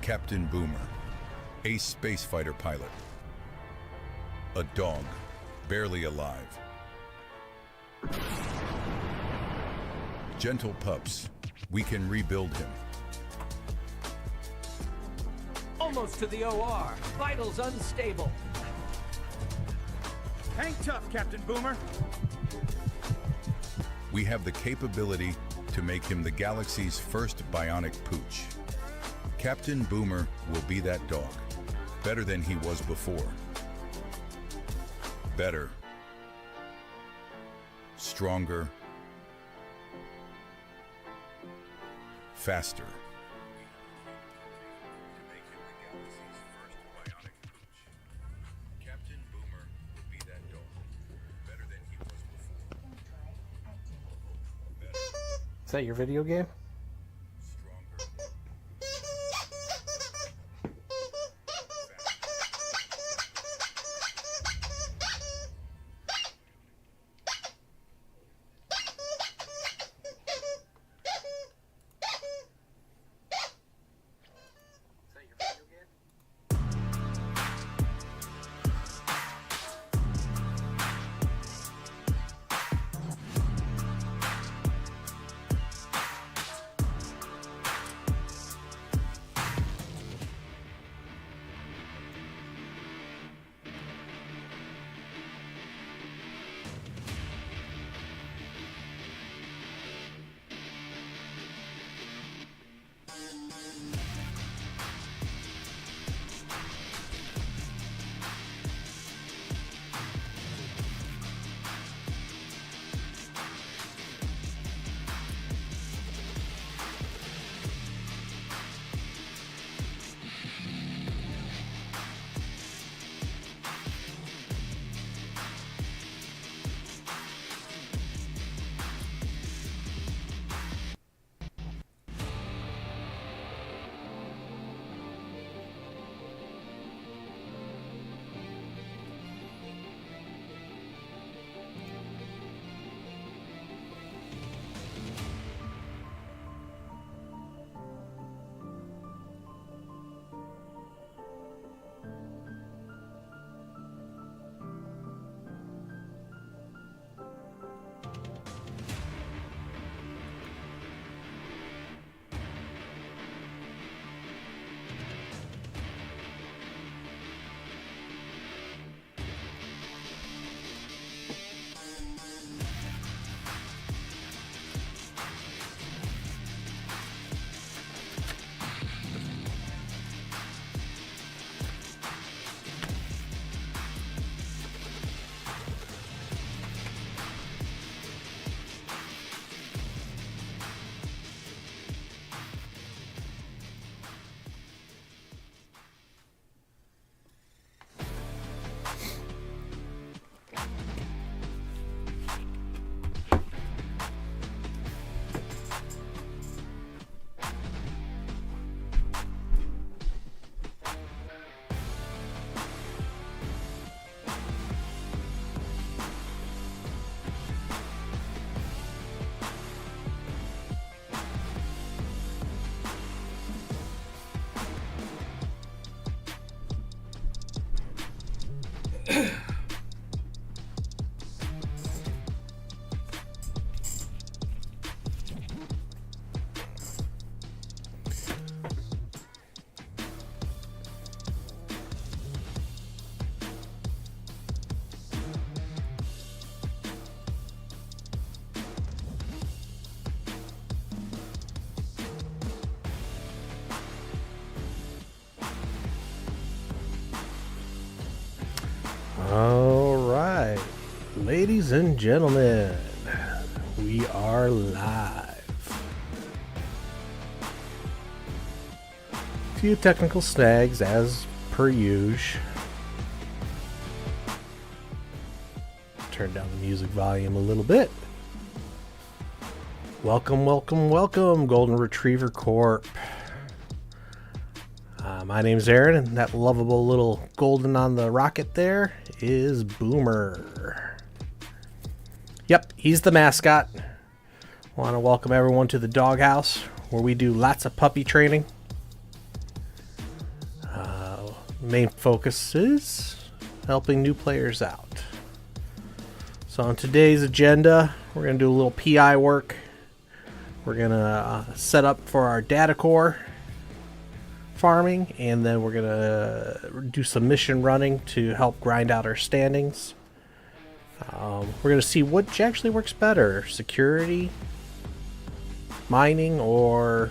Captain Boomer, ace spacefighter pilot. A dog, barely alive. Gentle pups, we can rebuild him. Almost to the OR. Vitals unstable. Hang tough, Captain Boomer. We have the capability to make him the galaxy's first bionic pooch. Captain Boomer will be that dog, better than he was before. Better. Stronger. Faster. Is that your video game? All right, ladies and gentlemen, we are live. A few technical snags as per usual. Turn down the music volume a little bit. Welcome, welcome, welcome, Golden Retriever Corp. My name's Aaron, and that lovable little golden on the rocket there is Boomer. Yep, he's the mascot. Want to welcome everyone to the doghouse, where we do lots of puppy training. main focus is helping new players out. So on today's agenda, we're going to do a little PI work. We're going to set up for our data core farming, and then we're going to do some mission running to help grind out our standings. We're going to see what actually works better, security, mining, or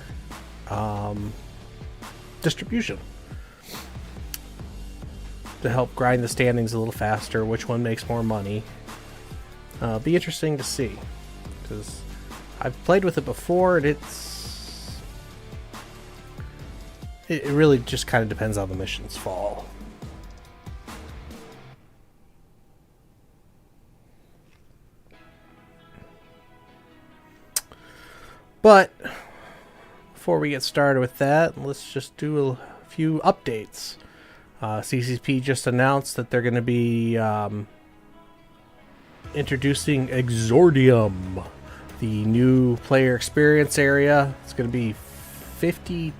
distribution, to help grind the standings a little faster, which one makes more money. Be interesting to see, because I've played with it before, and it really just kind of depends how the missions fall. But before we get started with that, let's just do a few updates. CCP just announced that they're going to be introducing Exordium, the new player experience area. It's going to be 52.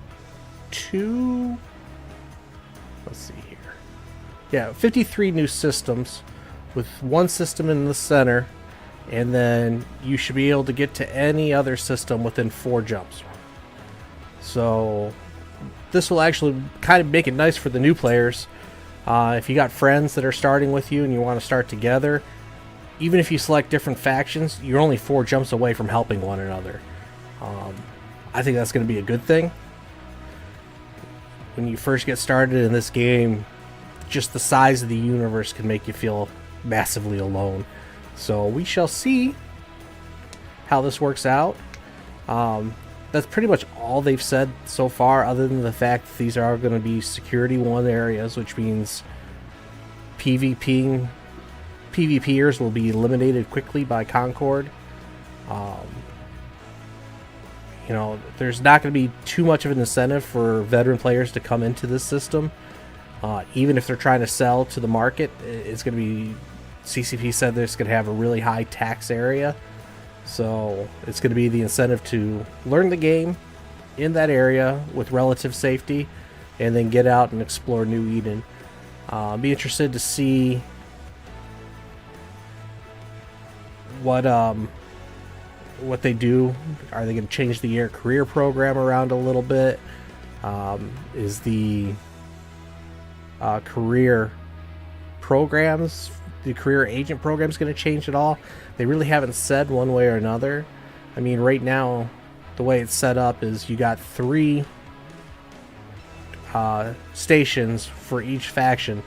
Let's see here. Yeah, 53 new systems, with one system in the center, and then you should be able to get to any other system within 4 jumps. So this will actually kind of make it nice for the new players. If you got friends that are starting with you and you want to start together, even if you select different factions, you're only 4 jumps away from helping one another. I think that's going to be a good thing. When you first get started in this game, just the size of the universe can make you feel massively alone. So we shall see how this works out. That's pretty much all they've said so far, other than the fact that these are going to be Security 1 areas, which means PvPers will be eliminated quickly by Concord. There's not going to be too much of an incentive for veteran players to come into this system. Even if they're trying to sell to the market, it's going to be... CCP said that it's going to have a really high tax area. So it's going to be the incentive to learn the game in that area with relative safety, and then get out and explore New Eden. Be interested to see what they do. Are they going to change the career program around a little bit? Is the career programs, the career agent program, is going to change at all? They really haven't said one way or another. I mean, right now, the way it's set up is you got 3 stations for each faction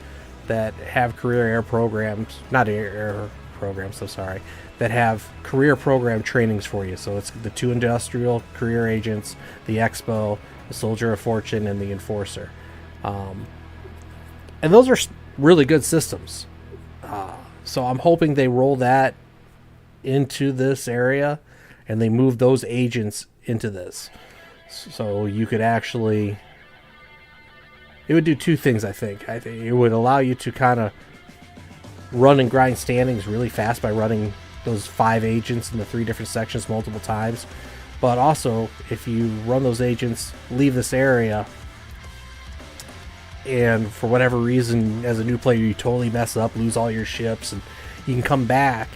that have career air programs, not air programs, so sorry, that have career program trainings for you. So it's the 2 industrial career agents, the Expo, the Soldier of Fortune, and the Enforcer. And those are really good systems. So I'm hoping they roll that into this area, and they move those agents into this. So you could actually... It would do 2 things, I think. I think it would allow you to kind of run and grind standings really fast by running those 5 agents in the 3 different sections multiple times. But also, if you run those agents, leave this area, and for whatever reason, as a new player, you totally mess up, lose all your ships, and you can come back,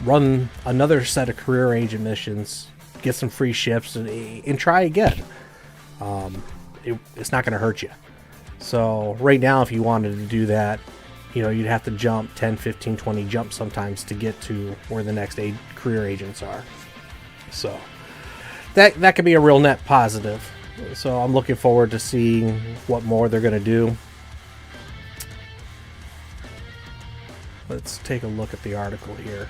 run another set of career agent missions, get some free ships, and try again. It's not going to hurt you. So right now, if you wanted to do that, you'd have to jump 10, 15, 20 jumps sometimes to get to where the next career agents are. So that could be a real net positive. So I'm looking forward to seeing what more they're going to do. Let's take a look at the article here.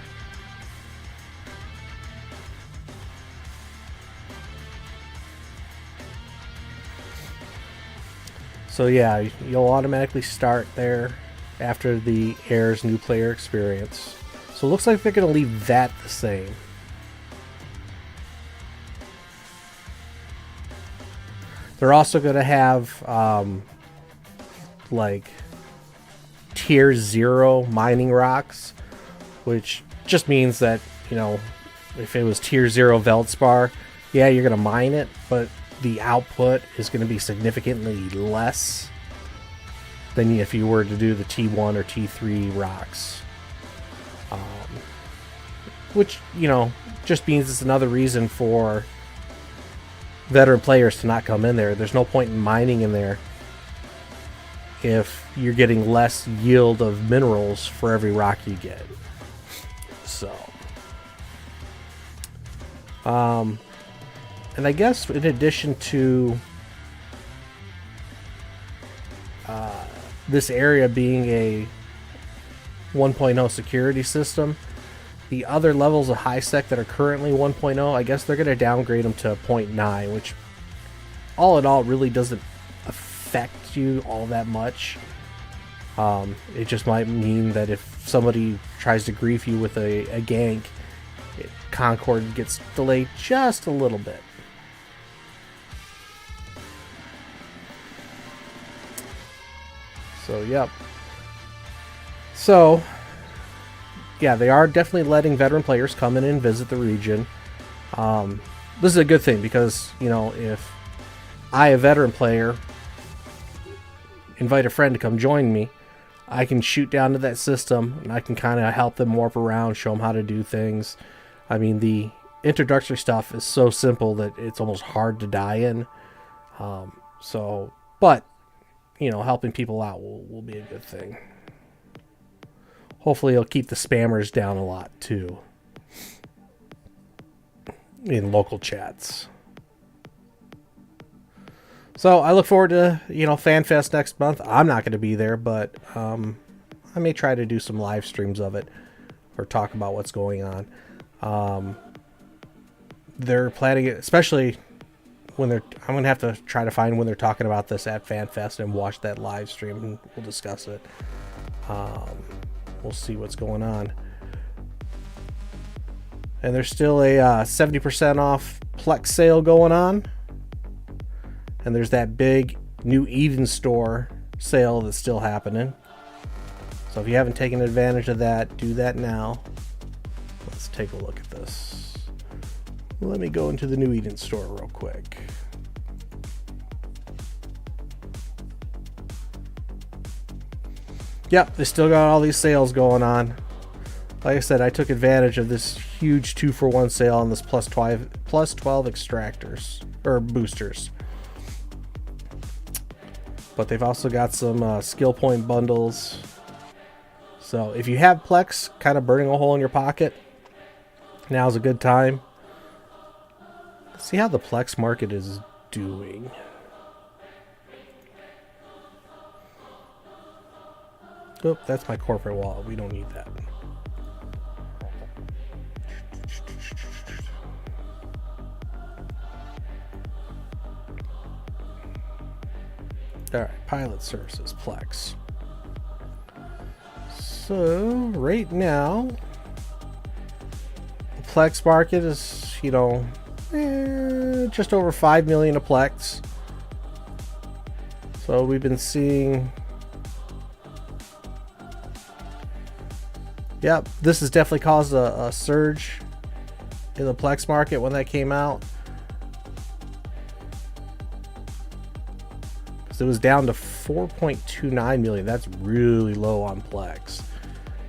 So yeah, you'll automatically start there after the Air's new player experience. So it looks like they're going to leave that the same. They're also going to have like tier 0 mining rocks, which just means that, if it was tier 0 Veldspar, yeah, you're going to mine it, but the output is going to be significantly less than if you were to do the T1 or T3 rocks. Which, just means it's another reason for veteran players to not come in there. There's no point in mining in there if you're getting less yield of minerals for every rock you get. So, and I guess in addition to this area being a 1.0 security system, the other levels of high sec that are currently 1.0, I guess they're going to downgrade them to 0.9, which all in all really doesn't affect you all that much. It just might mean that if somebody tries to grief you with a gank, Concord gets delayed just a little bit. So, yep. So, yeah, they are definitely letting veteran players come in and visit the region. This is a good thing because, if I, a veteran player, invite a friend to come join me, I can shoot down to that system and I can kind of help them warp around, show them how to do things. I mean, the introductory stuff is so simple that it's almost hard to die in. But, helping people out will be a good thing. Hopefully it'll keep the spammers down a lot too in local chats. So I look forward to, FanFest next month. I'm not going to be there, but I may try to do some live streams of it or talk about what's going on. They're planning it, especially when I'm going to have to try to find when they're talking about this at FanFest and watch that live stream, and we'll discuss it. We'll see what's going on. And there's still a 70% off Plex sale going on. And there's that big New Eden store sale that's still happening. So if you haven't taken advantage of that, do that now. Let's take a look at this. Let me go into the New Eden store real quick. Yep, they still got all these sales going on. Like I said, I took advantage of this huge 2-for-1 sale on this plus 12 extractors or boosters. But they've also got some skill point bundles. So if you have Plex kind of burning a hole in your pocket, now's a good time. Let's see how the Plex market is doing. Oh, that's my corporate wallet. We don't need that. All right, pilot services, Plex. So right now, the Plex market is, just over 5 million a Plex. So we've been seeing. Yep, this has definitely caused a surge in the Plex market when that came out. Because it was down to 4.29 million. That's really low on Plex.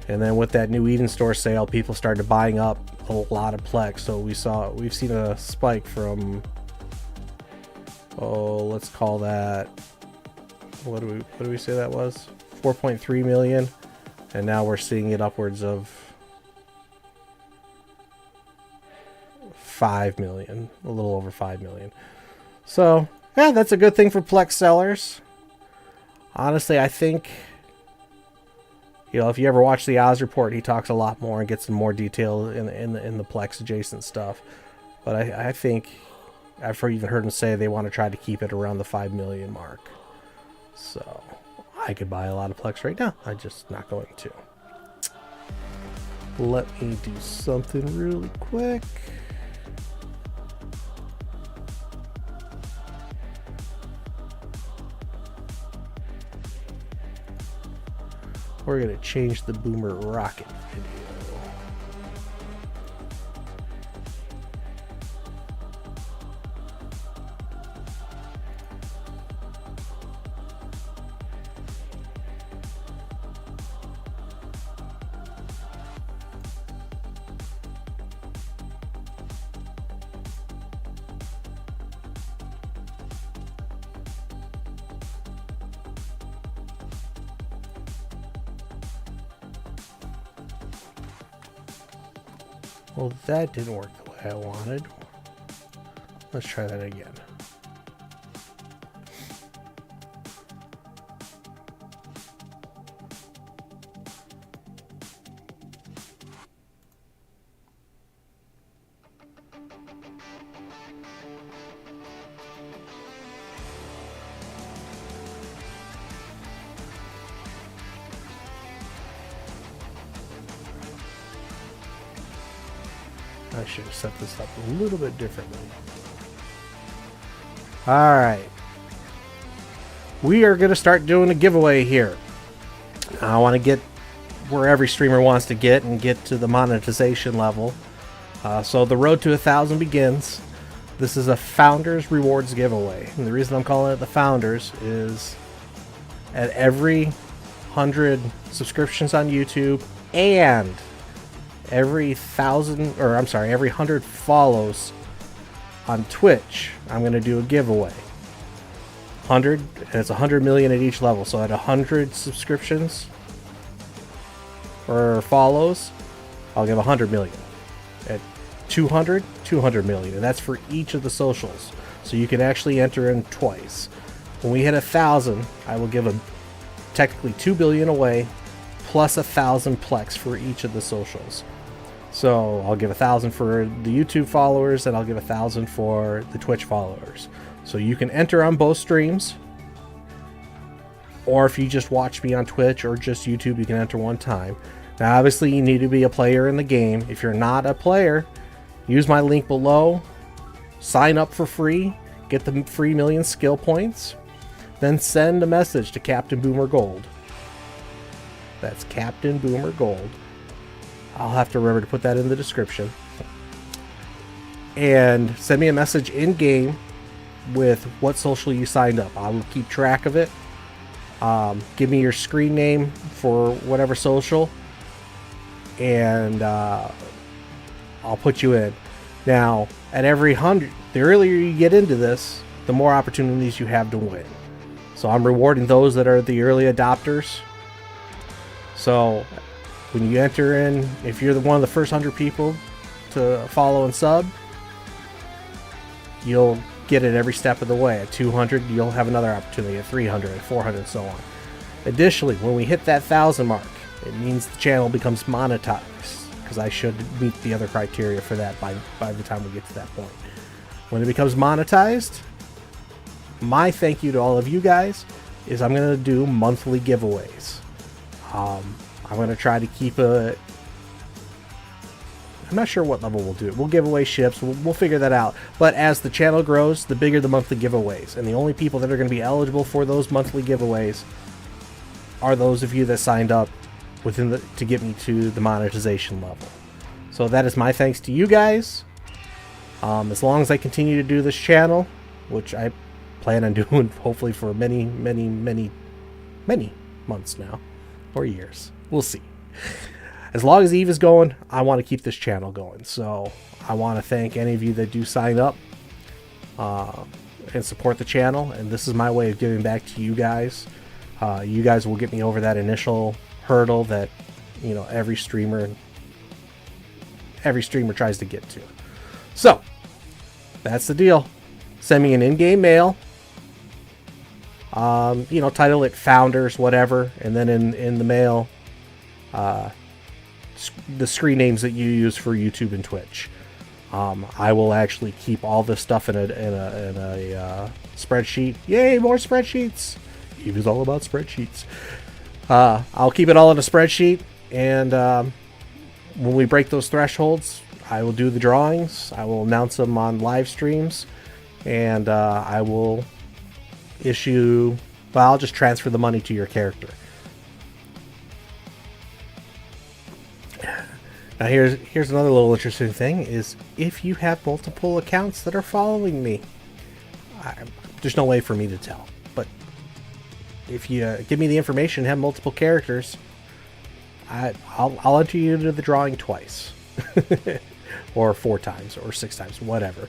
And then with that New Eden store sale, people started buying up a lot of Plex. So we've seen a spike from, let's call that, what do we say that was? 4.3 million. And now we're seeing it upwards of 5 million, a little over 5 million. So, yeah, that's a good thing for Plex sellers. Honestly, I think, if you ever watch the Oz Report, he talks a lot more and gets in more detail in the Plex adjacent stuff. But I think I've even heard him say they want to try to keep it around the 5 million mark. So I could buy a lot of Plex right now. I'm just not going to. Let me do something really quick. We're going to change the Boomer rocket video. Well, that didn't work the way I wanted. Let's try that again. I should have set this up a little bit differently. Alright. We are going to start doing a giveaway here. I want to get where every streamer wants to get and get to the monetization level. So the road to 1,000 begins. This is a Founders Rewards giveaway. And the reason I'm calling it the Founders is at every 100 subscriptions on YouTube and every 100 follows on Twitch, I'm going to do a giveaway. 100, and it's 100 million at each level. So at 100 subscriptions or follows, I'll give 100 million. At 200, 200 million, and that's for each of the socials. So you can actually enter in twice. When we hit 1,000, I will give technically 2 billion away, plus 1,000 plex for each of the socials. So I'll give 1,000 for the YouTube followers, and I'll give 1,000 for the Twitch followers. So you can enter on both streams, or if you just watch me on Twitch or just YouTube, you can enter one time. Now, obviously, you need to be a player in the game. If you're not a player, use my link below, sign up for free, get the free million skill points, then send a message to Captain Boomer Gold. That's Captain Boomer Gold. I'll have to remember to put that in the description. And send me a message in-game with what social you signed up. I will keep track of it. Give me your screen name for whatever social, and I'll put you in. Now, at every 100, the earlier you get into this, the more opportunities you have to win. So I'm rewarding those that are the early adopters. So when you enter in, if you're one of the first 100 people to follow and sub, you'll get it every step of the way. At 200, you'll have another opportunity. At 300, at 400, and so on. Additionally, when we hit that 1,000 mark, it means the channel becomes monetized, because I should meet the other criteria for that by the time we get to that point. When it becomes monetized, my thank you to all of you guys is I'm going to do monthly giveaways. I'm going to try to keep I'm not sure what level we'll do it. We'll give away ships. We'll figure that out. But as the channel grows, the bigger the monthly giveaways. And the only people that are going to be eligible for those monthly giveaways are those of you that signed up to get me to the monetization level. So that is my thanks to you guys. As long as I continue to do this channel, which I plan on doing hopefully for many, many, many, many months now, or years. We'll see. As long as Eve is going, I want to keep this channel going. So I want to thank any of you that do sign up and support the channel. And this is my way of giving back to you guys. You guys will get me over that initial hurdle that, you know, every streamer tries to get to. So that's the deal. Send me an in-game mail. Title it Founders, whatever, and then in the mail, the screen names that you use for YouTube and Twitch. I will actually keep all this stuff in a spreadsheet. Yay, more spreadsheets! Eve is all about spreadsheets. I'll keep it all in a spreadsheet, and when we break those thresholds, I will do the drawings. I will announce them on live streams, and I will issue. Well, I'll just transfer the money to your character. Now here's another little interesting thing is if you have multiple accounts that are following me, there's no way for me to tell. But if you give me the information and have multiple characters, I'll enter you into the drawing twice. Or 4 times or 6 times, whatever.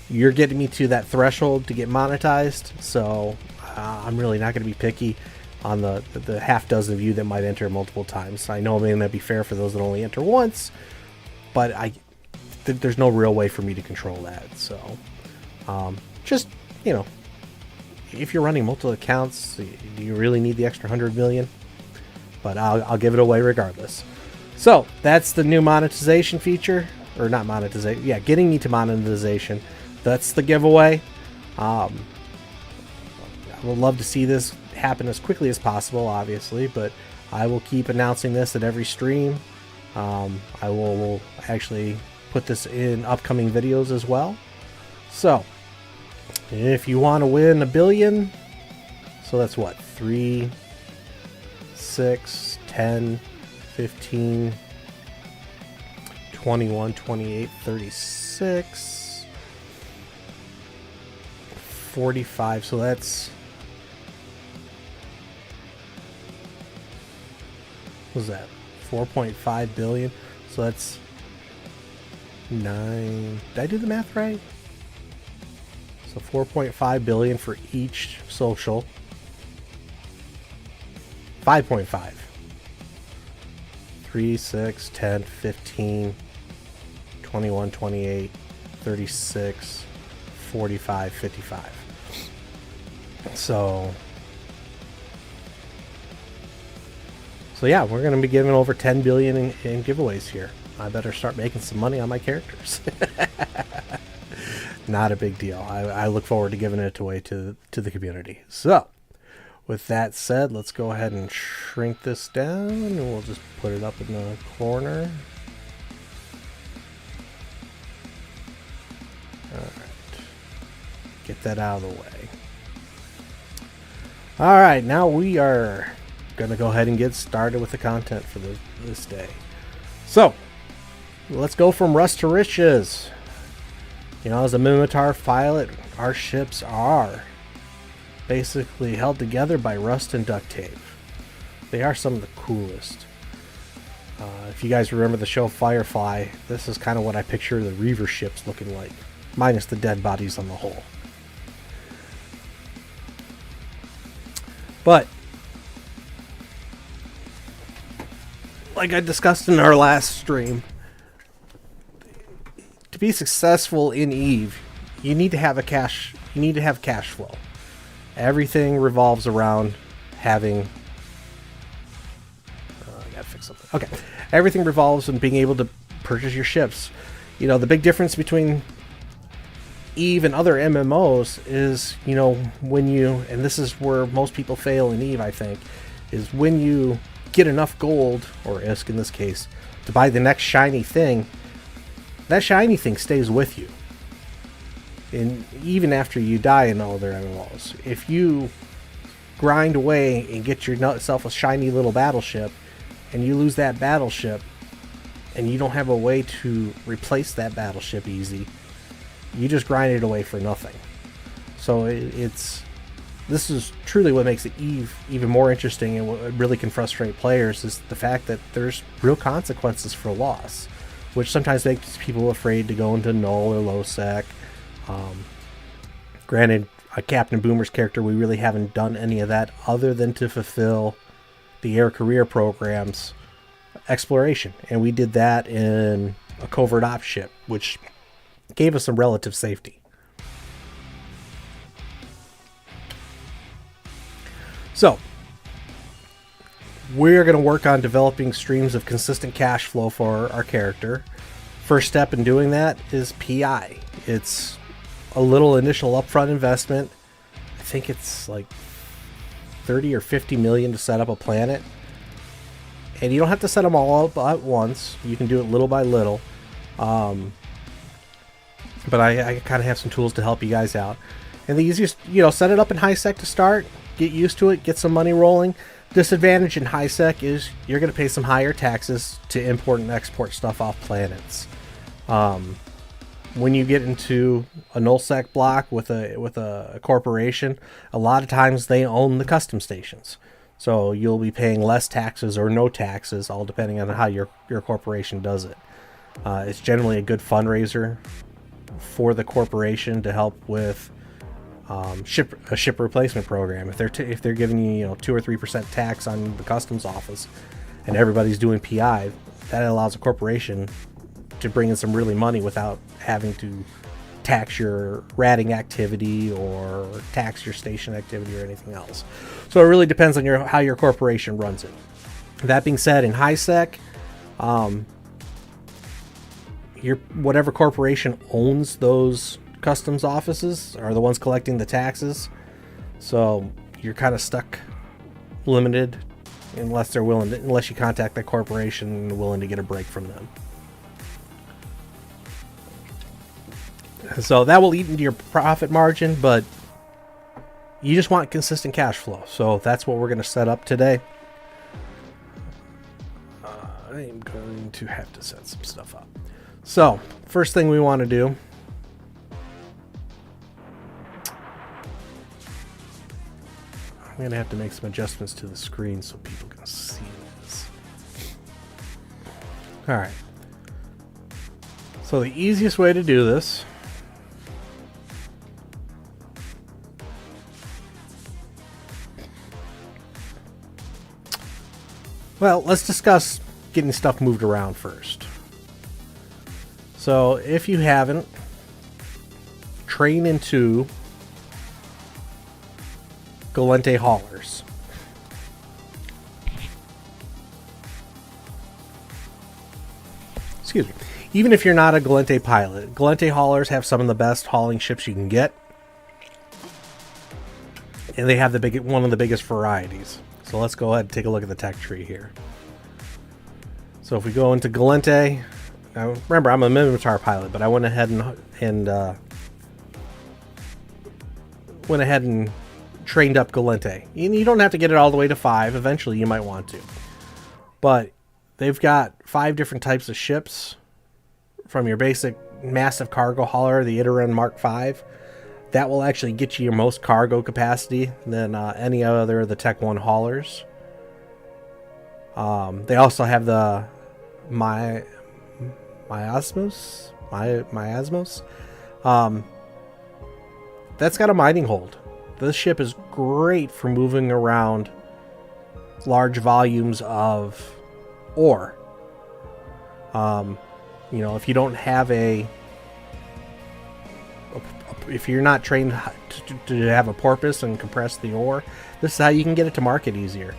You're getting me to that threshold to get monetized, so I'm really not going to be picky on the half dozen of you that might enter multiple times. I know it may not be fair for those that only enter once, but there's no real way for me to control that. So just, you know, if you're running multiple accounts, do you really need the extra 100 million? But I'll give it away regardless. So that's the new monetization feature, or not monetization. Yeah, getting me to monetization. That's the giveaway. I would love to see this happen as quickly as possible, obviously, but I will keep announcing this at every stream. I will actually put this in upcoming videos as well. So if you want to win $1 billion, so that's what, 3, 6, 10, 15, 21, 28, 36, 45. So that's, what was that, 4.5 billion? So that's 9. Did I do the math right? So 4.5 billion for each social. 5.5. 3, 6, 10, 15, 21, 28, 36, 45, 55. So yeah, we're going to be giving over 10 billion in giveaways here. I better start making some money on my characters. Not a big deal. I look forward to giving it away to the community. So with that said, let's go ahead and shrink this down, and we'll just put it up in the corner. Alright. Get that out of the way. Alright, now we are going to go ahead and get started with the content for this day. So, let's go from rust to riches. You know, as a Minotaur pilot, our ships are basically held together by rust and duct tape. They are some of the coolest. If you guys remember the show Firefly, this is kind of what I picture the Reaver ships looking like, minus the dead bodies on the hull. But like I discussed in our last stream, to be successful in EVE, you need to have cash flow. Everything revolves around having I gotta fix something. Okay. Everything revolves in being able to purchase your ships. You know, the big difference between EVE and other MMOs is, you know, when you, and this is where most people fail in EVE, I think, is when you get enough gold, or ISK in this case, to buy the next shiny thing, that shiny thing stays with you. And even after you die in all their MMOs, if you grind away and get yourself a shiny little battleship, and you lose that battleship, and you don't have a way to replace that battleship easy, you just grind it away for nothing. So this is truly what makes it EVE even more interesting, and what really can frustrate players is the fact that there's real consequences for loss, which sometimes makes people afraid to go into null or low sec. Granted, a Captain Boomer's character, we really haven't done any of that other than to fulfill the Air Career Program's exploration, and we did that in a covert ops ship, which gave us some relative safety. So we're going to work on developing streams of consistent cash flow for our character. First step in doing that is PI. It's a little initial upfront investment. I think it's like 30 or 50 million to set up a planet. And you don't have to set them all up at once. You can do it little by little. But I kind of have some tools to help you guys out. And the easiest, set it up in high sec to start. Get used to it. Get some money rolling. Disadvantage in high sec is you're going to pay some higher taxes to import and export stuff off planets. When you get into a null sec block with a corporation, a lot of times they own the custom stations. So you'll be paying less taxes or no taxes, all depending on how your corporation does it. It's generally a good fundraiser for the corporation to help with a ship replacement program. If they're giving you 2 or 3% tax on the customs office, and everybody's doing PI, that allows a corporation to bring in some really money without having to tax your ratting activity or tax your station activity or anything else. So it really depends on how your corporation runs it. That being said, in high sec, whatever corporation owns those customs offices are the ones collecting the taxes. So you're kind of stuck, limited, unless you contact the corporation and are willing to get a break from them. So that will eat into your profit margin, but you just want consistent cash flow. So that's what we're going to set up today. I'm going to have to set some stuff up. So first thing we want to do, I'm going to have to make some adjustments to the screen so people can see this. All right. So the easiest way to do this let's discuss getting stuff moved around first. So if you haven't, train into Galente haulers. Excuse me. Even if you're not a Galente pilot, Galente haulers have some of the best hauling ships you can get. And they have one of the biggest varieties. So let's go ahead and take a look at the tech tree here. So if we go into Galente, now remember I'm a Minotaur pilot, but I went ahead and trained up Galente. You don't have to get it all the way to 5. Eventually you might want to. But they've got 5 different types of ships, from your basic massive cargo hauler, the Iteran Mark V. That will actually get you your most cargo capacity than any other of the Tech 1 haulers. They also have the Miasmos. That's got a mining hold. This ship is great for moving around large volumes of ore. If you don't have if you're not trained to have a porpoise and compress the ore, this is how you can get it to market easier.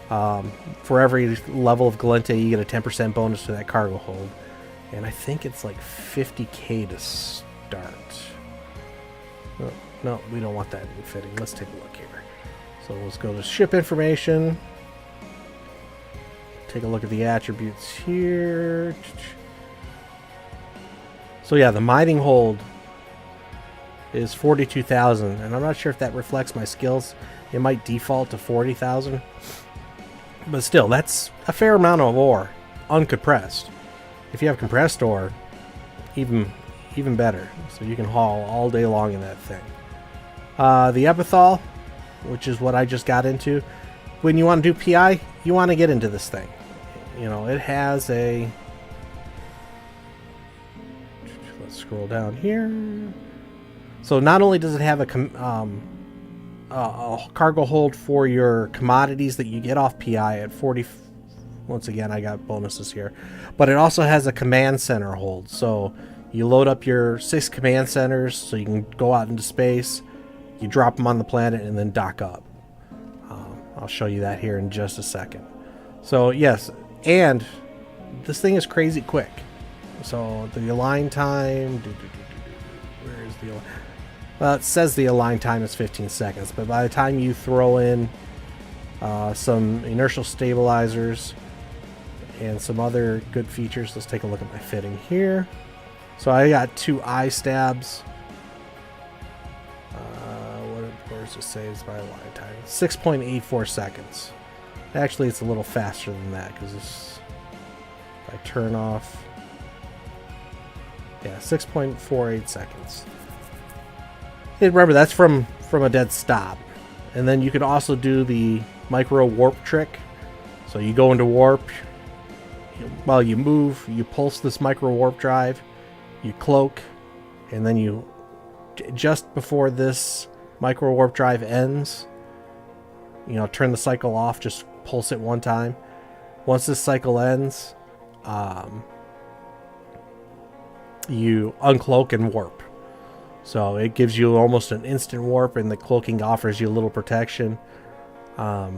For every level of Galente, you get a 10% bonus to that cargo hold. And I think it's like 50k to start. Oh, no, we don't want that in fitting. Let's take a look here. So let's go to ship information. Take a look at the attributes here. So yeah, the mining hold is 42,000, and I'm not sure if that reflects my skills. It might default to 40,000, but still, that's a fair amount of ore, uncompressed. If you have compressed ore, even better. So you can haul all day long in that thing. The epithal, which is what I just got into. When you want to do PI, you want to get into this thing. It has a... Let's scroll down here. So not only does it have a cargo hold for your commodities that you get off PI at 40... Once again, I got bonuses here. But it also has a command center hold. So you load up your 6 command centers so you can go out into space. You drop them on the planet and then dock up. I'll show you that here in just a second. So yes, and this thing is crazy quick. So the align time... Where is the... Well, it says the align time is 15 seconds, but by the time you throw in some inertial stabilizers and some other good features, let's take a look at my fitting here. So I got 2 eye stabs. Where does it say is my align time? 6.84 seconds. Actually, it's a little faster than that because if I turn off... Yeah, 6.48 seconds. And remember, that's from a dead stop. And then you can also do the micro warp trick. So you go into warp. While you move, you pulse this micro warp drive. You cloak. And then you, just before this micro warp drive ends, turn the cycle off. Just pulse it one time. Once this cycle ends, you uncloak and warp. So it gives you almost an instant warp, and the cloaking offers you a little protection. I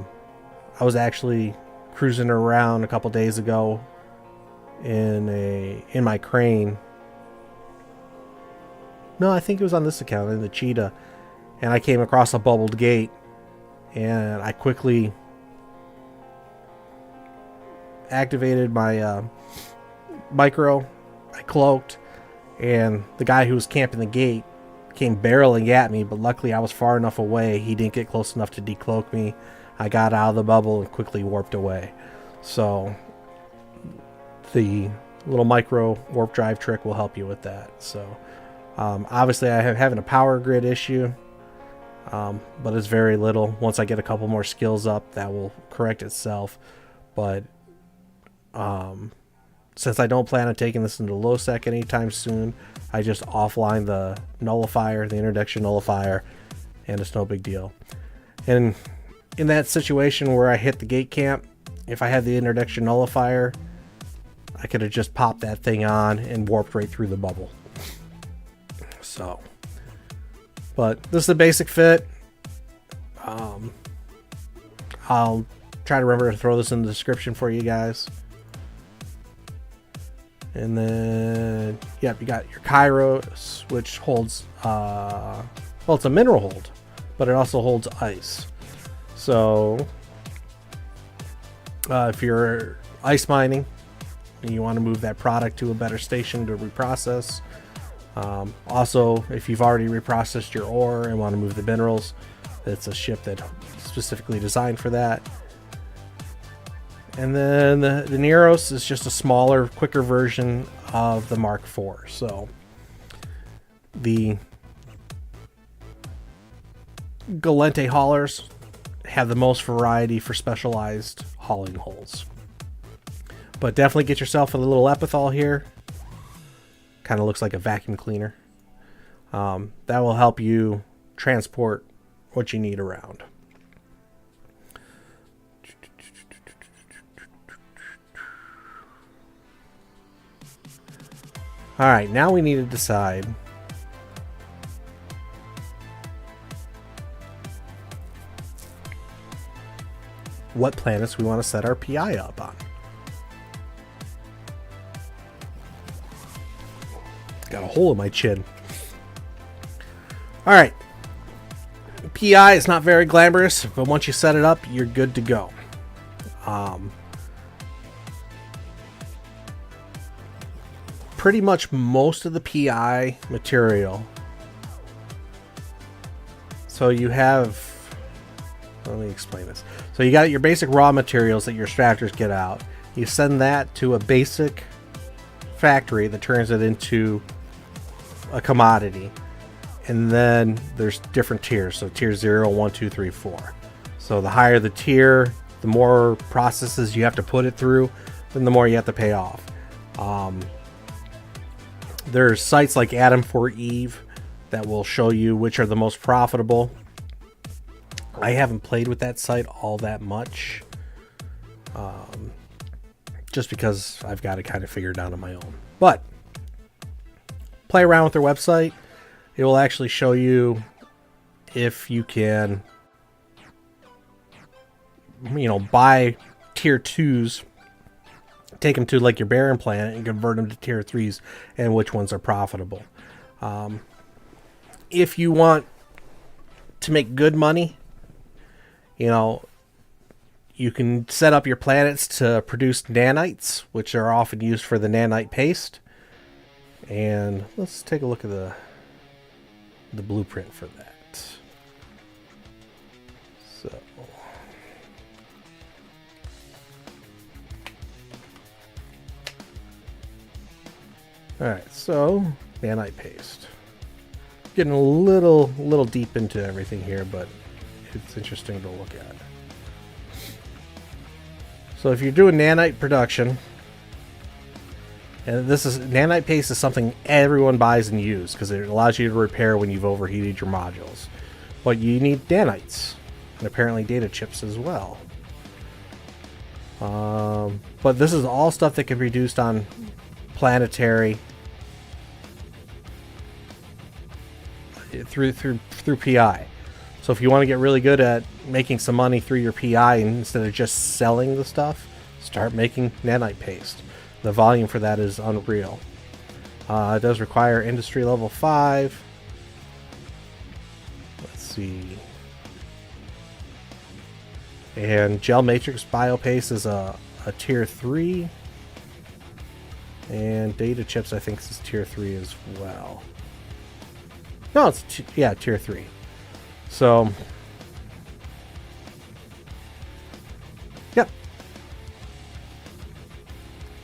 was actually cruising around a couple days ago in my crane. No, I think it was on this account, in the Cheetah, and I came across a bubbled gate, and I quickly activated my micro. I cloaked, and the guy who was camping the gate came barreling at me, but luckily I was far enough away. He didn't get close enough to decloak me. I got out of the bubble and quickly warped away. So the little micro warp drive trick will help you with that. So obviously I have having a power grid issue, but it's very little. Once I get a couple more skills up, that will correct itself. But since I don't plan on taking this into low sec anytime soon, I just offline the nullifier, the introduction nullifier, and it's no big deal. And in that situation where I hit the gate camp, if I had the introduction nullifier, I could have just popped that thing on and warped right through the bubble. So, but this is the basic fit. I'll try to remember to throw this in the description for you guys. And then, yep, you got your Kairos, which holds, well, it's a mineral hold, but it also holds ice. So, if you're ice mining and you want to move that product to a better station to reprocess, also, if you've already reprocessed your ore and want to move the minerals, it's a ship that's specifically designed for that. And then the Neros is just a smaller, quicker version of the Mark IV. So the Galente haulers have the most variety for specialized hauling holes. But definitely get yourself a little epithal here. Kind of looks like a vacuum cleaner. That will help you transport what you need around. Alright, now we need to decide what planets we want to set our PI up on. Got a hole in my chin. Alright. PI is not very glamorous, but once you set it up, you're good to go. Pretty much most of the PI material. So you have, let me explain this. So you got your basic raw materials that your extractors get out. You send that to a basic factory that turns it into a commodity. And then there's different tiers. So tier 0, 1, 2, 3, 4. So the higher the tier, the more processes you have to put it through, then the more you have to pay off. There's sites like Atom for Eve that will show you which are the most profitable. I haven't played with that site all that much, just because I've got it kind of figured out on my own. But play around with their website. It will actually show you if you can, buy tier 2s, take them to like your Baron planet and convert them to tier 3s, and which ones are profitable. If you want to make good money, you can set up your planets to produce nanites, which are often used for the nanite paste. And let's take a look at the blueprint for that. So alright, so nanite paste. Getting a little deep into everything here, but it's interesting to look at. So if you're doing nanite production, and nanite paste is something everyone buys and uses because it allows you to repair when you've overheated your modules. But you need nanites, and apparently data chips as well. But this is all stuff that can be produced on planetary through PI. So if you want to get really good at making some money through your PI, and instead of just selling the stuff, start making nanite paste. The volume for that is unreal. It does require industry level 5. Let's see. And gel matrix biopaste is a tier 3. And data chips, I think, is tier 3 as well. No, it's tier 3. So, yep.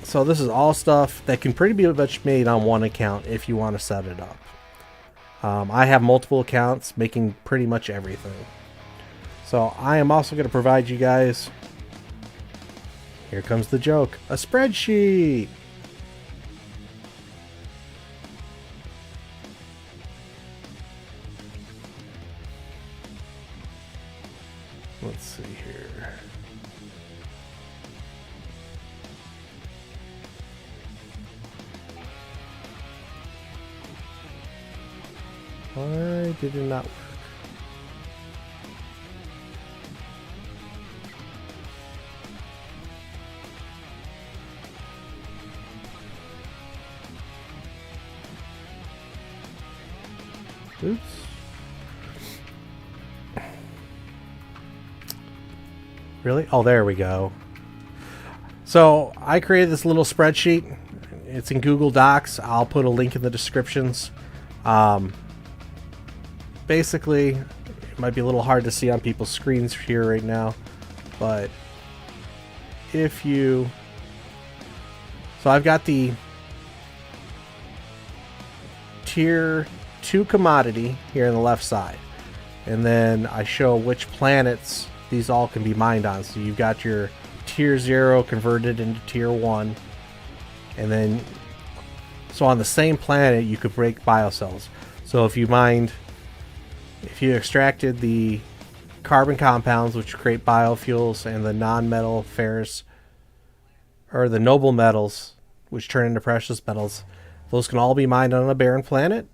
So this is all stuff that can pretty much made on one account if you want to set it up. I have multiple accounts making pretty much everything. So I am also going to provide you guys, here comes the joke, a spreadsheet. Let's see here. Why did it not work? Oops. Really? Oh, there we go. So I created this little spreadsheet. It's in Google Docs. I'll put a link in the descriptions. Basically, it might be a little hard to see on people's screens here right now, but if you... So I've got the tier 2 commodity here on the left side, and then I show which planets these all can be mined on. So you've got your tier 0 converted into tier 1, and then so on the same planet you could break biocells. So if you extracted the carbon compounds which create biofuels, and the non-metal ferrous, or the noble metals which turn into precious metals, those can all be mined on a barren planet,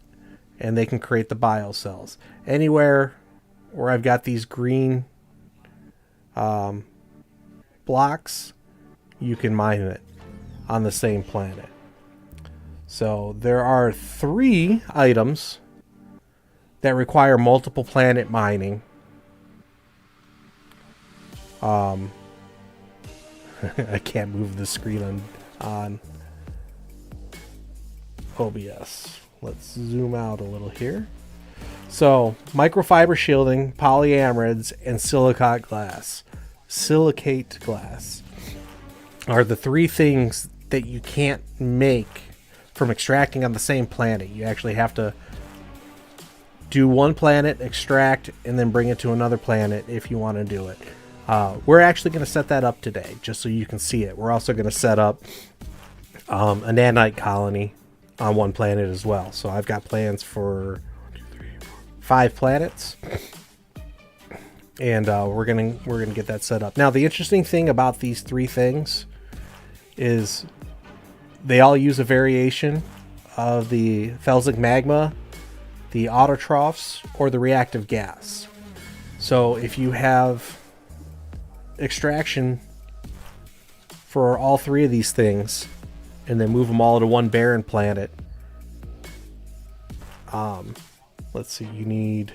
and they can create the biocells. Anywhere where I've got these green blocks, you can mine it on the same planet. So there are 3 items that require multiple planet mining. I can't move the screen on OBS. Let's zoom out a little here. So microfiber shielding, polyamerids, and silicate glass are the 3 things that you can't make from extracting on the same planet. You actually have to do one planet, extract, and then bring it to another planet if you want to do it. We're actually going to set that up today, just so you can see it. We're also going to set up a nanite colony on one planet as well. So I've got plans for 5 planets, and we're gonna get that set up. Now, the interesting thing about these 3 things is they all use a variation of the felsic magma, the autotrophs, or the reactive gas. So if you have extraction for all 3 of these things, and then move them all to one barren planet, let's see, you need...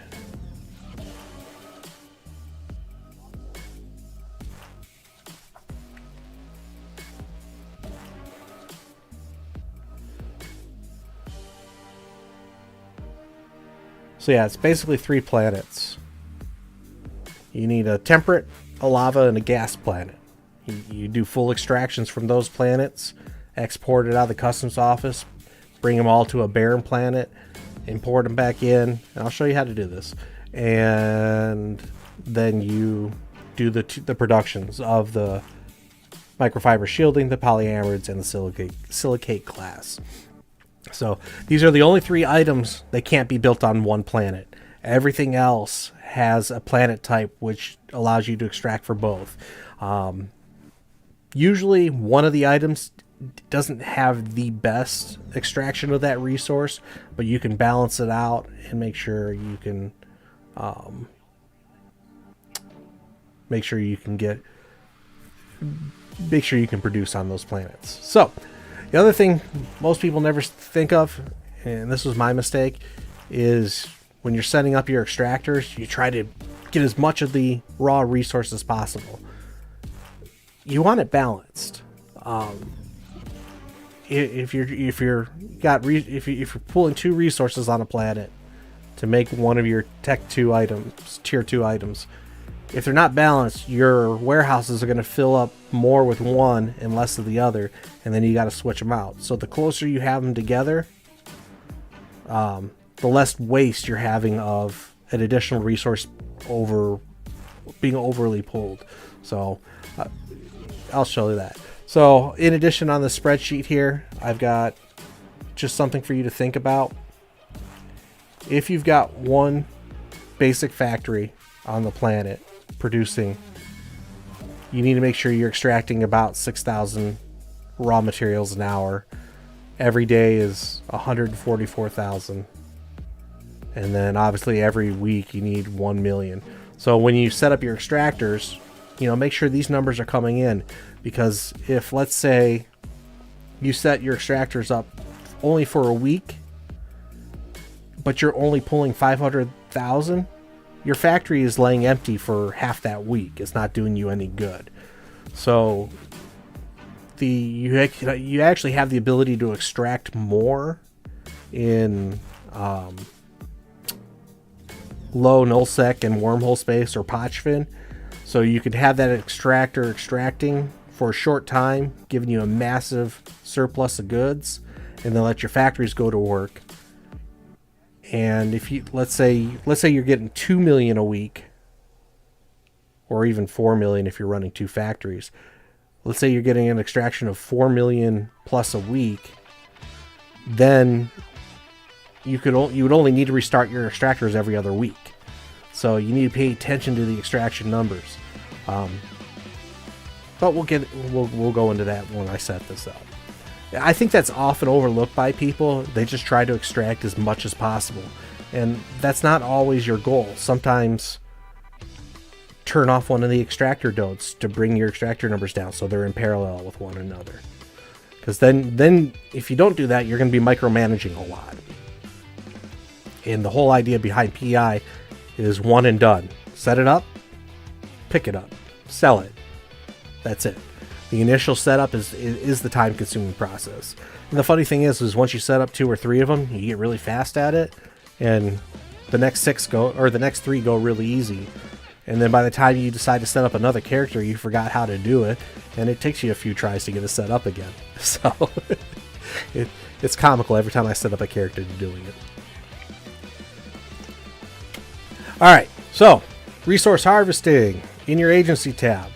So yeah, it's basically 3 planets. You need a temperate, a lava, and a gas planet. You do full extractions from those planets, export it out of the customs office, bring them all to a barren planet, import them back in, and I'll show you how to do this. And then you do the productions of the microfiber shielding, the polyamerids, and the silicate glass. So these are the only 3 items that can't be built on one planet. Everything else has a planet type which allows you to extract for both. Usually one of the items doesn't have the best extraction of that resource, but you can balance it out and make sure you can produce on those planets. So the other thing most people never think of, and this was my mistake, is when you're setting up your extractors, you try to get as much of the raw resource as possible. You want it balanced. If you're pulling 2 resources on a planet to make one of your Tech 2 items, Tier 2 items, if they're not balanced, your warehouses are going to fill up more with one and less of the other, and then you got to switch them out. So the closer you have them together, the less waste you're having of an additional resource over being overly pulled. So I'll show you that. So in addition, on the spreadsheet here, I've got just something for you to think about. If you've got one basic factory on the planet producing, you need to make sure you're extracting about 6,000 raw materials an hour. Every day is 144,000. And then obviously every week you need 1 million. So when you set up your extractors, make sure these numbers are coming in, because if, let's say, you set your extractors up only for a week, but you're only pulling 500,000, your factory is laying empty for half that week. It's not doing you any good. So you actually have the ability to extract more in low nullsec and wormhole space or Pochfin. So you could have that extractor extracting for a short time, giving you a massive surplus of goods, and then let your factories go to work. And if you let's say you're getting 2 million a week, or even 4 million if you're running 2 factories. Let's say you're getting an extraction of 4 million plus a week, then you would only need to restart your extractors every other week. So you need to pay attention to the extraction numbers. But we'll go into that when I set this up. I think that's often overlooked by people. They just try to extract as much as possible, and that's not always your goal. Sometimes turn off one of the extractor nodes to bring your extractor numbers down so they're in parallel with one another. Because then if you don't do that, you're going to be micromanaging a lot. And the whole idea behind PI is one and done. Set it up, pick it up, sell it. That's it. The initial setup is the time-consuming process. And the funny thing is once you set up 2 or 3 of them, you get really fast at it, and the next 3 go really easy. And then by the time you decide to set up another character, you forgot how to do it, and it takes you a few tries to get it set up again. So it's comical every time I set up a character doing it. Alright, so resource harvesting in your agency tab.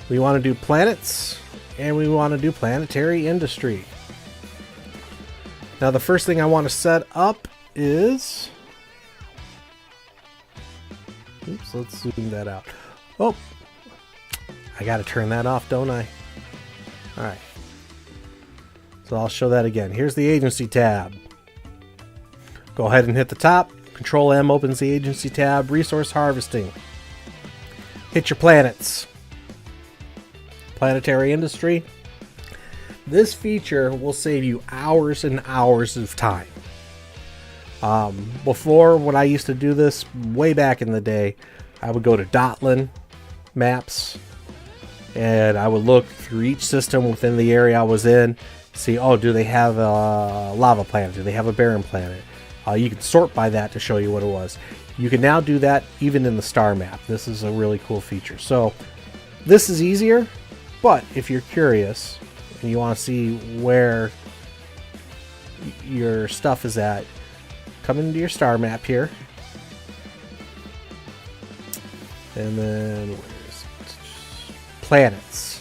We want to do planets, and we want to do planetary industry. Now the first thing I want to set up is... Oops, let's zoom that out. Oh, I got to turn that off, don't I? Alright. So I'll show that again. Here's the agency tab. Go ahead and hit the top. Control M opens the agency tab. Resource harvesting. Hit your planets. Planetary industry. This feature will save you hours and hours of time. Before, when I used to do this way back in the day, I would go to Dotlan maps and I would look through each system within the area I was in, see, do they have a lava planet? Do they have a barren planet? You can sort by that to show you what it was. You can now do that even in the star map. This is a really cool feature. So this is easier, but if you're curious and you want to see where your stuff is at, come into your star map here. And then where's it? Planets.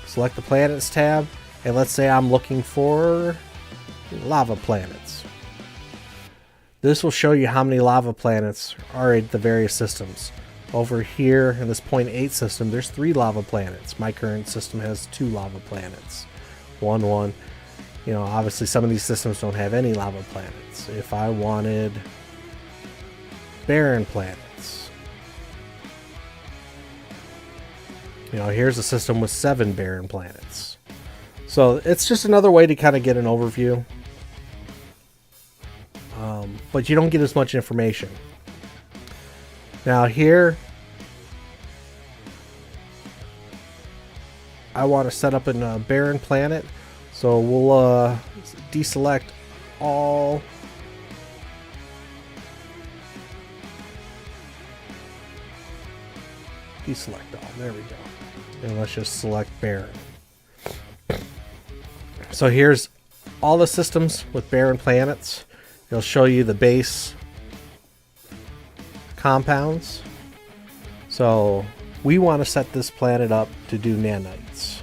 Select the planets tab, and let's say I'm looking for lava planets. This will show you how many lava planets are in the various systems. Over here in this 0.8 system, there's 3 lava planets. My current system has 2 lava planets. 1, 1. You know, obviously some of these systems don't have any lava planets. If I wanted barren planets, you know, here's a system with 7 barren planets. So it's just another way to kind of get an overview. But you don't get as much information. Now here, I want to set up a barren planet. So we'll deselect all. Deselect all. There we go. And let's just select barren. So here's all the systems with barren planets. It'll show you the base compounds. So we want to set this planet up to do nanites.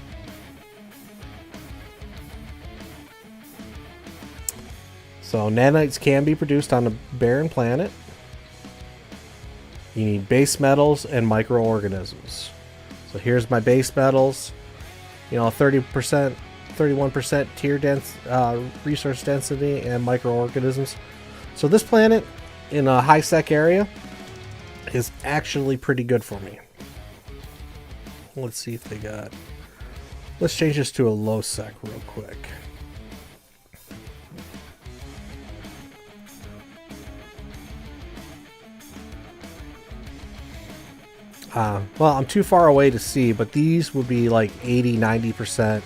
So nanites can be produced on a barren planet. You need base metals and microorganisms. So here's my base metals. You know, 30%, 31% tier resource density and microorganisms. So this planet in a high sec area is actually pretty good for me. Let's see if they got. Let's change this to a low sec real quick. Well, I'm too far away to see, but these would be like 80-90%.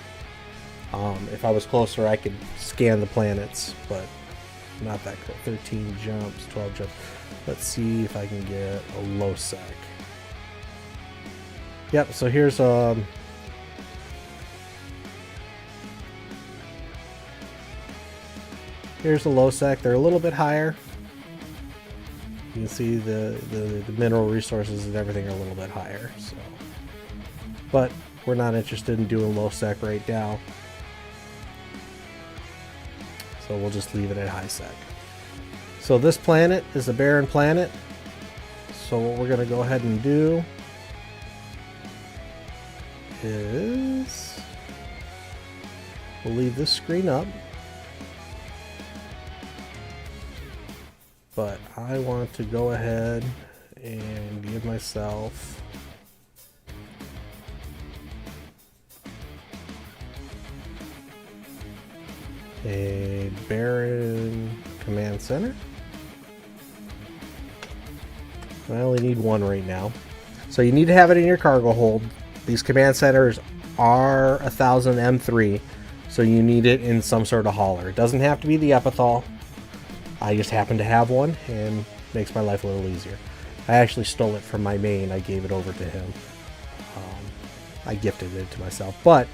If I was closer, I could scan the planets, but not that close. 13 jumps, 12 jumps. Let's see if I can get a low sec. Yep, so here's here's a low sec. They're a little bit higher. You can see the mineral resources and everything are a little bit higher. So, but we're not interested in doing low sec right now. So we'll just leave it at high sec. So this planet is a barren planet. So what we're going to go ahead and do is we'll leave this screen up. But I want to go ahead and give myself a barren command center. I only need one right now. So you need to have it in your cargo hold. These command centers are 1000 M3, so you need it in some sort of hauler. It doesn't have to be the epithal. I just happen to have one and makes my life a little easier. I actually stole it from my main. I gave it over to him. I gifted it to myself, but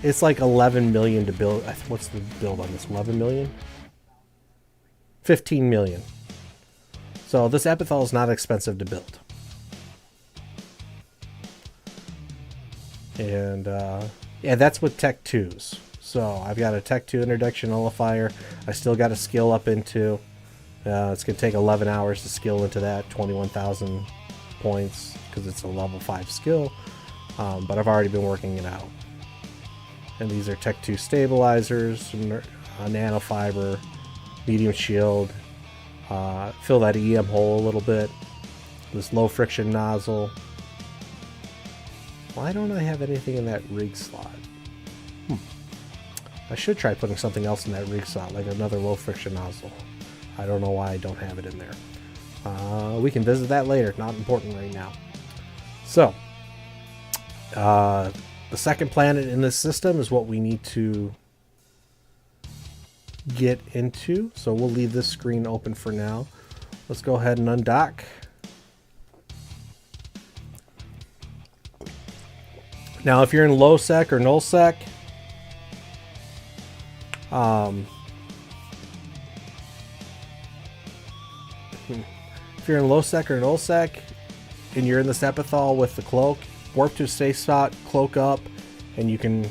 it's like 11 million to build. What's the build on this? 11 million? 15 million. So this epithal is not expensive to build. And yeah, that's with Tech 2s. So I've got a Tech 2 introduction nullifier. I still got a skill up into. It's going to take 11 hours to skill into that. 21,000 points because it's a level 5 skill. But I've already been working it out. And these are Tech 2 stabilizers, nanofiber, medium shield. Fill that EM hole a little bit. This low friction nozzle. Why don't I have anything in that rig slot? I should try putting something else in that rig slot, like another low friction nozzle. I don't know why I don't have it in there. We can visit that later. Not important right now. So, the second planet in this system is what we need to get into. So we'll leave this screen open for now. Let's go ahead and undock. Now, if you're in low sec or null sec, if you're in low sec or null sec and you're in this epithal with the cloak, warp to a safe spot, cloak up, and you can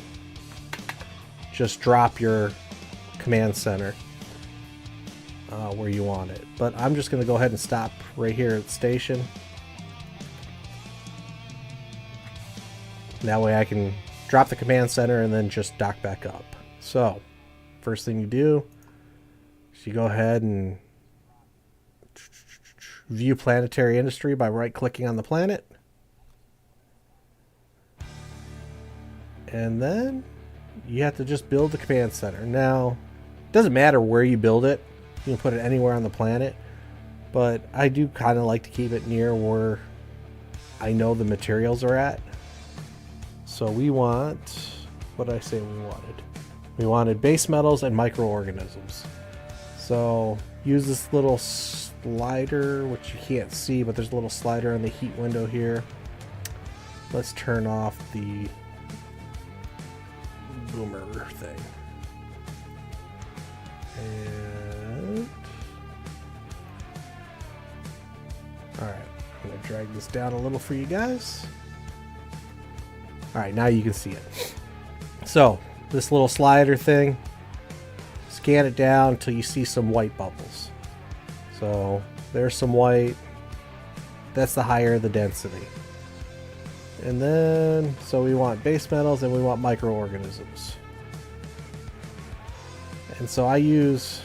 just drop your command center where you want it. But I'm just going to go ahead and stop right here at the station. That way I can drop the command center and then just dock back up. So, first thing you do is you go ahead and view planetary industry by right-clicking on the planet. And then you have to just build the command center. Now, it doesn't matter where you build it. You can put it anywhere on the planet. But I do kind of like to keep it near where I know the materials are at. So we want, what did I say we wanted? We wanted base metals and microorganisms. So use this little slider, which you can't see, but there's a little slider on the heat window here. Let's turn off the boomer thing. And alright, I'm going to drag this down a little for you guys. Alright, now you can see it. So, this little slider thing, scan it down until you see some white bubbles. So, there's some white. That's the higher the density. And then, so we want base metals and we want microorganisms. And so I use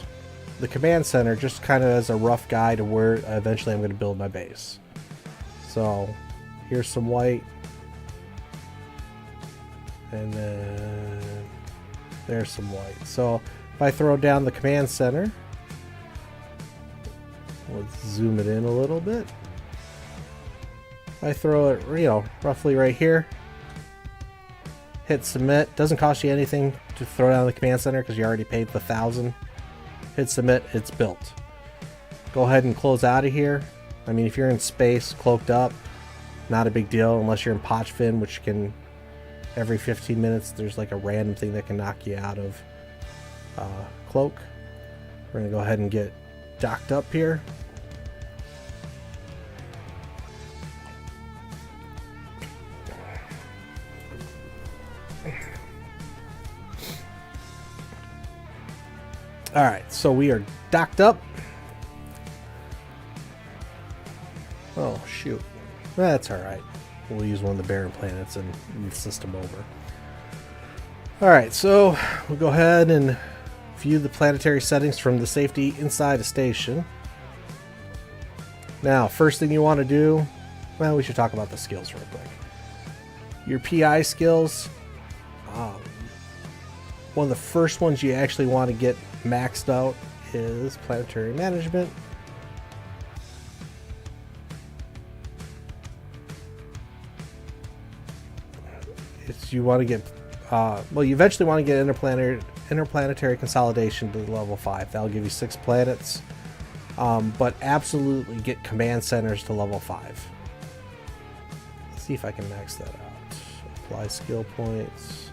the command center just kind of as a rough guide to where eventually I'm going to build my base. So here's some white. And then there's some white. So if I throw down the command center, let's zoom it in a little bit. I throw it, roughly right here. Hit submit. Doesn't cost you anything to throw down the command center because you already paid the 1,000. Hit submit. It's built. Go ahead and close out of here. I mean, if you're in space, cloaked up, not a big deal unless you're in Pochfin, which can every 15 minutes there's like a random thing that can knock you out of cloak. We're gonna go ahead and get docked up here. Alright, so we are docked up. Oh, shoot. That's alright. We'll use one of the barren planets and move the system over. Alright, so we'll go ahead and view the planetary settings from the safety inside a station. Now, first thing you want to do, well, we should talk about the skills real quick. Your PI skills, one of the first ones you actually want to get maxed out is planetary management. You want to get, well, you eventually want to get interplanetary consolidation to level 5. That'll give you 6 planets, but absolutely get command centers to level 5. Let's see if I can max that out. Apply skill points.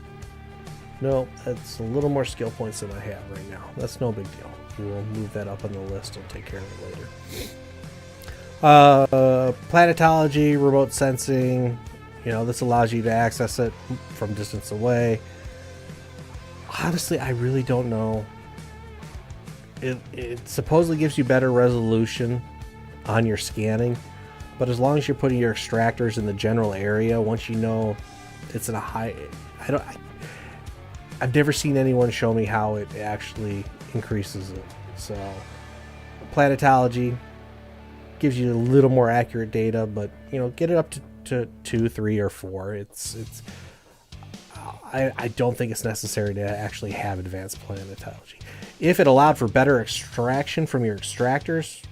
No, that's a little more skill points than I have right now. That's no big deal. We'll move that up on the list and take care of it later. Planetology, remote sensing. This allows you to access it from distance away. Honestly, I really don't know. It supposedly gives you better resolution on your scanning, but as long as you're putting your extractors in the general area, once you know it's in a high... I've never seen anyone show me how it actually increases it. So, planetology gives you a little more accurate data, but get it up to 2, 3, or 4. I don't think it's necessary to actually have advanced planetology. If it allowed for better extraction from your extractors,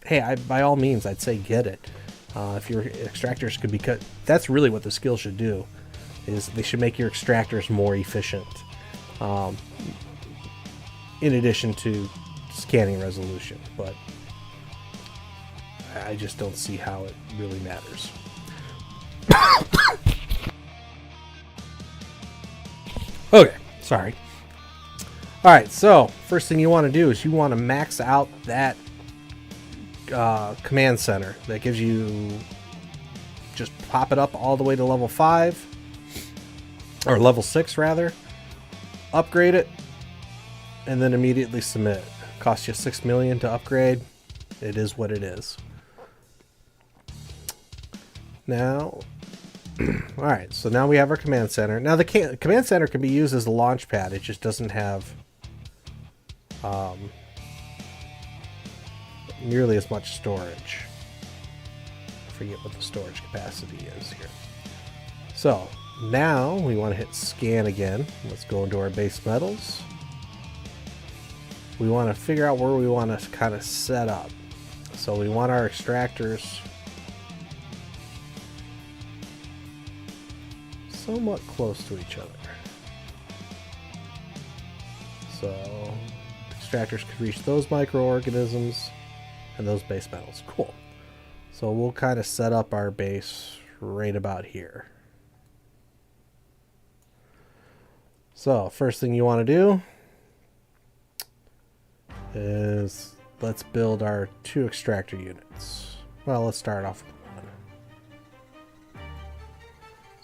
hey, by all means, I'd say get it. If your extractors could be cut, that's really what the skill should do. Is they should make your extractors more efficient. In addition to scanning resolution, but I just don't see how it really matters. Okay, sorry. Alright, so first thing you want to do is you want to max out that command center. That gives you, just pop it up all the way to level 5, or level 6 rather, upgrade it, and then immediately submit. Costs you 6 million to upgrade. It is what it is. Now, Alright, so now we have our command center. Now the command center can be used as a launch pad. It just doesn't have nearly as much storage. I forget what the storage capacity is here. So now we want to hit scan again. Let's go into our base metals. We want to figure out where we want to kind of set up. So we want our extractors somewhat close to each other. So extractors could reach those microorganisms and those base metals. Cool. So we'll kind of set up our base right about here. So first thing you want to do is let's build our 2 extractor units. Well, let's start off with 1.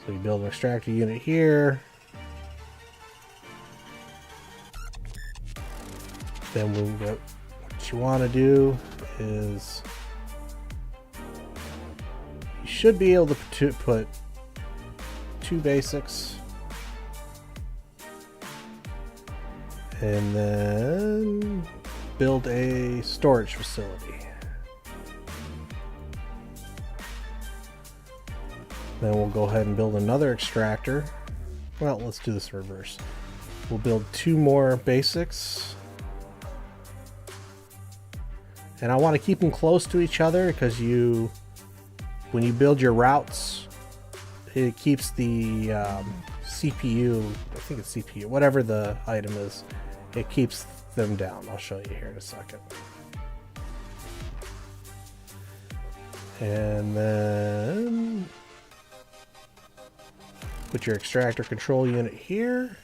So you build an extractor unit here. Then what you want to do is you should be able to put 2 basics. And then build a storage facility. Then we'll go ahead and build another extractor. Well, let's do this in reverse. We'll build 2 more basics. And I want to keep them close to each other because when you build your routes, it keeps the CPU, I think it's CPU, whatever the item is, it keeps them down. I'll show you here in a second. And then put your extractor control unit here.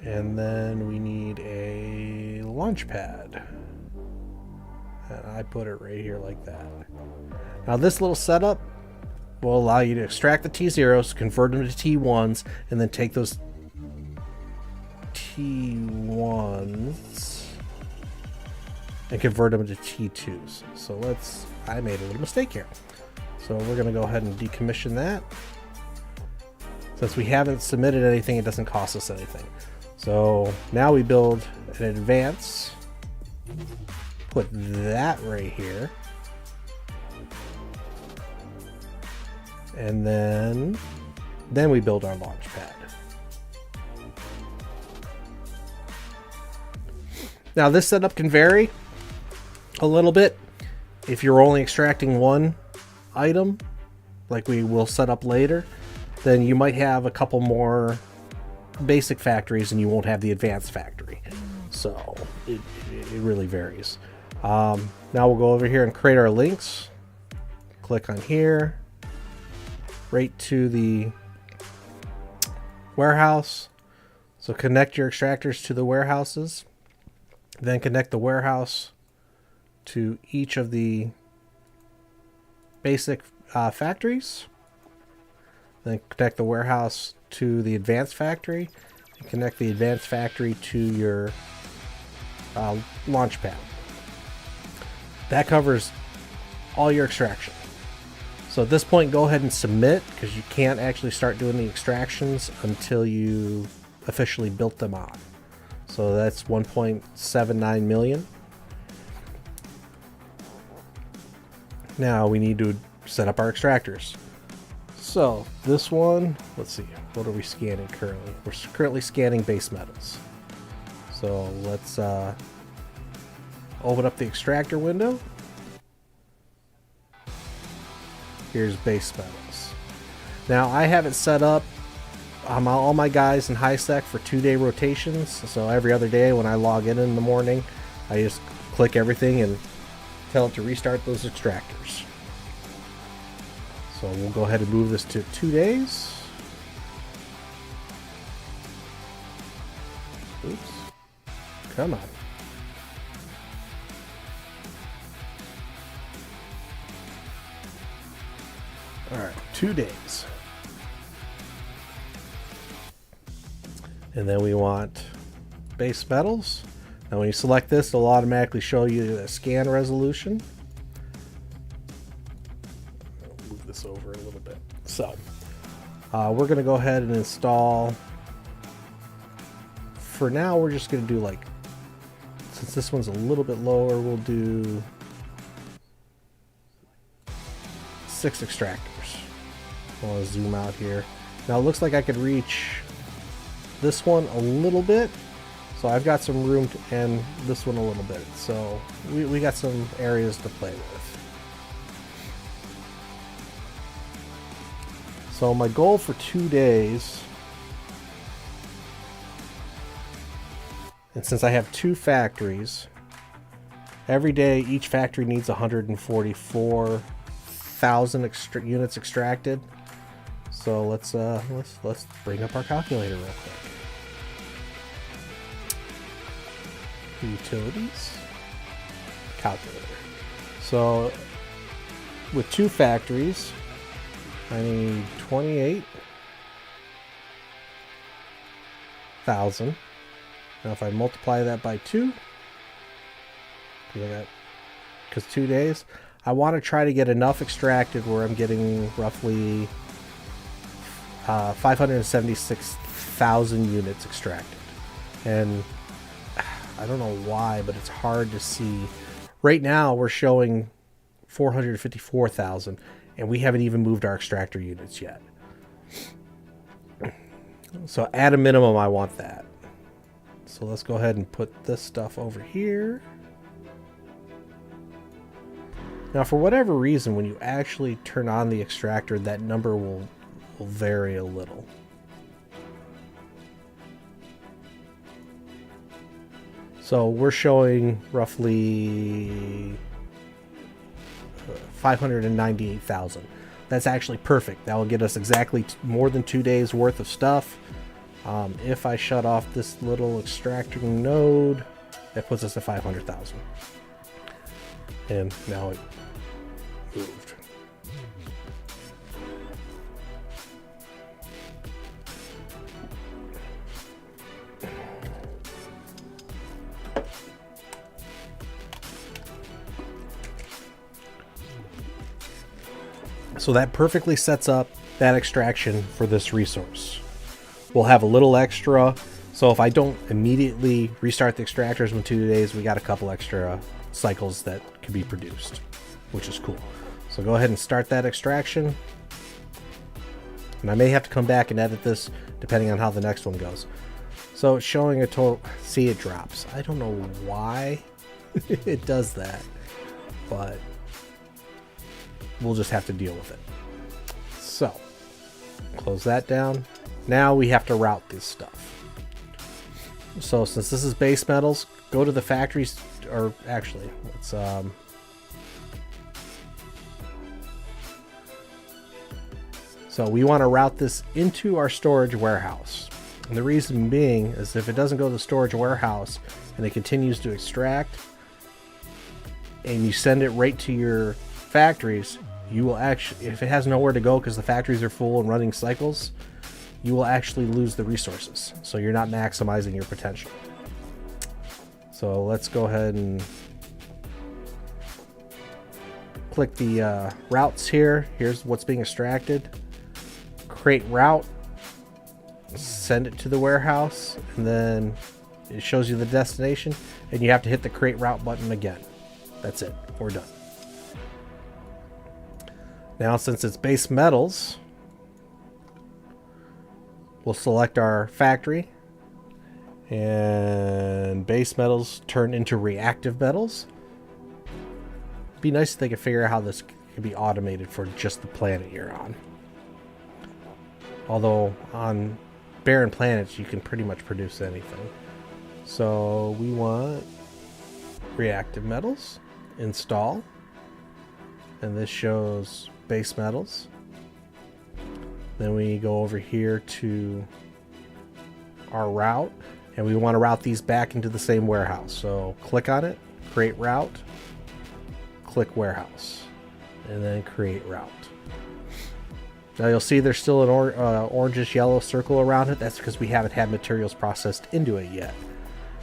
And then we need a launch pad. And I put it right here like that. Now this little setup will allow you to extract the T0s, convert them to T1s, and then take those T1s and convert them to T2s. So I made a little mistake here. So we're going to go ahead and decommission that. Since we haven't submitted anything, it doesn't cost us anything. So now we build an advance. Put that right here. And then we build our launch pad. Now this setup can vary a little bit. If you're only extracting 1 item, like we will set up later, then you might have a couple more basic factories and you won't have the advanced factory. So it really varies. Now we'll go over here and create our links. Click on here. Right to the warehouse. So connect your extractors to the warehouses. Then connect the warehouse to each of the basic factories. Then connect the warehouse to the advanced factory. And connect the advanced factory to your launch pad. That covers all your extraction. So at this point, go ahead and submit because you can't actually start doing the extractions until you officially built them on. So that's 1.79 million. Now we need to set up our extractors. So this one, let's see, what are we scanning currently? We're currently scanning base metals. So let's open up the extractor window. Here's base metals. Now I have it set up, all my guys in high sec for 2-day rotations. So every other day when I log in the morning, I just click everything and tell it to restart those extractors. So we'll go ahead and move this to 2 days. Oops. Come on. All right, 2 days. And then we want base metals. Now when you select this, it'll automatically show you the scan resolution. So we're going to go ahead and install. For now, we're just going to do like, since this one's a little bit lower, we'll do 6 extractors. I want to zoom out here. Now it looks like I could reach this one a little bit. So I've got some room to, and this one a little bit. So we got some areas to play with. So my goal for 2 days, and since I have 2 factories, every day each factory needs 144,000 units extracted. So let's bring up our calculator real quick. Utilities, calculator. So with 2 factories, I need 28,000. Now if I multiply that by 2, because 2 days, I want to try to get enough extracted where I'm getting roughly 576,000 units extracted. And I don't know why, but it's hard to see. Right now we're showing 454,000, and we haven't even moved our extractor units yet. So at a minimum, I want that. So let's go ahead and put this stuff over here. Now, for whatever reason, when you actually turn on the extractor, that number will vary a little. So we're showing roughly 598,000. That's actually perfect. That will get us exactly more than 2 days worth of stuff. If I shut off this little extracting node, that puts us at 500,000. And now it moved. So that perfectly sets up that extraction for this resource. We'll have a little extra. So if I don't immediately restart the extractors in 2 days, we got a couple extra cycles that can be produced, which is cool. So go ahead and start that extraction. And I may have to come back and edit this depending on how the next one goes. So it's showing a total, see, it drops. I don't know why it does that, but we'll just have to deal with it. So close that down. Now we have to route this stuff. So since this is base metals, go to the factories, or actually, let's so we want to route this into our storage warehouse. And the reason being is if it doesn't go to the storage warehouse and it continues to extract, and you send it right to your factories, you will actually, if it has nowhere to go because the factories are full and running cycles, you will actually lose the resources. So you're not maximizing your potential. So let's go ahead and click the routes here. Here's what's being extracted. Create route, send it to the warehouse, and then it shows you the destination, and you have to hit the create route button again. That's it. We're done. Now, since it's base metals, we'll select our factory, and base metals turn into reactive metals. It'd be nice if they could figure out how this could be automated for just the planet you're on. Although on barren planets, you can pretty much produce anything. So we want reactive metals, install, and this shows base metals. Then we go over here to our route, and we want to route these back into the same warehouse. So click on it, create route, click warehouse, and then create route. Now you'll see there's still an orangish yellow circle around it. That's because we haven't had materials processed into it yet.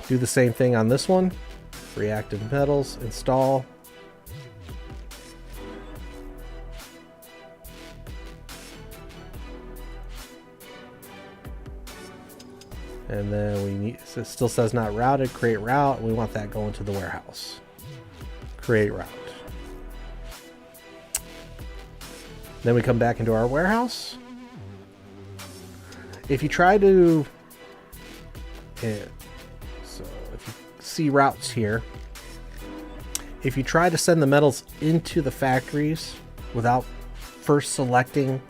Do the same thing on this one. Reactive metals, install. And then we need, so it still says not routed, create route. We want that going to the warehouse. Create route. Then we come back into our warehouse. If you try to, so if you see routes here, if you try to send the metals into the factories without first selecting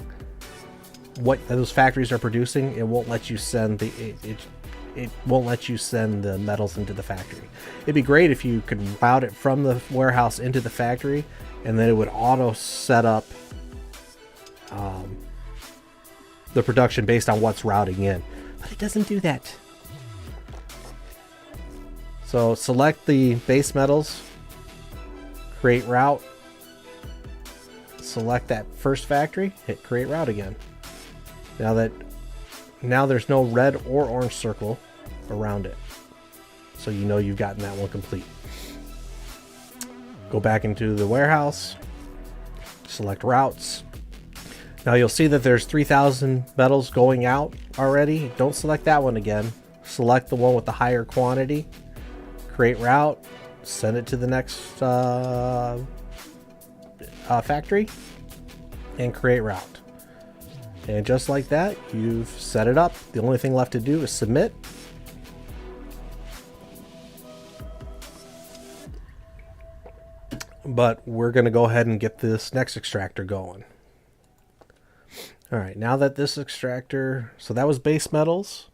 what those factories are producing, it won't let you send it won't let you send the metals into the factory. It'd be great if you could route it from the warehouse into the factory, and then it would auto set up the production based on what's routing in, but it doesn't do that. So select the base metals, create route, select that first factory, hit create route again. Now there's no red or orange circle around it, so you know you've gotten that one complete. Go back into the warehouse, select routes. Now you'll see that there's 3,000 metals going out already. Don't select that one again. Select the one with the higher quantity, create route, send it to the next factory, and create route. And just like that, you've set it up. The only thing left to do is submit. But we're going to go ahead and get this next extractor going. All right, now that this extractor, so that was base metals.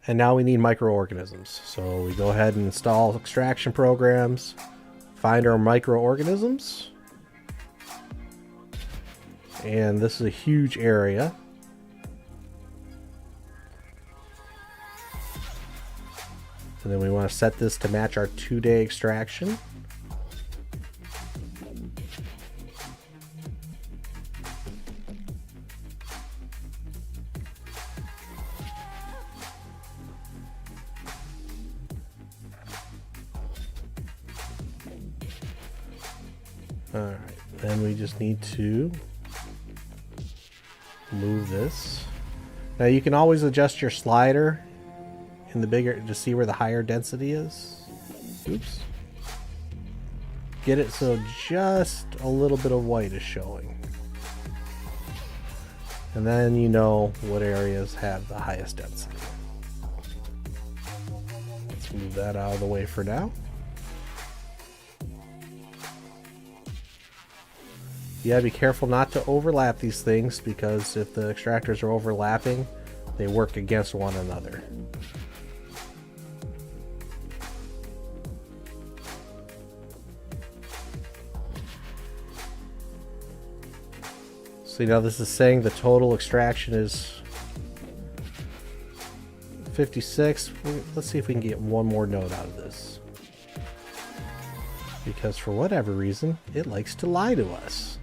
And now we need microorganisms. So we go ahead and install extraction programs, find our microorganisms. And this is a huge area. And then we want to set this to match our 2-day extraction. Alright, then we just need to move this. Now you can always adjust your slider in the bigger to see where the higher density is. Oops. Get it so just a little bit of white is showing. And then you know what areas have the highest density. Let's move that out of the way for now. Yeah, be careful not to overlap these things, because if the extractors are overlapping, they work against one another. So now this is saying the total extraction is 56. Let's see if we can get one more node out of this. Because for whatever reason, it likes to lie to us.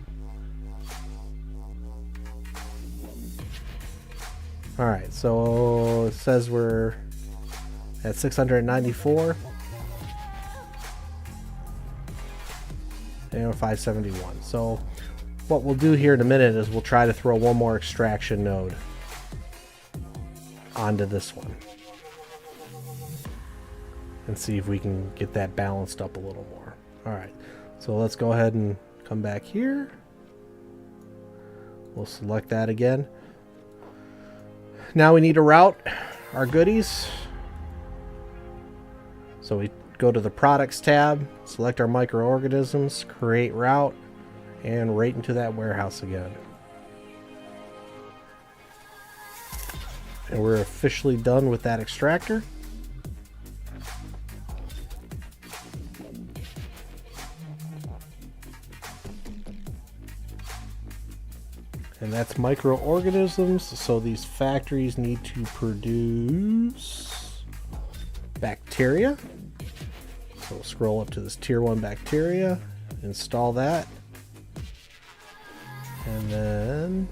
Alright, so it says we're at 694 and 571. So what we'll do here in a minute is we'll try to throw one more extraction node onto this one and see if we can get that balanced up a little more. Alright, so let's go ahead and come back here. We'll select that again. Now we need to route our goodies. So we go to the products tab, select our microorganisms, create route, and right into that warehouse again. And we're officially done with that extractor. And that's microorganisms, so these factories need to produce bacteria. So we'll scroll up to this tier 1 bacteria, install that, and then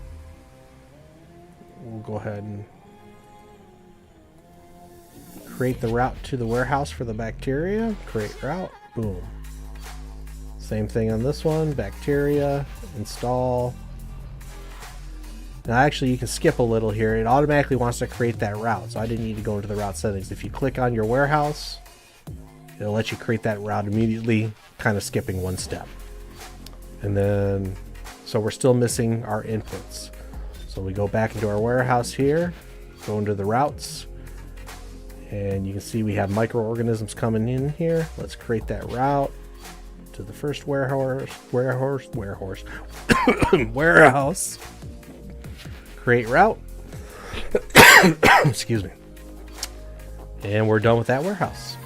we'll go ahead and create the route to the warehouse for the bacteria. Create route, boom. Same thing on this one, bacteria, install. Now actually you can skip a little here. It automatically wants to create that route, so I didn't need to go into the route settings. If you click on your warehouse, it'll let you create that route immediately, kind of skipping one step. And then, so we're still missing our inputs. So we go back into our warehouse here, go into the routes, and you can see we have microorganisms coming in here. Let's create that route to the first warehouse. Create route. Excuse me. And we're done with that warehouse.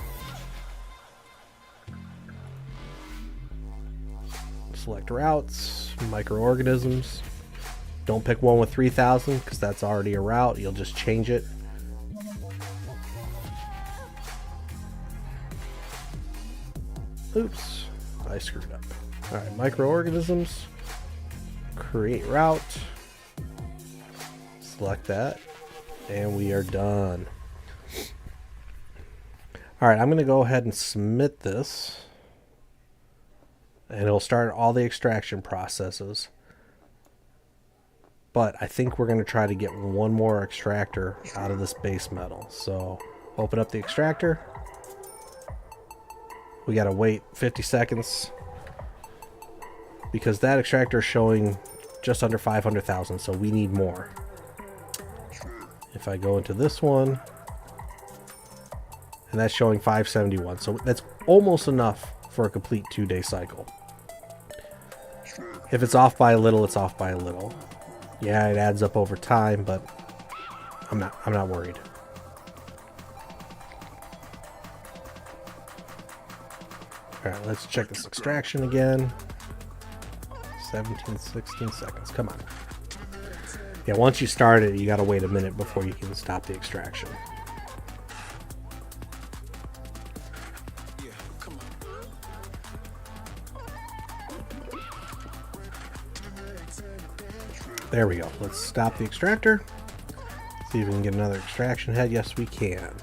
Select routes, microorganisms. Don't pick one with 3,000 because that's already a route. You'll just change it. Oops, I screwed up. All right, microorganisms. Create route. Select that, and we are done. All right, I'm going to go ahead and submit this, and it'll start all the extraction processes. But I think we're going to try to get one more extractor out of this base metal. So open up the extractor. We got to wait 50 seconds because that extractor is showing just under 500,000, so we need more. If I go into this one, and that's showing 571, so that's almost enough for a complete 2-day cycle. If it's off by a little, it's off by a little. Yeah, it adds up over time, but I'm not worried. All right, let's check this extraction again. 17, 16 seconds. Come on. Yeah, once you start it, you gotta wait a minute before you can stop the extraction. There we go. Let's stop the extractor. See if we can get another extraction head. Yes, we can.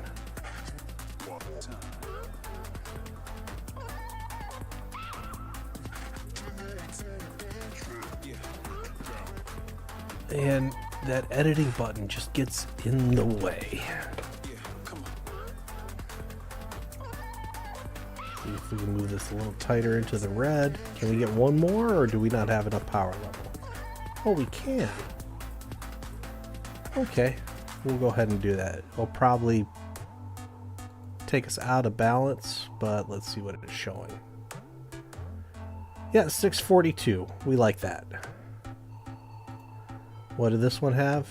And that editing button just gets in the way. See if we can move this a little tighter into the red. Can we get one more, or do we not have enough power level? Oh, we can. Okay, we'll go ahead and do that. It'll probably take us out of balance, but let's see what it is showing. Yeah, 642. We like that. What did this one have?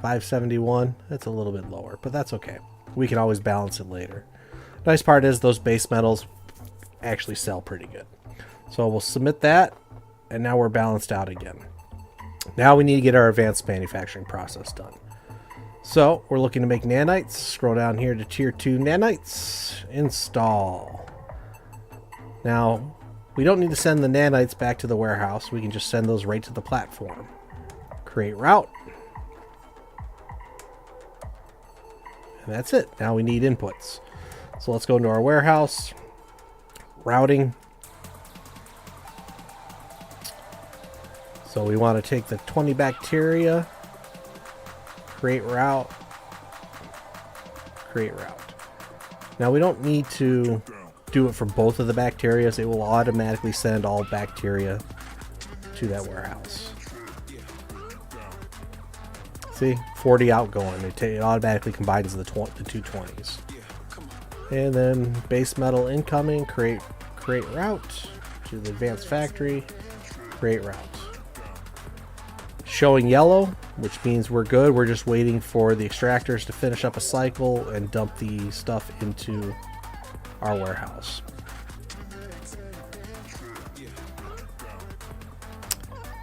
571. That's a little bit lower, but that's okay. We can always balance it later. Nice part is those base metals actually sell pretty good. So we'll submit that, and now we're balanced out again. Now we need to get our advanced manufacturing process done. So we're looking to make nanites. Scroll down here to tier 2 nanites. Install. Now, we don't need to send the nanites back to the warehouse. We can just send those right to the platform. Create route. And that's it. Now we need inputs. So let's go into our warehouse. Routing. So we want to take the 20 bacteria. Create route. Create route. Now we don't need to do it for both of the bacteria. It will automatically send all bacteria to that warehouse. See, 40 outgoing. It automatically combines the two 20s. And then base metal incoming. Create route to the advanced factory. Create route. Showing yellow, which means we're good. We're just waiting for the extractors to finish up a cycle and dump the stuff into our warehouse.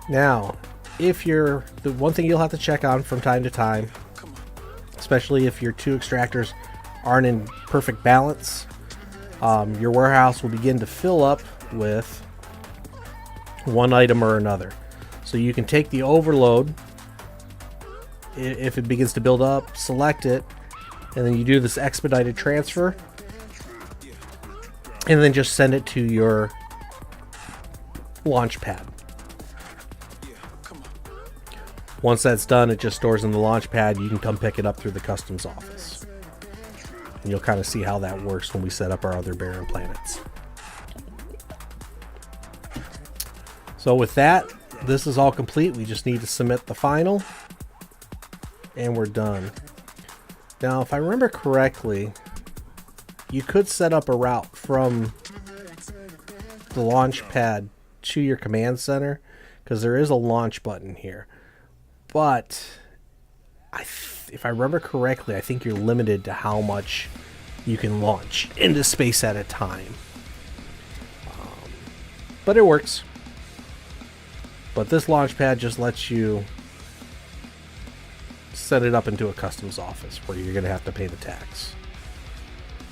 Now, the one thing you'll have to check on from time to time, especially if your two extractors aren't in perfect balance, your warehouse will begin to fill up with one item or another. So you can take the overload. If it begins to build up, select it, and then you do this expedited transfer, and then just send it to your launch pad. Once that's done, it just stores in the launch pad. You can come pick it up through the customs office. And you'll kind of see how that works when we set up our other barren planets. So with that, this is all complete. We just need to submit the final. And we're done. Now, if I remember correctly, you could set up a route from the launch pad to your command center, because there is a launch button here. But if I remember correctly, I think you're limited to how much you can launch into space at a time. But it works. But this launch pad just lets you set it up into a customs office where you're going to have to pay the tax.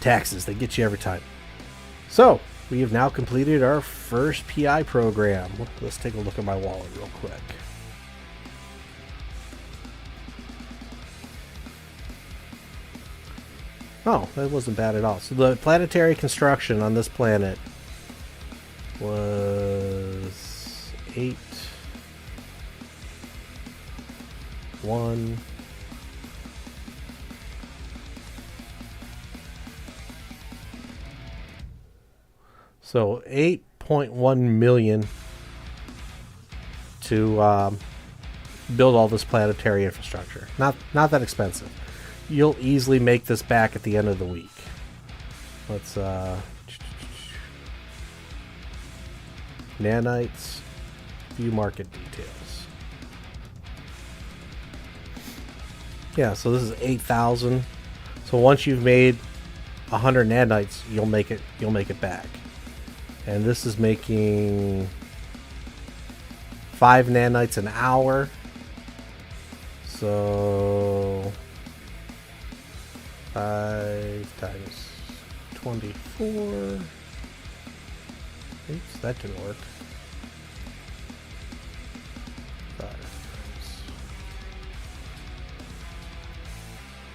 Taxes, they get you every time. So, we have now completed our first PI program. Let's take a look at my wallet real quick. Oh, that wasn't bad at all. So the planetary construction on this planet was 1 So 8.1 million to build all this planetary infrastructure. Not that expensive. You'll easily make this back at the end of the week. Let's nanites, view market details. Yeah, so this is 8,000. So once you've made 100 nanites, you'll make it back. And this is making 5 nanites an hour. So 5 times 24. Oops, that didn't work. 5 times.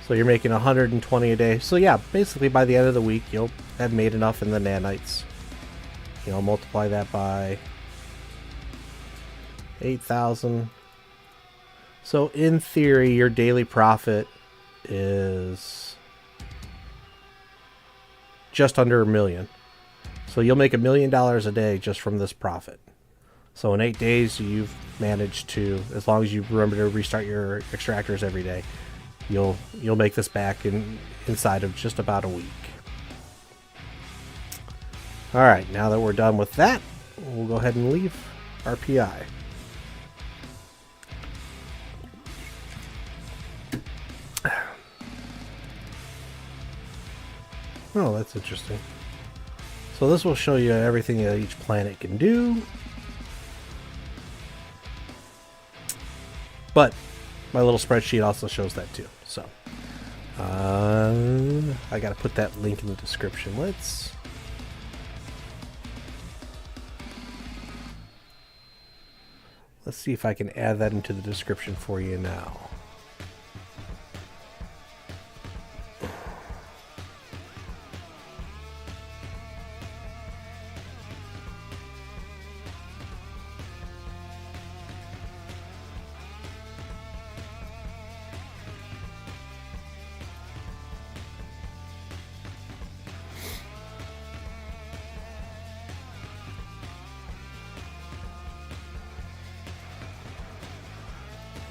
So you're making 120 a day. So yeah, basically by the end of the week, you'll have made enough in the nanites. You know, multiply that by 8,000. So in theory, your daily profit is just under $1 million. So you'll make $1 million a day just from this profit. So in 8 days, you've managed to, as long as you remember to restart your extractors every day, you'll make this back inside of just about a week. All right, now that we're done with that, we'll go ahead and leave our PI. Oh, that's interesting. So this will show you everything that each planet can do. But my little spreadsheet also shows that too. So I got to put that link in the description. Let's see if I can add that into the description for you now.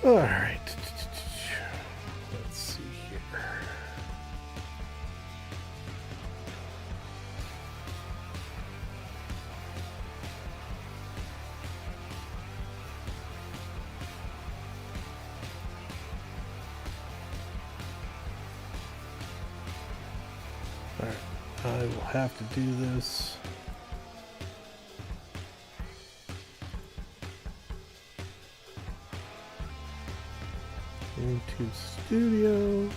All right. Let's see here. All right. I will have to do this. Into Studio.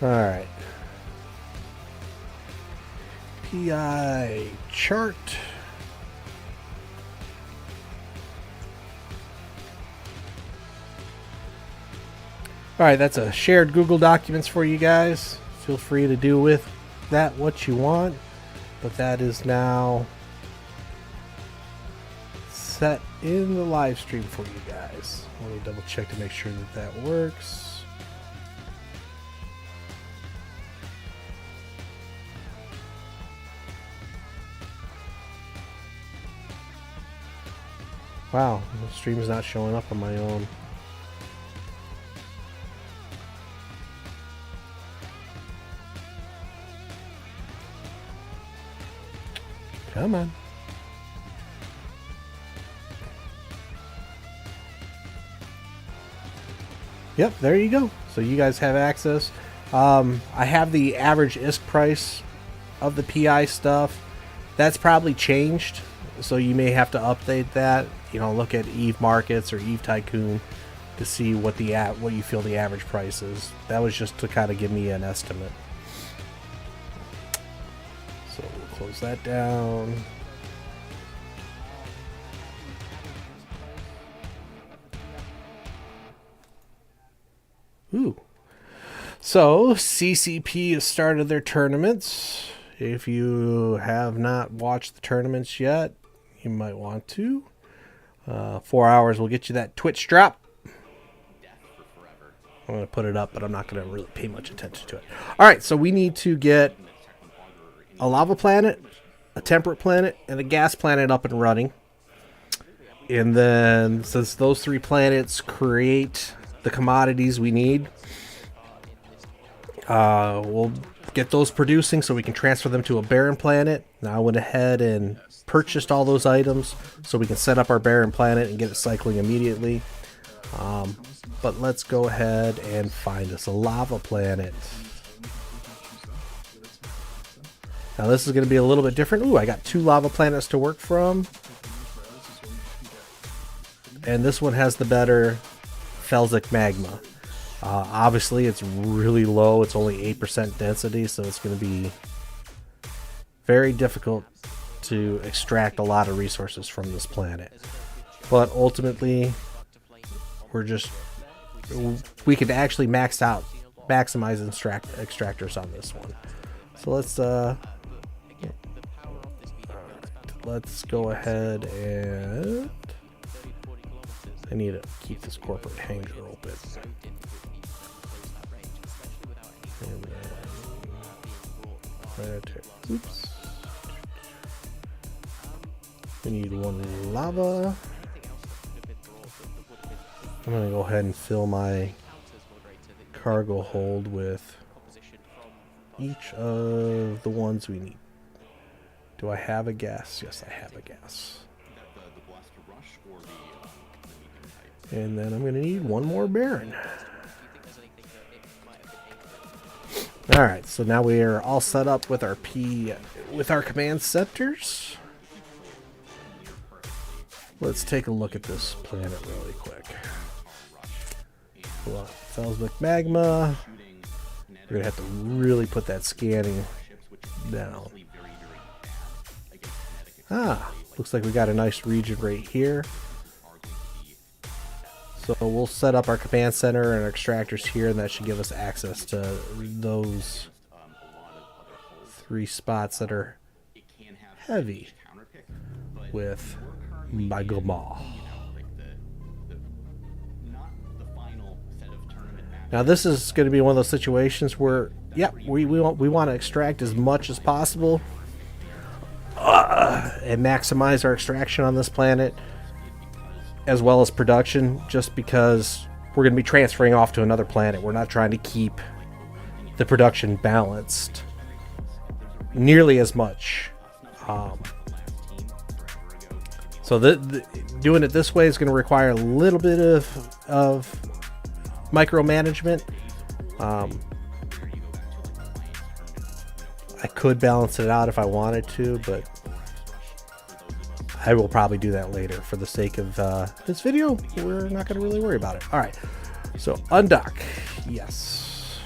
All right. PI chart. Alright, that's a shared Google Documents for you guys. Feel free to do with that what you want. But that is now set in the live stream for you guys. Let me double check to make sure that that works. Wow, the stream is not showing up on my own. Come on. Yep, there you go. So you guys have access. I have the average ISK price of the PI stuff. That's probably changed, so you may have to update that. You know, look at Eve Markets or Eve Tycoon to see what you feel the average price is. That was just to kind of give me an estimate. So we'll close that down. Ooh. So CCP has started their tournaments. If you have not watched the tournaments yet, you might want to. 4 hours will get you that Twitch drop. I'm going to put it up, but I'm not going to really pay much attention to it. Alright, so we need to get a lava planet, a temperate planet, and a gas planet up and running. And then, since those 3 planets create the commodities we need, we'll get those producing so we can transfer them to a barren planet. Now I went ahead and purchased all those items so we can set up our barren planet and get it cycling immediately. But let's go ahead and find us a lava planet. Now this is going to be a little bit different. Ooh, I got 2 lava planets to work from. And this one has the better felsic magma. Obviously it's really low. It's only 8% density, so it's going to be very difficult to extract a lot of resources from this planet. But ultimately, we could actually maximize extractors on this one. So let's go ahead and I need to keep this corporate hangar open. And then oops. We need 1 lava. I'm gonna go ahead and fill my cargo hold with each of the ones we need. Do I have a gas? Yes, I have a gas. And then I'm gonna need 1 more barren. Alright, so now we are all set up with our command centers. Let's take a look at this planet really quick. Felswick magma. We're gonna have to really put that scanning down. Looks like we got a nice region right here. So we'll set up our command center and our extractors here, and that should give us access to those 3 spots that are heavy with magma. Now this is going to be one of those situations where, yeah, we want to extract as much as possible and maximize our extraction on this planet, as well as production, just because we're going to be transferring off to another planet. We're not trying to keep the production balanced nearly as much. So doing it this way is going to require a little bit of micromanagement. I could balance it out if I wanted to, but I will probably do that later. For the sake of this video, we're not going to really worry about it. All right, so undock. Yes.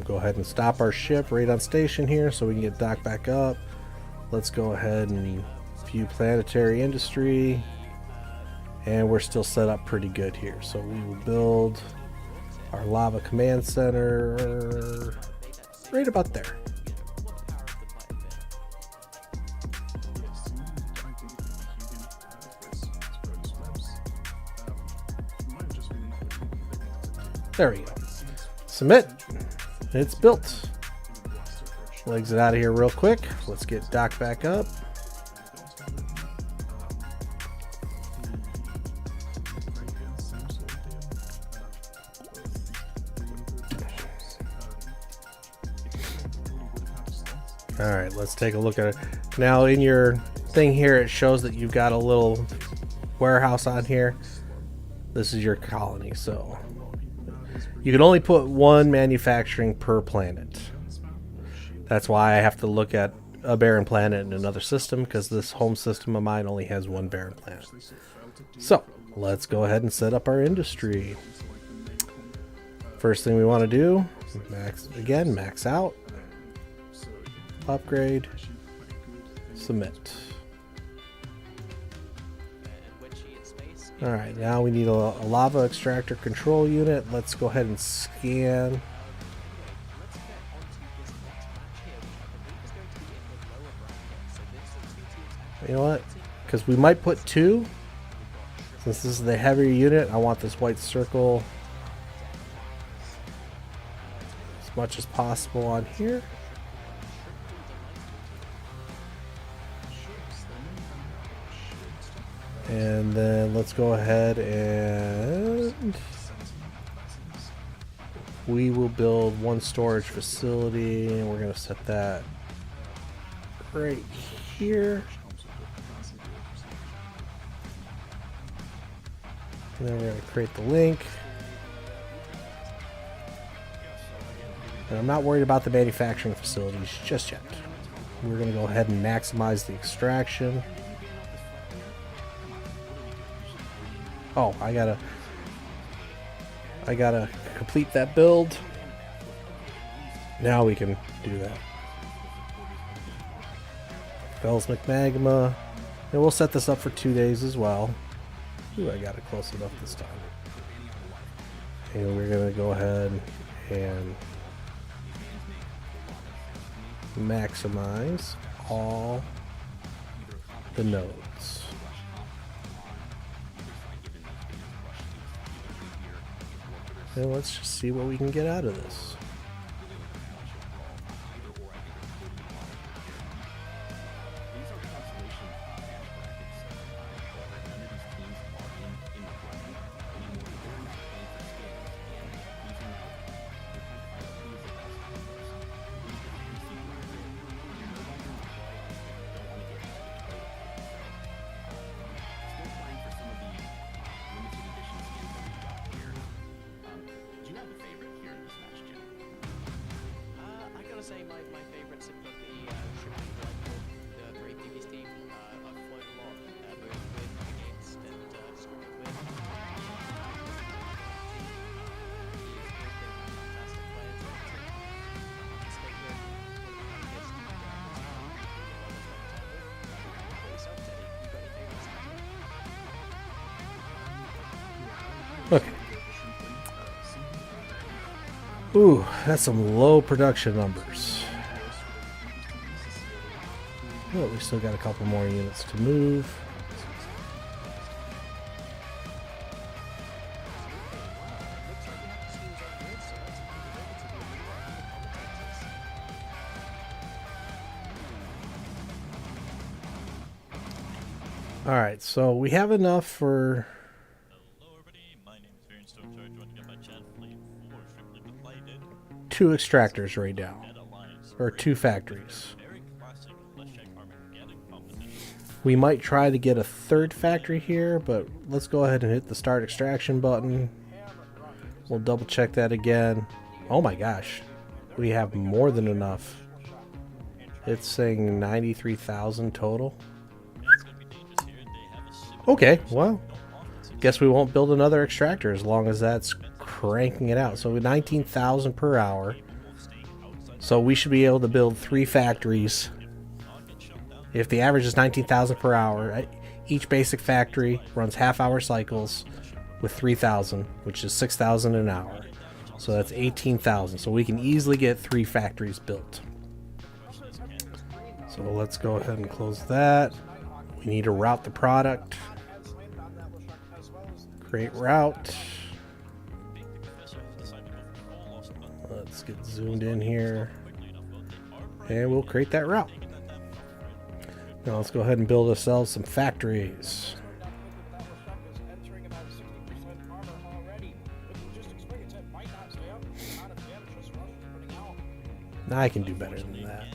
go ahead and stop our ship right on station here so we can get docked back up. Let's go ahead and view planetary industry. And we're still set up pretty good here. So we will build our lava command center right about there. There we go. Submit. It's built. We'll exit out of here real quick. Let's get docked back up. All right, let's take a look at it. Now in your thing here, it shows that you've got a little warehouse on here. This is your colony, so you can only put one manufacturing per planet. That's why I have to look at a barren planet in another system, because this home system of mine only has one barren planet. So let's go ahead and set up our industry. First thing we want to do, max out, upgrade, submit. Alright, now we need a lava extractor control unit. Let's go ahead and scan. You know what? Because we might put two. Since this is the heavier unit, I want this white circle as much as possible on here. And then let's go ahead and we will build one storage facility, and we're going to set that right here. And then we're going to create the link. And I'm not worried about the manufacturing facilities just yet. We're going to go ahead and maximize the extraction. Oh, I gotta complete that build. Now we can do that. Felsic magma. And we'll set this up for 2 days as well. Ooh, I got it close enough this time. And we're gonna go ahead and maximize all the nodes. And let's just see what we can get out of this. Say my favorites have got the Shipping the very biggest team. I've flown a lot, both with, against, and scoring with. Fantastic players to stay with. Okay. Ooh, that's some low production numbers. Well, we still got a couple more units to move. Alright, so we have enough for... two extractors right now, or two factories. We might try to get a third factory here, but let's go ahead and hit the start extraction button. We'll double check that again. Oh my gosh, we have more than enough. It's saying 93,000 total. Okay, well, guess we won't build another extractor as long as that's cranking it out. So 19,000 per hour. So we should be able to build 3 factories. If the average is 19,000 per hour, each basic factory runs half-hour cycles with 3,000, which is 6,000 an hour. So that's 18,000. So we can easily get 3 factories built. So let's go ahead and close that. We need to route the product. Create route. Let's get zoomed in here. And we'll create that route. Now let's go ahead and build ourselves some factories. Now I can do better than that.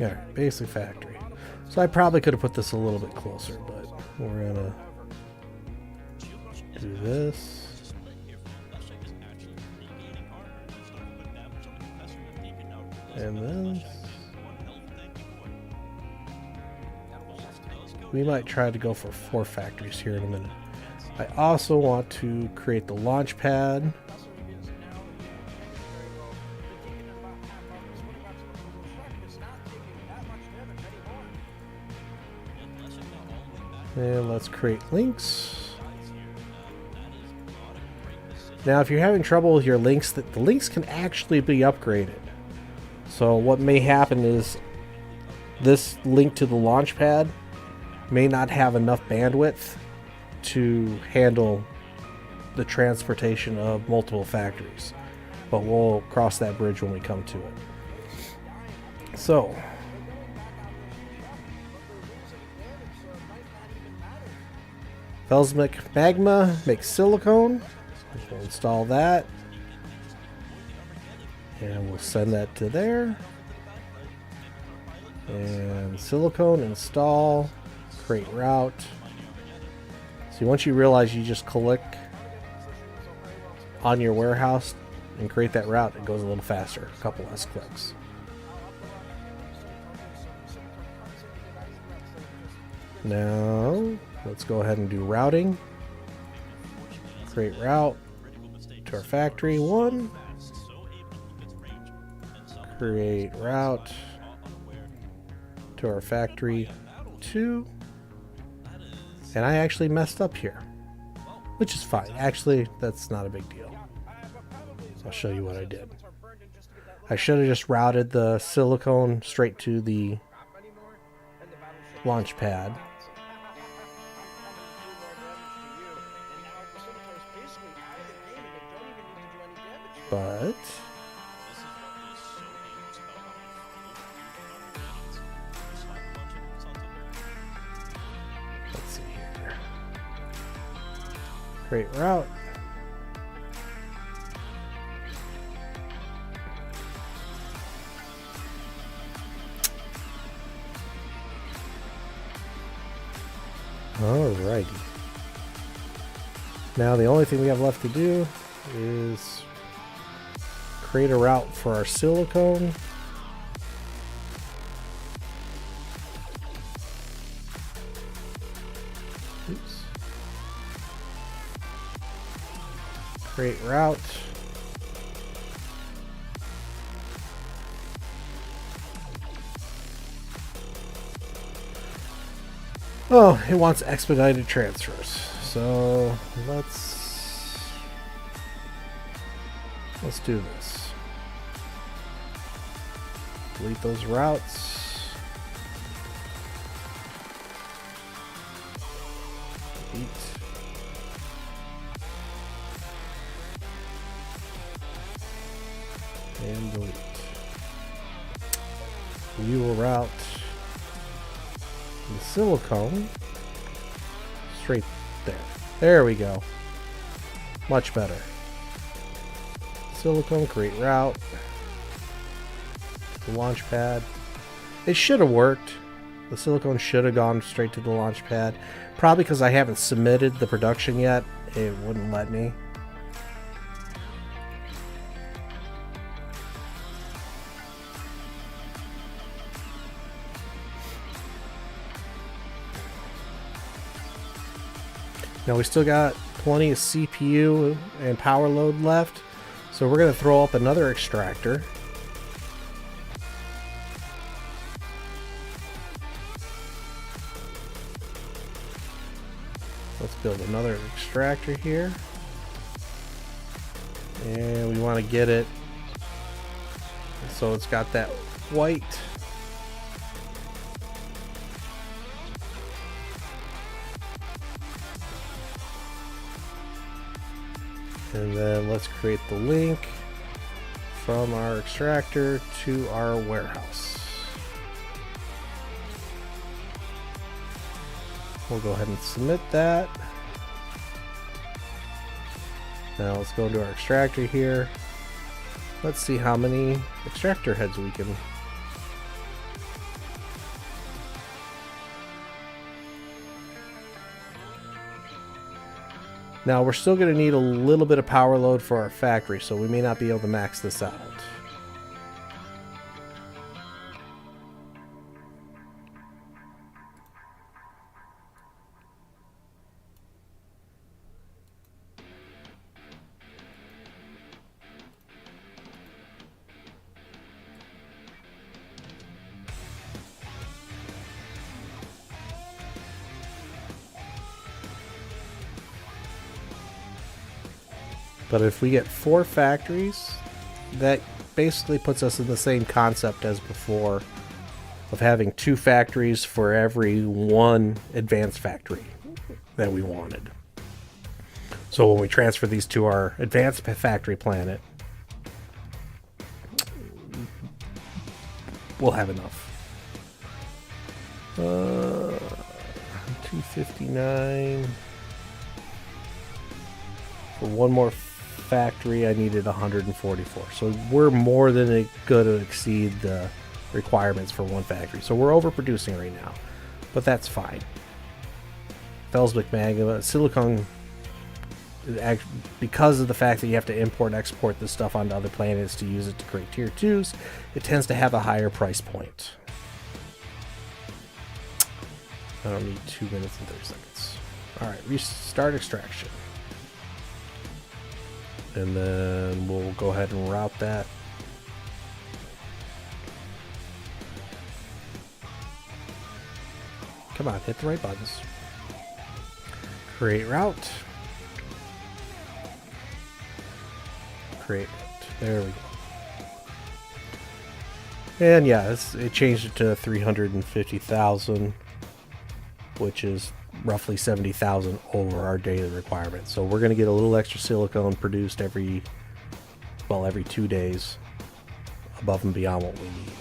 Alright, basic factory. So I probably could have put this a little bit closer, but we're gonna do this. And this. We might try to go for 4 factories here in a minute. I also want to create the launch pad. And let's create links. Now, if you're having trouble with your links, the links can actually be upgraded. So what may happen is this link to the launch pad may not have enough bandwidth to handle the transportation of multiple factories. But we'll cross that bridge when we come to it. So Felsmic magma makes silicone. We'll install that. And we'll send that to there. And silicone install. Create route. See, once you realize you just click on your warehouse and create that route, it goes a little faster. A couple less clicks. Now, let's go ahead and do routing. Create route to our factory 1. Create route to our factory 2. And I actually messed up here, which is fine. Actually, that's not a big deal. I'll show you what I did. I should have just routed the silicone straight to the launch pad. But let's see here. Create route. Alrighty. Now the only thing we have left to do is create a route for our silicone. Oops. Create route. Oh, it wants expedited transfers. So let's do this. Delete those routes. Delete. And delete. We will route the silicone straight there. There we go. Much better. Silicone, create route. The launch pad. It should have worked. The silicone should have gone straight to the launch pad. Probably because I haven't submitted the production yet, it wouldn't let me. Now we still got plenty of CPU and power load left, so we're going to throw up another extractor. Let's build another extractor here. And we want to get it so it's got that white. And then let's create the link from our extractor to our warehouse. We'll go ahead and submit that. Now let's go into our extractor here. Let's see how many extractor heads we can. Now we're still going to need a little bit of power load for our factory, so we may not be able to max this out. But if we get 4 factories, that basically puts us in the same concept as before of having 2 factories for every 1 advanced factory that we wanted. So when we transfer these to our advanced factory planet, we'll have enough. 259. For 1 more factory, I needed 144. So we're more than going to exceed the requirements for 1 factory. So we're overproducing right now, but that's fine. Felswick magma, silicon, because of the fact that you have to import and export this stuff onto other planets to use it to create tier 2s, it tends to have a higher price point. I don't need 2 minutes and 30 seconds. Alright, restart extraction. And then we'll go ahead and route that. Come on, hit the right buttons. Create route. Create route. There we go. And yeah, it changed it to 350,000, which is roughly 70,000 over our daily requirement. So we're going to get a little extra silicone produced every 2 days above and beyond what we need.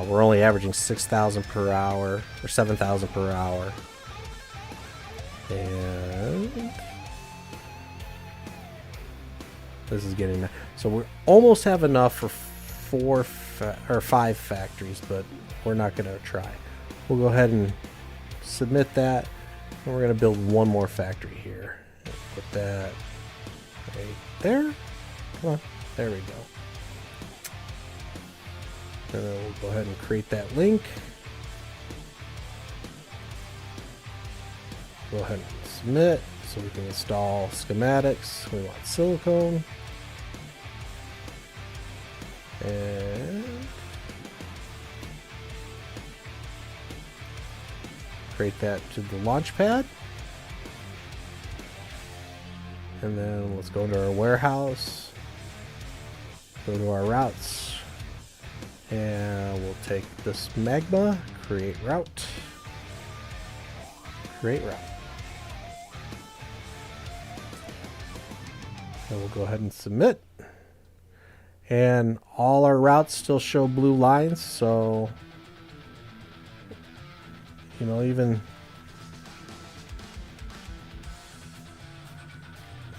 We're only averaging 6,000 per hour or 7,000 per hour. And this is getting, so we almost have enough for 5 factories, but we're not going to try. We'll go ahead and submit that, and we're going to build 1 more factory here. Put that right there. Come on, there we go. And then we'll go ahead and create that link. Go ahead and submit so we can install schematics. We want silicone. And create that to the launch pad. And then let's go into our warehouse. Go to our routes. And we'll take this magma, create route. Create route. And we'll go ahead and submit. And all our routes still show blue lines, so even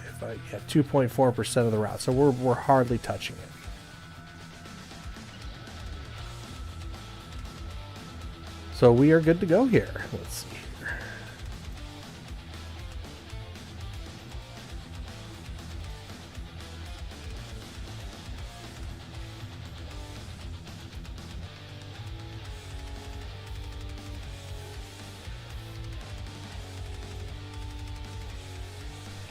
if I get 2.4% of the route, so we're hardly touching it. So we are good to go here. Let's see here.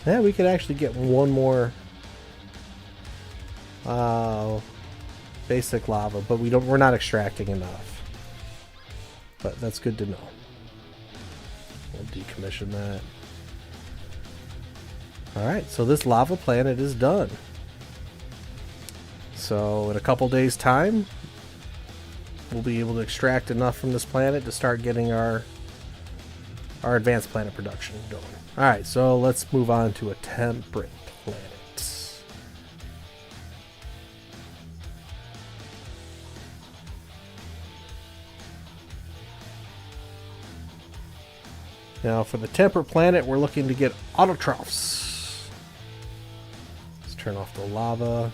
Yeah, we could actually get one more basic lava, but we're not extracting enough. But that's good to know. We'll decommission that. Alright, so this lava planet is done. So in a couple days' time, we'll be able to extract enough from this planet to start getting our advanced planet production going. Alright, so let's move on to a temperate planet. Now for the temperate planet, we're looking to get autotrophs. Let's turn off the lava.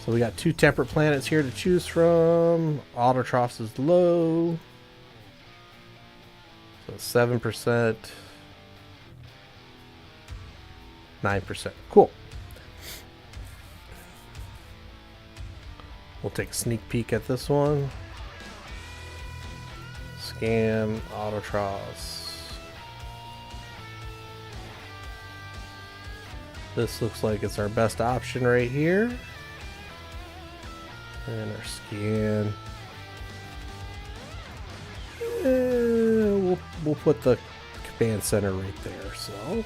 So we got 2 temperate planets here to choose from. Autotrophs is low. So 7%. 9%. Cool. We'll take a sneak peek at this one. Scan autotrophs. This looks like it's our best option right here. And our scan. We'll put the command center right there. So.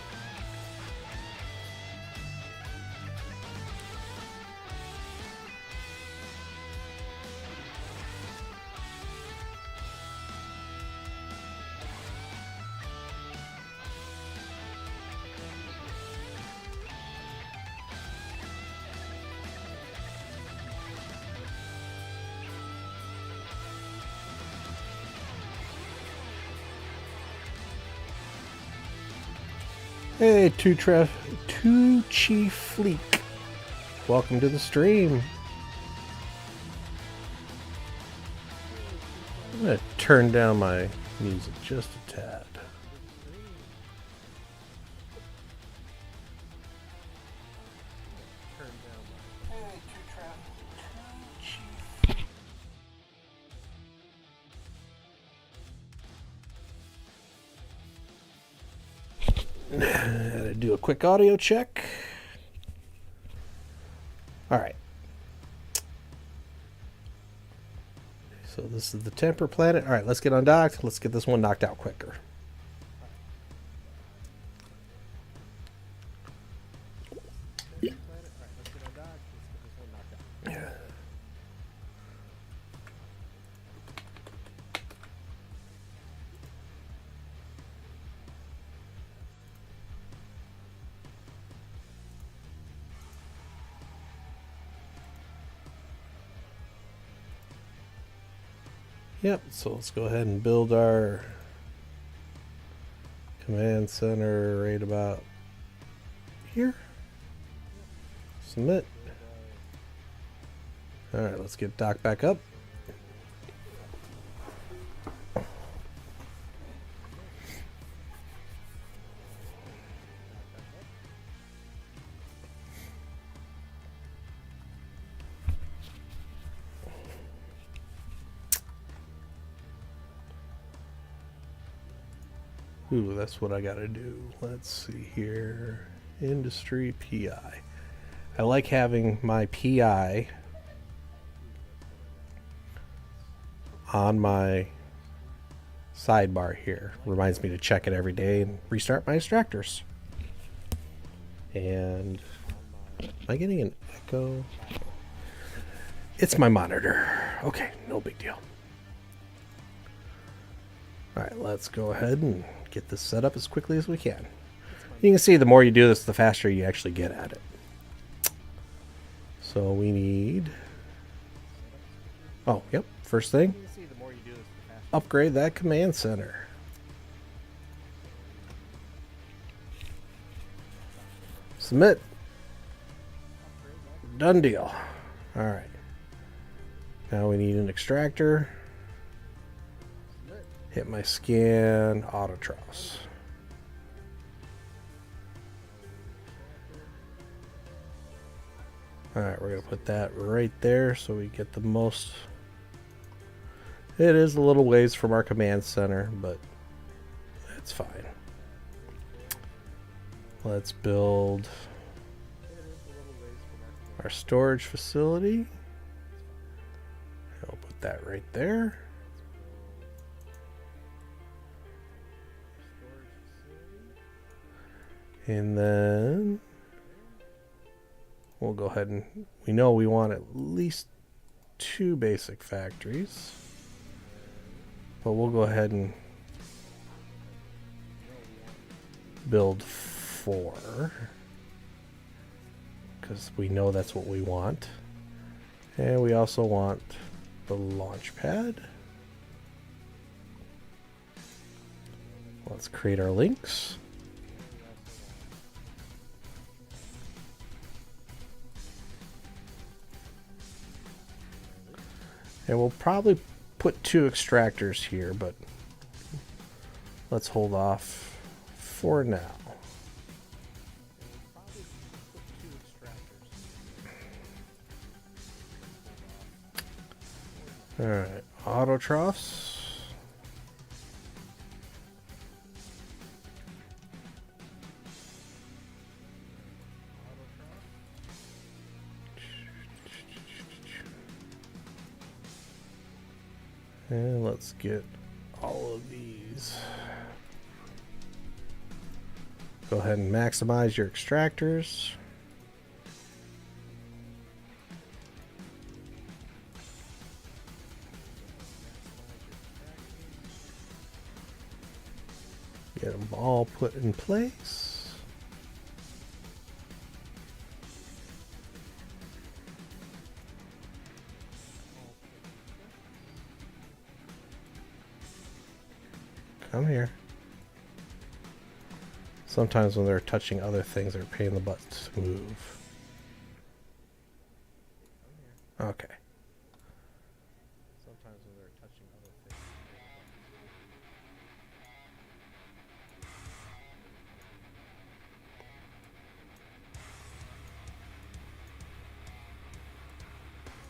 Hey, Two Chief Fleek. Welcome to the stream. I'm going to turn down my music just a tad. Do a quick audio check. Alright. So this is the temper planet. Alright, let's get undocked. Let's get this one knocked out quicker. Yep, so let's go ahead and build our command center right about here. Submit. Alright, let's get dock back up. Ooh, that's what I gotta do. Let's see here. Industry PI. I like having my PI on my sidebar here. Reminds me to check it every day and restart my extractors. And am I getting an echo? It's my monitor. Okay, no big deal. Alright, let's go ahead and get this set up as quickly as we can. You can see the more you do this, the faster you actually get at it. So we need... Oh, yep, first thing. Upgrade that command center. Submit. Done deal. Alright. Now we need an extractor. Hit my scan, autotrophs. Alright, we're going to put that right there so we get the most. It is a little ways from our command center, but that's fine. Let's build our storage facility. I'll put that right there. And then we'll go ahead and, we know we want at least 2 basic factories, but we'll go ahead and build 4 because we know that's what we want. And we also want the launch pad. Let's create our links. And we'll probably put 2 extractors here, but let's hold off for now. Alright, auto troughs. And let's get all of these. Go ahead and maximize your extractors. Get them all put in place. Come here. Sometimes when they're touching other things, they're a pain in the butt to move. Okay. Sometimes when they're touching other things.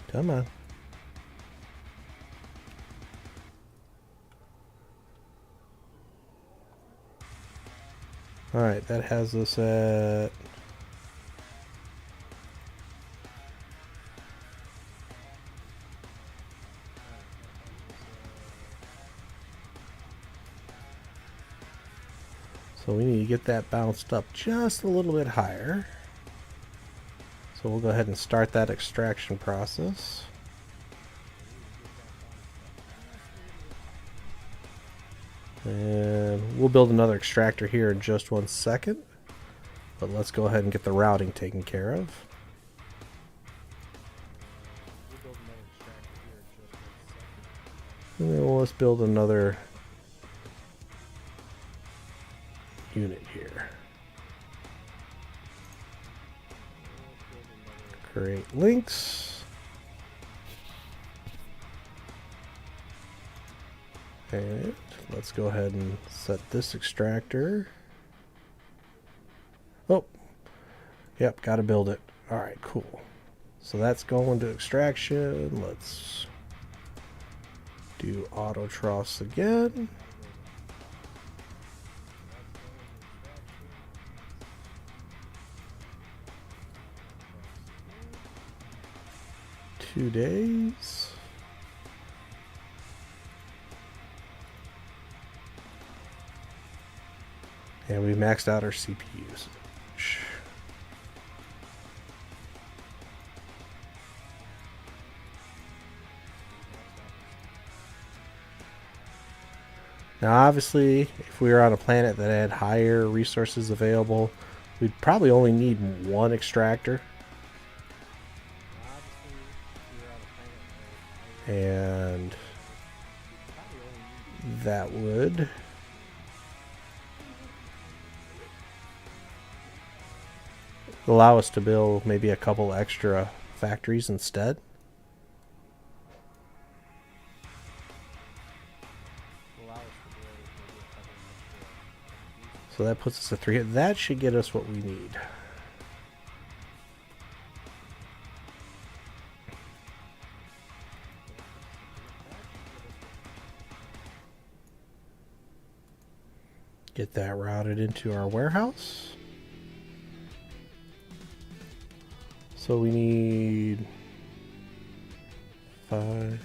Come on. Alright, that has us at so we need to get that bounced up just a little bit higher. So we'll go ahead and start that extraction process. And we'll build another extractor here in just 1 second. But let's go ahead and get the routing taken care of. And then let's build another unit here. Create links. And let's go ahead and set this extractor. Oh, yep, got to build it. All right, cool. So that's going to extraction. Let's do auto troughs again. Two days. And we maxed out our CPUs. Now obviously, if we were on a planet that had higher resources available, we'd probably only need 1 extractor. And that would allow us to build maybe a couple extra factories instead. So that puts us at 3. That should get us what we need. Get that routed into our warehouse. So we need 5.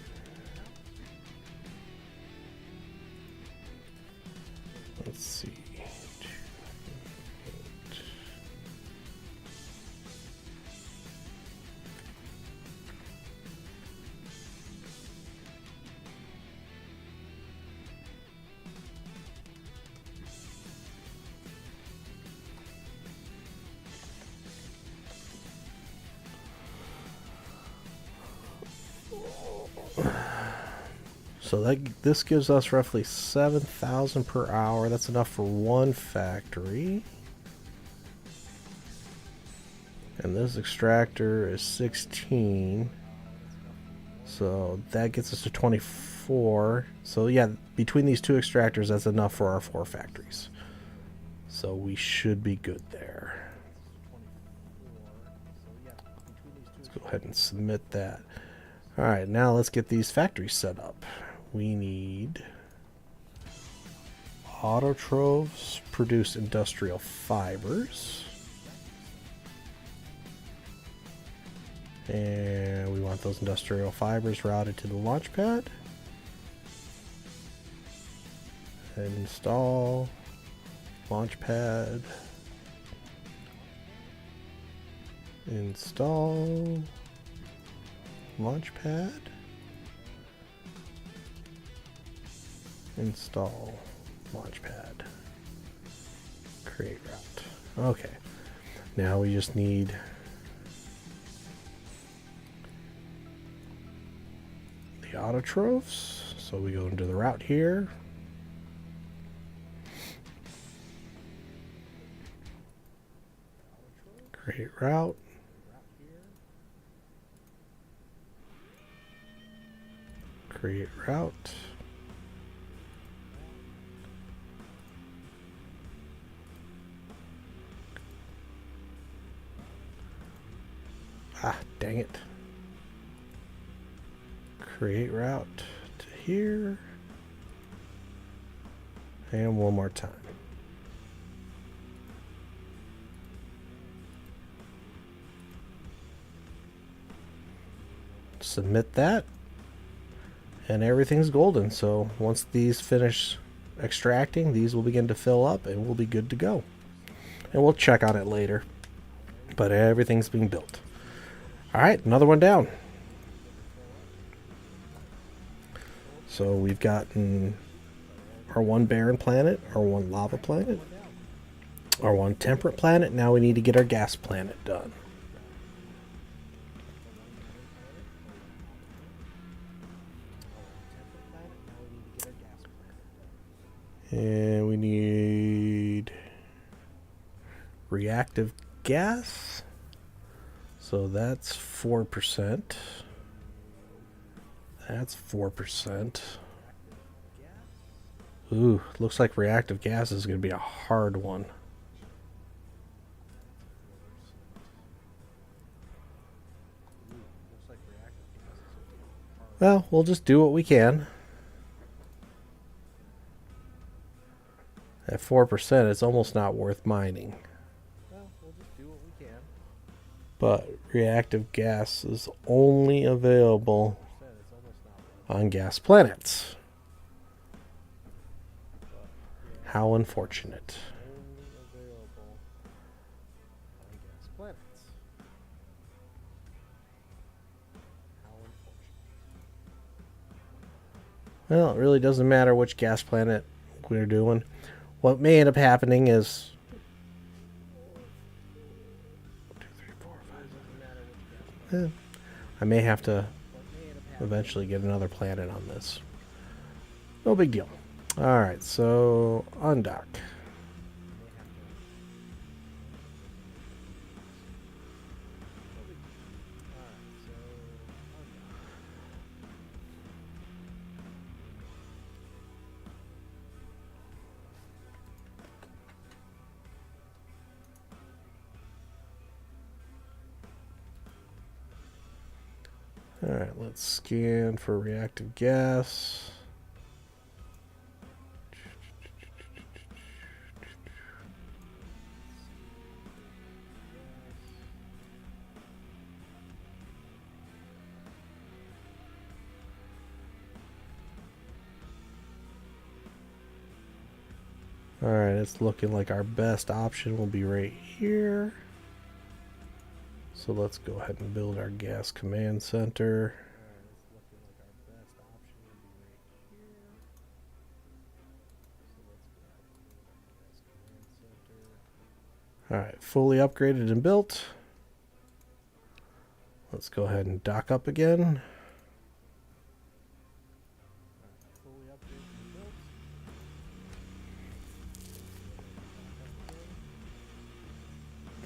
Let's see. 2, 8. So this gives us roughly 7,000 per hour. That's enough for one factory. And this extractor is 16. So that gets us to 24. So yeah, between these two extractors, that's enough for our 4 factories. So we should be good there. Let's go ahead and submit that. All right, now let's get these factories set up. We need autotrophs, produce industrial fibers. And we want those industrial fibers routed to the launch pad. And install launch pad. Install launch pad. Install launchpad. Create route. Okay. Now we just need the autotrophs. So we go into the route here. Create route. Create route. Ah, dang it. Create route to here. And one more time. Submit that. And everything's golden. So once these finish extracting, these will begin to fill up and we'll be good to go. And we'll check on it later. But everything's being built. Alright, another one down. So we've gotten our one barren planet, our one lava planet, our one temperate planet. Now we need to get our gas planet done. And we need reactive gas. So that's 4%. That's 4%. Ooh, looks like reactive gas is going to be a hard one. Well, we'll just do what we can. At 4%, it's almost not worth mining. But reactive gas is only available on gas planets. How unfortunate. Well, it really doesn't matter which gas planet we're doing. What may end up happening is I may have to eventually get another planet on this. No big deal. Alright, so undock. Alright, let's scan for reactive gas. Alright, it's looking like our best option will be right here. So let's go ahead and build our gas command center. Alright, fully upgraded and built. Let's go ahead and dock up again.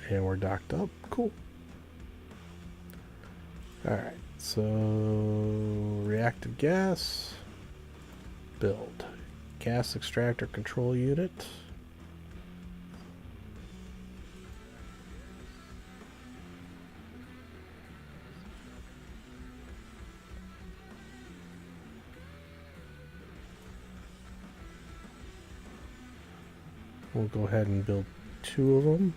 And we're docked up. Cool. Alright, so reactive gas. Build. Gas extractor control unit. We'll go ahead and build 2 of them.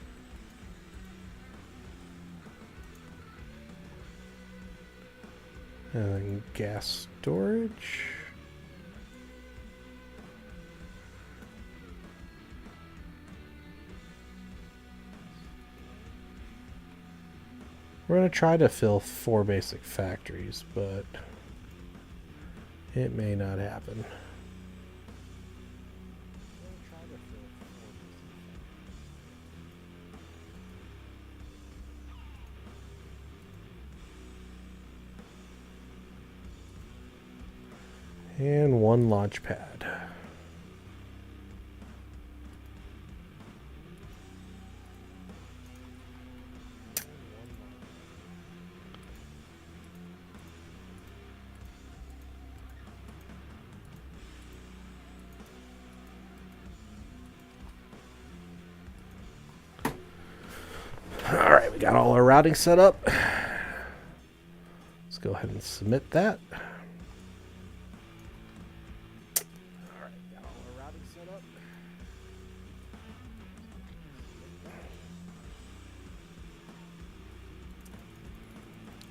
And then gas storage. We're going to try to fill 4 basic factories, but it may not happen. And 1 launch pad. Alright, we got all our routing set up. Let's go ahead and submit that.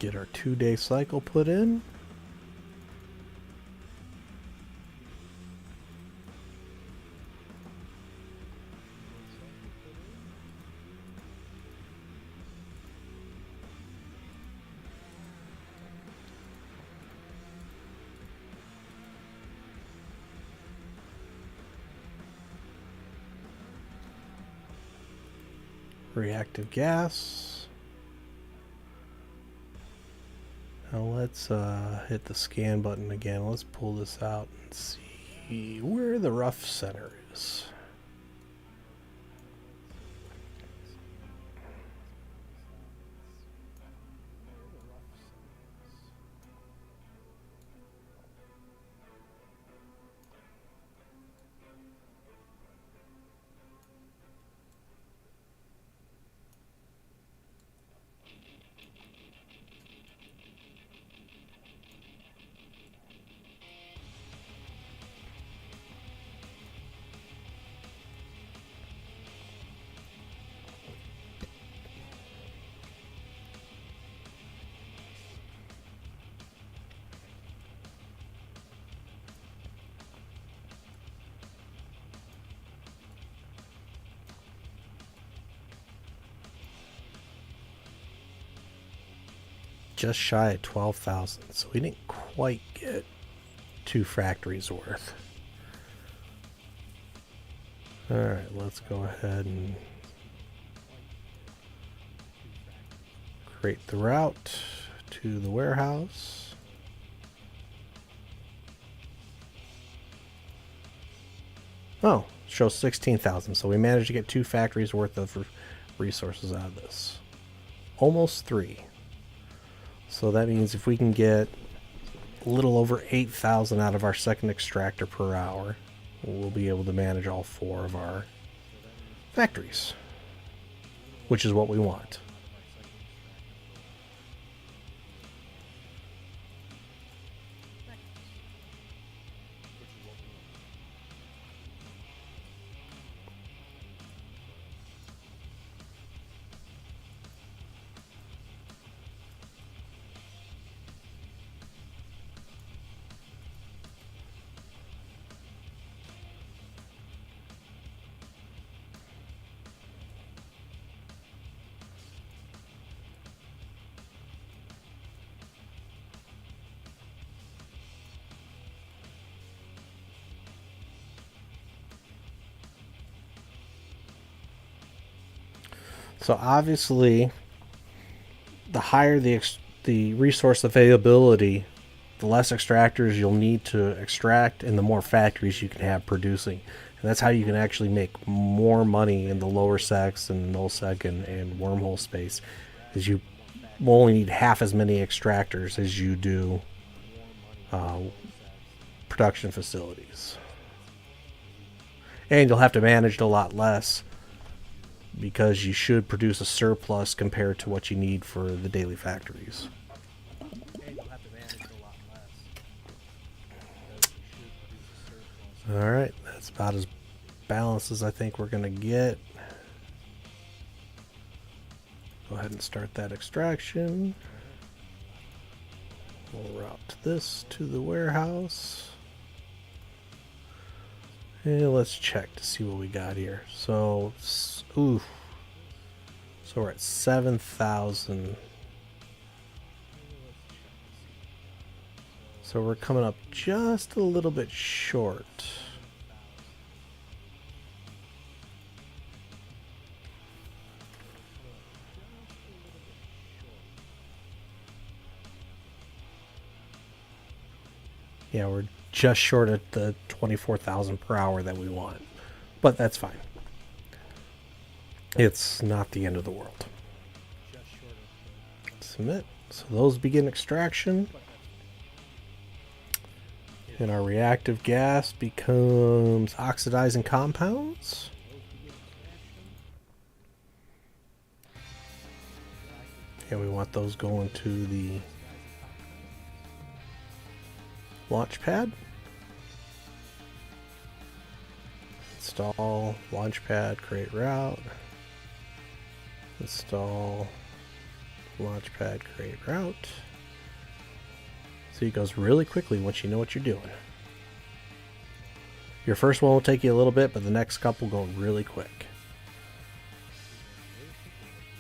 Get our 2-day cycle put in. Reactive gas. Now let's hit the scan button again. Let's pull this out and see where the rough center is. Just shy of 12,000, so we didn't quite get 2 factories worth. Alright, let's go ahead and create the route to the warehouse. Oh, shows 16,000, so we managed to get 2 factories worth of resources out of this. Almost 3. So that means if we can get a little over 8,000 out of our second extractor per hour, we'll be able to manage all 4 of our factories, which is what we want. So obviously, the higher the resource availability, the less extractors you'll need to extract, and the more factories you can have producing. And that's how you can actually make more money in the lower sex and nullsec and wormhole space, is you will only need half as many extractors as you do production facilities. And you'll have to manage it a lot less, because you should produce a surplus compared to what you need for the daily factories. Alright, that's about as balanced as I think we're going to get. Go ahead and start that extraction. We'll route this to the warehouse. And let's check to see what we got here. So, so we're at 7,000. So we're coming up just a little bit short. Yeah, we're just short at the 24,000 per hour that we want. But that's fine. It's not the end of the world. Submit. So those begin extraction. And our reactive gas becomes oxidizing compounds. And we want those going to the launch pad. Install launch pad, create route. Install launch pad, create route. See, it goes really quickly once you know what you're doing. Your first one will take you a little bit, but the next couple go really quick.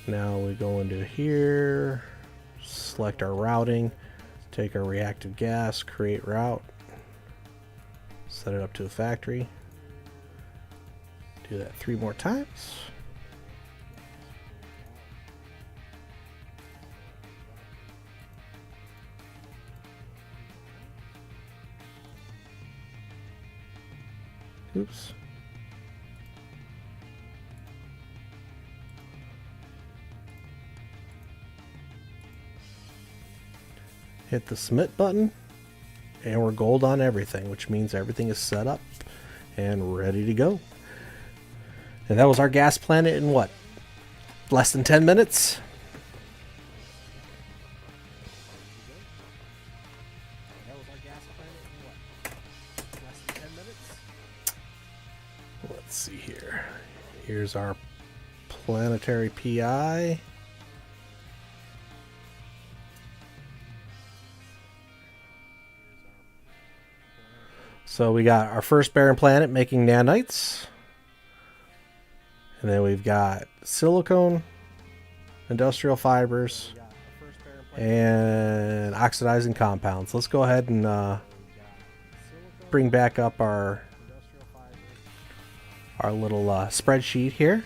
Now we go into here, select our routing, take our reactive gas, create route, set it up to a factory. Do that 3 more times. Oops. Hit the submit button, and we're gold on everything, which means everything is set up and ready to go. And that was our gas planet in what? Less than 10 minutes? Let's see here. Here's our planetary PI. So we got our first barren planet making nanites. And then we've got silicone, industrial fibers, and oxidizing compounds. Let's go ahead and bring back up our little spreadsheet here.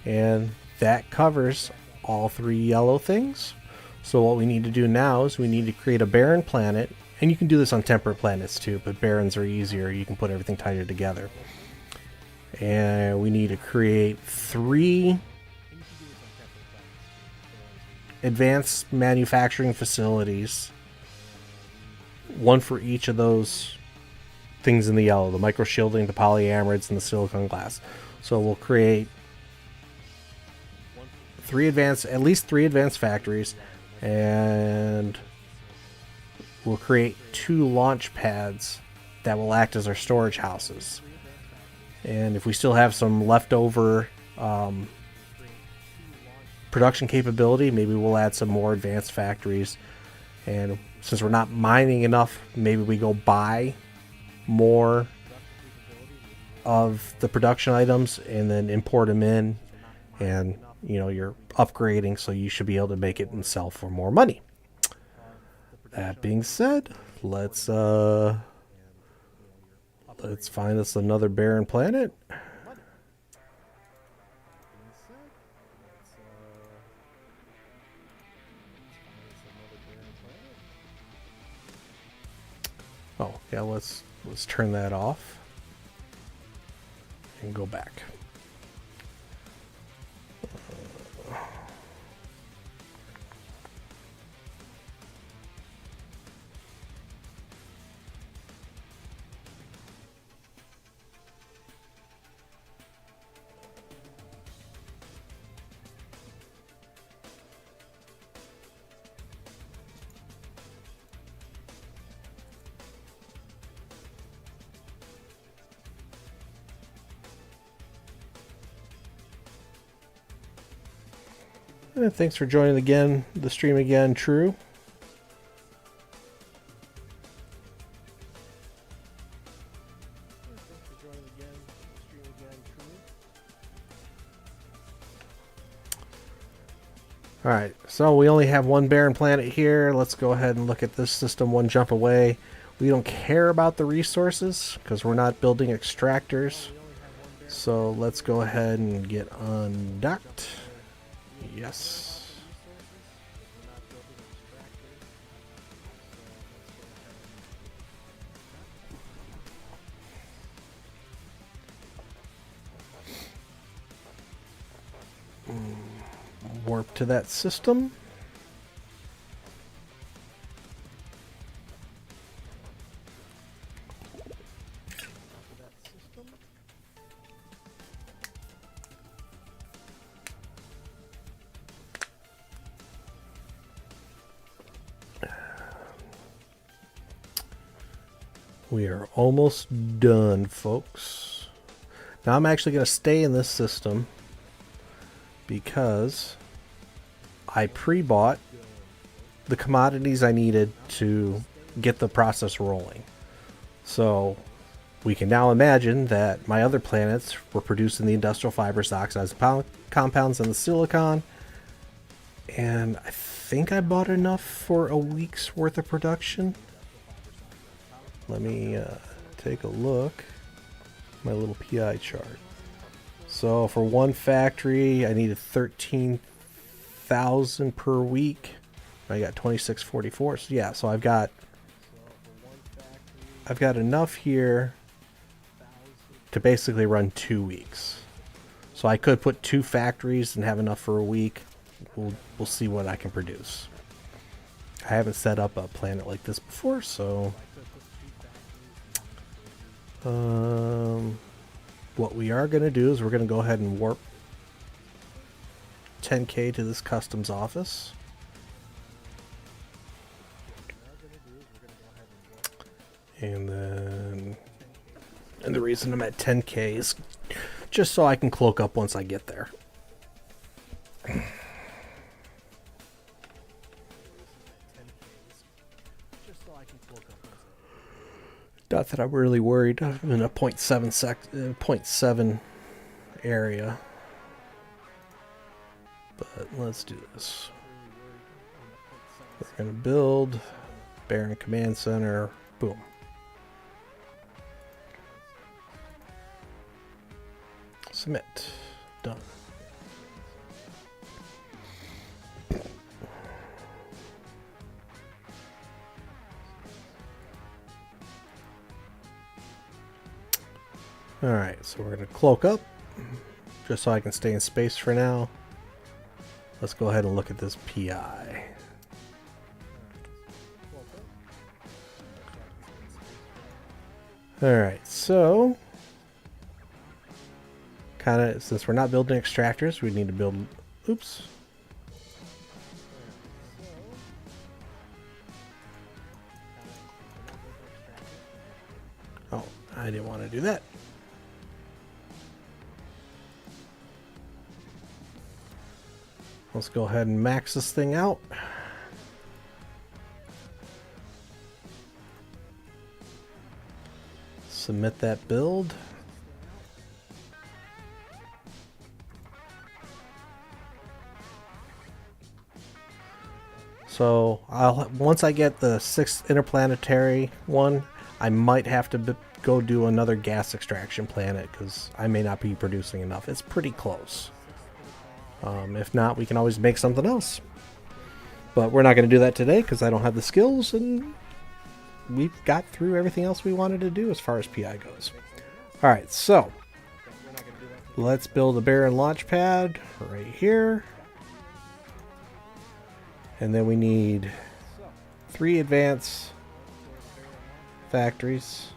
And that covers all 3 yellow things. So what we need to do now is we need to create a barren planet. And you can do this on temperate planets too, but barrens are easier. You can put everything tighter together. And we need to create 3 advanced manufacturing facilities. 1 for each of those things in the yellow, the micro shielding, the polyamerids, and the silicon glass. So we'll create at least 3 advanced factories, and we'll create 2 launch pads that will act as our storage houses. And if we still have some leftover production capability, maybe we'll add some more advanced factories. And since we're not mining enough, maybe we go buy more of the production items and then import them in. And, you know, you're upgrading, so you should be able to make it and sell for more money. That being said, let's find us another barren planet. let's turn that off and go back. And thanks for joining the stream again, True. Alright, so we only have one barren planet here. Let's go ahead and look at this system one jump away. We don't care about the resources because we're not building extractors. So let's go ahead and get undocked. Yes. Warp to that system. We are almost done, folks. Now I'm actually going to stay in this system because I pre-bought the commodities I needed to get the process rolling. So we can now imagine that my other planets were producing the industrial fibers, the oxides, compounds, and the silicon. And I think I bought enough for a week's worth of production. Let me take a look. My little PI chart. So for one factory, I needed 13,000 per week. I got 2644. So yeah, so I've got enough here to basically run 2 weeks. So I could put 2 factories and have enough for a week. We'll see what I can produce. I haven't set up a planet like this before, so what we are going to do is we're going to go ahead and warp 10K to this customs office. And then, and the reason I'm at 10K is just so I can cloak up once I get there. Not that I'm really worried. I'm in a 0.7 area. But let's do this. We're going to build Barren Command Center. Boom. Submit. Done. Alright, so we're going to cloak up, just so I can stay in space for now. Let's go ahead and look at this PI. Alright, so, kind of, since we're not building extractors, we need to build, oops. Oh, I didn't want to do that. Let's go ahead and max this thing out. Submit that build. So once I get the 6th interplanetary one, I might have to go do another gas extraction planet because I may not be producing enough. It's pretty close. If not, we can always make something else. But we're not going to do that today because I don't have the skills, and we've got through everything else we wanted to do as far as PI goes. Alright, so let's build a Baron launch pad right here. And then we need 3 advanced factories.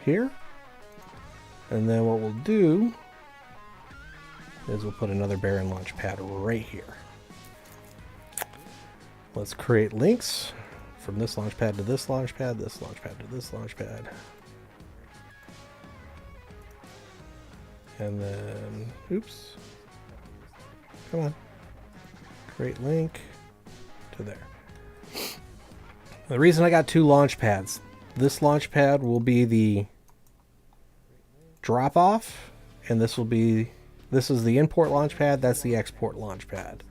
Here. And then what we'll do is we'll put another Baron launch pad right here. Let's create links from this launch pad to this launch pad, this launch pad to this launch pad. And then, oops. Come on. Create link to there. The reason I got 2 launch pads, this launch pad will be the drop off, and this is the import launch pad, that's the export launch pad.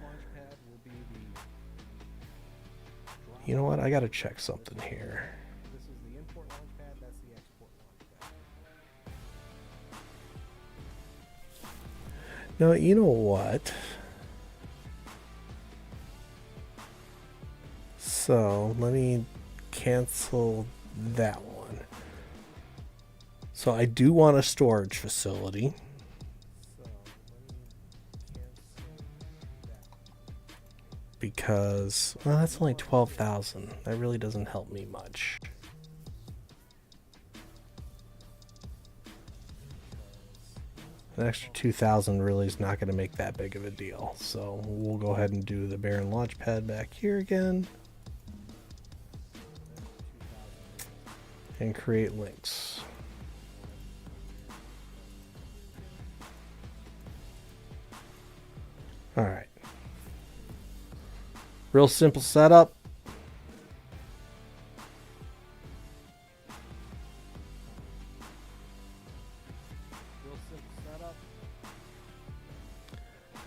You know what? I gotta check something here. No, you know what? So let me cancel that one. So I do want a storage facility. Because, well, that's only 12,000. That really doesn't help me much. An extra 2,000 really is not going to make that big of a deal. So we'll go ahead and do the Baron launch pad back here again. And create links. Alright. Real simple setup.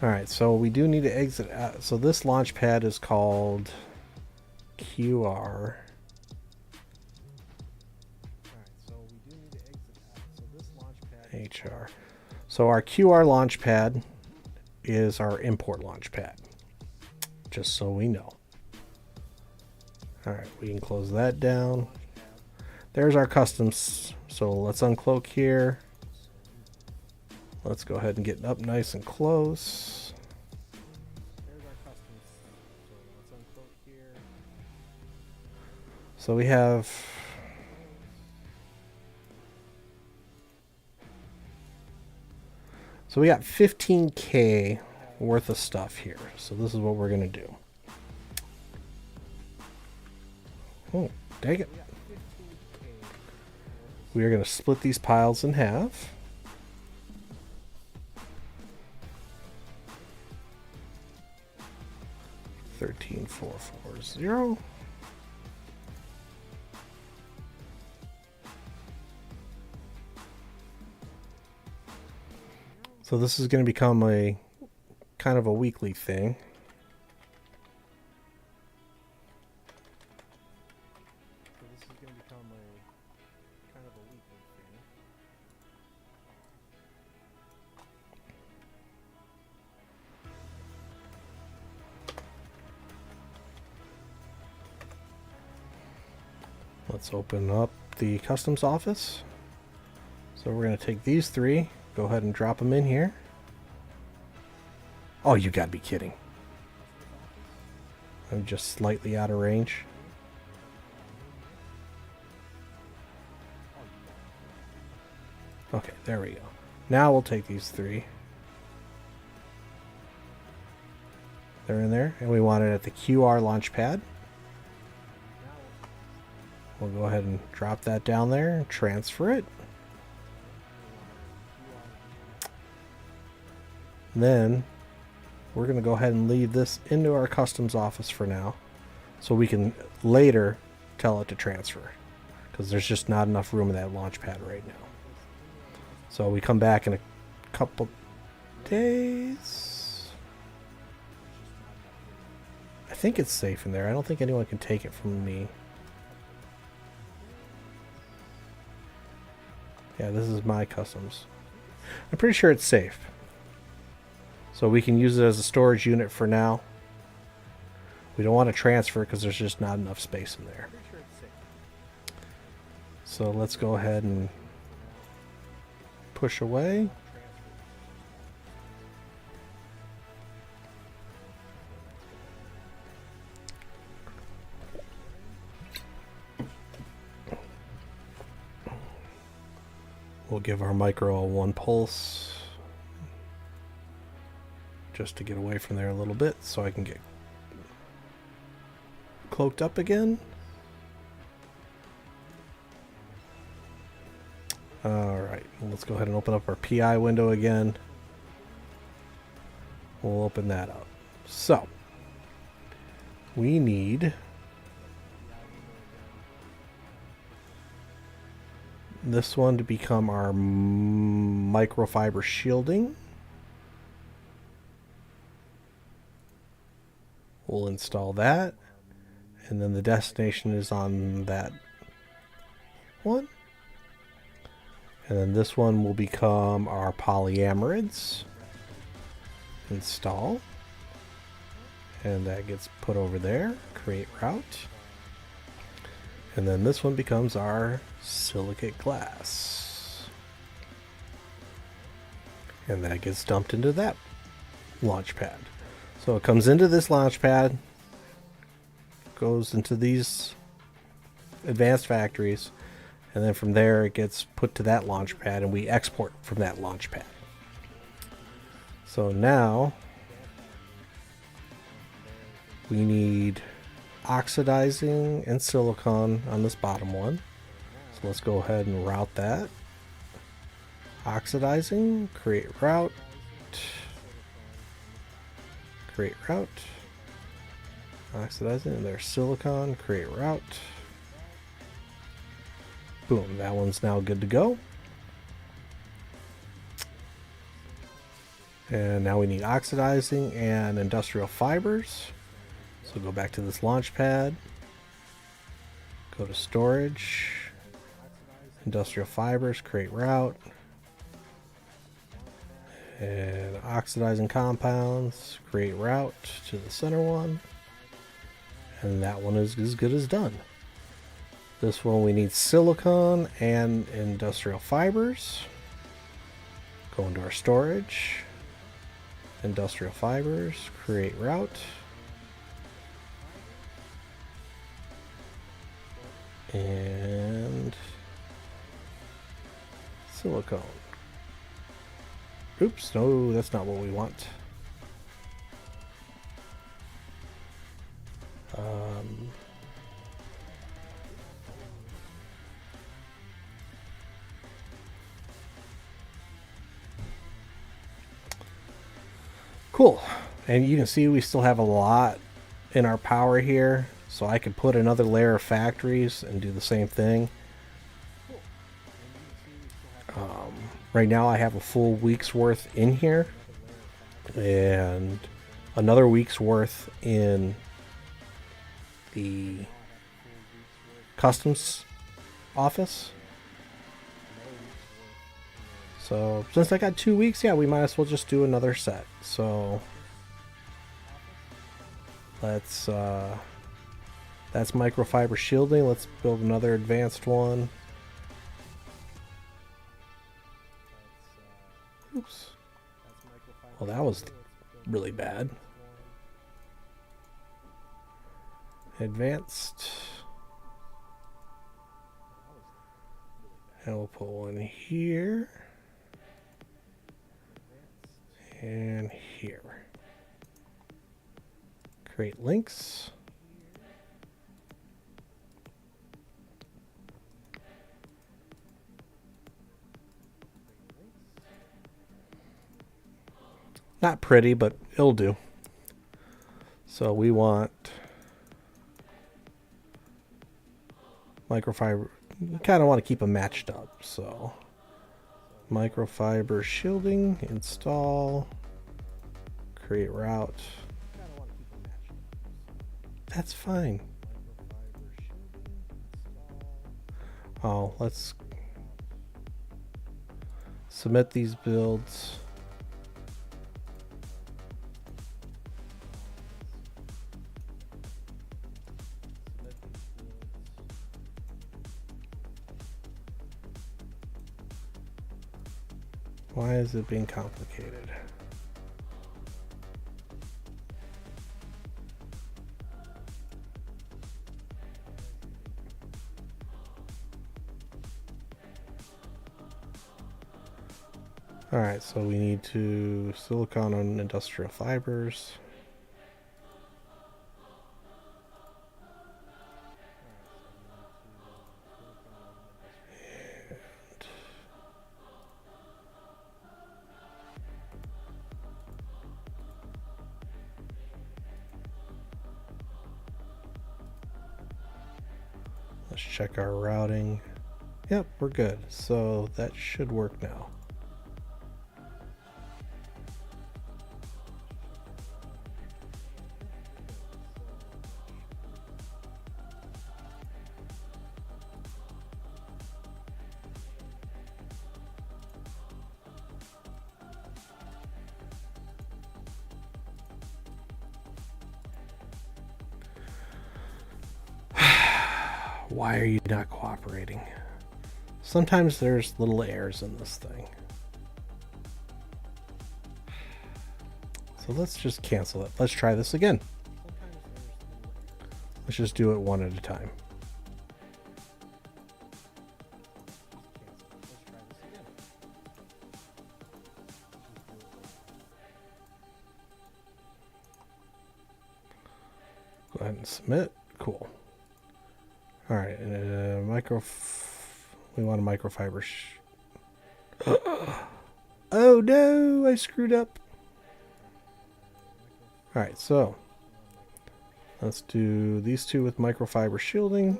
Alright, so we do need to exit out. So this launch pad is called QR. HR. So our QR launch pad is our import launch pad. Just so we know. Alright, we can close that down. There's our customs. So let's uncloak here. Let's go ahead and get up nice and close. There's our customs. So let's uncloak here. So we have we got 15K worth of stuff here. So this is what we're going to do. Oh, dang it. We are going to split these piles in half. $13,440. So this is going to become a kind of a weekly thing. Let's open up the customs office. So we're going to take these 3, go ahead and drop them in here. Oh, you gotta be kidding. I'm just slightly out of range. Okay, there we go. Now we'll take these 3. They're in there, and we want it at the QR launch pad. We'll go ahead and drop that down there and transfer it. And then we're going to go ahead and leave this into our customs office for now, so we can later tell it to transfer, because there's just not enough room in that launch pad right now. So we come back in a couple days. I think it's safe in there. I don't think anyone can take it from me. Yeah, this is my customs. I'm pretty sure it's safe. So we can use it as a storage unit for now. We don't want to transfer because there's just not enough space in there. So let's go ahead and push away. We'll give our micro a 1 pulse just to get away from there a little bit so I can get cloaked up again. Alright, let's go ahead and open up our PI window again. We'll open that up. So, we need this one to become our microfiber shielding. We'll install that. And then the destination is on that one. And then this one will become our polyamerids. Install. And that gets put over there. Create route. And then this one becomes our silicate glass. And that gets dumped into that launch pad. So it comes into this launch pad, goes into these advanced factories, and then from there it gets put to that launch pad and we export from that launch pad. So now we need oxidizing and silicon on this bottom one. So let's go ahead and route that. Oxidizing, create route, create route. Oxidizing, and there's silicon, create route. Boom, that one's now good to go. And now we need oxidizing and industrial fibers. So go back to this launch pad, go to storage, industrial fibers, create route, and oxidizing compounds, create route to the center one, and that one is as good as done. This one we need silicon and industrial fibers. Go into our storage, industrial fibers, create route. And silicone. Oops, no, that's not what we want. Cool. And you can see we still have a lot in our power here. So I could put another layer of factories and do the same thing. Right now I have a full week's worth in here. And another week's worth in the customs office. So since I got 2 weeks, yeah, we might as well just do another set. So let's... that's microfiber shielding. Let's build another advanced one. Oops. Well, that was really bad. Advanced. And we'll put one here. And here. Create links. Not pretty, but it'll do. So we want microfiber. We kind of want to keep them matched up. So microfiber shielding, install, create route. That's fine. Oh, let's submit these builds. Why is it being complicated? Alright, so we need to silicon on industrial fibers. Let's check our routing. Yep, we're good. So that should work now. Why are you not cooperating? Sometimes there's little errors in this thing. So let's just cancel it. Let's try this again. Let's just do it one at a time. Go ahead and submit. Cool. All right, we want a microfiber. Oh no, I screwed up. All right, so let's do these two with microfiber shielding.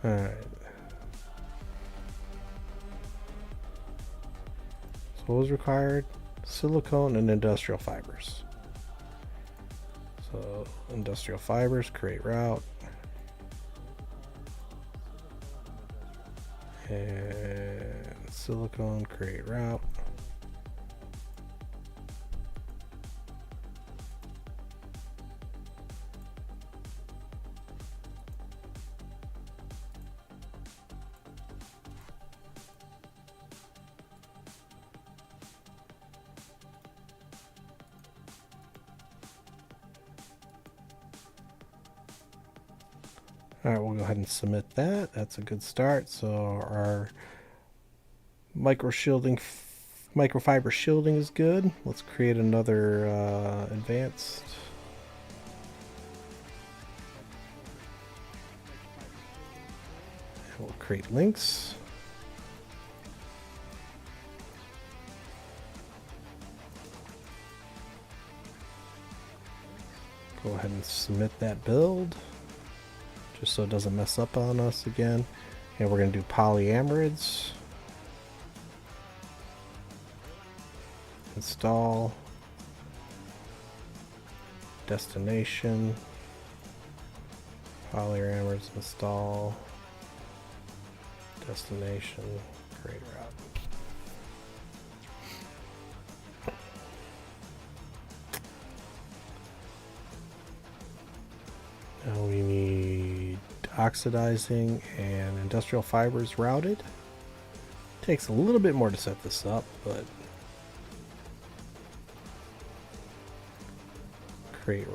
All right. So what was required? Silicone and industrial fibers. So industrial fibers, create route. And silicone, create route. All right, we'll go ahead and submit that. That's a good start. So our microfiber shielding is good. Let's create another advanced. And we'll create links. Go ahead and submit that build, just so it doesn't mess up on us again. And we're going to do polyamerids. Install. Destination. Polyamerids install. Destination. Create route. Now we need oxidizing and industrial fibers routed. Takes a little bit more to set this up, but create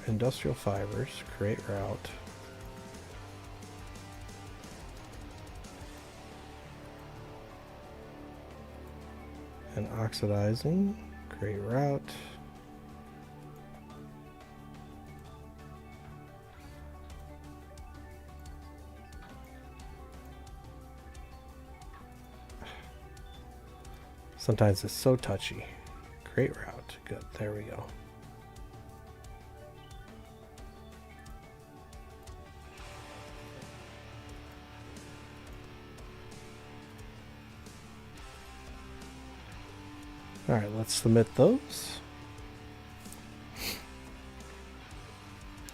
industrial fibers, create route. And oxidizing, create route. Sometimes it's so touchy. Create route. Good. There we go. All right, let's submit those.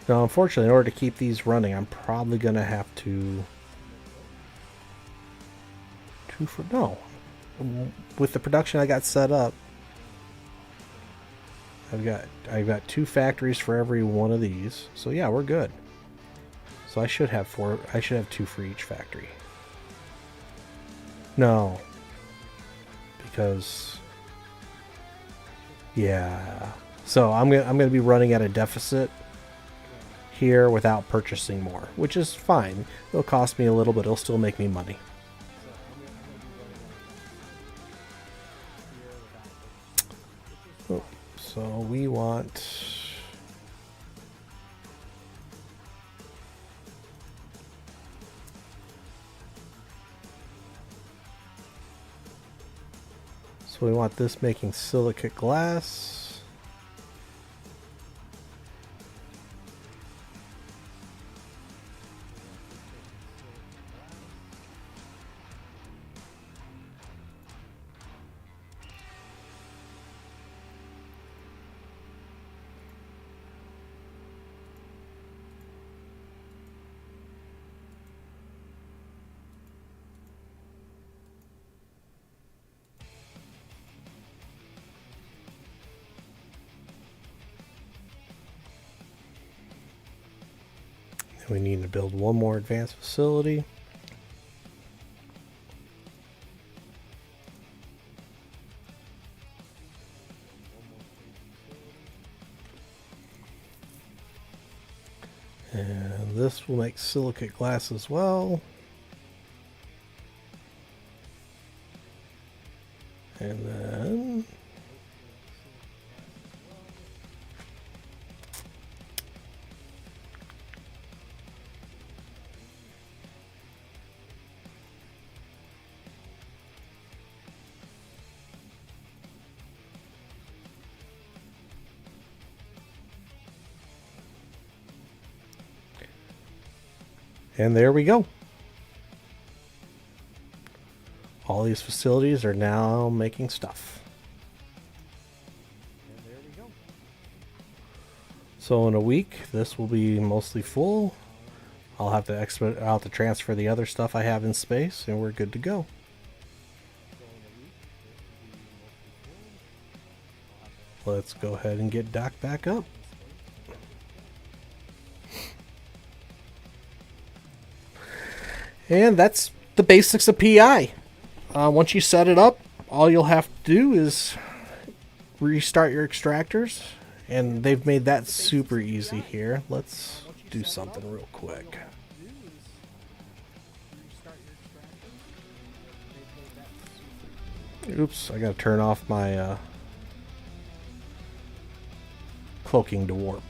Now, unfortunately, in order to keep these running, I'm probably going to have to... No. With the production I got set up, I've got 2 factories for every one of these. So yeah, we're good. So I should have 4. I should have 2 for each factory. No. Because yeah. So I'm gonna be running at a deficit here without purchasing more, which is fine. It'll cost me a little, but it'll still make me money. Oh, so we want... So we want this making silicate glass. We need to build one more advanced facility. And this will make silicate glass as well. And then... And there we go. All these facilities are now making stuff. And there we go. So in a week, this will be mostly full. I'll have to transfer the other stuff I have in space, and we're good to go. Let's go ahead and get Doc back up. And that's the basics of PI. Once you set it up, all you'll have to do is restart your extractors, and they've made that super easy here. Let's do something real quick. Oops, I gotta turn off my cloaking to warp.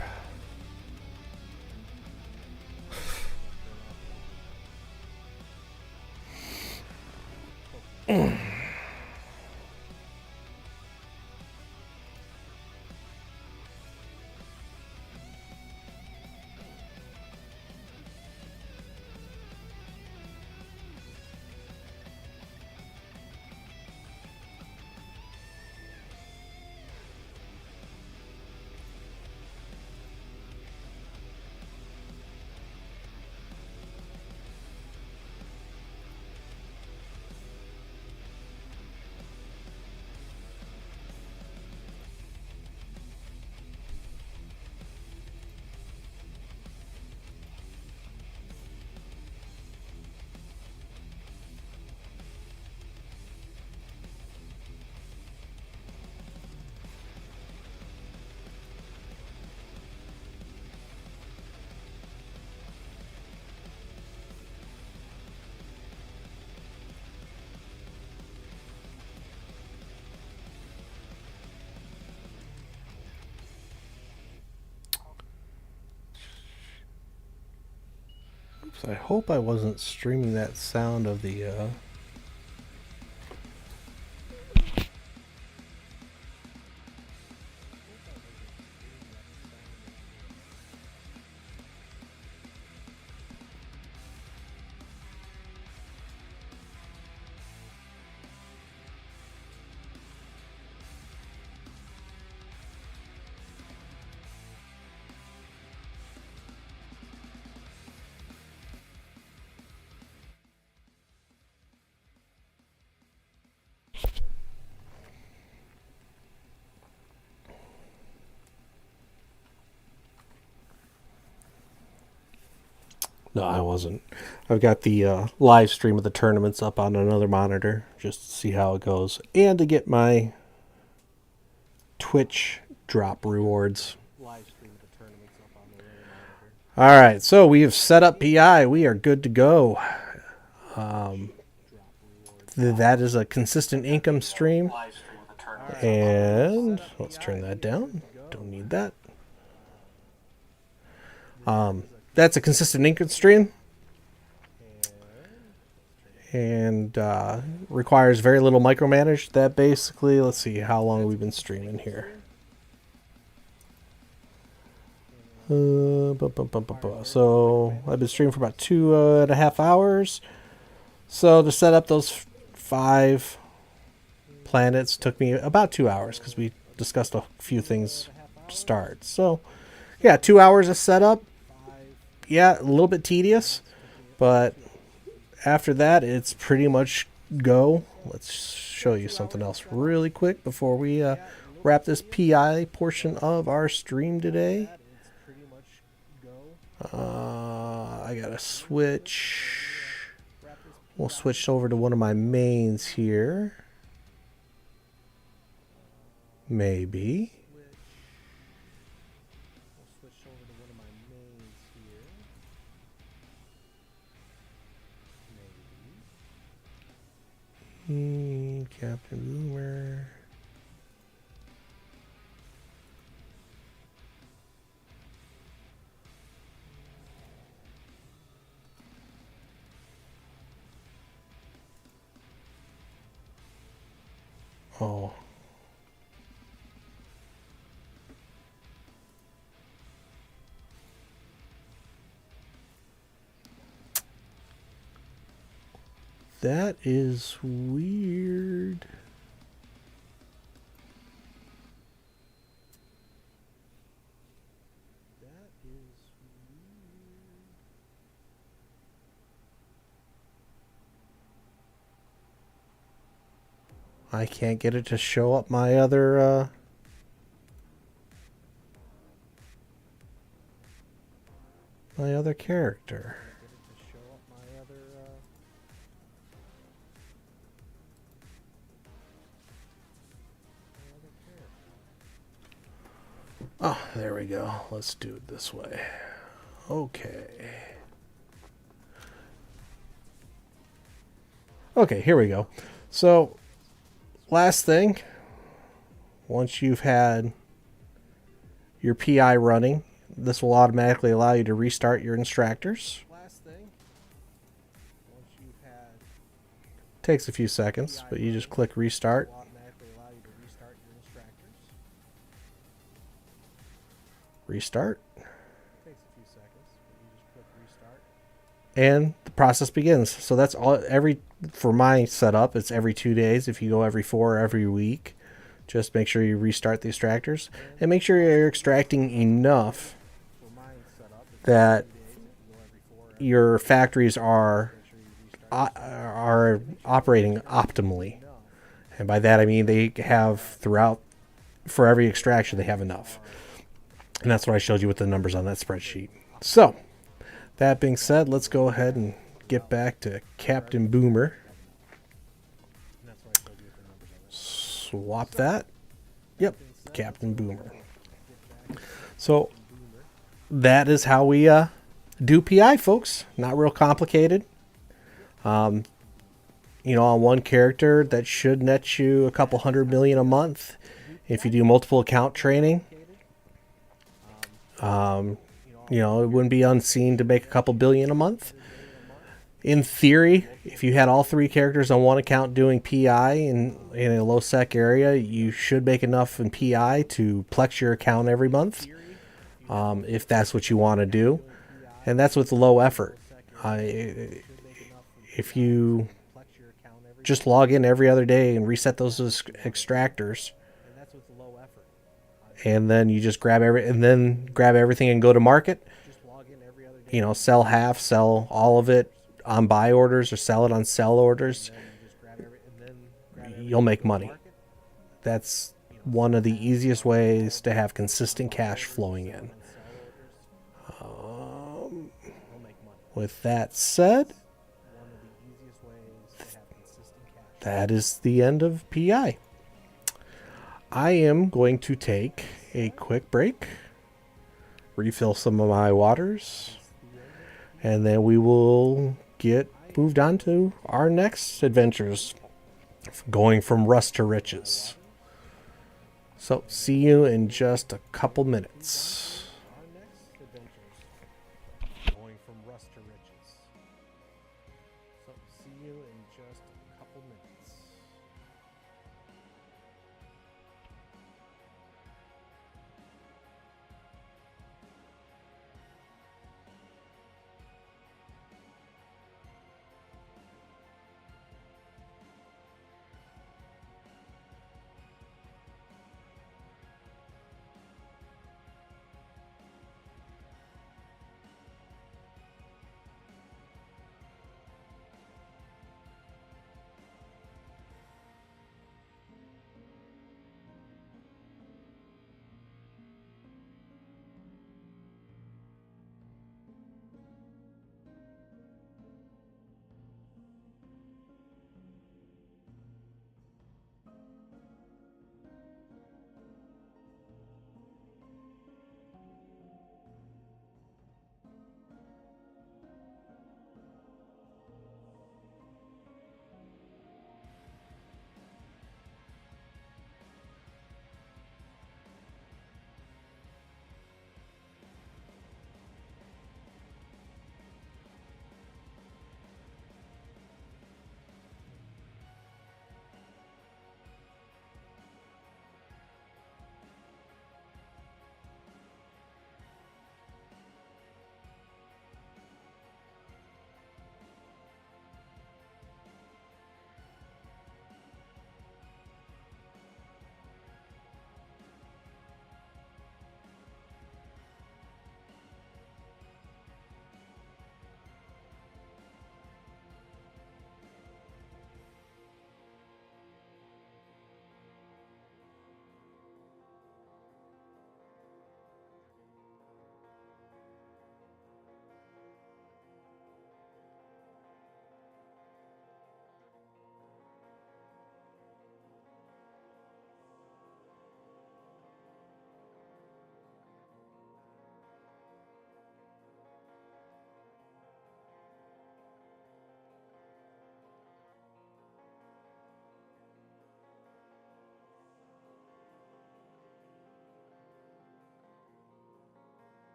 I hope I wasn't streaming that sound of the No, I wasn't. I've got the live stream of the tournaments up on another monitor just to see how it goes and to get my Twitch drop rewards. All right, so we have set up PI. We are good to go. That is a consistent income stream. And let's turn that down. Don't need that. That's a consistent income stream. And requires very little micromanage. That basically, let's see how long we've been streaming here. So I've been streaming for about 2.5 hours. So to set up those 5 planets took me about 2 hours because we discussed a few things to start. So yeah, 2 hours of setup. Yeah, a little bit tedious, but after that it's pretty much go. Let's show you something else really quick before we wrap this PI portion of our stream today. I gotta switch. We'll switch over to one of my mains here. Maybe. Captain Boomer. Oh. That is weird. I can't get it to show up my other character. Oh, there we go. Let's do it this way. Okay. Okay, here we go. So, last thing, once you've had your PI running, this will automatically allow you to restart your instructors. Takes a few seconds, but you just click restart. Restart. And the process begins. So that's all. For my setup, it's every 2 days. If you go every 4 or every week, just make sure you restart the extractors and make sure you're extracting enough that your factories are operating optimally. And by that I mean they have for every extraction they have enough. And that's what I showed you with the numbers on that spreadsheet. So, that being said, let's go ahead and get back to Captain Boomer. Swap that. Yep, Captain Boomer. So, that is how we do PI, folks. Not real complicated. On one character, that should net you a couple $100 million a month. If you do multiple account training, it wouldn't be unseen to make a couple billion a month. In theory, if you had all 3 characters on one account doing PI in a low sec area, you should make enough in PI to plex your account every month, if that's what you want to do. And that's with low effort. If you just log in every other day and reset those extractors, and then you just grab everything and go to market. Sell half, sell all of it on buy orders or sell it on sell orders. You'll make money. That's one of the easiest ways to have consistent cash flowing in. with that said, that is the end of PI. I am going to take a quick break, refill some of my waters, and then we will get moved on to our next adventures, going from rust to riches. So, see you in just a couple minutes. Going from rust to riches. So, see you in just a couple minutes.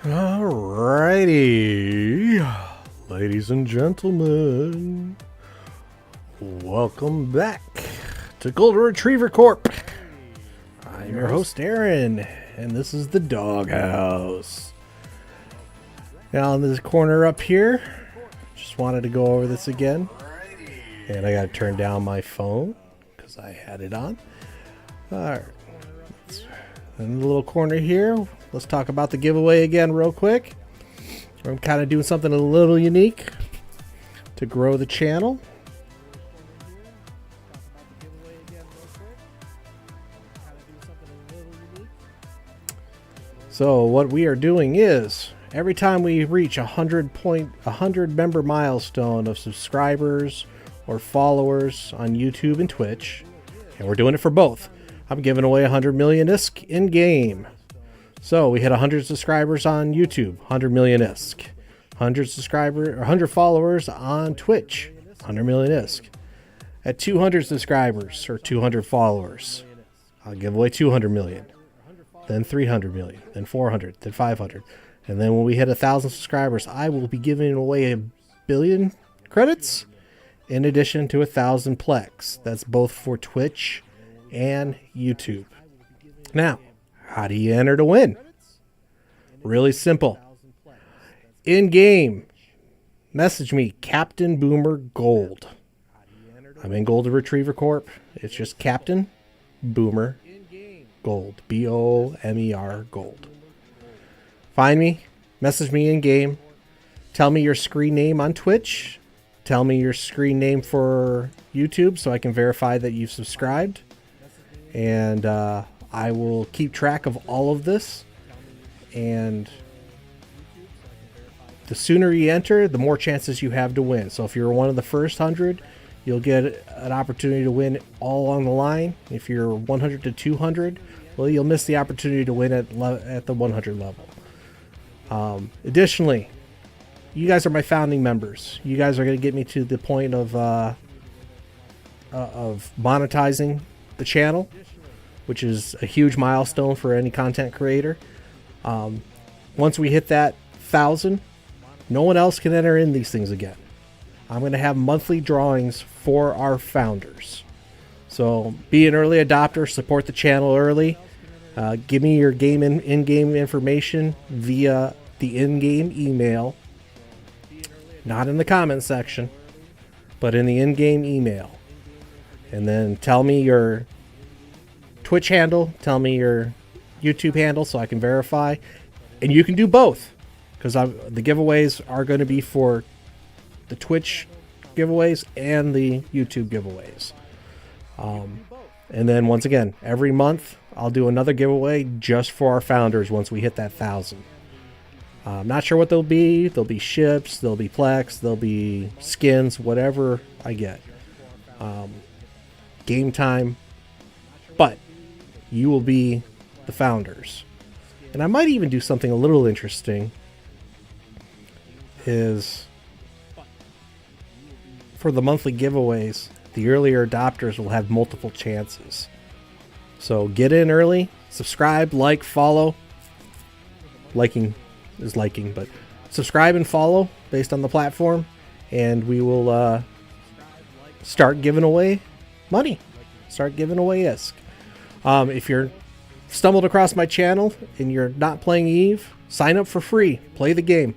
Alrighty, ladies and gentlemen, welcome back to Golden Retriever Corp. I'm your host Aaron, and this is the Doghouse. Now in this corner up here, just wanted to go over this again, and I gotta turn down my phone because I had it on. Alright, in the little corner here, let's talk about the giveaway again real quick. I'm kind of doing something a little unique to grow the channel. So what we are doing is every time we reach 100 member milestone of subscribers or followers on YouTube and Twitch, and we're doing it for both, I'm giving away 100 million ISK in game. So we hit 100 subscribers on YouTube, 100 million ISK. 100 subscribers or 100 followers on Twitch, 100 million ISK. At 200 subscribers or 200 followers, I'll give away 200 million. Then 300 million, then 400, then 500. And then when we hit 1,000 subscribers, I will be giving away 1 billion credits in addition to 1,000 Plex. That's both for Twitch and YouTube. Now, how do you enter to win? Really simple. In game, message me Captain Boomer Gold. I'm in Golden Retriever Corp. It's just Captain Boomer Gold. BOMER Gold. Find me, message me in game. Tell me your screen name on Twitch. Tell me your screen name for YouTube so I can verify that you've subscribed. And I will keep track of all of this, and the sooner you enter, the more chances you have to win. So if you're one of the first 100, you'll get an opportunity to win all along the line. If you're 100 to 200, well, you'll miss the opportunity to win at the 100 level. Additionally, you guys are my founding members. You guys are going to get me to the point of monetizing the channel, which is a huge milestone for any content creator. Once we hit that 1,000, no one else can enter in these things again. I'm going to have monthly drawings for our founders. So be an early adopter, support the channel early. Give me your in-game information via the in-game email. Not in the comment section, but in the in-game email. And then tell me your Twitch handle, tell me your YouTube handle so I can verify. And you can do both, because the giveaways are going to be for the Twitch giveaways and the YouTube giveaways. And then once again, every month I'll do another giveaway just for our founders once we hit that 1,000. I'm not sure what they'll be. There'll be ships, there'll be Plex, there'll be skins, whatever I get. Game time. But you will be the founders. And I might even do something a little interesting, is for the monthly giveaways, the earlier adopters will have multiple chances. So get in early, subscribe, like, follow. Liking is liking, but subscribe and follow based on the platform, and we will start giving away money. Start giving away ISK. If you're stumbled across my channel and you're not playing EVE, sign up for free. Play the game.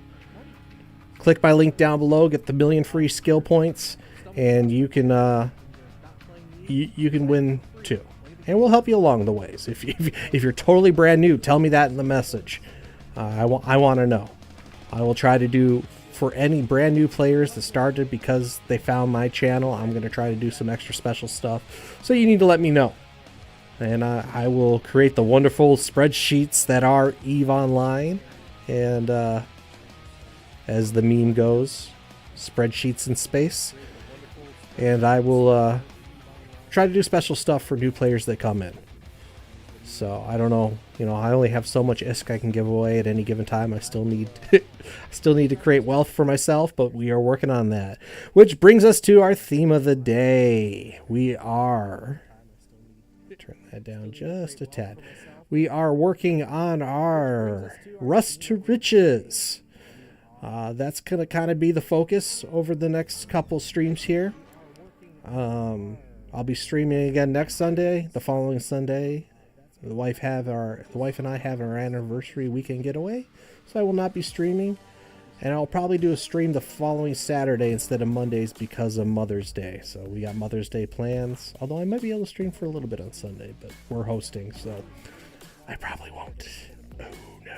Click my link down below, get the 1 million free skill points, and you can you can win too. And we'll help you along the ways. If you're totally brand new, tell me that in the message. I want to know. I will try to do for any brand new players that started because they found my channel. I'm going to try to do some extra special stuff. So you need to let me know. And I will create the wonderful spreadsheets that are EVE Online. And as the meme goes, spreadsheets in space. And I will try to do special stuff for new players that come in. So I don't know, I only have so much ISK I can give away at any given time. I still need to create wealth for myself, but we are working on that. Which brings us to our theme of the day. Turn that down just a tad. we are working on our Rust to Riches. That's going to kind of be the focus over the next couple streams here. I'll be streaming again next Sunday, the following Sunday. The wife and I have our anniversary weekend getaway, so I will not be streaming. And I'll probably do a stream the following Saturday instead of Mondays because of Mother's Day. So we got Mother's Day plans. Although I might be able to stream for a little bit on Sunday, but we're hosting, so I probably won't. Oh no.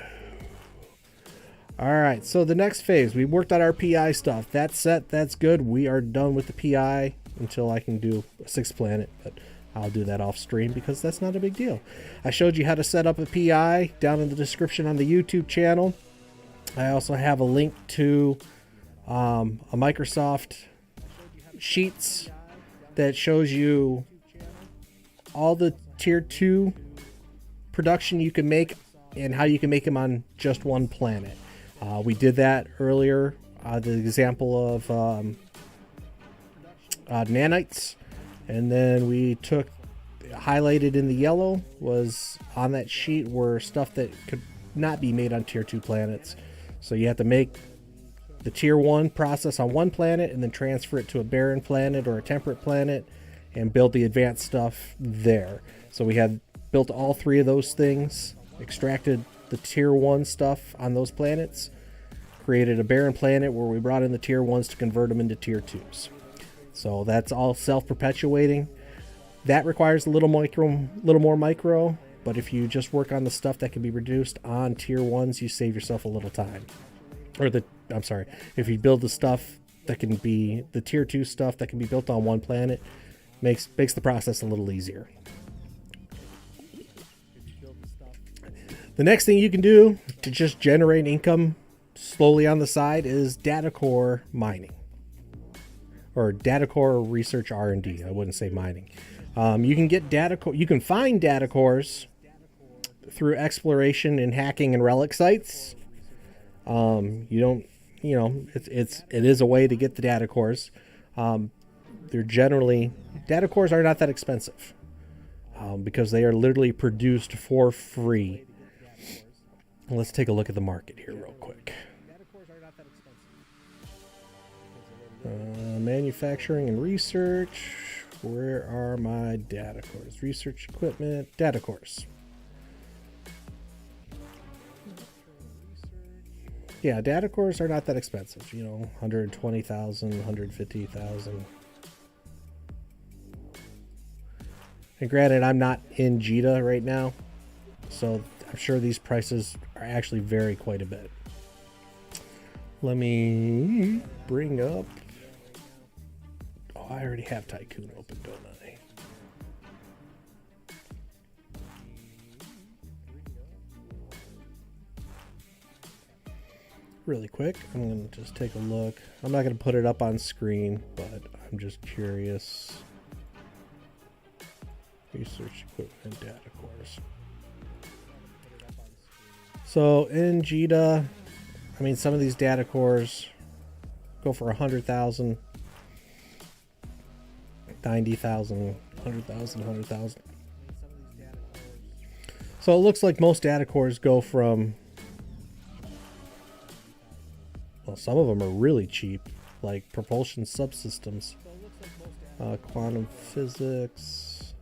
Alright, so the next phase, we worked on our PI stuff. That's set, that's good. We are done with the PI until I can do a 6th planet, but I'll do that off stream because that's not a big deal. I showed you how to set up a PI down in the description on the YouTube channel. I also have a link to a Microsoft Sheets that shows you all the tier 2 production you can make and how you can make them on just one planet. We did that earlier. The example of nanites, and then we took highlighted in the yellow was on that sheet were stuff that could not be made on tier 2 planets. So you have to make the tier 1 process on one planet and then transfer it to a barren planet or a temperate planet and build the advanced stuff there. So we had built all 3 of those things, extracted the tier 1 stuff on those planets, created a barren planet where we brought in the tier 1s to convert them into tier 2s. So that's all self-perpetuating. That requires a little more micro, but if you just work on the stuff that can be reduced on tier 1s, you save yourself a little time. If you build the stuff that can be the tier 2 stuff that can be built on one planet, makes the process a little easier. The next thing you can do to just generate income slowly on the side is data core mining. Or data core research R&D. I wouldn't say mining. You can get you can find data cores through exploration and hacking and relic sites. It is a way to get the data cores. Data cores are not that expensive because they are literally produced for free. Let's take a look at the market here real quick. Manufacturing and research. Where are my data cores? Research equipment, data cores. Yeah, data cores are not that expensive. 120,000, 150,000. And granted, I'm not in JITA right now, so I'm sure these prices are actually vary quite a bit. Let me bring up. Oh, I already have Tycoon open, don't I? Really quick, I'm going to just take a look. I'm not going to put it up on screen, but I'm just curious. Research equipment, data cores. So in JITA, some of these data cores go for 100,000. 90,000, 100,000, 100,000. So it looks like most data cores go from, well, some of them are really cheap, like propulsion subsystems, quantum physics.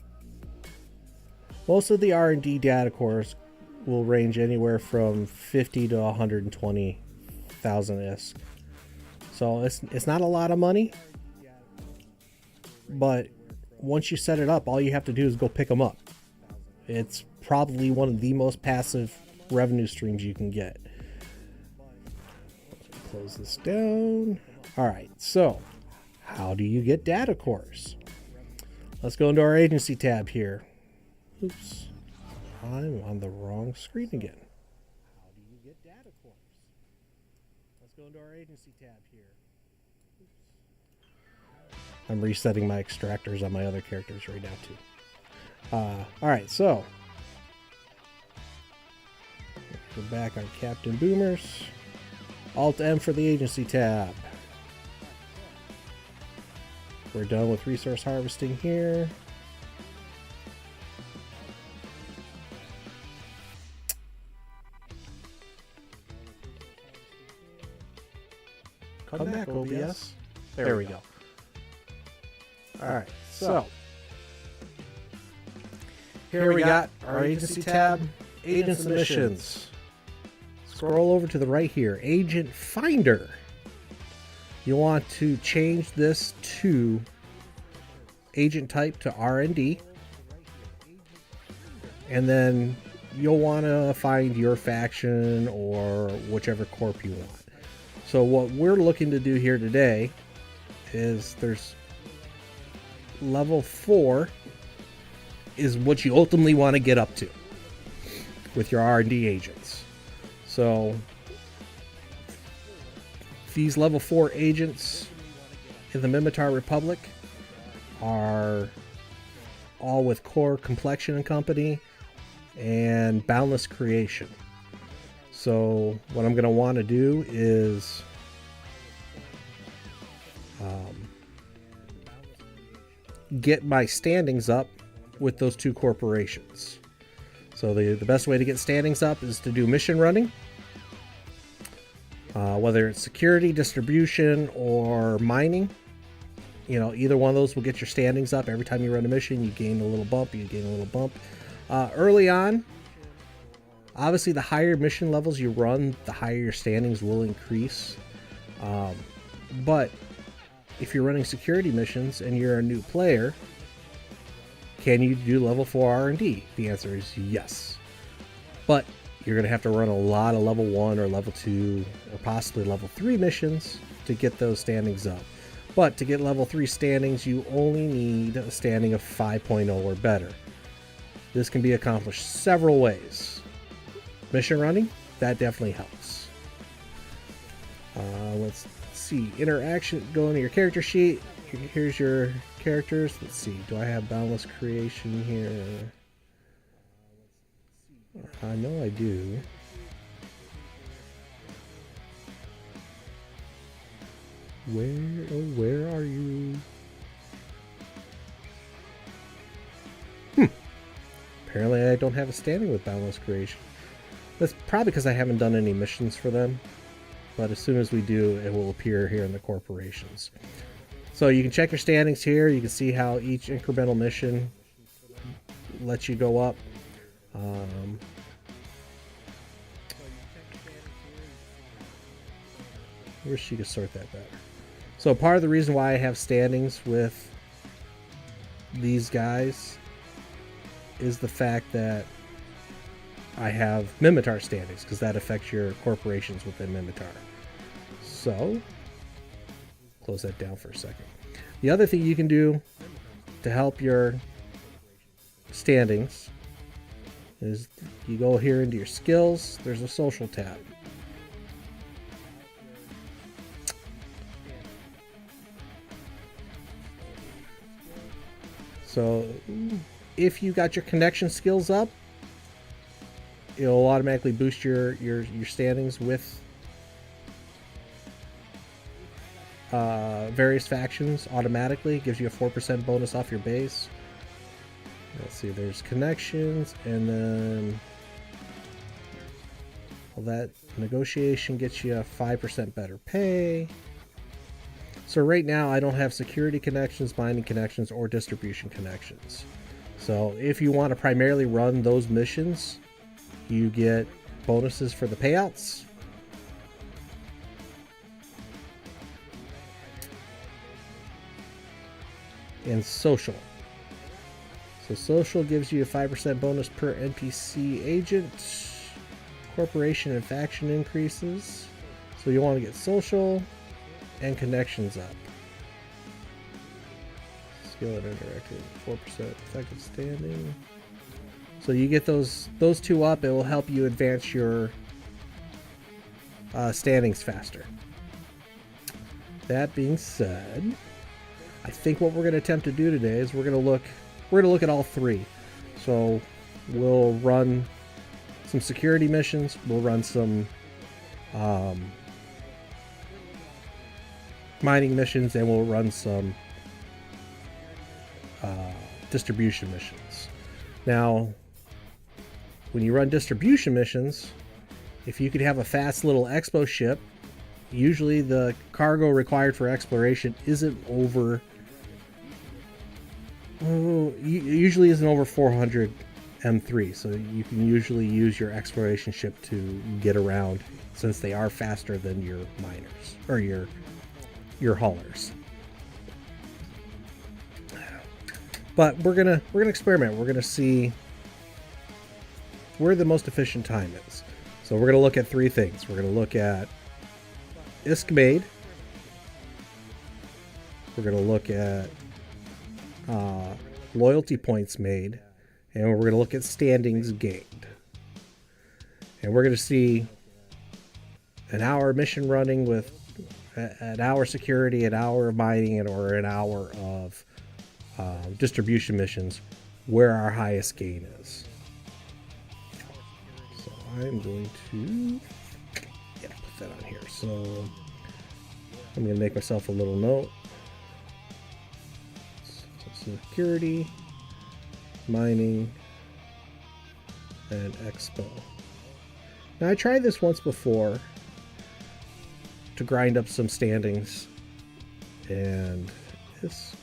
Most of the R&D data cores will range anywhere from 50 to 120,000 ISK. So it's not a lot of money. But once you set it up, all you have to do is go pick them up. It's probably one of the most passive revenue streams you can get. Close this down. All right, so how do you get data cores? Let's go into our agency tab here. Oops, I'm on the wrong screen again. How do you get data cores? Let's go into our agency tab here. I'm resetting my extractors on my other characters right now too. Alright, so we're back on Captain Boomers. Alt-M for the agency tab. We're done with resource harvesting here. Come back, OBS. There we go. Alright, so here we got our agency tab, agent submissions. Scroll over to the right here, agent finder. You want to change this to agent type to R&D. And then you'll want to find your faction or whichever corp you want. So what we're looking to do here today is there's level 4 is what you ultimately want to get up to with your R&D agents. So these level 4 agents in the Mimitar Republic are all with Core Complexion and Company and Boundless Creation. So what I'm going to want to do is get my standings up with those two corporations. So the best way to get standings up is to do mission running. Whether it's security, distribution, or mining, you know, either one of those will get your standings up. Every time you run a mission, you gain a little bump, early on, obviously the higher mission levels you run, the higher your standings will increase. But if you're running security missions and you're a new player, can you do level 4 R&D? The answer is yes. But you're going to have to run a lot of level 1 or level 2 or possibly level 3 missions to get those standings up. But to get level 3 standings, you only need a standing of 5.0 or better. This can be accomplished several ways. Mission running, that definitely helps. Let's see. Interaction, go into your character sheet. Here's your characters. Let's see. Do I have Boundless Creation here? I know I do. Where are you? Apparently I don't have a standing with Boundless Creation. That's probably because I haven't done any missions for them. But as soon as we do, it will appear here in the corporations. So you can check your standings here. You can see how each incremental mission lets you go up. I wish you could sort that better. So part of the reason why I have standings with these guys is the fact that I have Mimitar standings, because that affects your corporations within Mimitar. So, close that down for a second. The other thing you can do to help your standings is you go here into your skills, there's a social tab. So if you got your connection skills up, it'll automatically boost your standings with various factions automatically. It gives you a 4% bonus off your base. Let's see, there's connections, and then all that negotiation gets you a 5% better pay. So right now I don't have security connections, mining connections, or distribution connections. So if you want to primarily run those missions, you get bonuses for the payouts. And social. So social gives you a 5% bonus per NPC agent. Corporation and faction increases. So you want to get social and connections up. Skill and interactive, 4% effective standing. So you get those two up, it will help you advance your standings faster. That being said, I think what we're going to attempt to do today is we're going to look at all three. So we'll run some security missions, we'll run some mining missions, and we'll run some distribution missions. Now, when you run distribution missions, if you could have a fast little expo ship usually the cargo required for exploration isn't over. Usually isn't over 400 M3, so you can usually use your exploration ship to get around, since they are faster than your miners or your haulers. But we're gonna experiment. We're gonna see where the most efficient time is. So we're gonna look at 3 things. We're gonna look at ISK made. We're gonna look at loyalty points made, and we're going to look at standings gained. And we're going to see an hour mission running with an hour security, an hour of mining, or an hour of distribution missions, where our highest gain is. So I'm going to put that on here. So I'm going to make myself a little note. Security, mining, and expo. Now I tried this once before to grind up some standings, and ISK,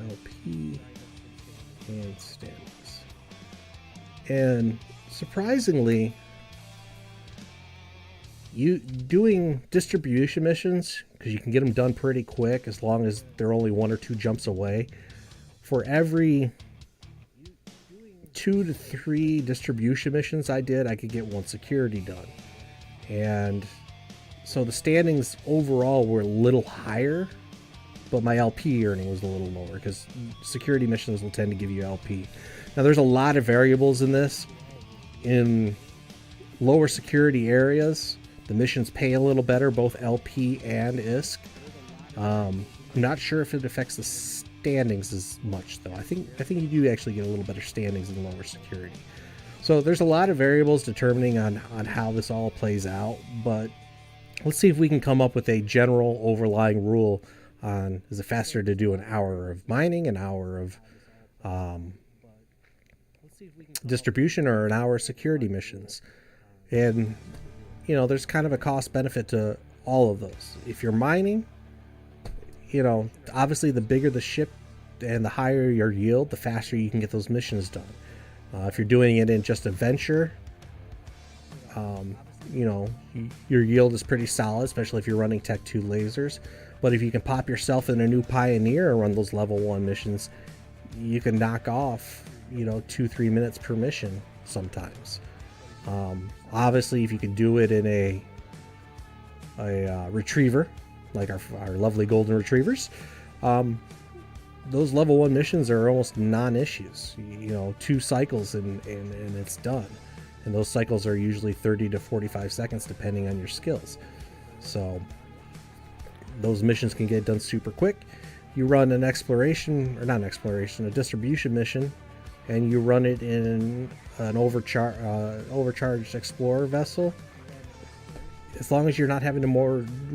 LP, and standings. And surprisingly, you doing distribution missions, because you can get them done pretty quick as long as they're only 1 or 2 jumps away. For every 2 to 3 distribution missions I did, I could get 1 security done. And so the standings overall were a little higher, but my LP earning was a little lower, because security missions will tend to give you LP. Now there's a lot of variables in this. In lower security areas, the missions pay a little better, both LP and ISK. I'm not sure if it affects the standings as much, though. I think you do actually get a little better standings in lower security. So there's a lot of variables determining on how this all plays out, but let's see if we can come up with a general overlying rule on, is it faster to do an hour of mining, an hour of distribution, or an hour of security missions? And you know, there's kind of a cost benefit to all of those. If you're mining, you know, obviously the bigger the ship and the higher your yield, the faster you can get those missions done. If you're doing it in just a venture, you know, your yield is pretty solid, especially if you're running Tech 2 lasers. But if you can pop yourself in a new Pioneer and run those level 1 missions, you can knock off, you know, 2-3 minutes per mission sometimes. Obviously, if you can do it in a retriever, like our lovely golden retrievers, those level 1 missions are almost non-issues. You know, 2 cycles and it's done. And those cycles are usually 30 to 45 seconds depending on your skills. So those missions can get done super quick. You run an exploration, or not an exploration, a distribution mission, and you run it in an overcharged explorer vessel. As long as you're not having to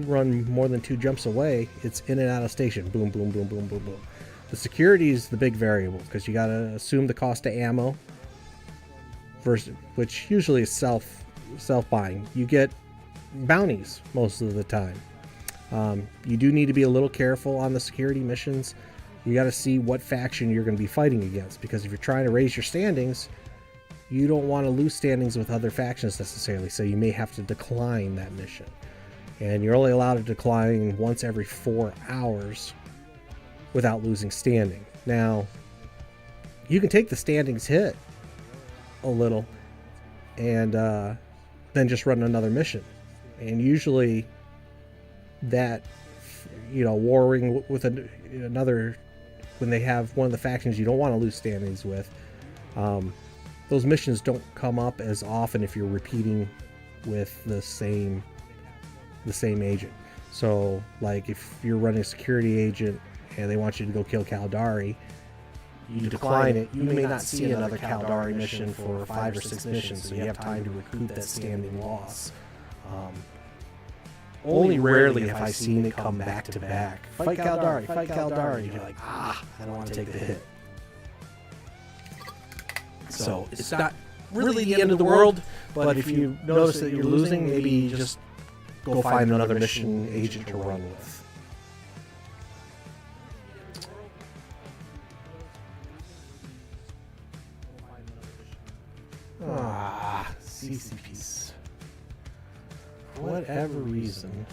run more than 2 jumps away, it's in and out of station. Boom, boom, boom, boom, boom, boom. The security is the big variable, because you got to assume the cost of ammo, which usually is self-buying. You get bounties most of the time. You do need to be a little careful on the security missions. You got to see what faction you're going to be fighting against, because if you're trying to raise your standings, you don't want to lose standings with other factions necessarily, so you may have to decline that mission. And you're only allowed to decline once every 4 hours without losing standing. Now, you can take the standings hit a little and then just run another mission. And usually that, you know, warring with another, when they have one of the factions you don't want to lose standings with, those missions don't come up as often if you're repeating with the same agent. So, like, if you're running a security agent and they want you to go kill Caldari, you decline it. You may not see another Caldari mission for 5 or 6 missions, so you have time to recoup that standing loss. Only rarely have I seen it come back to back. Fight Caldari, fight Caldari. You're like, I don't want to take the hit. So it's not really the end of the world, but if you notice that you're losing, maybe just go find another mission agent to run with. CCPs. For whatever reason.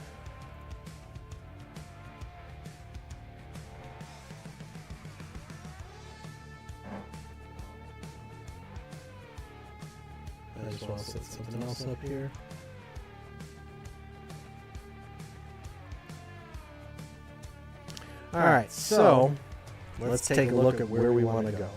I just want to set something else up here. Alright, so let's take a look at where we want to go.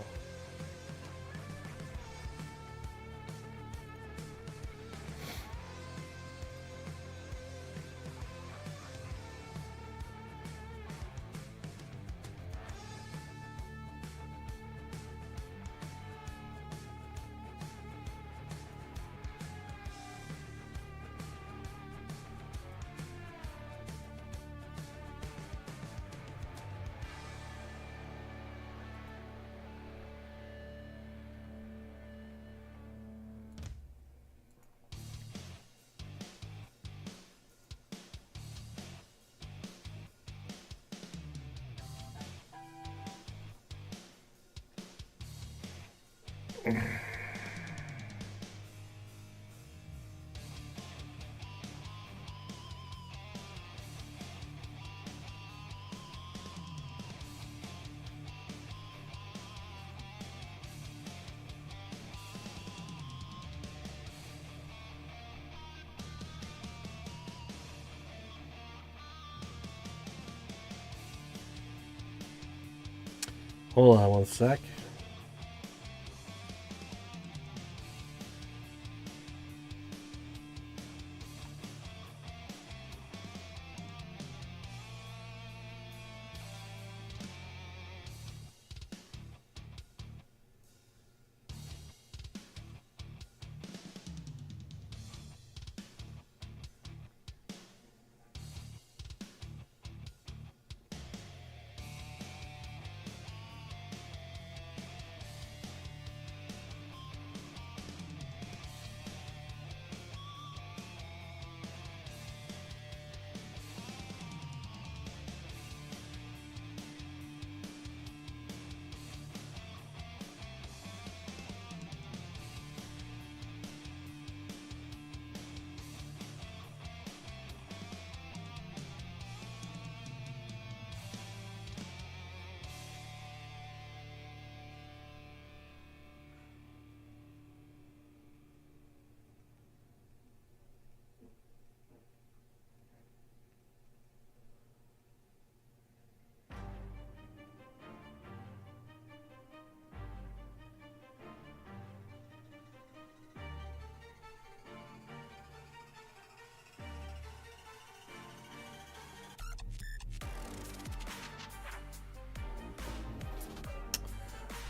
Hold on one sec.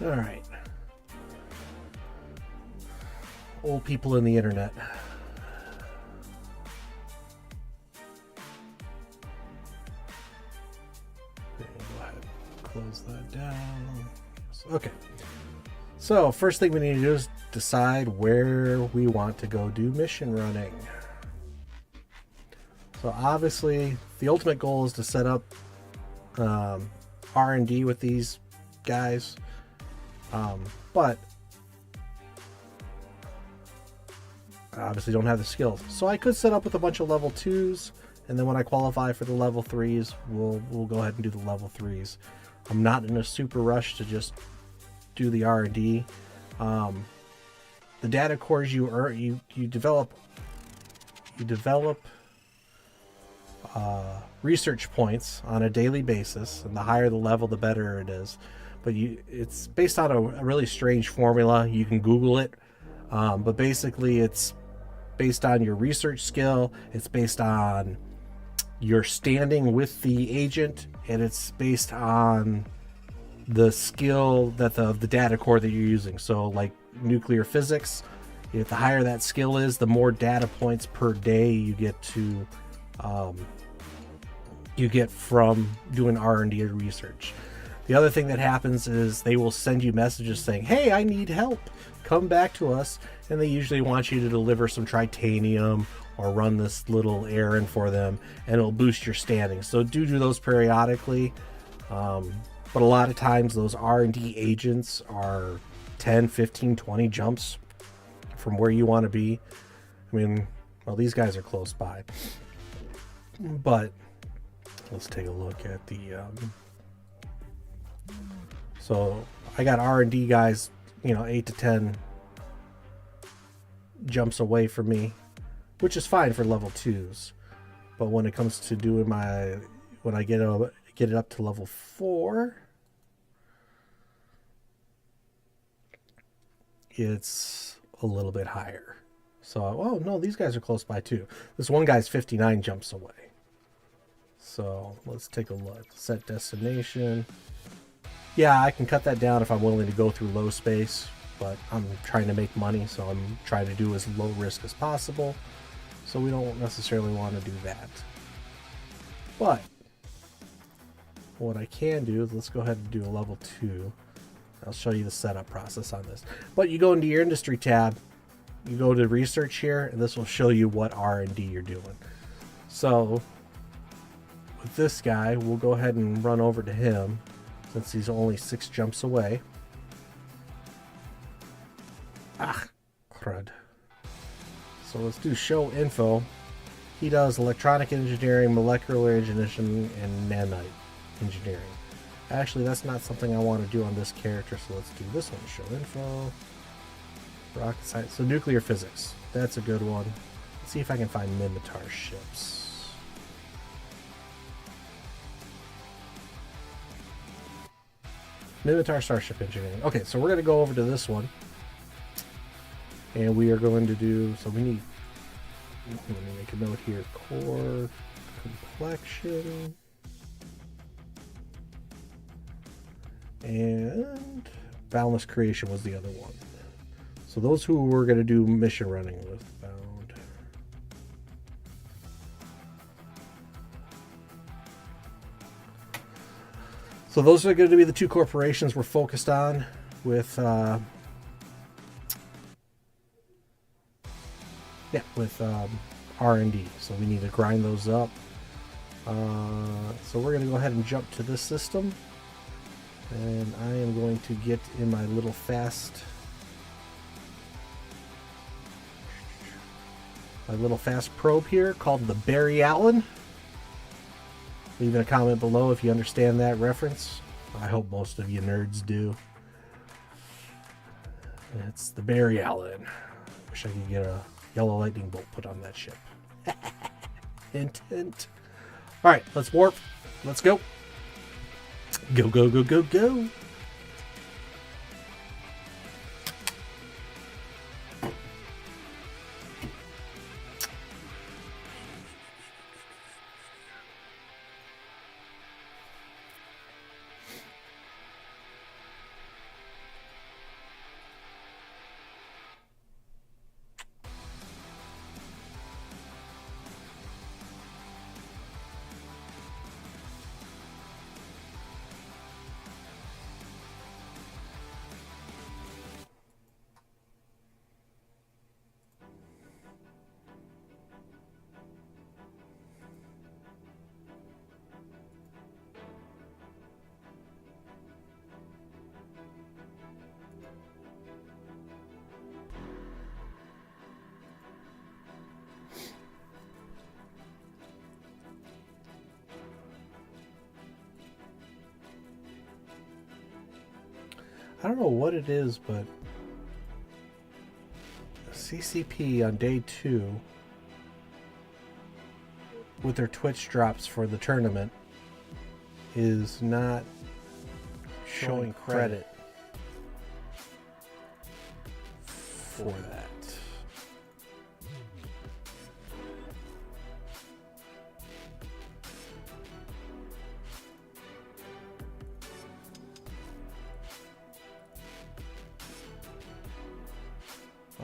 All right. Old people in the internet. Okay, go ahead and close that down. Okay. So, first thing we need to do is decide where we want to go do mission running. So, obviously, the ultimate goal is to set up R&D with these guys. But I obviously don't have the skills. So I could set up with a bunch of level 2s, and then when I qualify for the level 3s, we'll go ahead and do the level 3s. I'm not in a super rush to just do the R&D. The data cores you develop research points on a daily basis, and the higher the level, the better it is. But it's based on a really strange formula. You can Google it, but basically it's based on your research skill, it's based on your standing with the agent, and it's based on the skill that the data core that you're using. So like nuclear physics, if the higher that skill is, the more data points per day you get from doing R&D research. The other thing that happens is they will send you messages saying, hey, I need help. Come back to us. And they usually want you to deliver some titanium or run this little errand for them, and it'll boost your standing. So do those periodically. But a lot of times those R&D agents are 10, 15, 20 jumps from where you want to be. I mean, well, these guys are close by. But let's take a look at the... So I got R&D guys, 8 to 10 jumps away from me, which is fine for level 2s. But when it comes to doing when I get it up to level 4, it's a little bit higher. So, oh no, these guys are close by too. This one guy's 59 jumps away. So let's take a look. Set destination. Yeah, I can cut that down if I'm willing to go through low space, but I'm trying to make money, so I'm trying to do as low risk as possible. So we don't necessarily want to do that. But what I can do is let's go ahead and do a level 2. I'll show you the setup process on this. But you go into your industry tab, you go to research here, and this will show you what R&D you're doing. So with this guy, we'll go ahead and run over to him since he's only 6 jumps away. Ah, crud. So let's do show info. He does electronic engineering, molecular engineering, and nanite engineering. Actually, that's not something I want to do on this character, so let's do this one. Show info. Rocket science. So nuclear physics. That's a good one. Let's see if I can find Minotaur ships. Minotaur starship engineering. Okay, so we're going to go over to this one. And we are going to do... So we need... Let me make a note here. Core complexion. And boundless creation was the other one. So those who we're going to do mission running with. Bound. So those are going to be the 2 corporations we're focused on with R&D. So we need to grind those up. So we're going to go ahead and jump to this system. And I am going to get in my little fast probe here called the Barry Allen. Leave a comment below if you understand that reference. I hope most of you nerds do. It's the Barry Allen. Wish I could get a yellow lightning bolt put on that ship. Hint, hint. Alright, let's warp. Let's go. Go, go, go, go, go. I don't know what it is, but CCP on day 2 with their Twitch drops for the tournament is not showing credit for that.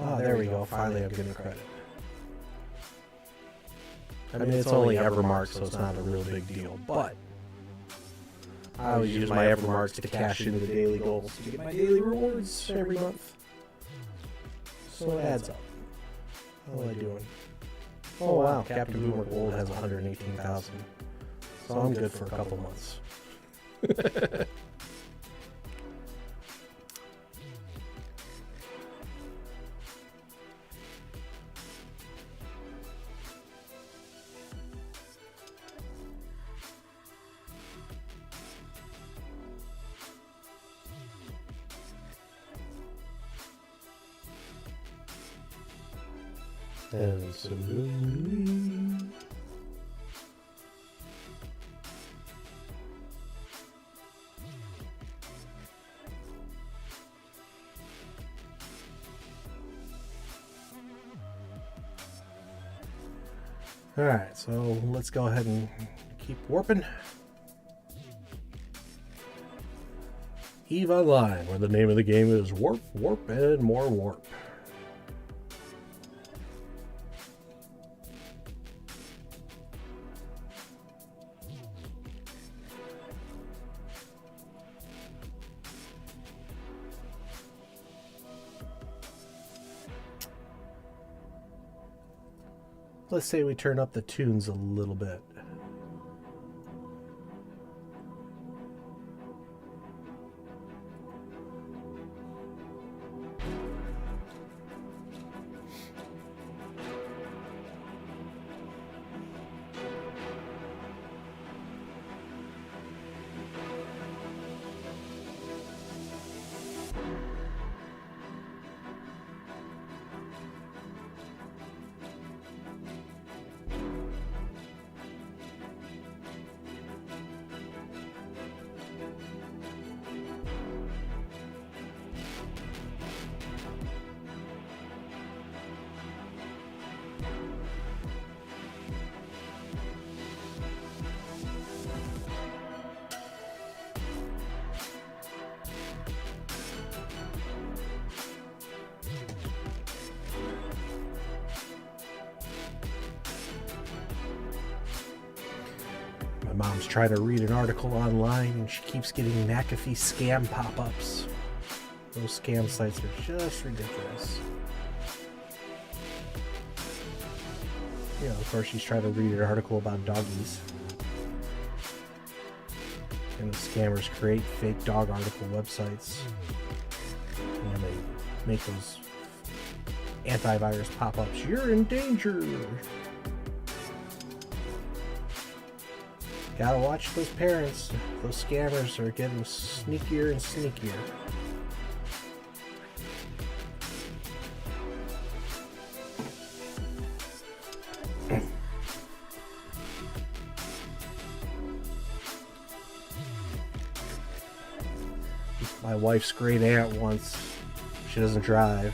Oh, there we go. Finally, I'm getting credit. I mean, it's only Evermark, so it's not a real big deal, but I always use my Evermarks to cash into the daily goals to get my daily rewards every month. So it adds up. How am I doing? Oh wow, Captain Boomer Gold has 118,000. So I'm good for a couple months. And so alright, so let's go ahead and keep warping. EVE Online, where the name of the game is Warp, Warp, and more Warp. Let's say we turn up the tunes a little bit. My mom's trying to read an article online and she keeps getting McAfee scam pop-ups. Those scam sites are just ridiculous. You know, of course she's trying to read an article about doggies. And the scammers create fake dog article websites. And they make those antivirus pop-ups. You're in danger! Gotta watch those parents. Those scammers are getting sneakier and sneakier. My wife's great aunt once, she doesn't drive.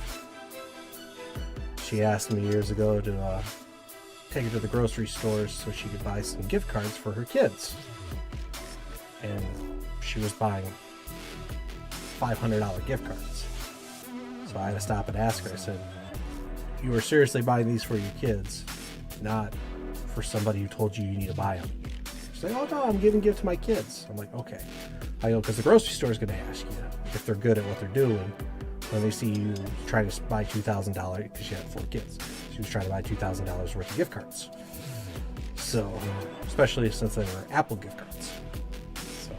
She asked me years ago to take her to the grocery stores so she could buy some gift cards for her kids. And she was buying $500 gift cards. So I had to stop and ask her. I said, you were seriously buying these for your kids, not for somebody who told you you need to buy them. She's like, oh no, I'm giving gifts to my kids. I'm like, okay. I go, because the grocery store is going to ask you if they're good at what they're doing when they see you trying to buy $2,000, because she had 4 kids. She was trying to buy $2,000 worth of gift cards. So, especially since they were Apple gift cards. So,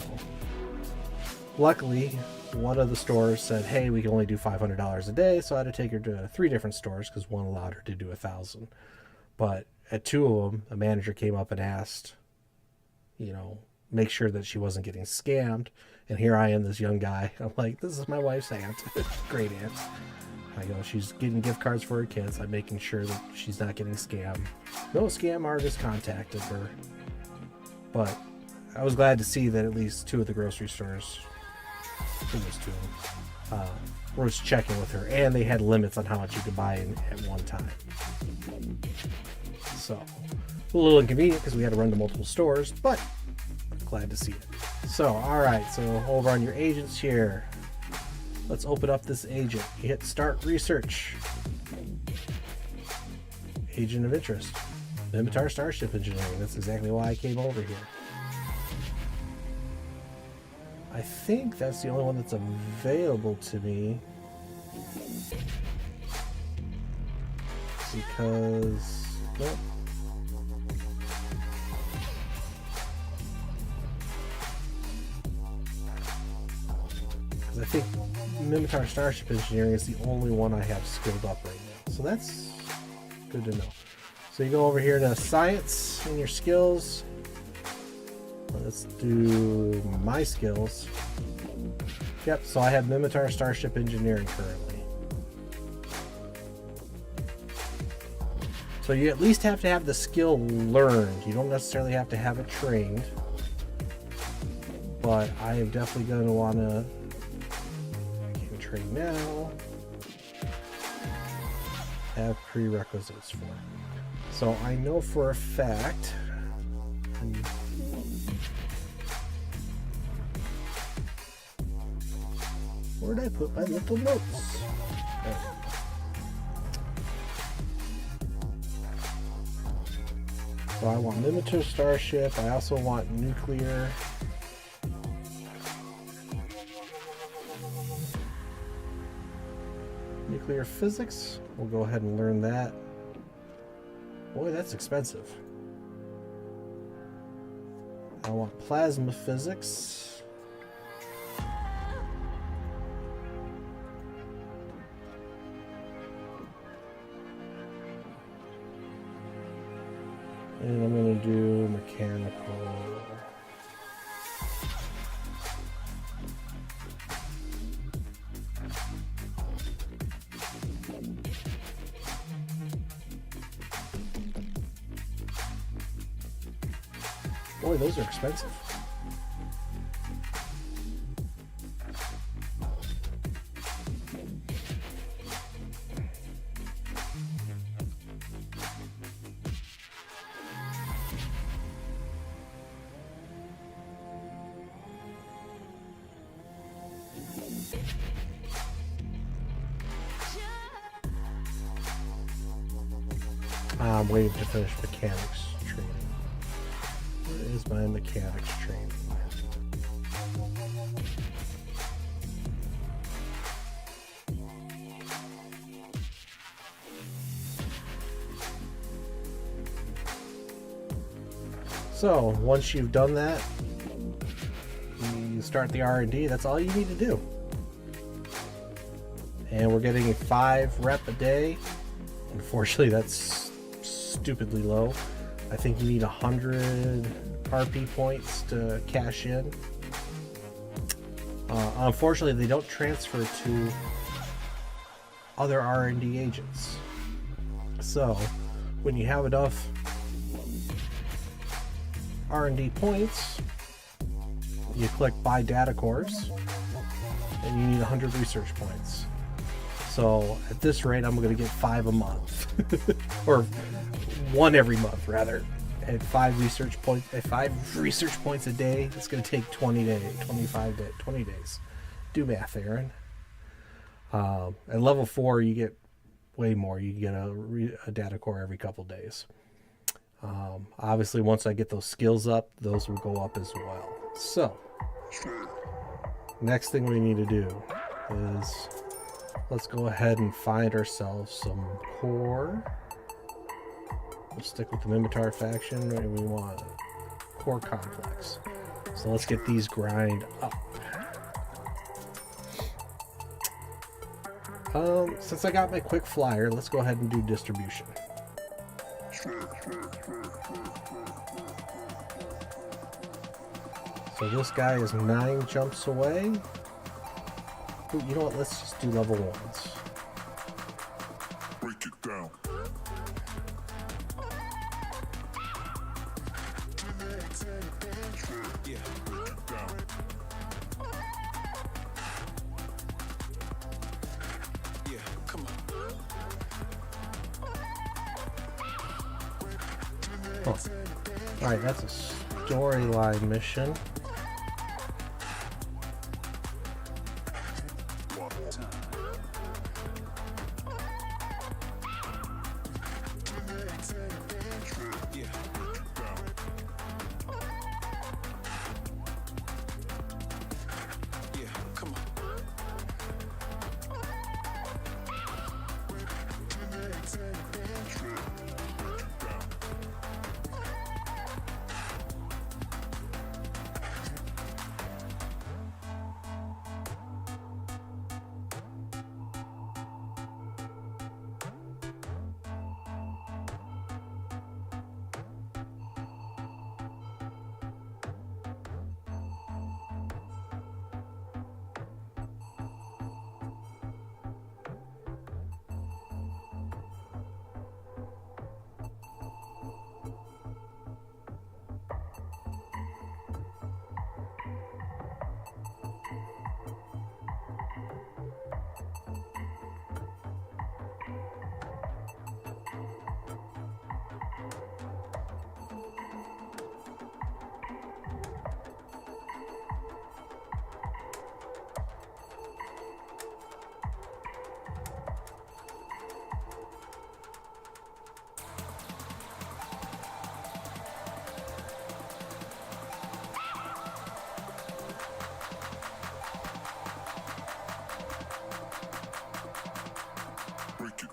luckily, one of the stores said, hey, we can only do $500 a day, so I had to take her to 3 different stores because one allowed her to do 1,000. But at 2 of them, a manager came up and asked, you know, make sure that she wasn't getting scammed. And here I am, this young guy. I'm like, this is my wife's aunt. Great aunt. I go, she's getting gift cards for her kids. I'm making sure that she's not getting scammed. No scam artist contacted her. But I was glad to see that at least 2 of the grocery stores, I think it was 2 of them, was checking with her. And they had limits on how much you could buy at one time. So, a little inconvenient because we had to run to multiple stores, but glad to see it. So, alright, so over on your agents here, let's open up this agent. You hit start research. Agent of interest. Mimitar Starship Engineering. That's exactly why I came over here. I think that's the only one that's available to me. Because... Nope. Because I think Mimitar Starship Engineering is the only one I have skilled up right now. So that's good to know. So you go over here to Science in your skills. Let's do my skills. Yep, so I have Mimitar Starship Engineering currently. So you at least have to have the skill learned. You don't necessarily have to have it trained. But I am definitely going to want to train now. Have prerequisites for. So I know for a fact. Where did I put my little notes? There. So I want Mimitar Starship. I also want nuclear. Nuclear physics. We'll go ahead and learn that. Boy, that's expensive. I want plasma physics. And I'm going to do mechanical. Boy, those are expensive. I'm waiting to finish mechanics training. Where is my mechanics training? So once you've done that, you start the R&D. That's all you need to do. And we're getting a 5 rep a day. Unfortunately, that's stupidly low. I think you need 100 RP points to cash in. Unfortunately, they don't transfer to other R&D agents. So, when you have enough R&D points, you click buy data cores, and you need 100 research points. So at this rate, I'm going to get 5 a month, or 1 every month rather. At 5 research points, a day, it's going to take 20 days. Do math, Aaron. At level 4, you get way more. You get a data core every couple days. Obviously, once I get those skills up, those will go up as well. So, next thing we need to do is let's go ahead and find ourselves some core. We'll stick with the Mimitar faction, and we want a core complex. So let's get these grind up. Since I got my quick flyer, let's go ahead and do distribution. So this guy is 9 jumps away. Ooh, you know what? Let's just do level 1s. Break it down. Yeah, break it down. Yeah, come on. Oh. Alright, that's a storyline mission.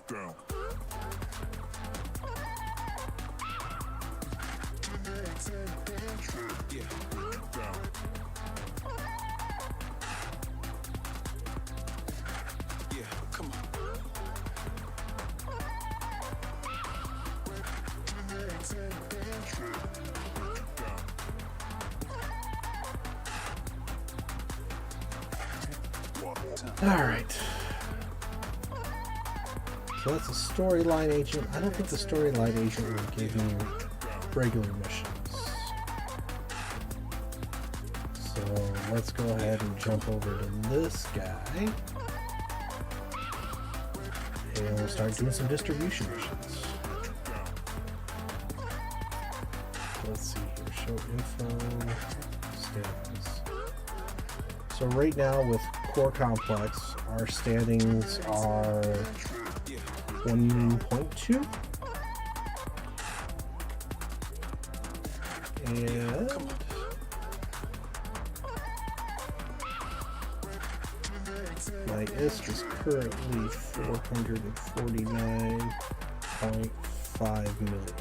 down. Yeah, down. Yeah, come on. All right. So that's a storyline agent. I don't think the storyline agent will give you regular missions. So let's go ahead and jump over to this guy. And we'll start doing some distribution missions. Let's see here. Show info. Standings. So right now with Core Complex, our standings are 1.2. And my ISK is currently 449.5 million.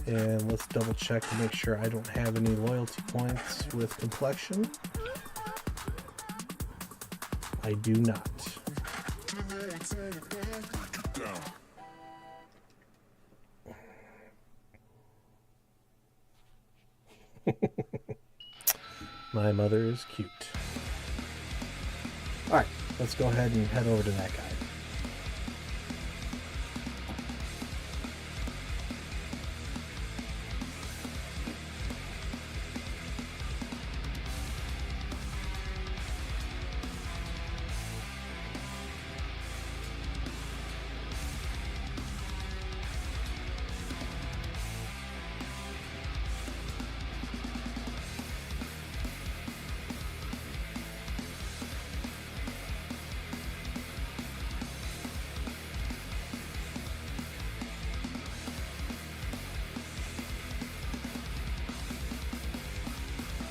And let's double check to make sure I don't have any loyalty points with complexion. I do not. My mother is cute. Alright, let's go ahead and head over to that guy.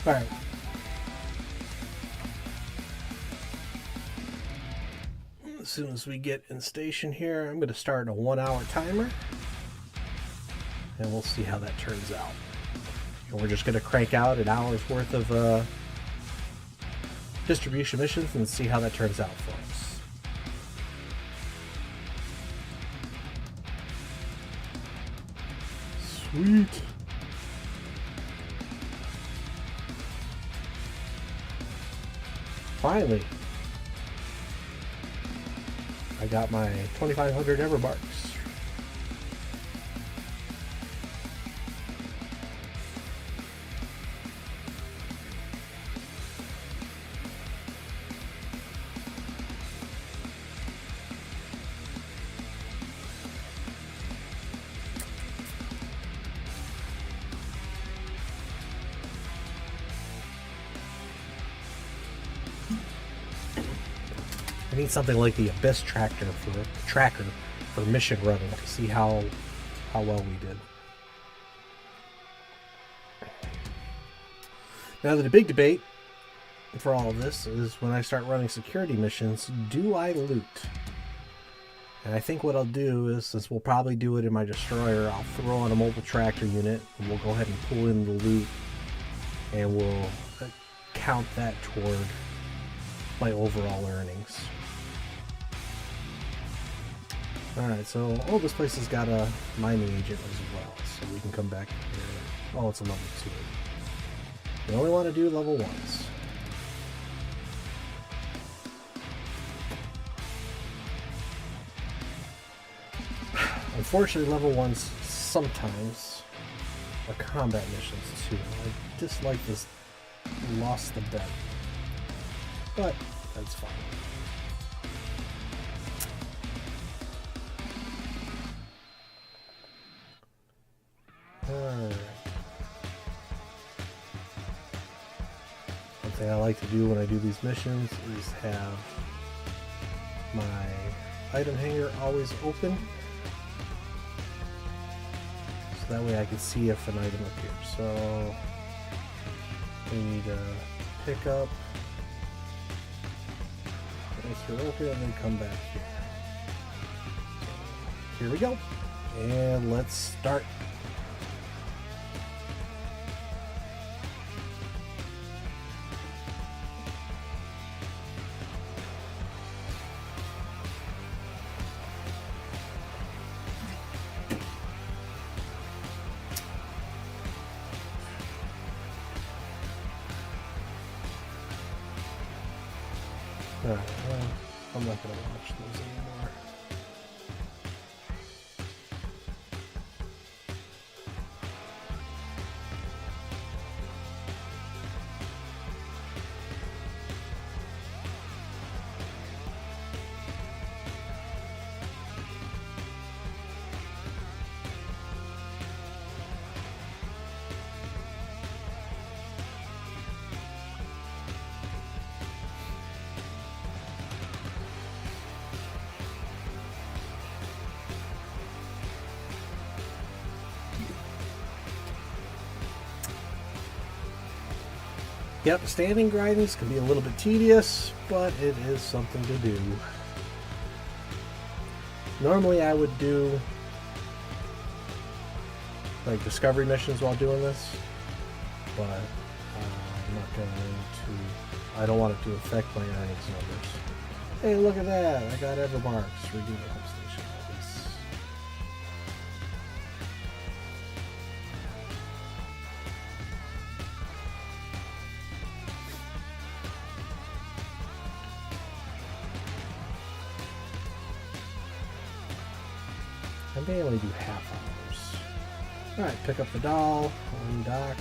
Alright. As soon as we get in station here, I'm going to start a 1-hour timer. And we'll see how that turns out. And we're just going to crank out an hour's worth of distribution missions and see how that turns out for us. Sweet. Finally, I got my 2,500 Evermarks. I need something like the Abyss tracker for mission running to see how well we did. Now the big debate for all of this is when I start running security missions, do I loot? And I think what I'll do is, since we'll probably do it in my destroyer, I'll throw on a mobile tractor unit and we'll go ahead and pull in the loot and we'll count that toward my overall earnings. Alright, so this place has got a mining agent as well, so we can come back here. Oh, it's a level 2. We only want to do level 1s. Unfortunately, level 1s sometimes are combat missions too. I dislike this lost the bet, but that's fine. Alright. One thing I like to do when I do these missions is have my item hanger always open, so that way I can see if an item appears. So we need a pickup through here and then come back here. Here we go. And let's start. Alright, well, I'm not going to watch those anymore. Yep, standing grindings can be a little bit tedious, but it is something to do. Normally I would do like discovery missions while doing this, but I'm not going to. I don't want it to affect my earnings numbers. Hey, look at that! I got Evermarks. Redo the home station. Nice. I may only do half hours. Alright, pick up the doll, undock.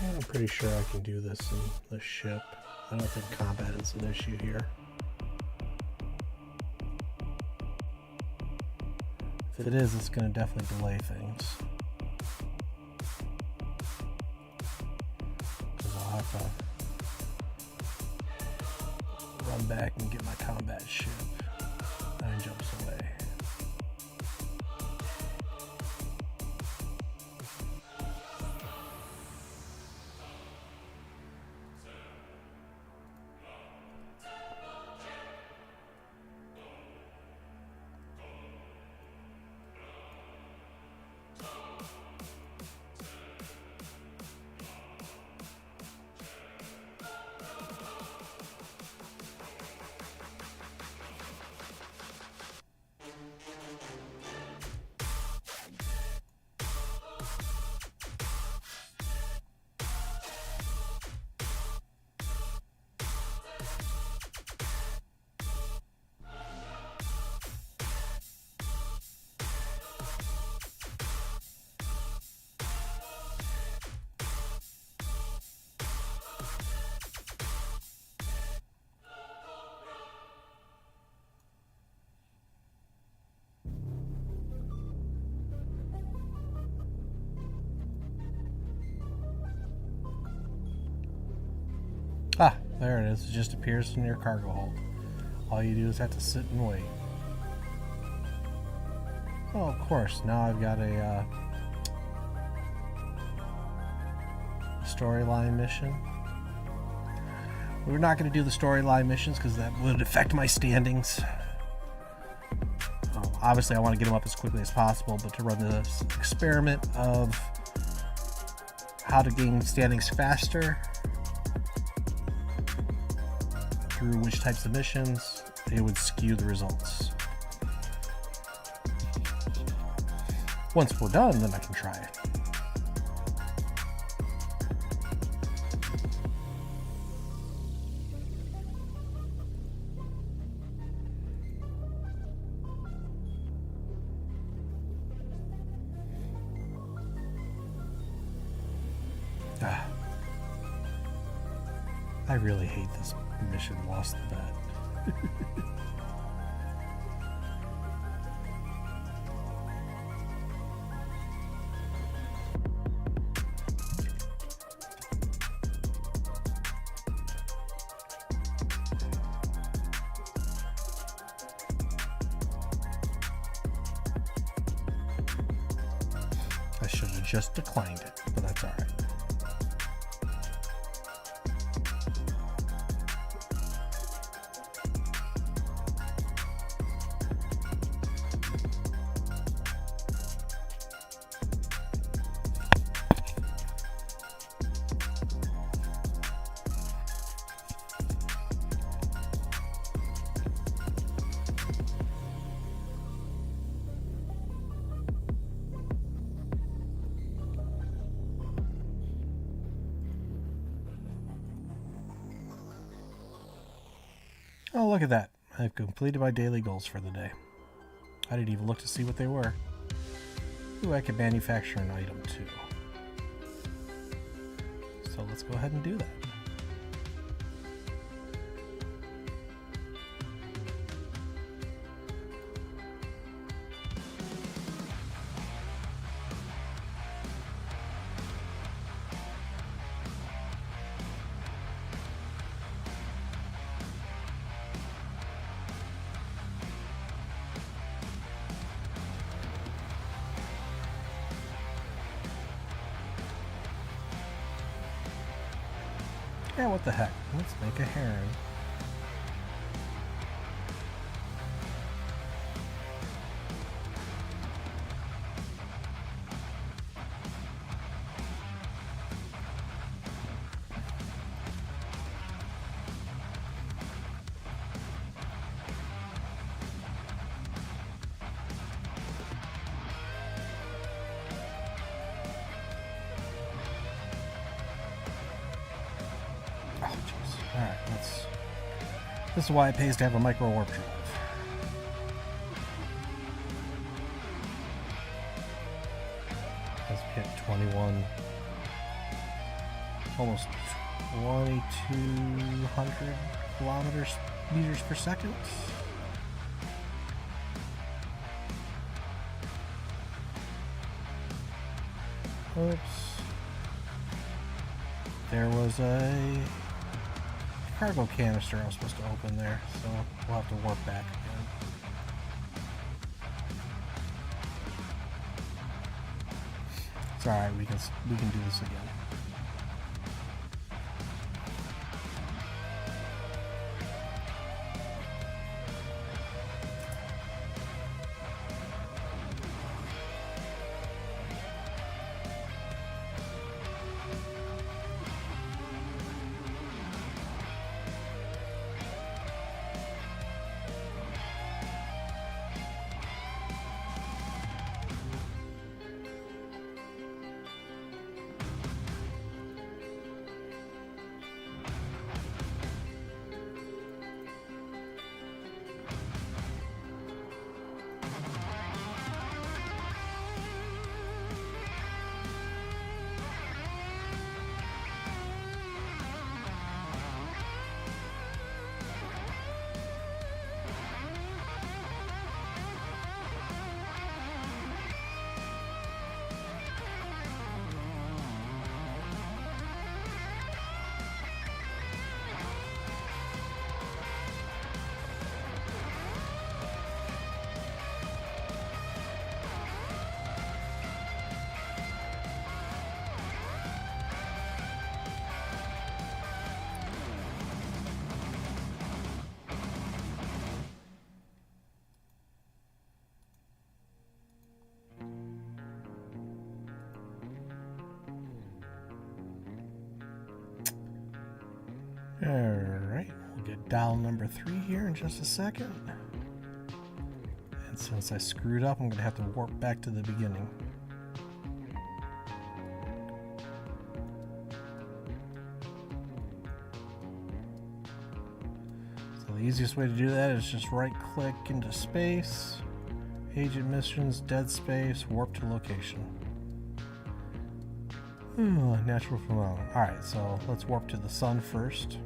And I'm pretty sure I can do this in the ship. I don't think combat is an issue here. If it is, it's going to definitely delay things. Because I'll have to run back and get my combat ship 9 jumps away. Ah, there it is. It just appears in your cargo hold. All you do is have to sit and wait. Oh, of course. Now I've got a storyline mission. We're not going to do the storyline missions because that would affect my standings. Obviously, I want to get them up as quickly as possible, but to run this experiment of how to gain standings faster through which types of missions, it would skew the results. Once we're done, then I can try it. I really hate this mission, lost the bet. I should have just declined it, but that's alright. Oh, look at that. I've completed my daily goals for the day. I didn't even look to see what they were. Ooh, I could manufacture an item too. So let's go ahead and do that. Yeah, what the heck? Let's make a heron. Alright, this is why it pays to have a micro warp drive. Let's hit 21, almost 2,200 meters per second. Oops. There was a cargo canister I was supposed to open there, so we'll have to warp back again. It's alright, we can do this again. Alright, we'll get dial number 3 here in just a second. And since I screwed up, I'm going to have to warp back to the beginning. So the easiest way to do that is just right click into space, agent missions, dead space, warp to location. Natural phenomenon. Alright, so let's warp to the sun first.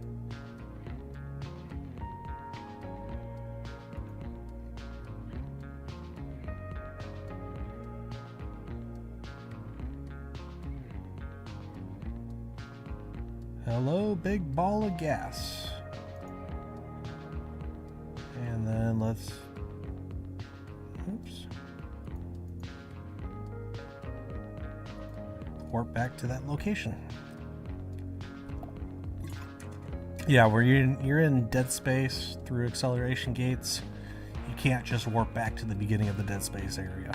Hello, big ball of gas. And then let's... Oops. Warp back to that location. Yeah, where you're in dead space through acceleration gates, you can't just warp back to the beginning of the dead space area.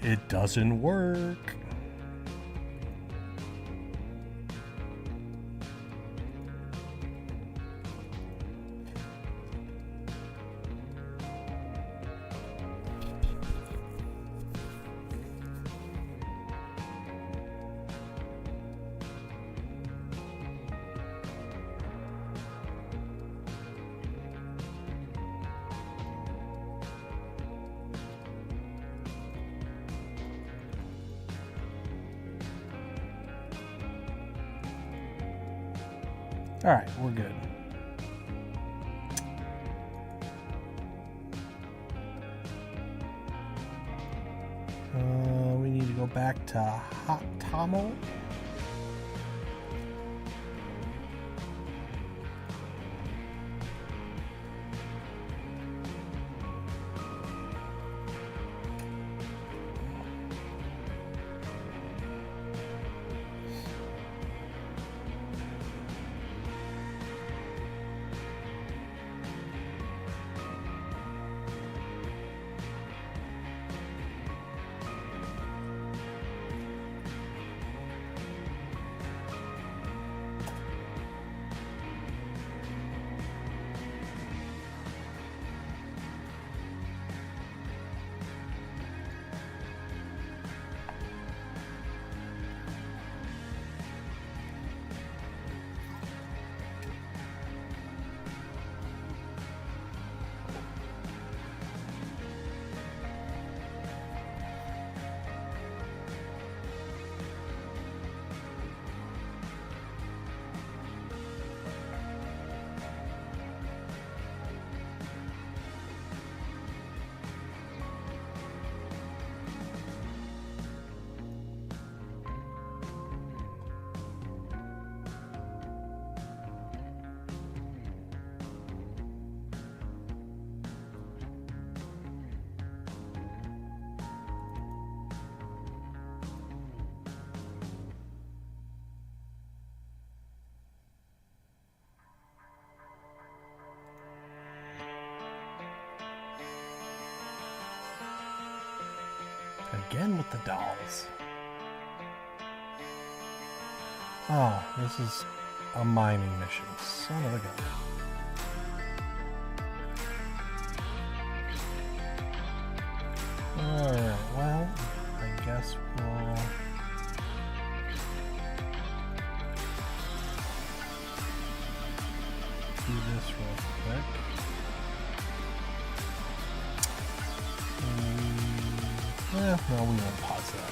It doesn't work. Alright, we're good. We need to go back to Hot Tomo. Again with the dolls. Oh, this is a mining mission. Son of a gun. Alright, well, I guess we'll... do this real quick. No, we won't pause that.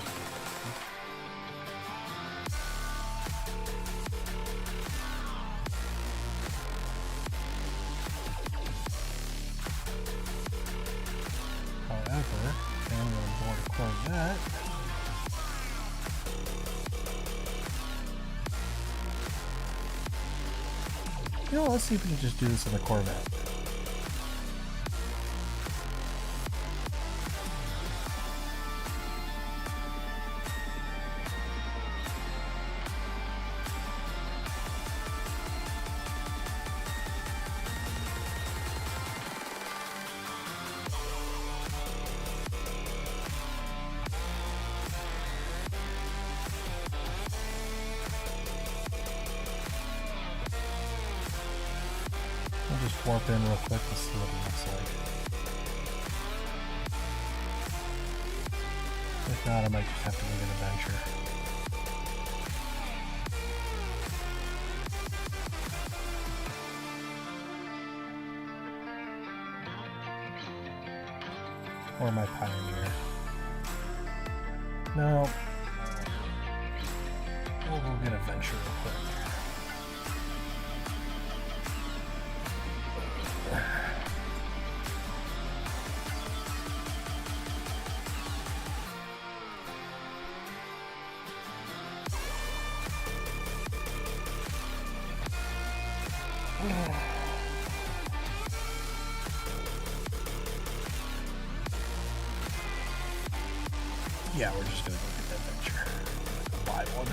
However, I'm going to board a Corvette. You know, let's see if we can just do this in a Corvette. just warp in real quick to see what it looks like. If not, I might just have to make an adventure. Or my pioneer. No. We'll go get adventure real quick. Yeah, we're just gonna go get that adventure. Buy one.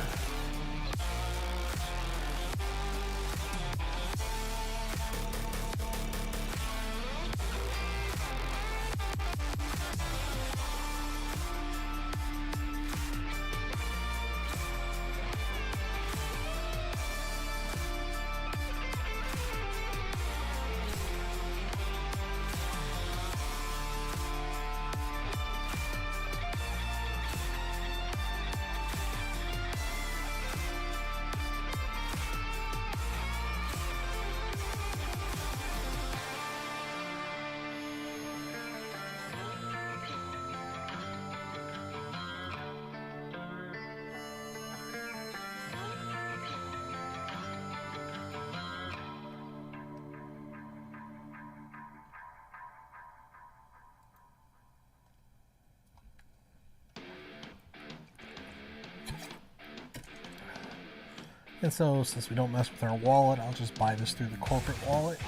And so, since we don't mess with our wallet, I'll just buy this through the corporate wallet.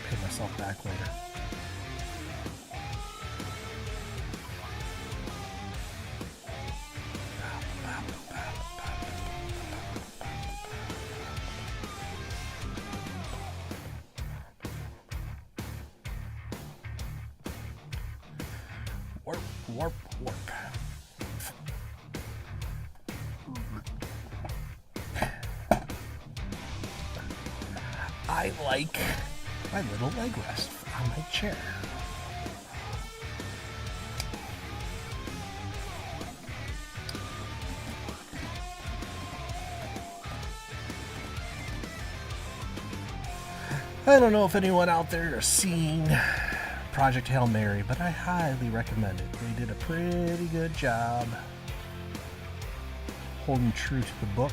Pay myself back later. Warp, warp, warp. I like my little leg rest on my chair. I don't know if anyone out there has seen Project Hail Mary, but I highly recommend it. They did a pretty good job holding true to the book.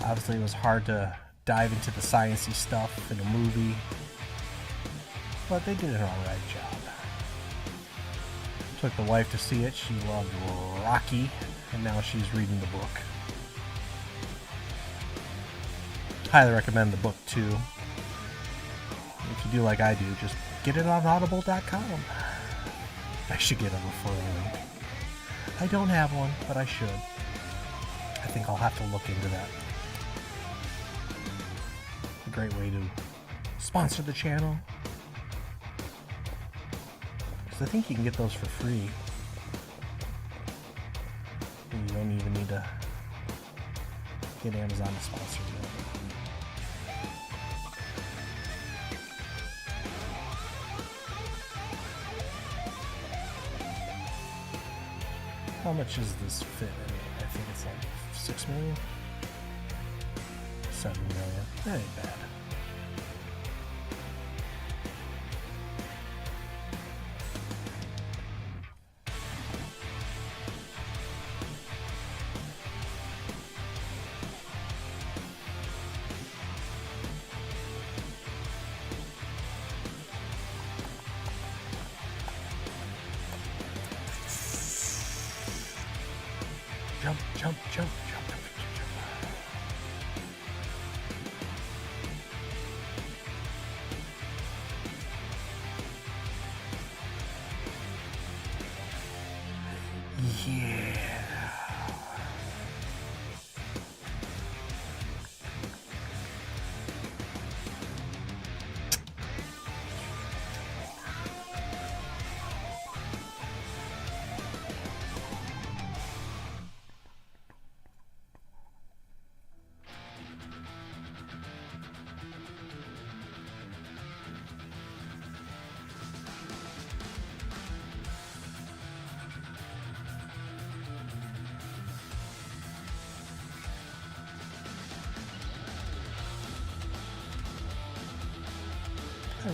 Obviously, it was hard to dive into the sciencey stuff in a movie, but they did an alright job. Took the wife to see it. She loved Rocky, and now she's reading the book. Highly recommend the book too. If you do like I do, just get it on audible.com. I should get a referral link. I don't have one, but I should. I think I'll have to look into that. A great way to sponsor the channel. Because I think you can get those for free. And you don't even need to get Amazon to sponsor you. How much is this fit in? I think it's like 6 million? 7 million. That ain't bad. Jump, jump, jump, jump, jump, jump, jump. Yeah.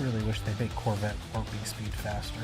really wish they make Corvette warping speed faster.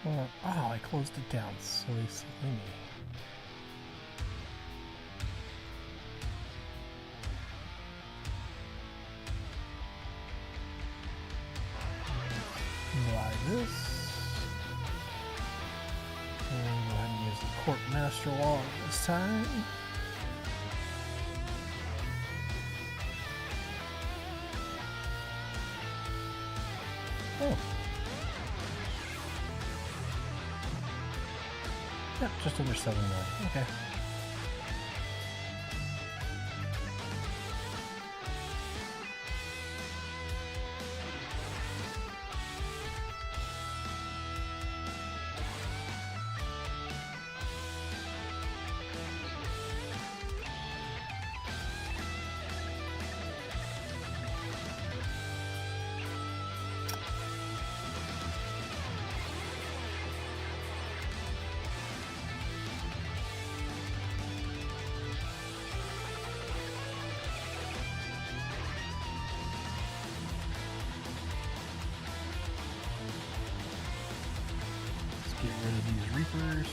Oh, I closed it down. Silly me. Buy this. And go ahead and use the Court Master Wallet this time. Oh. Yep, just under 7 million. Okay. Get rid of these Reapers.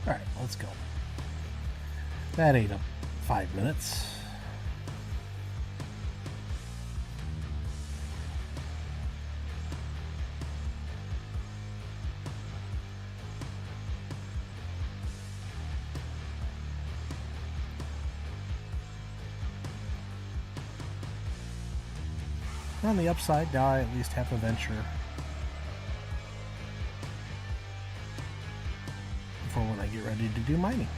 All right, let's go. That ate up 5 minutes. On the upside, now I at least have a venture for when I get ready to do mining.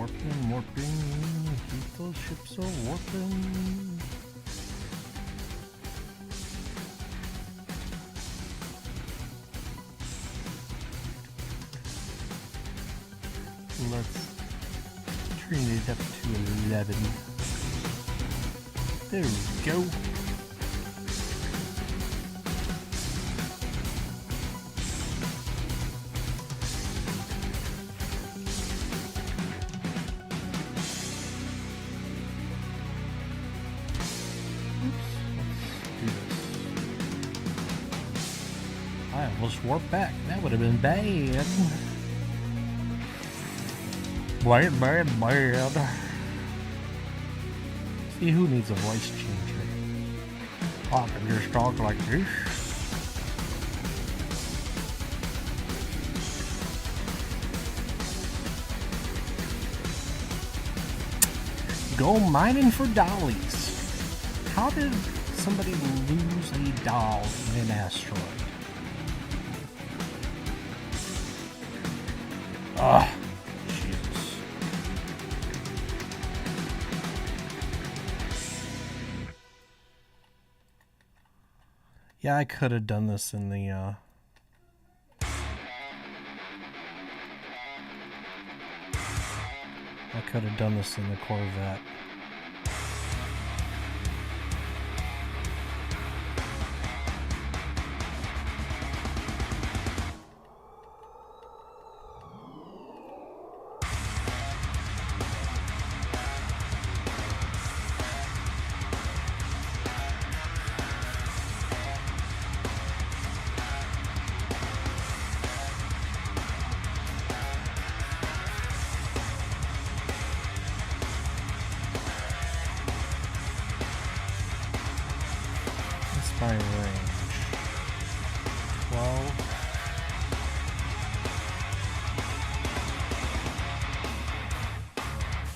Warping, warping. Keep those ships are warping. Let's turn it up to 11. There we go. I almost warped back. That would have been bad. Bad, bad, bad. See, who needs a voice changer? I can just talk like this. Go mining for dollies. How did somebody lose a doll in an asteroid? Ugh. Jesus. Yeah, I could have done this in the, I could have done this in the Corvette. My range 12.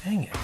Dang it.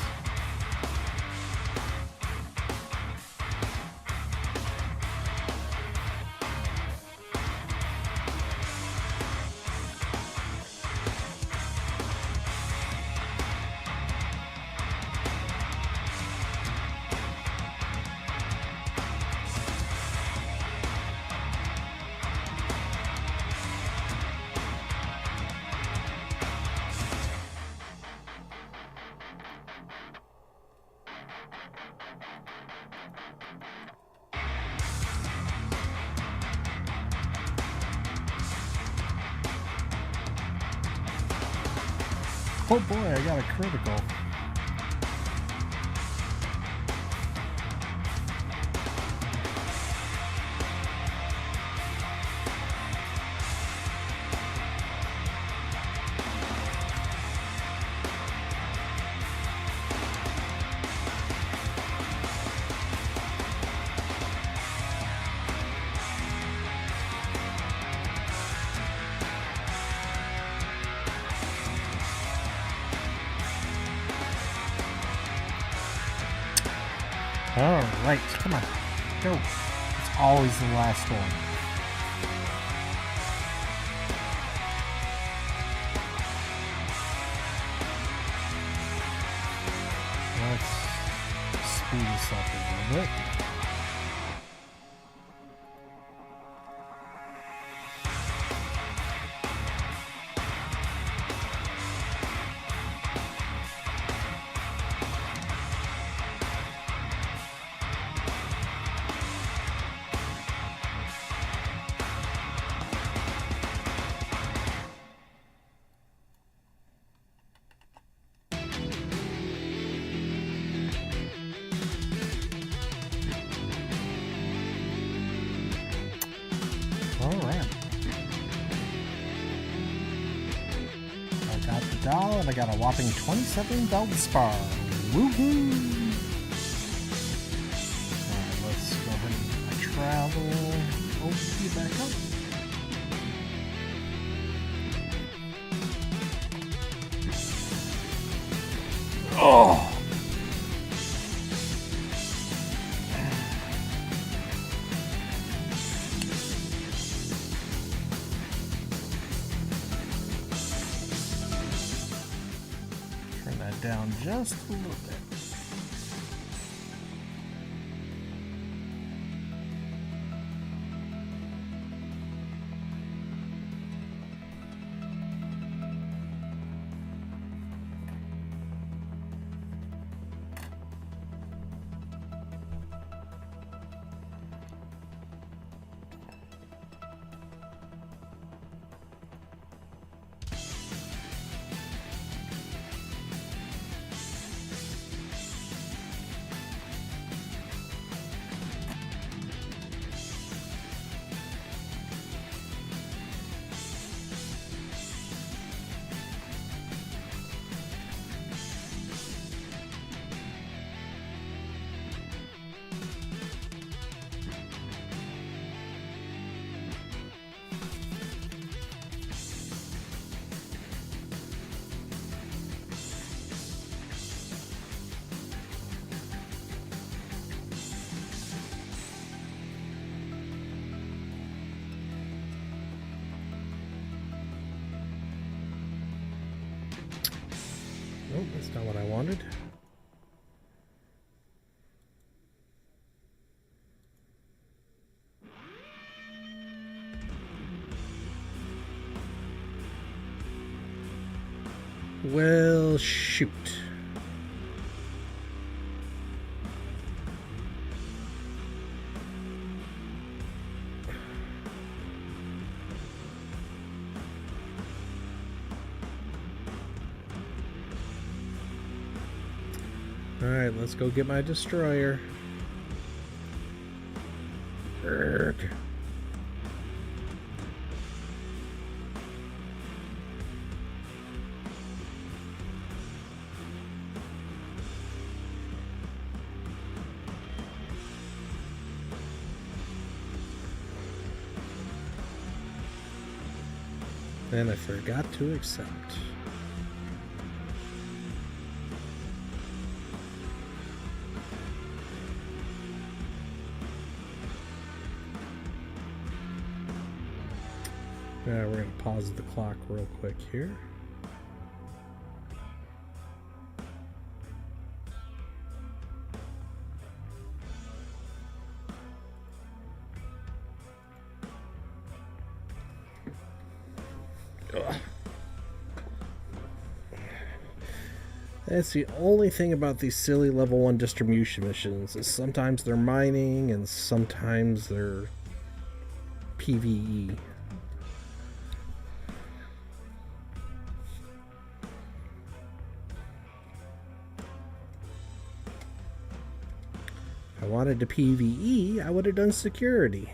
Oh boy, I got a critical. Alright, come on. Go. It's always the last one. Let's speed this up a little bit. Alright. I got the doll and I got a whopping 27 belt spar. Woohoo! Alright, let's go ahead and travel. Oh, you back up. Oh! down just a little bit. Nope, that's not what I wanted. Well, shoot. Alright, let's go get my destroyer. Urgh. And I forgot to accept. Now we're going to pause the clock real quick here. Ugh. That's the only thing about these silly level 1 distribution missions is sometimes they're mining and sometimes they're PvE. If I wanted to PvE, I would have done security.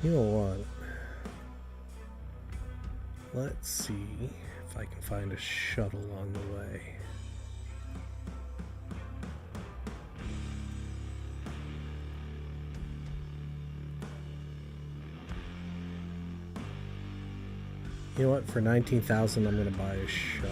You know what? Let's see if I can find a shuttle on the way. You know what? For 19,000, I'm going to buy a shuttle.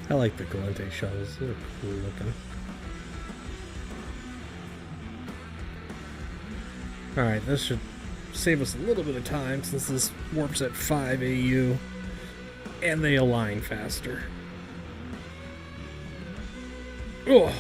I like the Galente shuttles. They're cool looking. Alright, this should save us a little bit of time since this warps at 5 AU and they align faster. Ugh.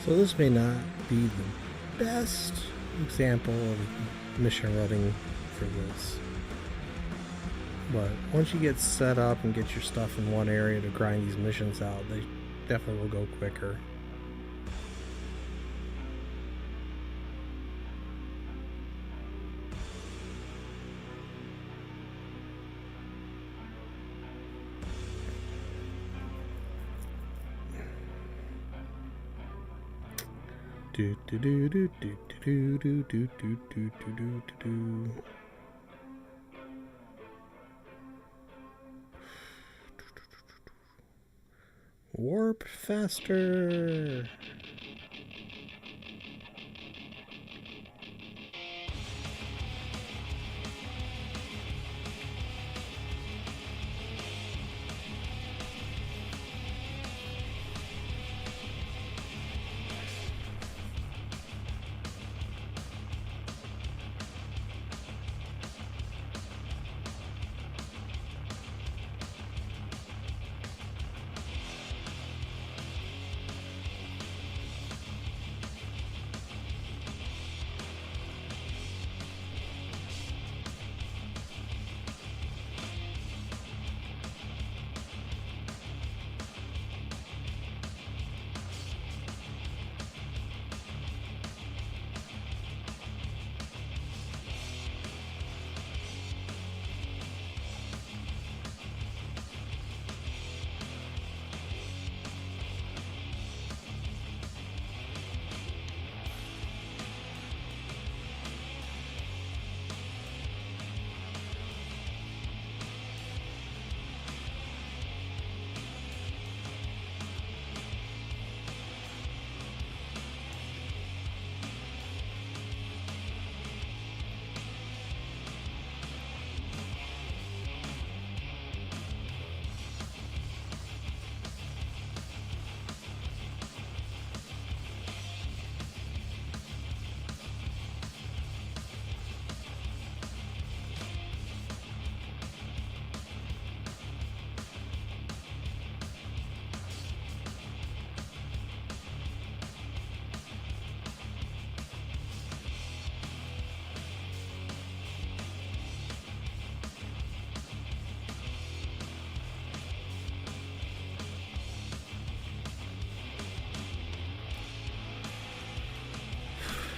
So this may not be the best example of mission running for this. But once you get set up and get your stuff in one area to grind these missions out, they definitely will go quicker. Do do do do do do do do do do do do. Warp faster.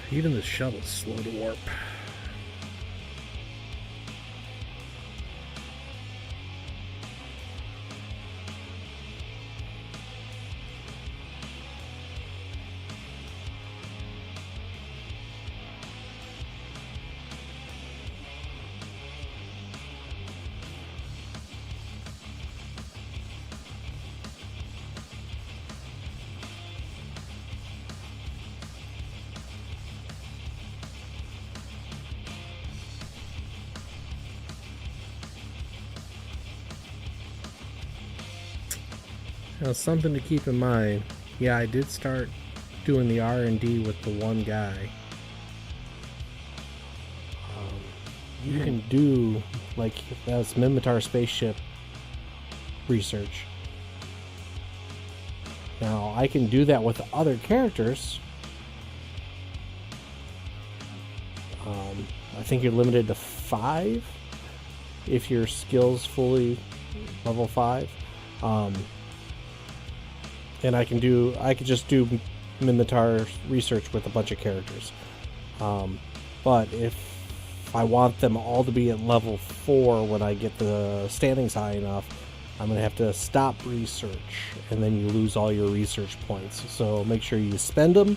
Even the shuttle's slow to warp. Now, something to keep in mind. Yeah, I did start doing the R&D with the one guy. You can do, like, that's Minmatar spaceship research. Now, I can do that with other characters. I think you're limited to 5 if your skill's fully level 5. And I could just do Minmatar research with a bunch of characters. But if I want them all to be at level 4 when I get the standings high enough, I'm going to have to stop research, and then you lose all your research points. So make sure you spend them,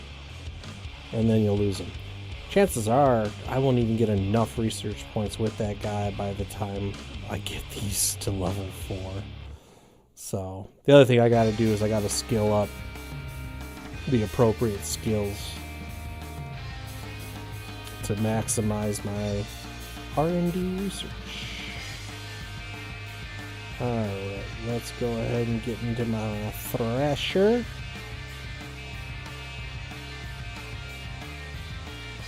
and then you'll lose them. Chances are, I won't even get enough research points with that guy by the time I get these to level 4. So, the other thing I got to do is I got to skill up the appropriate skills to maximize my R&D research. Alright, let's go ahead and get into my Thrasher.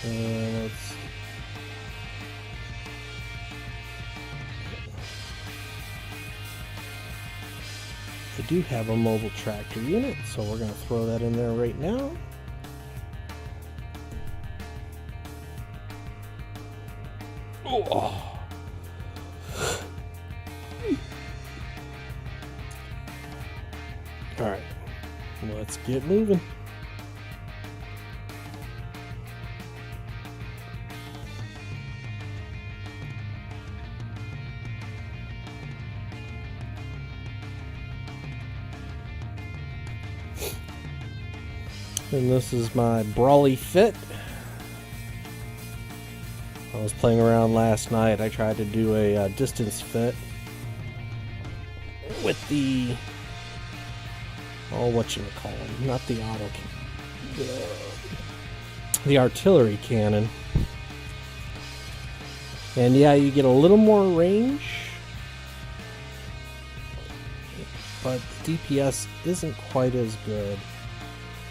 And let's... I do have a mobile tractor unit, so we're going to throw that in there right now. Oh. Alright, let's get moving. And this is my Brawly fit. I was playing around last night. I tried to do a distance fit with the whatchamacallit, not the auto, the artillery cannon. And yeah, you get a little more range, but the DPS isn't quite as good.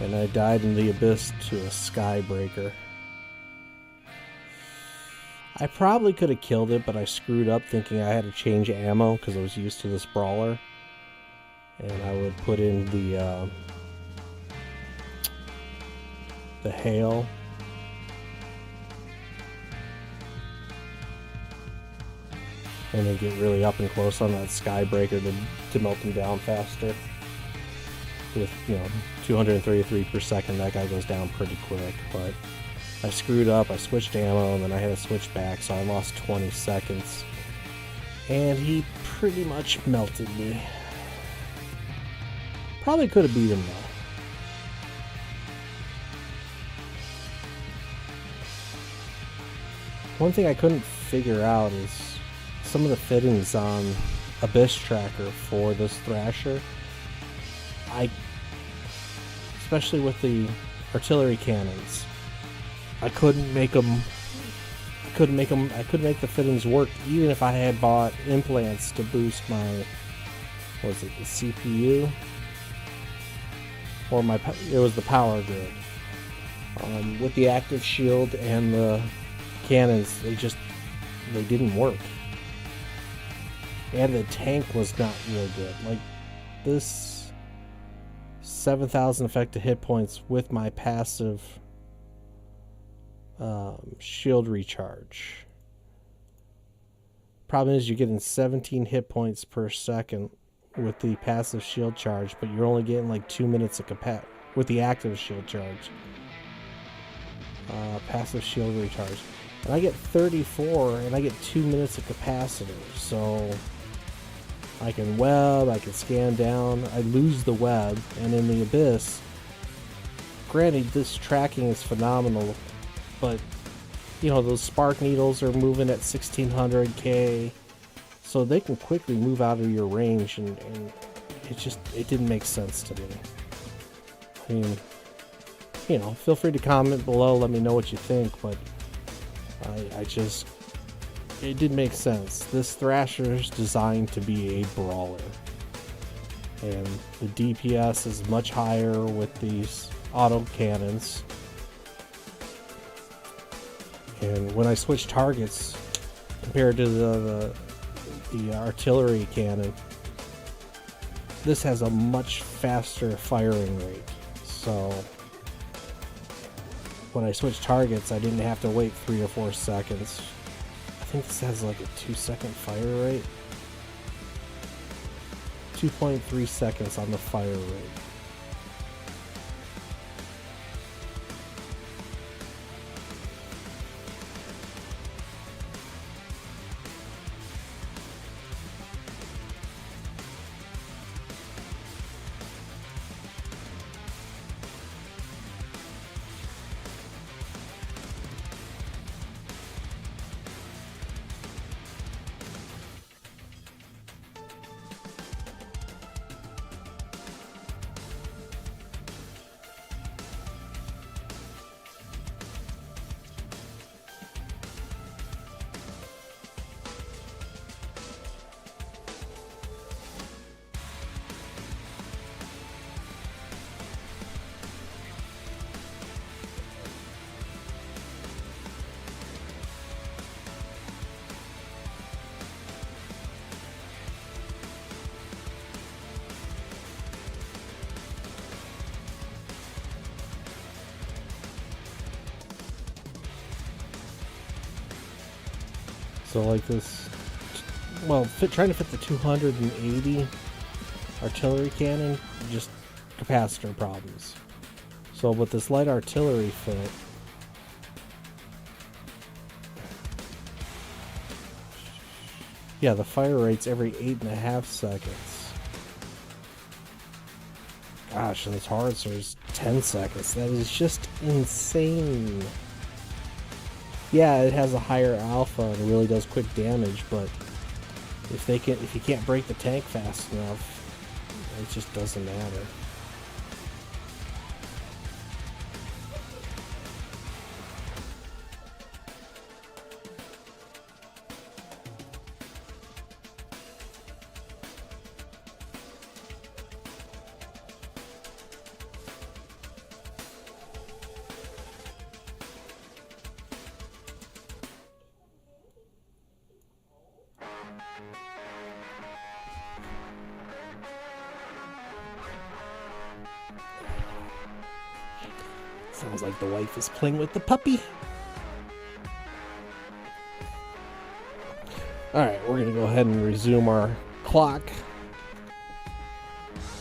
And I died in the abyss to a Skybreaker. I probably could have killed it, but I screwed up thinking I had to change ammo because I was used to this brawler. And I would put in the hail. And then get really up and close on that Skybreaker to melt them down faster. With, 233 per second, that guy goes down pretty quick. But I screwed up, I switched ammo, and then I had to switch back, so I lost 20 seconds. And he pretty much melted me. Probably could have beat him though. One thing I couldn't figure out is some of the fittings on Abyss Tracker for this Thrasher. Especially with the artillery cannons, I couldn't make the fittings work even if I had bought implants to boost my, the CPU? Or it was the power grid. With the active shield and the cannons, they didn't work. And the tank was not real good. Like, this 7,000 effective hit points with my passive shield recharge. Problem is, you're getting 17 hit points per second with the passive shield charge, but you're only getting like 2 minutes of capacity with the active shield charge. Passive shield recharge. And I get 34, and I get 2 minutes of capacitor, so I can web, I can scan down, I lose the web, and in the Abyss, granted this tracking is phenomenal, but those spark needles are moving at 1600k, so they can quickly move out of your range, and it didn't make sense to me. I mean, feel free to comment below, let me know what you think, but it didn't make sense. This Thrasher is designed to be a brawler. And the DPS is much higher with these auto cannons. And when I switch targets compared to the artillery cannon, this has a much faster firing rate. So when I switch targets, I didn't have to wait 3 or 4 seconds. I think this has like a 2-second fire rate. 2.3 seconds on the fire rate. So like this, well, trying to fit the 280 artillery cannon, just capacitor problems. So with this light artillery fit, yeah, the fire rate's every 8.5 seconds. Gosh, and this howitzer's 10 seconds. That is just insane. Yeah, it has a higher alpha and really does quick damage, but if you can't break the tank fast enough, it just doesn't matter. Sounds like the wife is playing with the puppy. Alright, we're going to go ahead and resume our clock.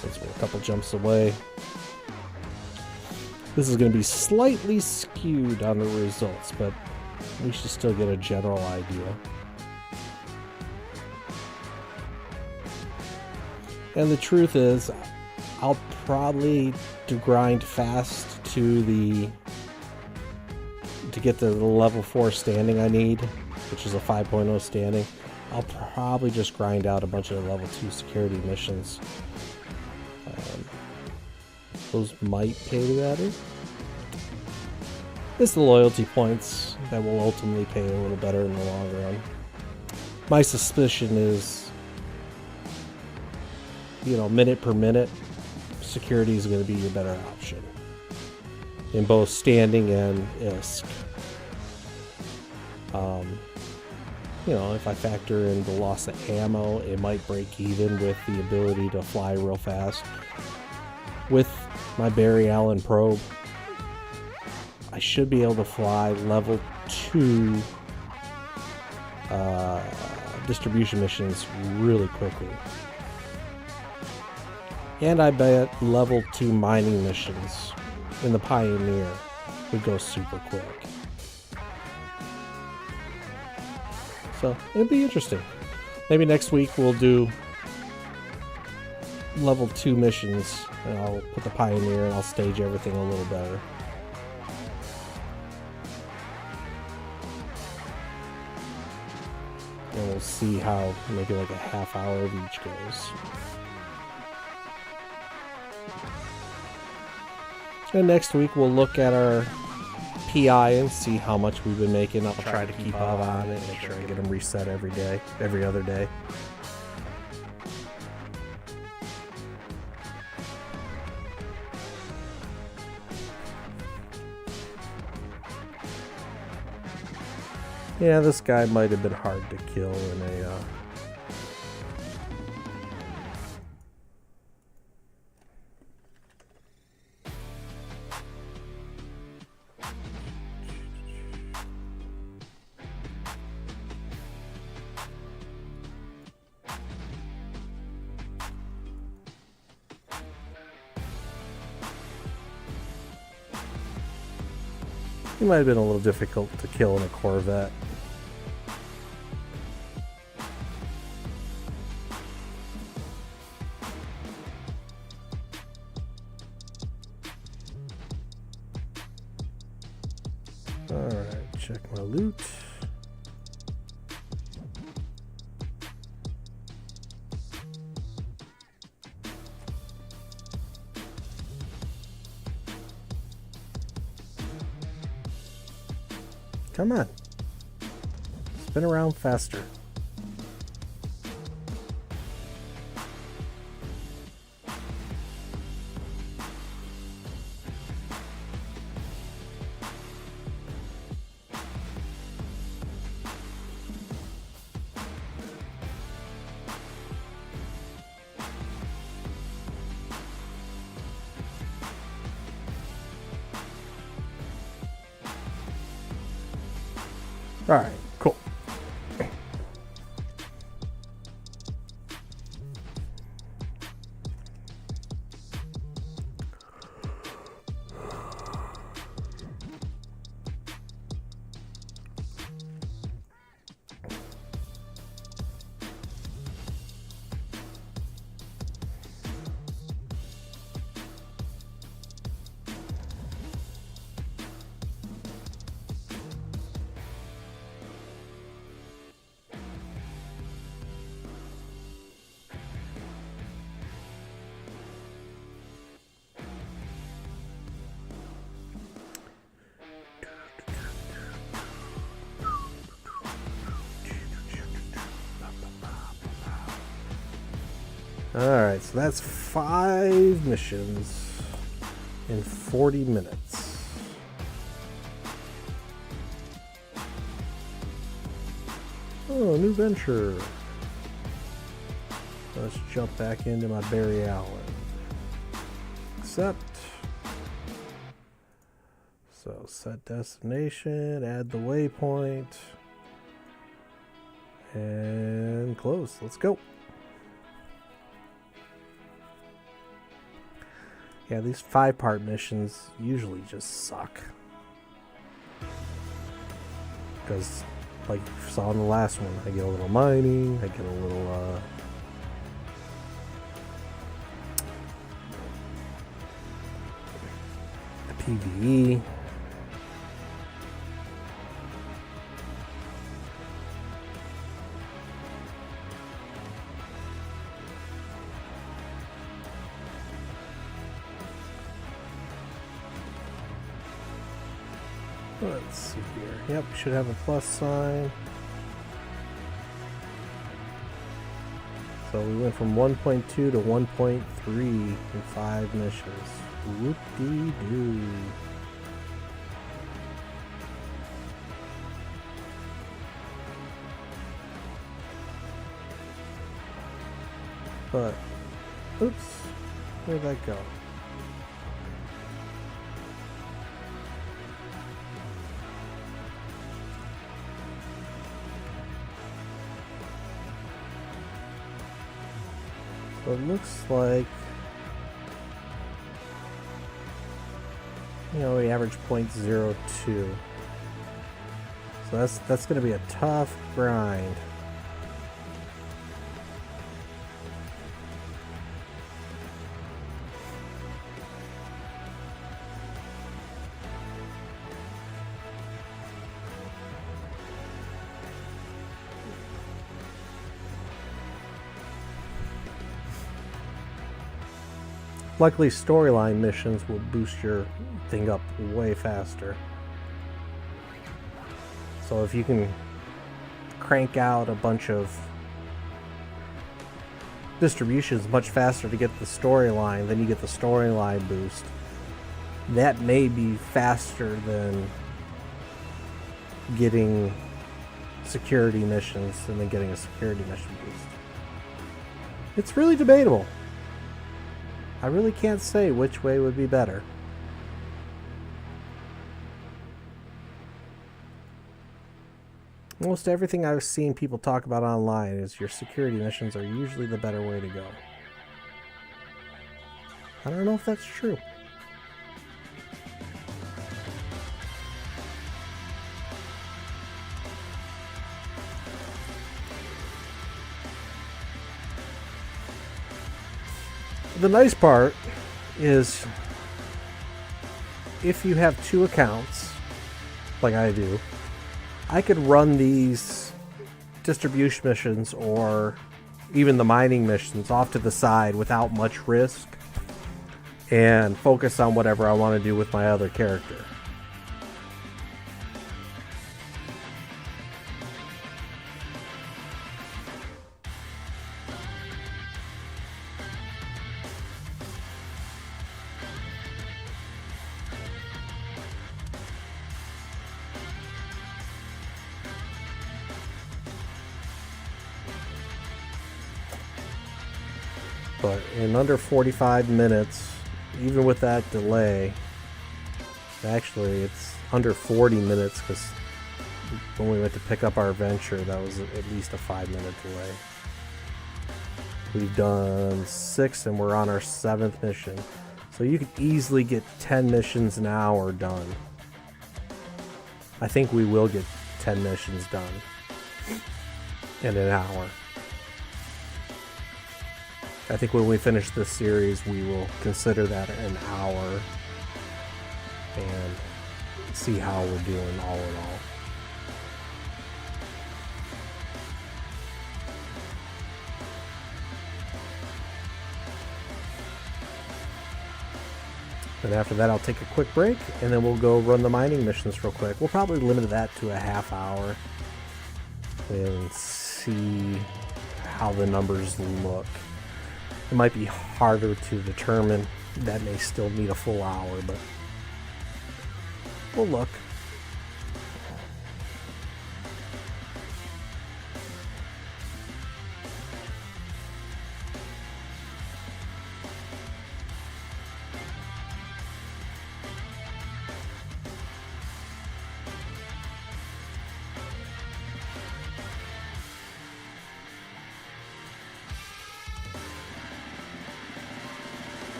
Since we're a couple jumps away. This is going to be slightly skewed on the results, but we should still get a general idea. And the truth is, I'll probably grind fast to get the level 4 standing I need, which is a 5.0 standing. I'll probably just grind out a bunch of level 2 security missions. Those might pay better. It's the loyalty points that will ultimately pay a little better in the long run. My suspicion is, minute per minute, security is going to be your better option in both standing and ISK. If I factor in the loss of ammo, it might break even with the ability to fly real fast. With my Barry Allen probe, I should be able to fly level 2 distribution missions really quickly. And I bet level 2 mining missions in the Pioneer would go super quick. So, it'd be interesting. Maybe next week we'll do level 2 missions, and I'll put the Pioneer and I'll stage everything a little better. And we'll see how maybe like a half hour of each goes. And next week we'll look at our PI and see how much we've been making. I'll try to keep up on it, make sure I get them reset every other day. Yeah, this guy might have been hard to kill in a... He might have been a little difficult to kill in a Corvette. Alright, check my loot. Come on. Spin around faster. All right, cool. Alright, so that's 5 missions in 40 minutes. Oh, new venture. Let's jump back into my Barry Allen. Accept. So set destination, add the waypoint, and close. Let's go. Yeah, these 5-part missions usually just suck. Because, like you saw in the last one, I get a little mining, I get a little, PvE. Let's see here. Yep, should have a plus sign. So we went from 1.2 to 1.3 in 5 missions. Whoop-dee-doo. But, oops, where'd that go? So it looks like, you know, we average 0.02. So that's going to be a tough grind. Luckily, storyline missions will boost your thing up way faster. So if you can crank out a bunch of distributions much faster to get the storyline, then you get the storyline boost. That may be faster than getting security missions and then getting a security mission boost. It's really debatable. I really can't say which way would be better. Almost everything I've seen people talk about online is your security missions are usually the better way to go. I don't know if that's true. The nice part is if you have 2 accounts, like I do, I could run these distribution missions or even the mining missions off to the side without much risk and focus on whatever I want to do with my other character. But in under 45 minutes, even with that delay, actually it's under 40 minutes because when we went to pick up our adventure, that was at least a 5-minute delay. We've done 6 and we're on our 7th mission. So you could easily get 10 missions an hour done. I think we will get 10 missions done in an hour. I think when we finish this series, we will consider that an hour and see how we're doing all in all. And after that, I'll take a quick break, and then we'll go run the mining missions real quick. We'll probably limit that to a half hour and see how the numbers look. It might be harder to determine. That may still need a full hour, but we'll look.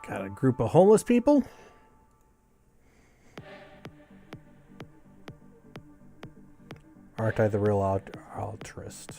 Got a group of homeless people. Aren't I the real altruist?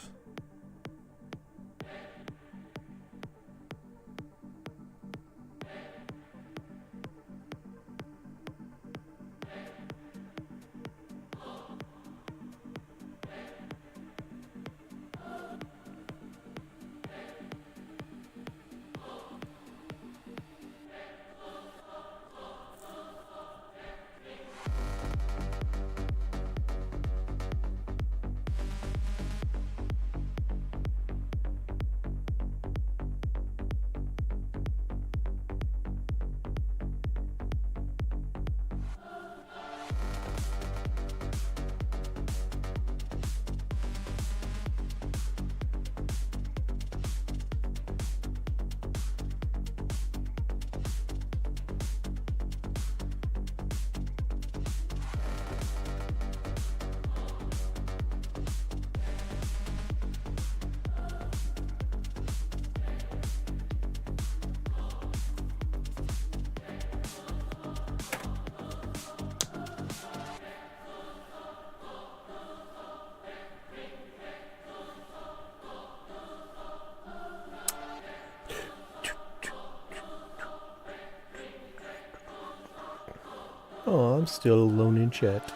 Oh, I'm still alone in chat.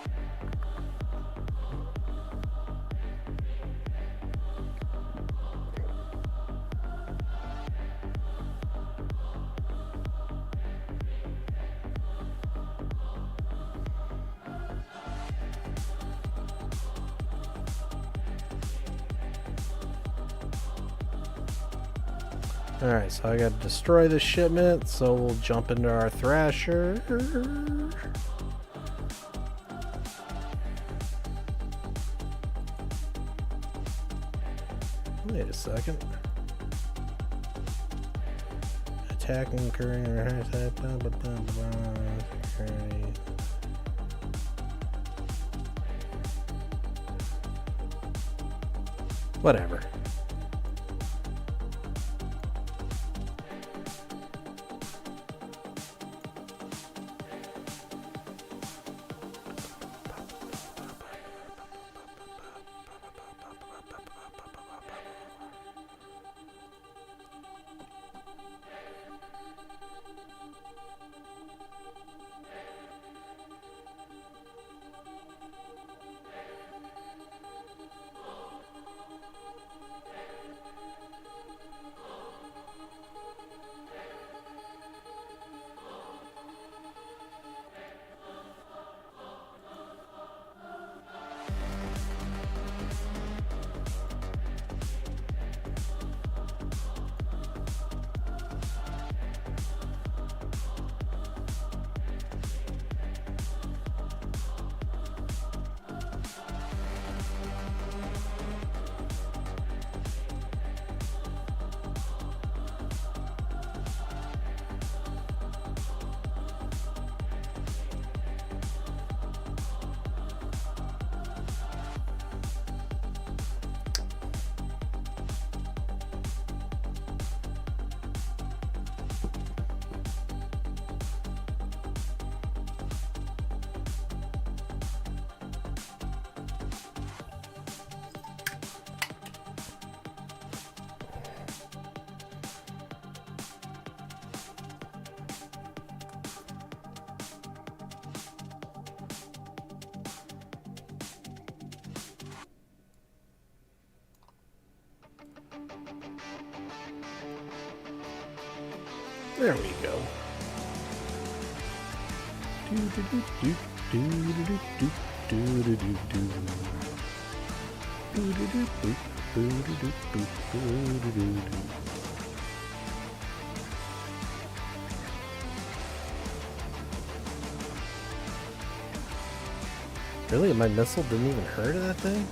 Alright, so I gotta destroy the shipment, so we'll jump into our Thrasher. Wait a second. Attacking, current, or high side, blah, blah, blah, blah, blah. Whatever. There we go. Really? My missile didn't even hurt that thing?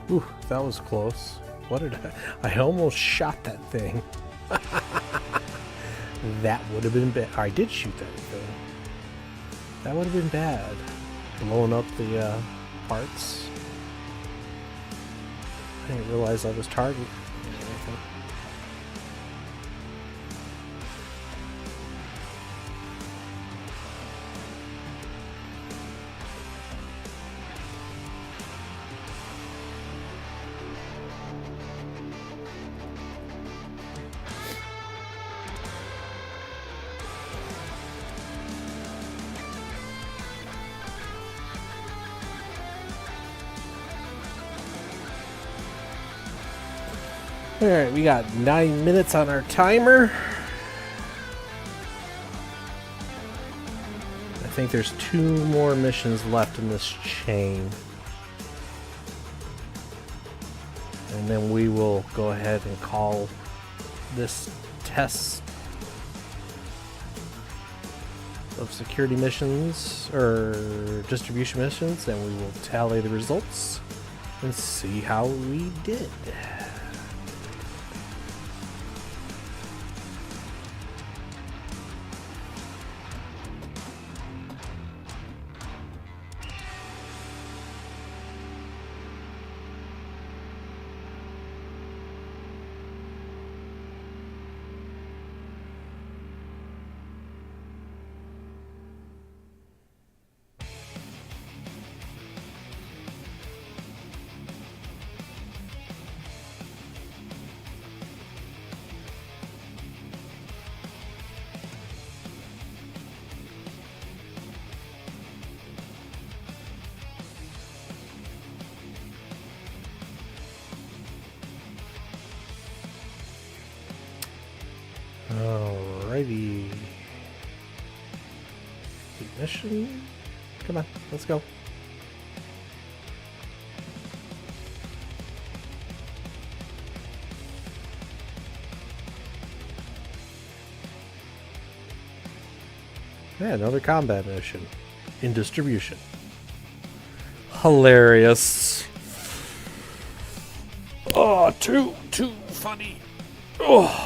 Ooh, that was close. What did I almost shot that thing. That would have been bad. I did shoot that thing. That would have been bad. Blowing up the parts. I didn't realize I was targeting anything. Alright, we got 9 minutes on our timer. I think there's 2 more missions left in this chain. And then we will go ahead and call this test of security missions or distribution missions, and we will tally the results. and see how we did. Alrighty. Mission. Come on, let's go. Yeah, another combat mission in distribution. Hilarious. Oh, too funny. Oh.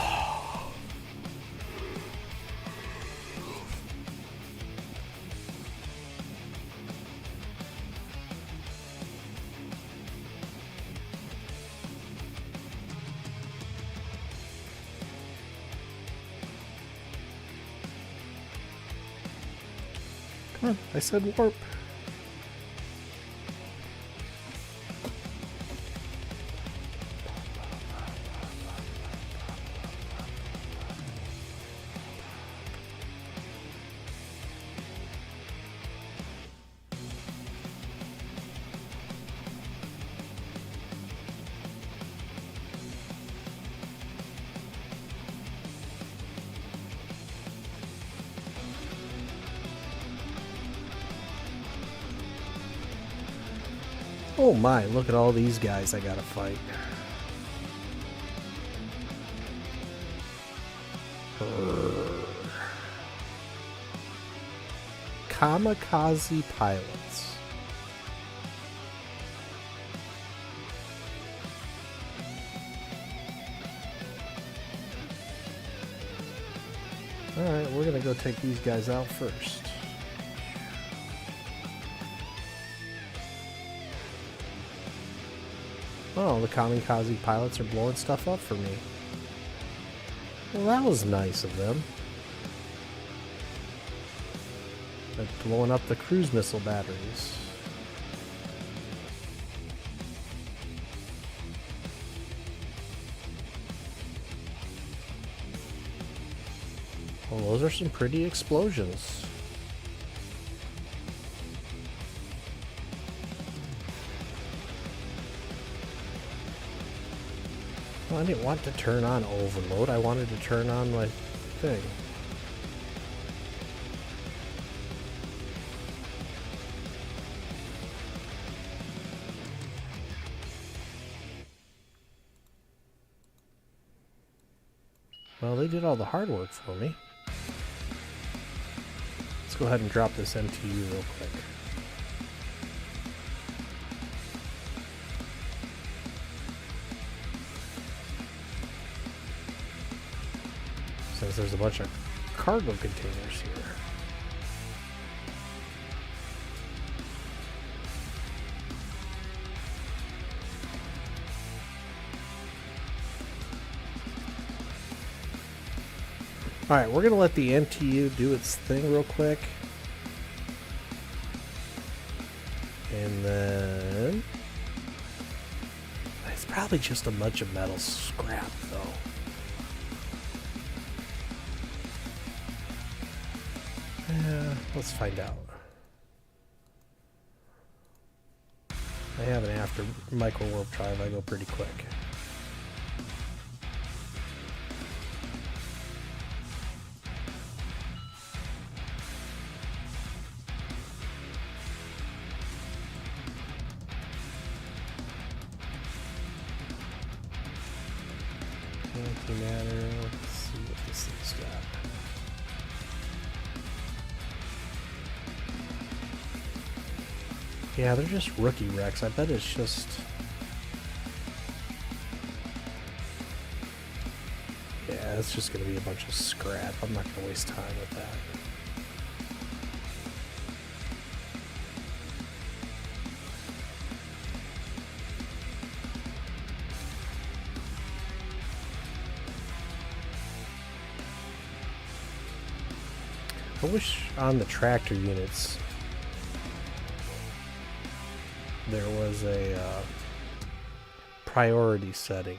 Come on, I said warp. Oh my, look at all these guys I gotta fight. Kamikaze pilots. Alright, we're gonna go take these guys out first. Oh, the kamikaze pilots are blowing stuff up for me. Well, that was nice of them. They're blowing up the cruise missile batteries. Well, those are some pretty explosions. Well, I didn't want to turn on overload. I wanted to turn on my thing. Well, they did all the hard work for me. Let's go ahead and drop this MTU real quick. Since there's a bunch of cargo containers here. Alright, we're going to let the MTU do its thing real quick. And then... it's probably just a bunch of metal scrap, though. Yeah, let's find out. I have an after micro warp drive, I go pretty quick. Antimatter, let's see what this thing's got. Yeah, they're just rookie wrecks. I bet it's just it's just going to be a bunch of scrap. I'm not going to waste time with that. I wish on the tractor units there was a priority setting.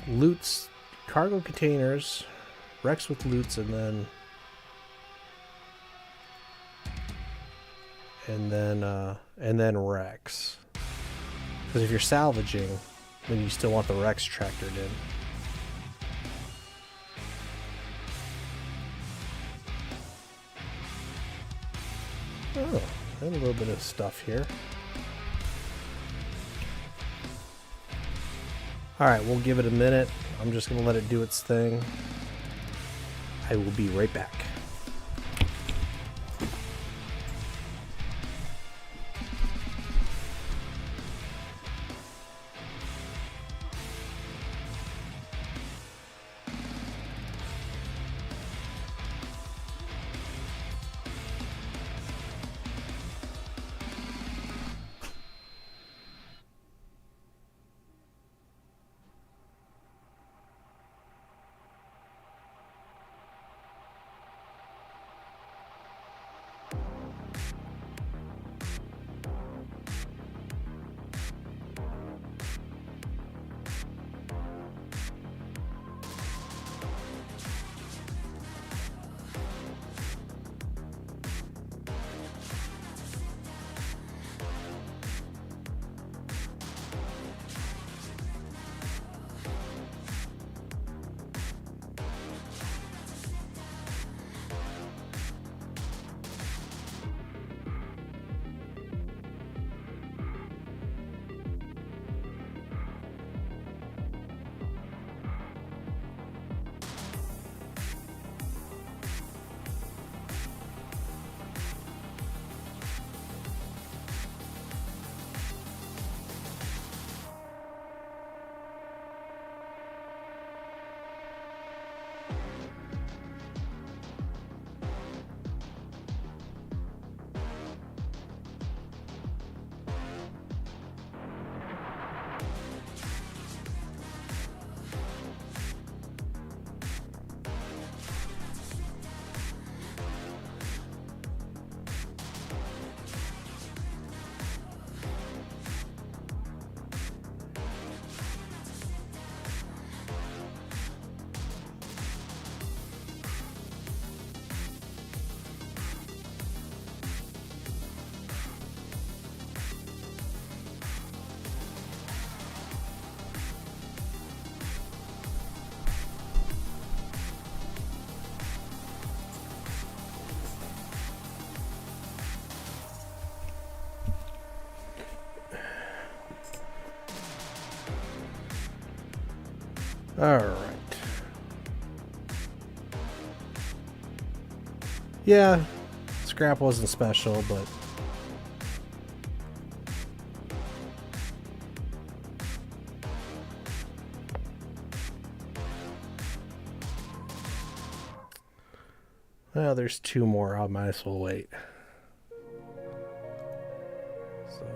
Loots, cargo containers, wrecks with loots, and then wrecks. Because if you're salvaging, then you still want the wrecks tractored in. Oh, and a little bit of stuff here. Alright, we'll give it a minute. I'm just going to let it do its thing. I will be right back. Alright. Yeah, scrap wasn't special, but well, there's two more. I might as well wait. So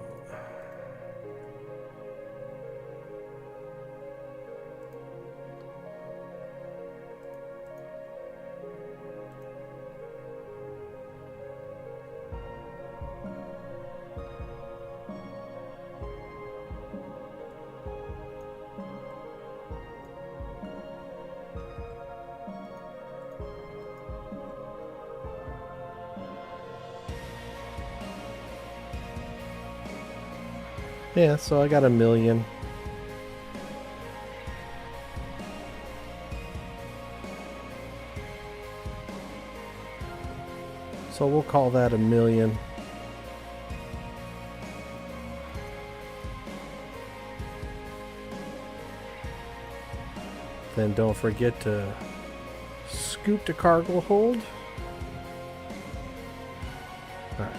yeah, so I got 1 million. So we'll call that 1 million. Then don't forget to scoop the cargo hold. All right.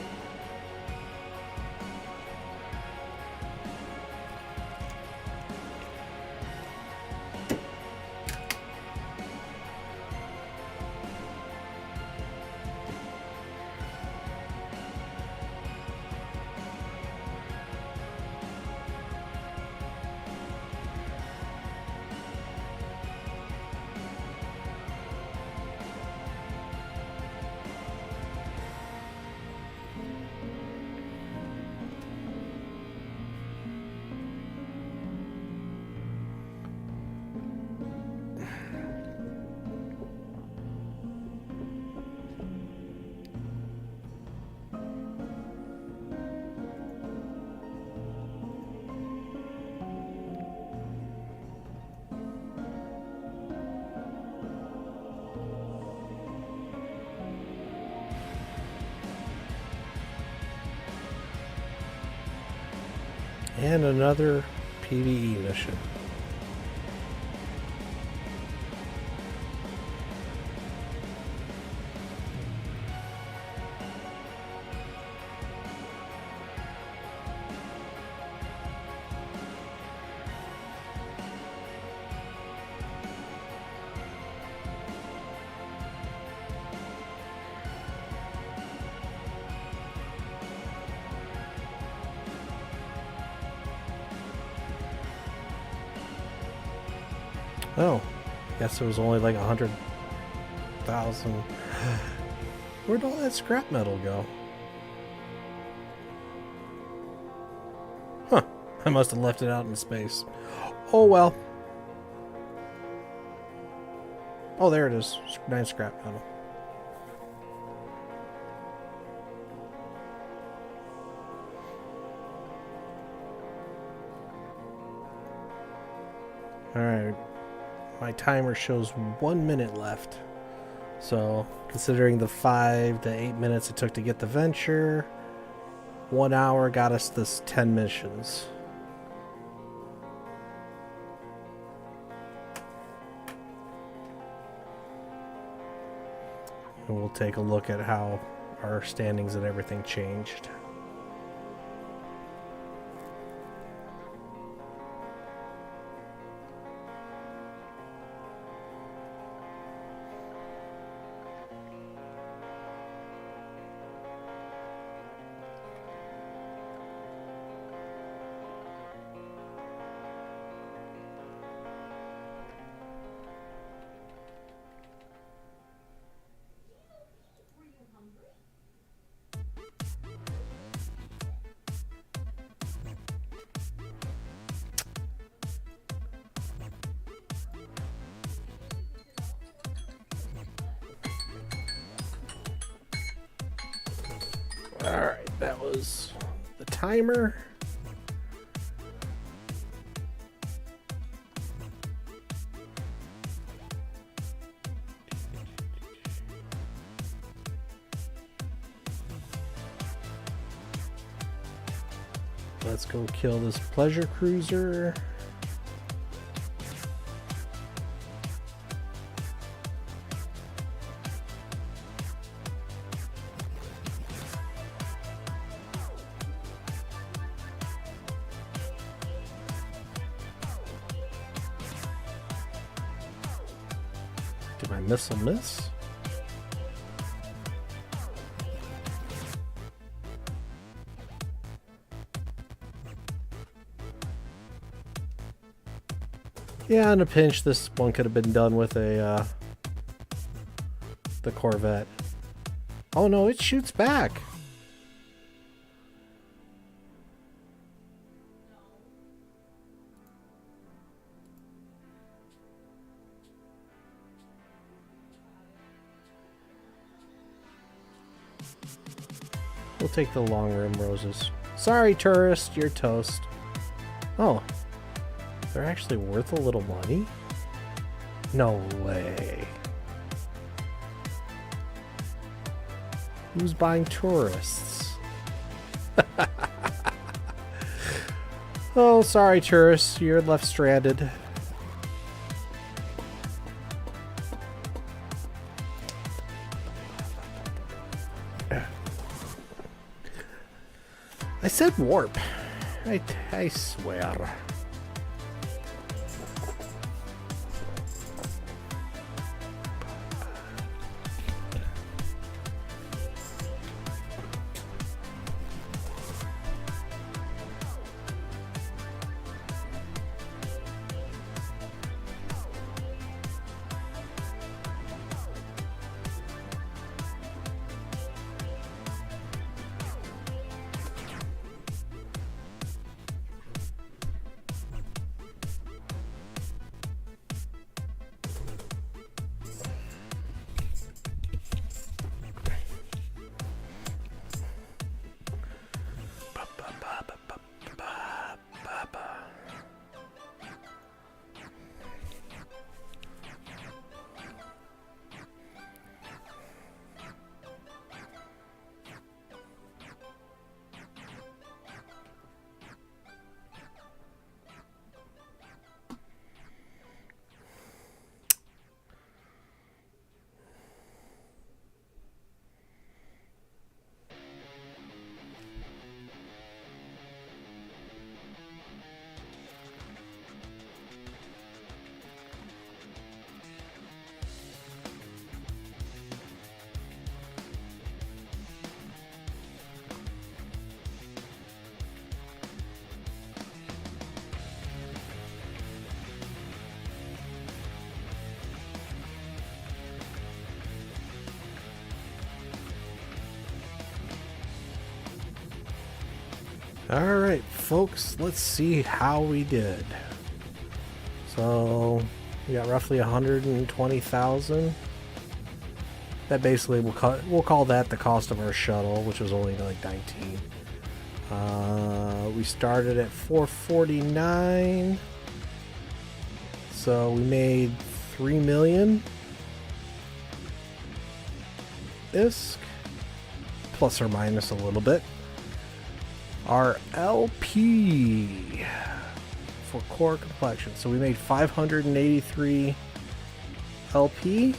And another PvE mission. Oh, guess it was only like 100,000. Where'd all that scrap metal go? Huh, I must have left it out in space. Oh well. Oh, there it is. 9 scrap metal. Alright. My timer shows 1 minute left. So, considering the 5 to 8 minutes it took to get the venture, 1 hour got us this 10 missions. And we'll take a look at how our standings and everything changed. Alright, that was the timer. Let's go kill this pleasure cruiser. Did my missile miss? Yeah, in a pinch, this one could have been done with a the Corvette. Oh no, it shoots back. We'll take the long rim roses. Sorry, tourist, you're toast. Oh, they're actually worth a little money? No way. Who's buying tourists? Oh, sorry, tourists, you're left stranded. I said warp. I swear. All right, folks, let's see how we did. So we got roughly 120,000. That basically we'll call that the cost of our shuttle, which was only like 19. We started at 449, so we made 3 million ISK, plus or minus a little bit. Our LP for core complexion, so we made 583 LP,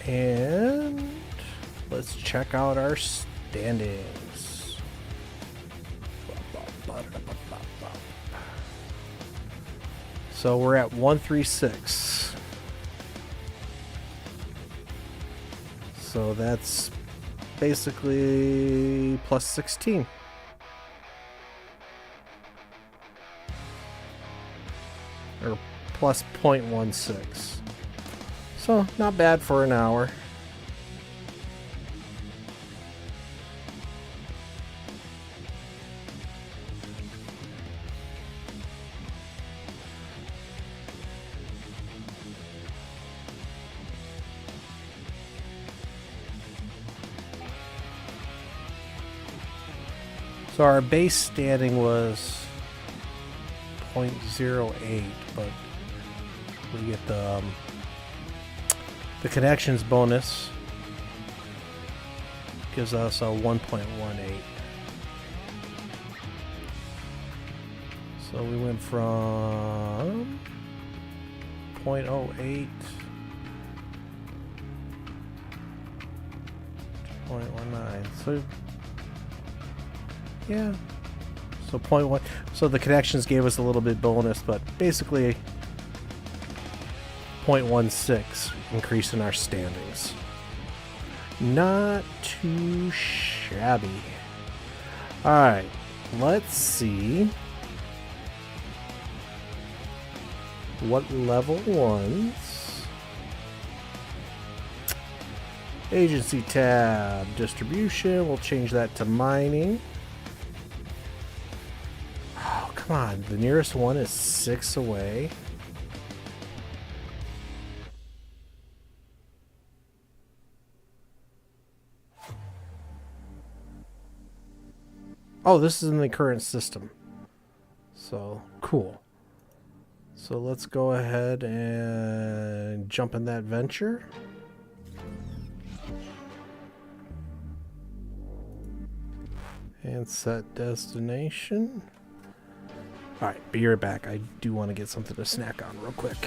and let's check out our standings. So we're at 136. So that's basically plus 16. Or plus 0.16. So not bad for an hour. So our base standing was 0.08, but we get the connections bonus gives us a 1.18. So we went from 0.08 to 0.19. So yeah, so 0.1. So the connections gave us a little bit bonus, but basically 0.16 increase in our standings. Not too shabby. Alright, let's see what level ones. Agency tab, distribution, we'll change that to mining. Oh, come on, the nearest one is 6 away. Oh, this is in the current system. So, cool. So let's go ahead and jump in that venture. And set destination. Alright, be right back. I do want to get something to snack on real quick.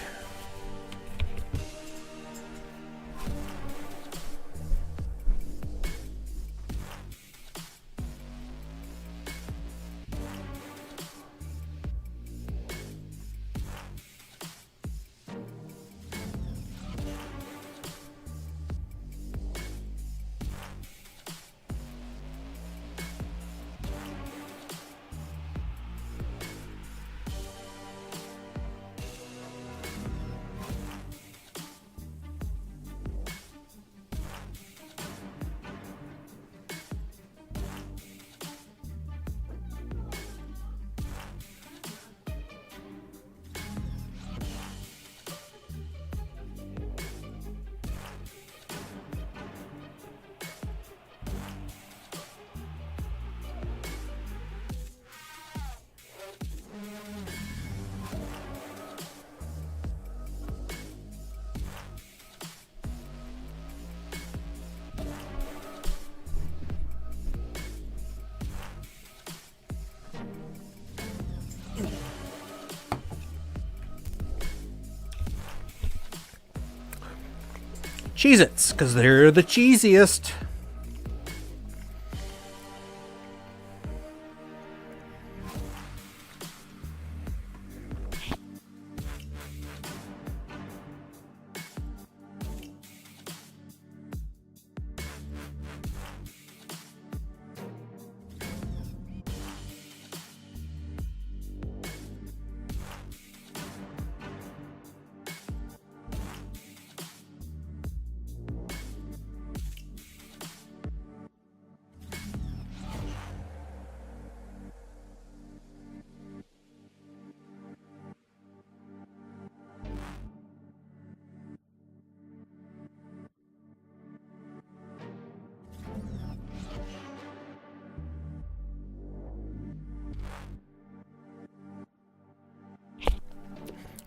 Cheez-Its, because they're the cheesiest.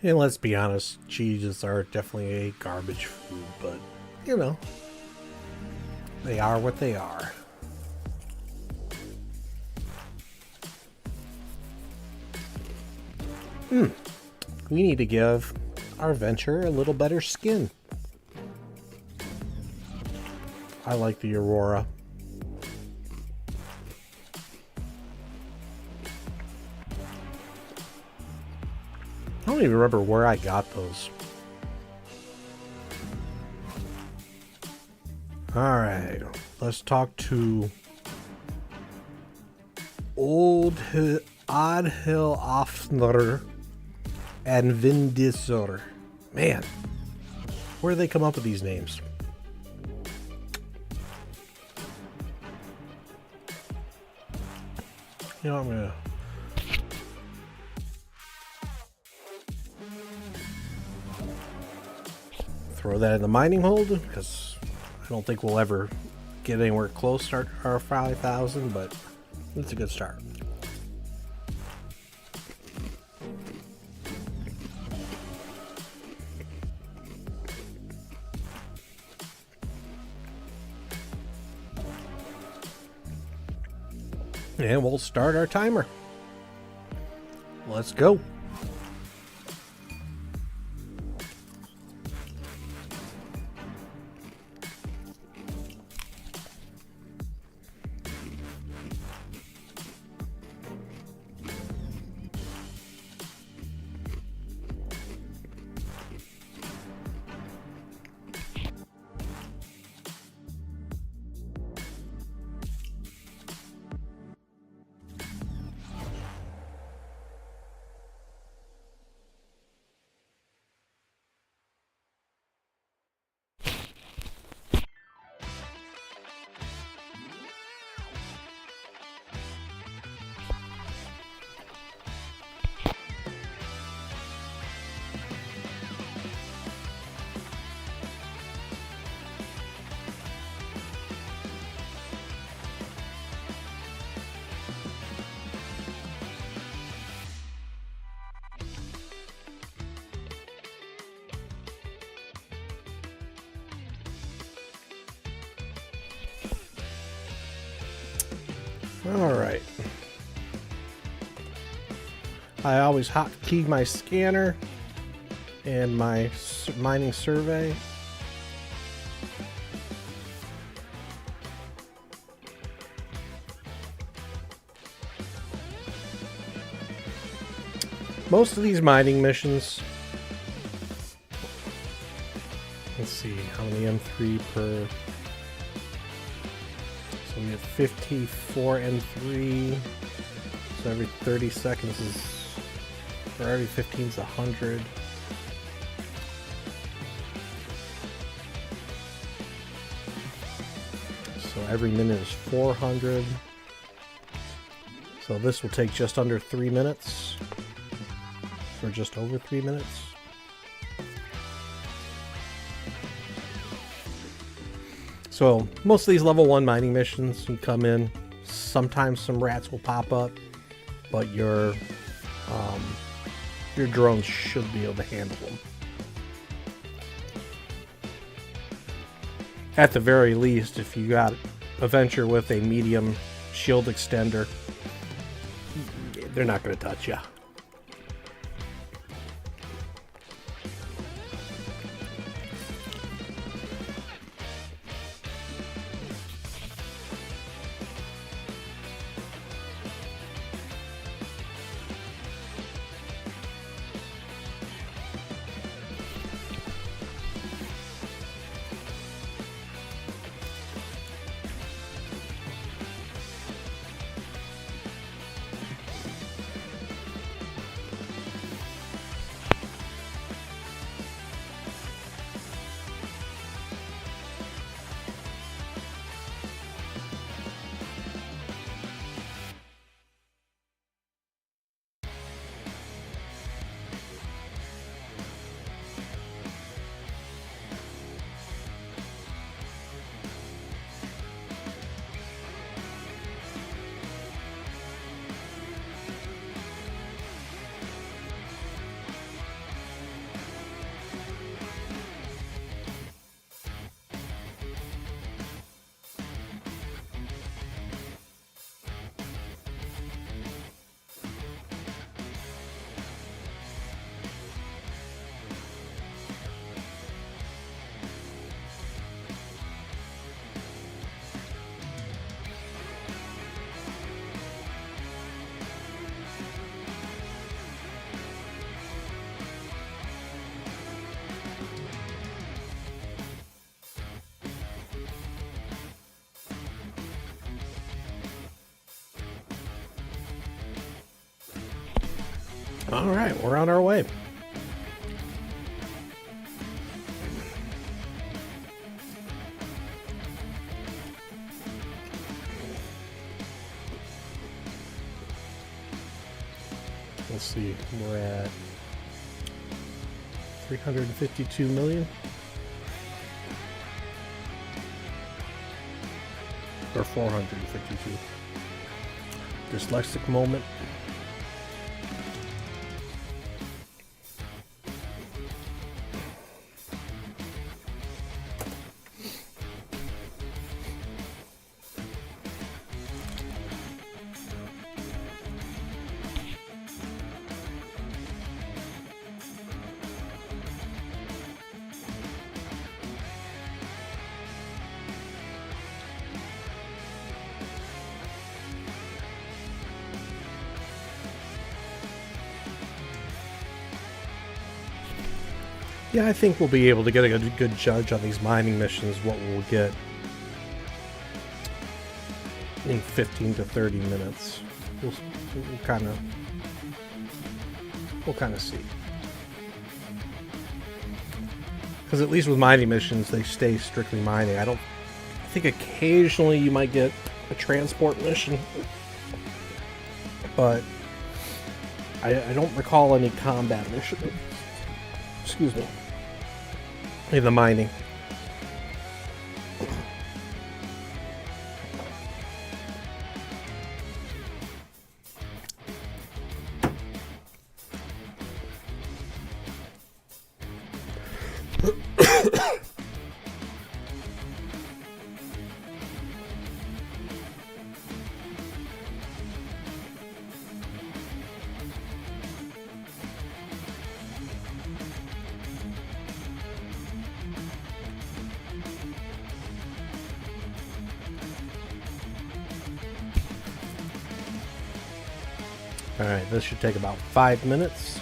And let's be honest, cheeses are definitely a garbage food, but, you know, they are what they are. We need to give our Venture a little better skin. I like the Aurora. I don't even remember where I got those. Alright, let's talk to Oddhill Offner and Vindisor. Man, where do they come up with these names? You know, I'm gonna throw that in the mining hold because I don't think we'll ever get anywhere close to our 5,000, but it's a good start. And we'll start our timer. Let's go. All right. I always hotkey my scanner and my mining survey. Most of these mining missions, let's see how many M3 per. So we have 54 M3. So every 30 seconds is, or every 15 is 100. So every minute is 400. So this will take just under 3 minutes. Or just over 3 minutes. So most of these level 1 mining missions, you come in, sometimes some rats will pop up, but your drones should be able to handle them. At the very least, if you got a Venture with a medium shield extender, they're not going to touch you. All right, we're on our way. Let's see, we're at 352 million. Or 452. Dyslexic moment. Yeah, I think we'll be able to get a good judge on these mining missions, what we'll get in 15 to 30 minutes. We'll kind of see. Because at least with mining missions, they stay strictly mining. I think occasionally you might get a transport mission, but I don't recall any combat mission. Excuse me. In the mining. Alright, this should take about 5 minutes.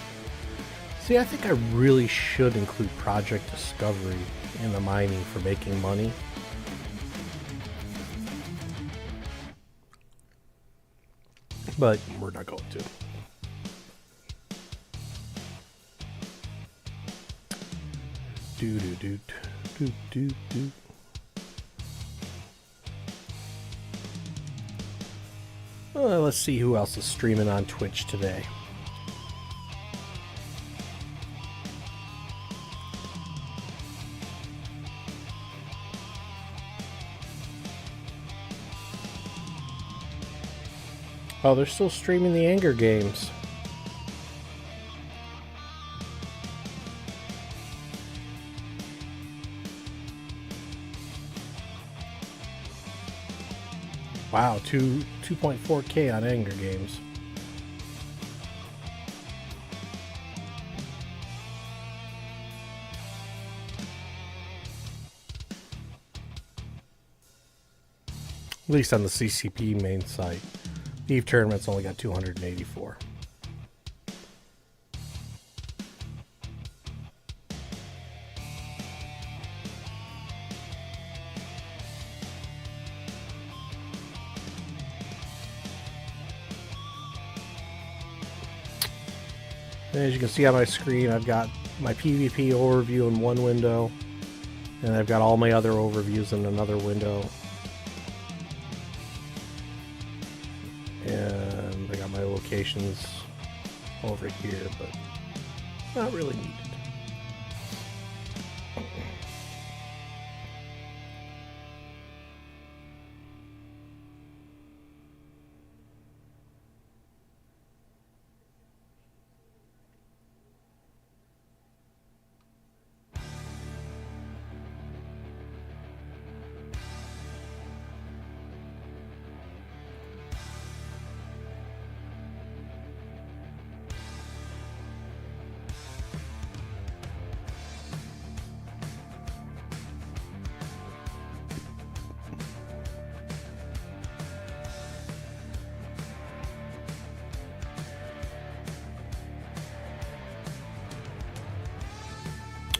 See, I think I really should include Project Discovery in the mining for making money. But we're not going to. Do. Well, let's see who else is streaming on Twitch today. Oh, they're still streaming the Anger games. Wow, 2.4K on Anger games. At least on the CCP main site. Eve Tournament's only got 284. As you can see on my screen, I've got my PvP overview in one window, and I've got all my other overviews in another window. And I got my locations over here, but not really needed.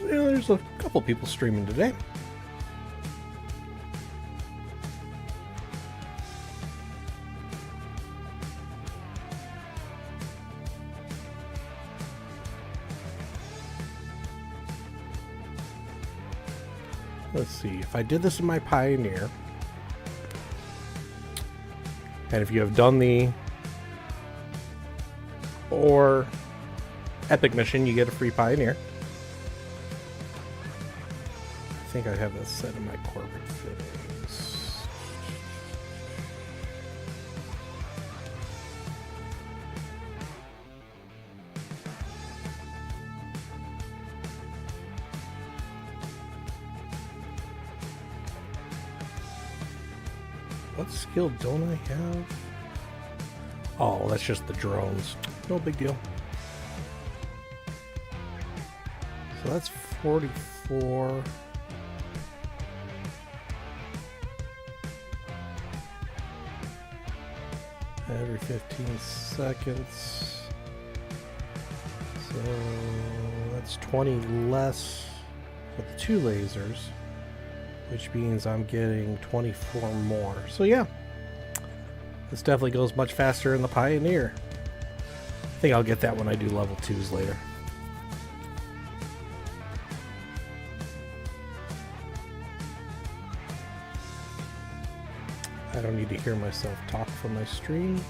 Yeah, there's a couple people streaming today. let's see, if I did this in my Pioneer, and if you have done the or Epic mission, you get a free Pioneer. I think I have this set in my corporate fittings. What skill don't I have? Oh, that's just the drones. No big deal. So that's 44. Every 15 seconds. So that's 20 less for the 2 lasers, which means I'm getting 24 more. So yeah, this definitely goes much faster in the Pioneer. I think I'll get that when I do level 2s later. I don't need to hear myself talk from my stream.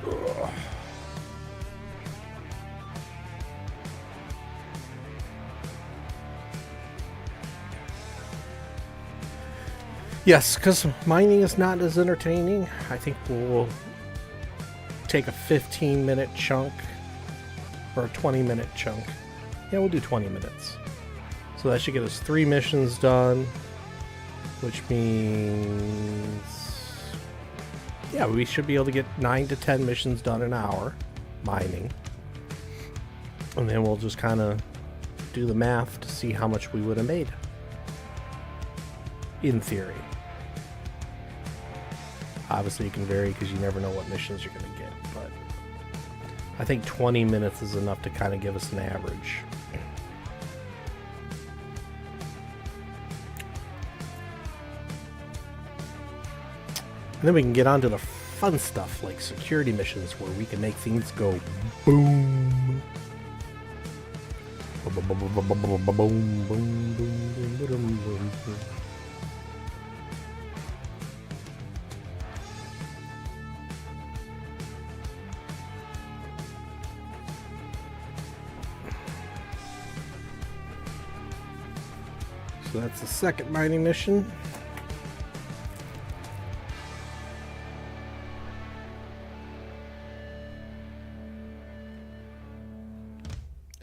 Ugh. Yes, because mining is not as entertaining. I think we'll take a 15-minute chunk or a 20-minute chunk. Yeah, we'll do 20 minutes. So that should get us 3 missions done, which means, yeah, we should be able to get 9 to 10 missions done an hour mining. And then we'll just kind of do the math to see how much we would have made. In theory. Obviously, it can vary because you never know what missions you're going to get, but I think 20 minutes is enough to kind of give us an average. And then we can get on to the fun stuff like security missions where we can make things go boom. Boom, boom, boom, boom, boom, boom, boom, boom, boom, boom, boom. So that's the second mining mission.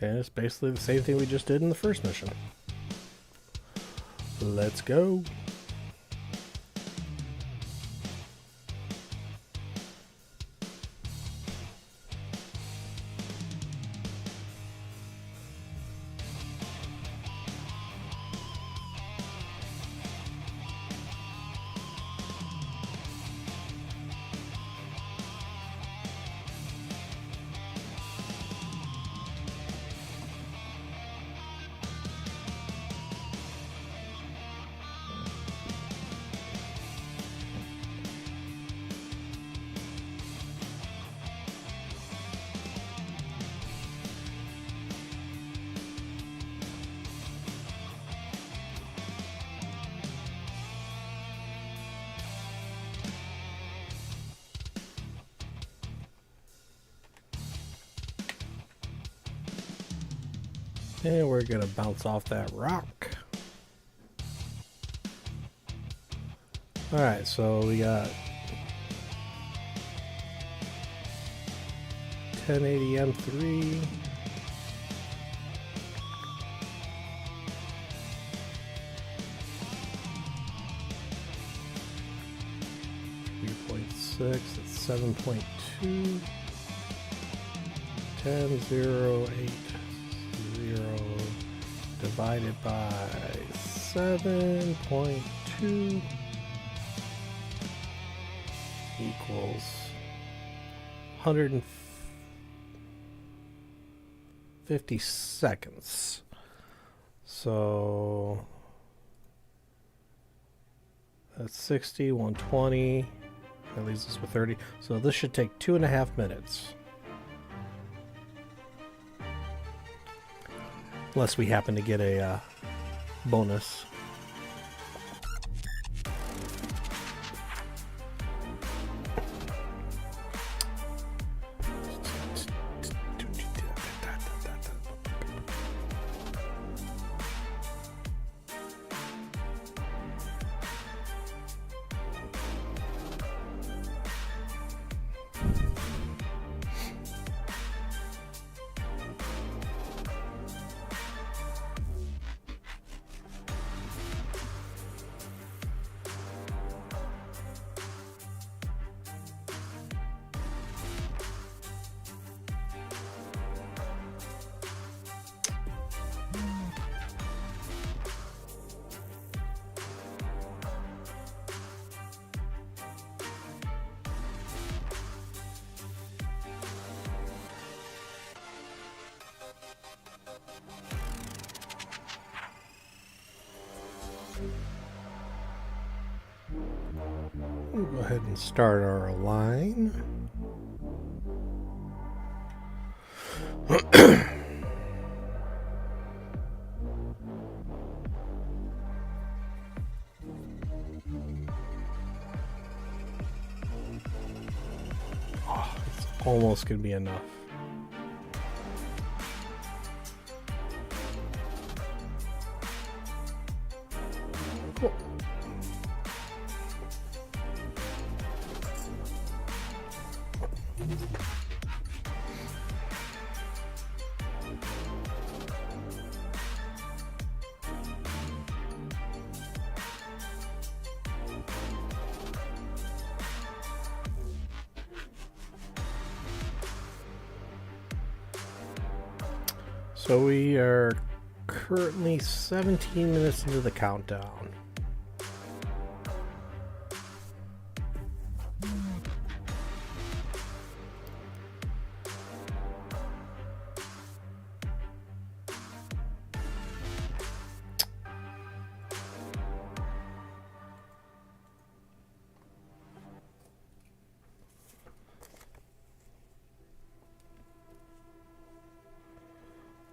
And it's basically the same thing we just did in the first mission. Let's go. And we're gonna bounce off that rock. Alright, so we got 1080 M3. That's 7.2. 10.080 divided by 7.2 equals 150 seconds. So that's 60, 120. That leaves us with 30. So this should take 2.5 minutes. Unless we happen to get a bonus. We'll go ahead and start our line. Oh, it's almost gonna be enough. Cool. So we are currently 17 minutes into the countdown.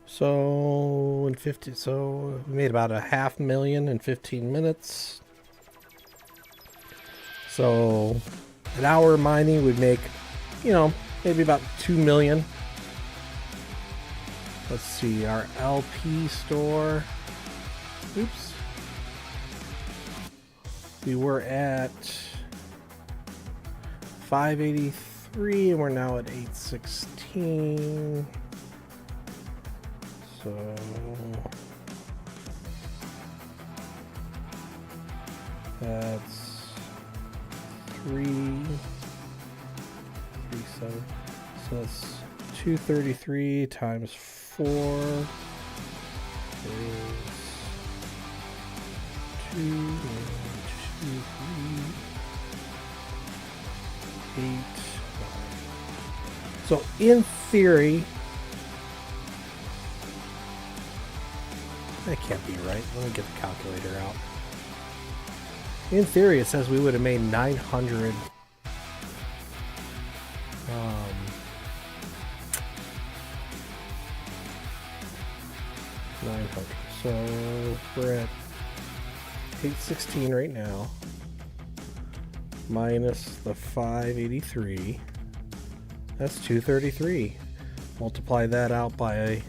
So we made about $500,000 in 15 minutes. So an hour mining would make, maybe about 2 million. Let's see, our LP store. Oops. We were at 583 and we're now at 816. So that's 337. So that's 233 times 4 is 2, 8. So in theory, that can't be right. Let me get the calculator out. In theory, it says we would have made 900. 900. So we're at 816 right now. Minus the 583. That's 233. Multiply that out by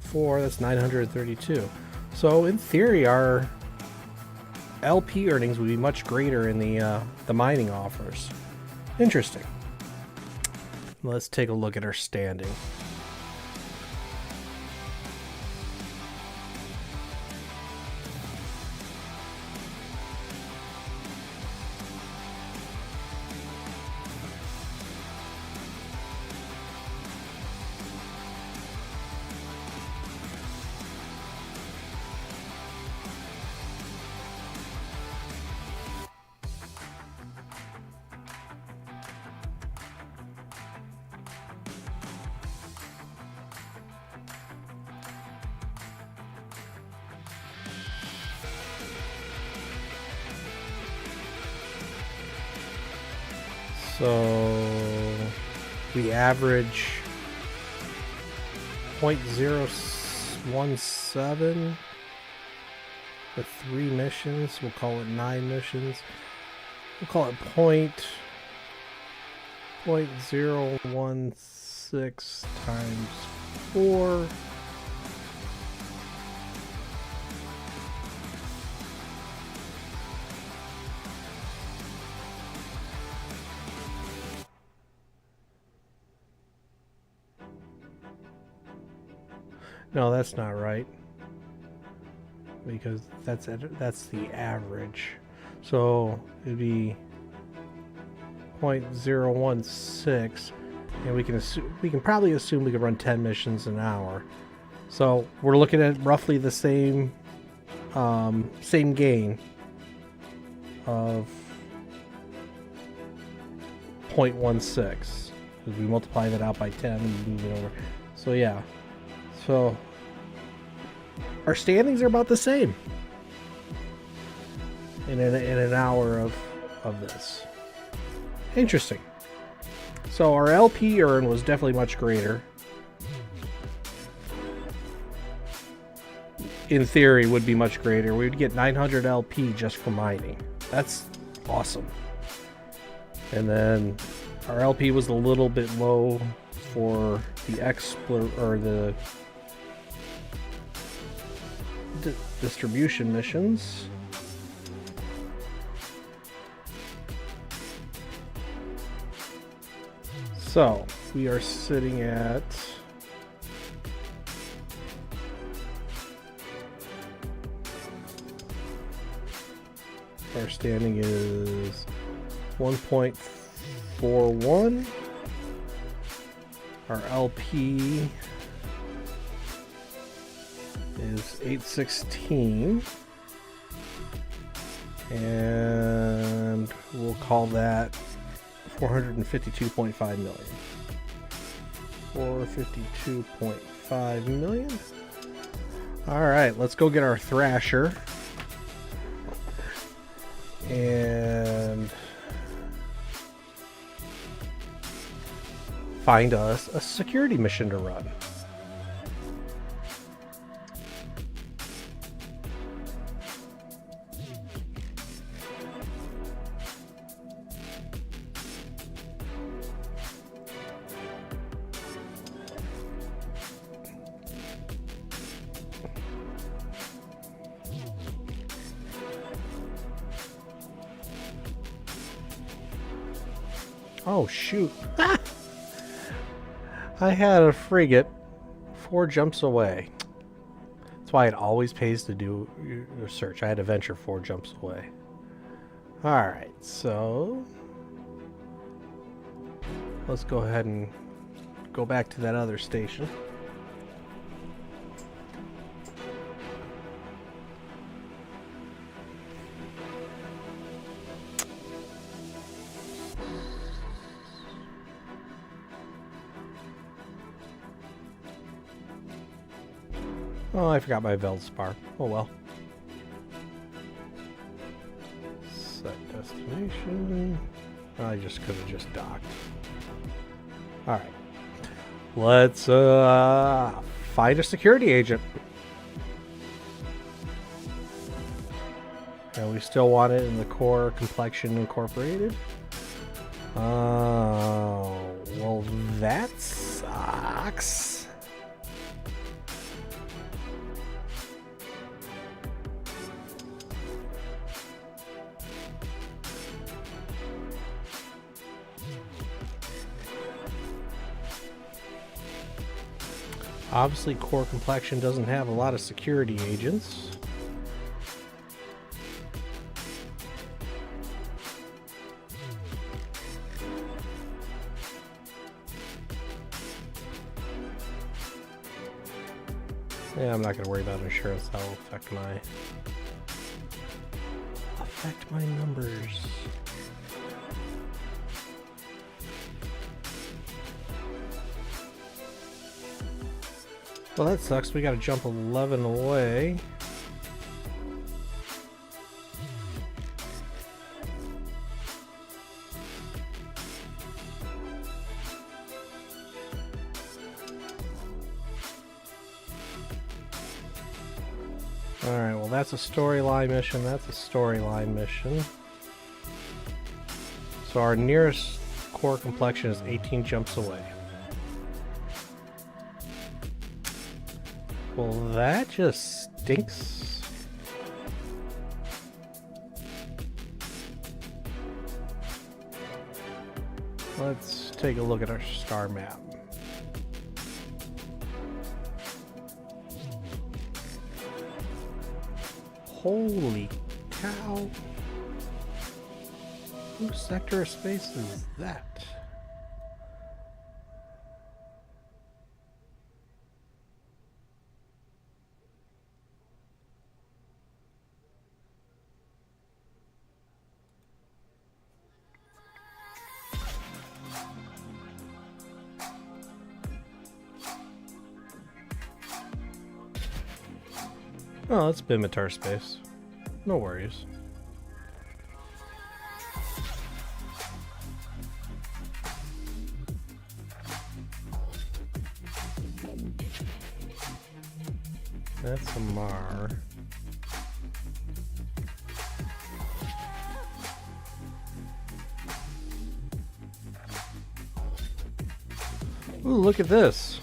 4, that's 932. So in theory, our LP earnings would be much greater in the mining offers. Interesting. Let's take a look at our standing. So we average 0.016 0.7 with 3 missions. We'll call it 9 missions. We'll call it 0.016 times 4. No, that's not right. Because that's the average. So it'd be 0.016, and we can probably assume we can run 10 missions an hour. So we're looking at roughly the same gain of 0.16. Because we multiply that out by 10 and move it over. So yeah. So our standings are about the same in an hour of this. Interesting. So our LP earn was definitely much greater. In theory, would be much greater. We would get 900 LP just for mining. That's awesome. And then our LP was a little bit low for the the distribution missions. So we are sitting at our standing is 1.41. Our LP is 816, and we'll call that 452.5 million. 452.5 million. All right, let's go get our Thrasher and find us a security mission to run. Oh shoot. I had a frigate 4 jumps away. That's why it always pays to do your search. I had a venture 4 jumps away. Alright, so let's go ahead and go back to that other station. Oh, I forgot my Veldspar. Oh well. Set destination. I just could have just docked. Alright. Let's find a security agent. And we still want it in the core complexion incorporated. Oh, well that sucks. Obviously, core complexion doesn't have a lot of security agents. Yeah, I'm not going to worry about insurance. That will affect my numbers. Well, that sucks. We got to jump 11 away. Alright, well that's a storyline mission, that's a storyline mission. So our nearest core complexion is 18 jumps away. Well, that just stinks. Let's take a look at our star map. Holy cow. Whose sector of space is that? Oh, it's Bimitar space. No worries. That's a Mar. Ooh, look at this.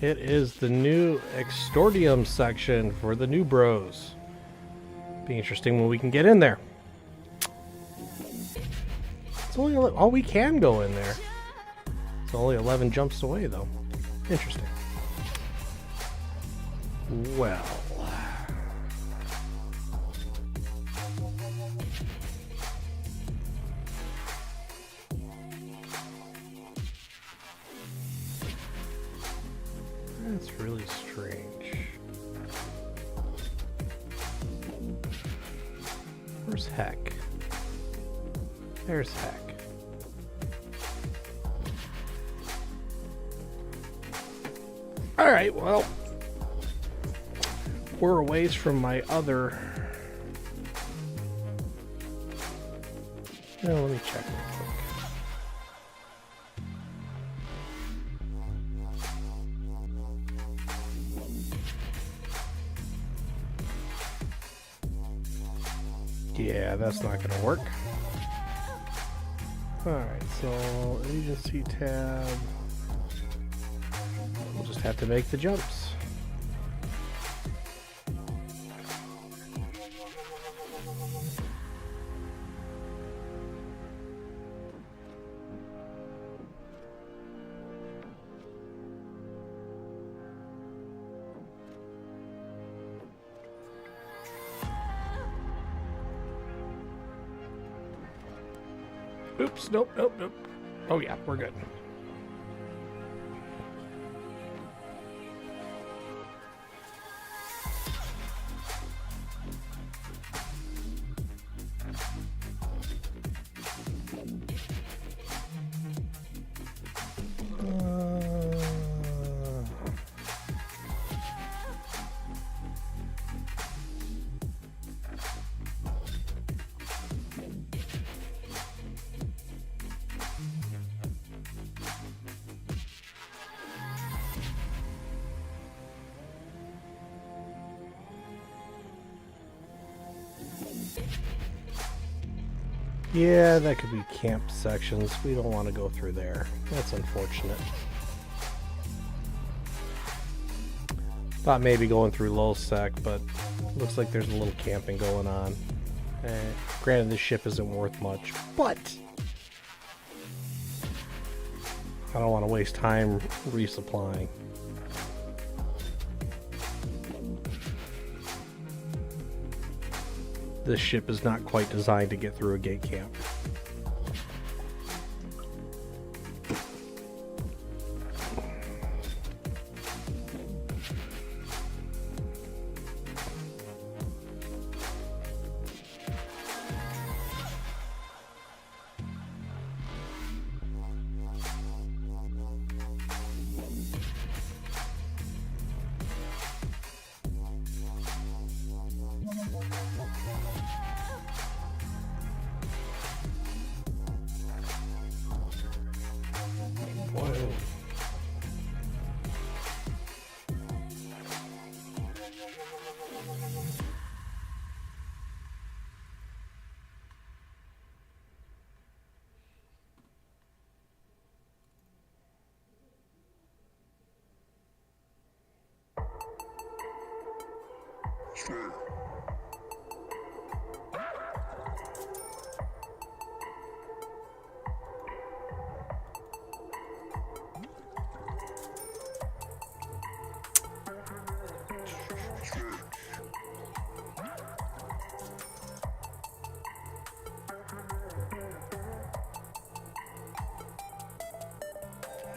It is the new Extordium section for the new bros. Be interesting when we can get in there. It's only oh, we can go in there. It's only 11 jumps away though. Interesting. Well. That's really strange. Where's Heck? There's Heck. Alright, well, we're a ways from my other... No, let me check real quick. Yeah, that's not gonna work. Alright, so agency tab. We'll just have to make the jumps. Oops, nope. Oh yeah, we're good. Yeah, that could be camp sections. We don't want to go through there. That's unfortunate. Thought maybe going through low sec, but looks like there's a little camping going on. Granted, this ship isn't worth much, but I don't want to waste time resupplying. This ship is not quite designed to get through a gate camp.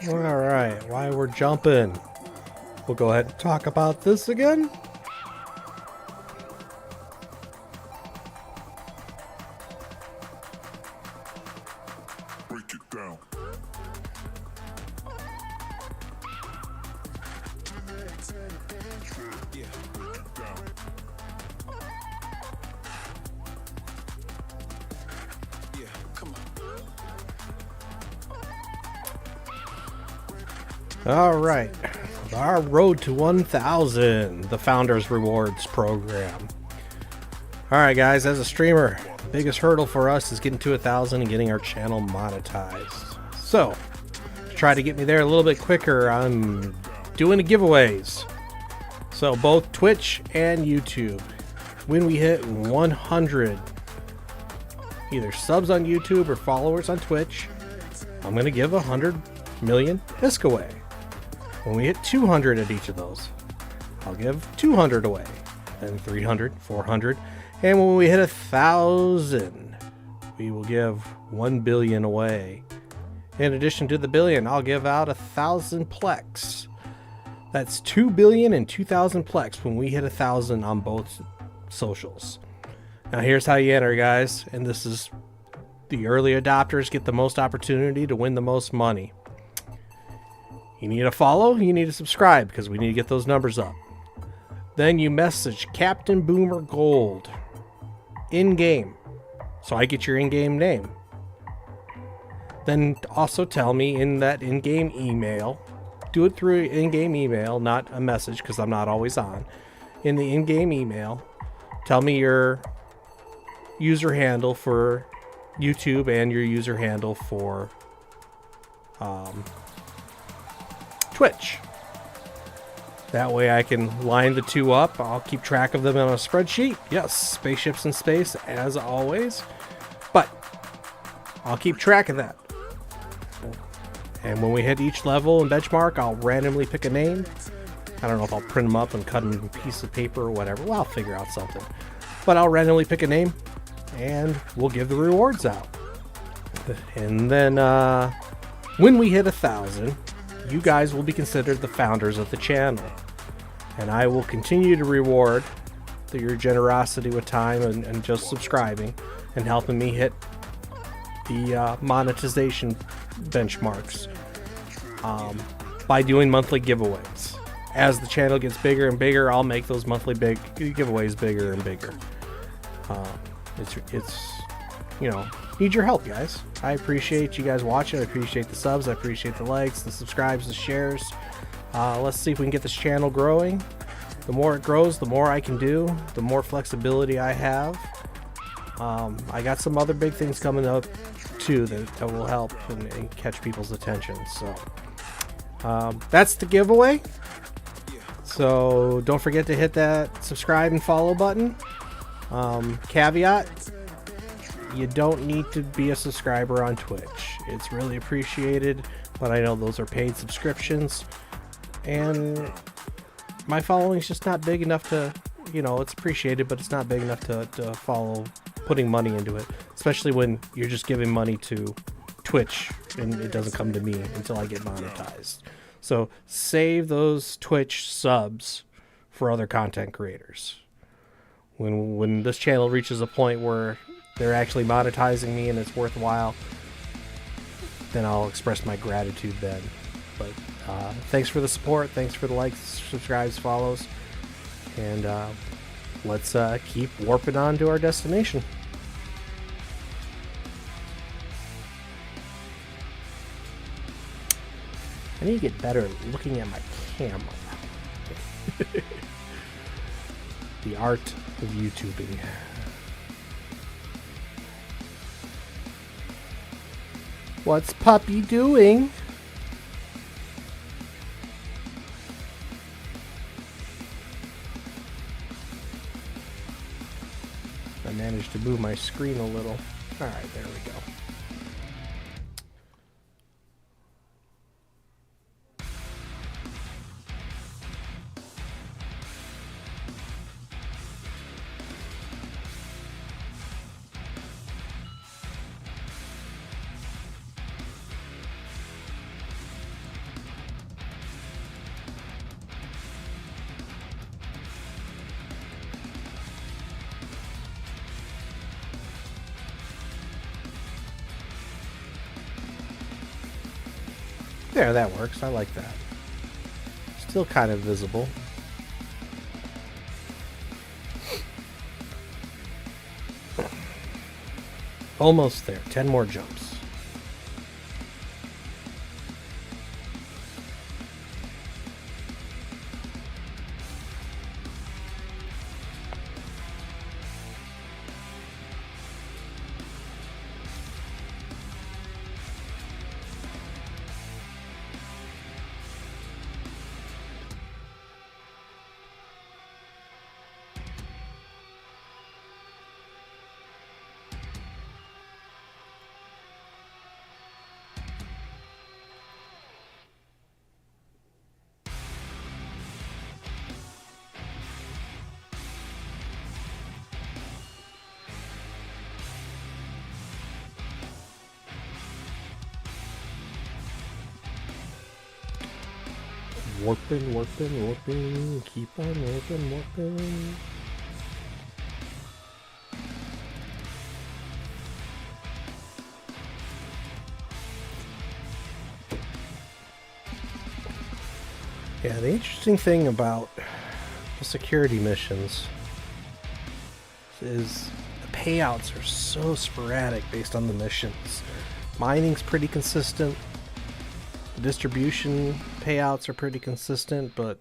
Alright, while we're jumping, we'll go ahead and talk about this again. Break it down. Yeah, break it down. Yeah, come on. Alright, our road to 1,000, the Founders Rewards program. Alright guys, as a streamer, the biggest hurdle for us is getting to 1,000 and getting our channel monetized. So, to try to get me there a little bit quicker, I'm doing the giveaways. So both Twitch and YouTube. When we hit 100 either subs on YouTube or followers on Twitch, I'm going to give 100 million ISK away. When we hit 200 at each of those, I'll give 200 away, then 300, 400, and when we hit 1,000, we will give 1 billion away. In addition to the billion, I'll give out 1,000 plex. That's 2 billion and 2,000 plex when we hit 1,000 on both socials. Now here's how you enter, guys, and this is the early adopters get the most opportunity to win the most money. You need to follow, you need to subscribe, because we need to get those numbers up. Then you message Captain Boomer Gold in-game, so I get your in-game name. Then also tell me in that in-game email, do it through in-game email, not a message, because I'm not always on. In the in-game email, tell me your user handle for YouTube and your user handle for Twitch. That way I can line the two up. I'll keep track of them on a spreadsheet. Yes, spaceships in space as always. But I'll keep track of that. And when we hit each level and benchmark, I'll randomly pick a name. I don't know if I'll print them up and cut them in a piece of paper or whatever. Well, I'll figure out something. But I'll randomly pick a name and we'll give the rewards out. And then when we hit 1,000, you guys will be considered the founders of the channel. And I will continue to reward your generosity with time and just subscribing and helping me hit the monetization benchmarks by doing monthly giveaways. As the channel gets bigger and bigger, I'll make those monthly big giveaways bigger and bigger. It's you know, need your help, guys. I appreciate you guys watching. I appreciate the subs. I appreciate the likes, the subscribes, the shares. Let's see if we can get this channel growing. The more it grows, the more I can do, the more flexibility I have. I got some other big things coming up too that will help and catch people's attention. So that's the giveaway. So don't forget to hit that subscribe and follow button. Caveat: you don't need to be a subscriber on Twitch. It's really appreciated, but I know those are paid subscriptions, and my following's just not big enough to, you know, it's appreciated, but it's not big enough to follow putting money into it, especially when you're just giving money to Twitch and it doesn't come to me until I get monetized. So save those Twitch subs for other content creators. When this channel reaches a point where they're actually monetizing me and it's worthwhile, then I'll express my gratitude then. But thanks for the support, thanks for the likes, subscribes, follows, and let's keep warping on to our destination. I need to get better at looking at my camera. The art of YouTubing. What's Puppy doing? I managed to move my screen a little. Alright, there we go. There, that works. I like that. Still kind of visible. Almost there. 10 more jumps. Warping, warping, warping. Keep on warping, warping. Yeah, the interesting thing about the security missions is the payouts are so sporadic based on the missions. Mining's pretty consistent. The distribution payouts are pretty consistent, but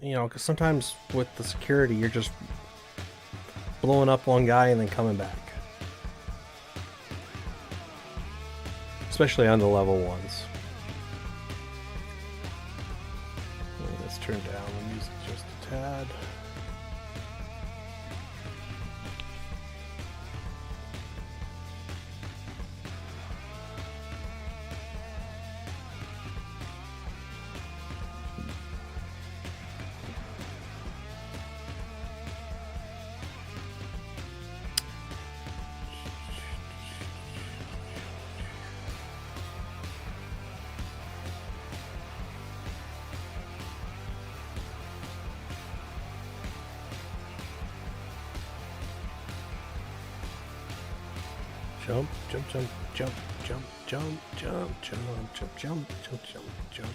you know, because sometimes with the security, you're just blowing up one guy and then coming back. Especially on the level ones. Let's turn down the music just a tad. Jump, jump, jump, jump, jump, jump, jump, jump, jump, jump, jump, jump, jump.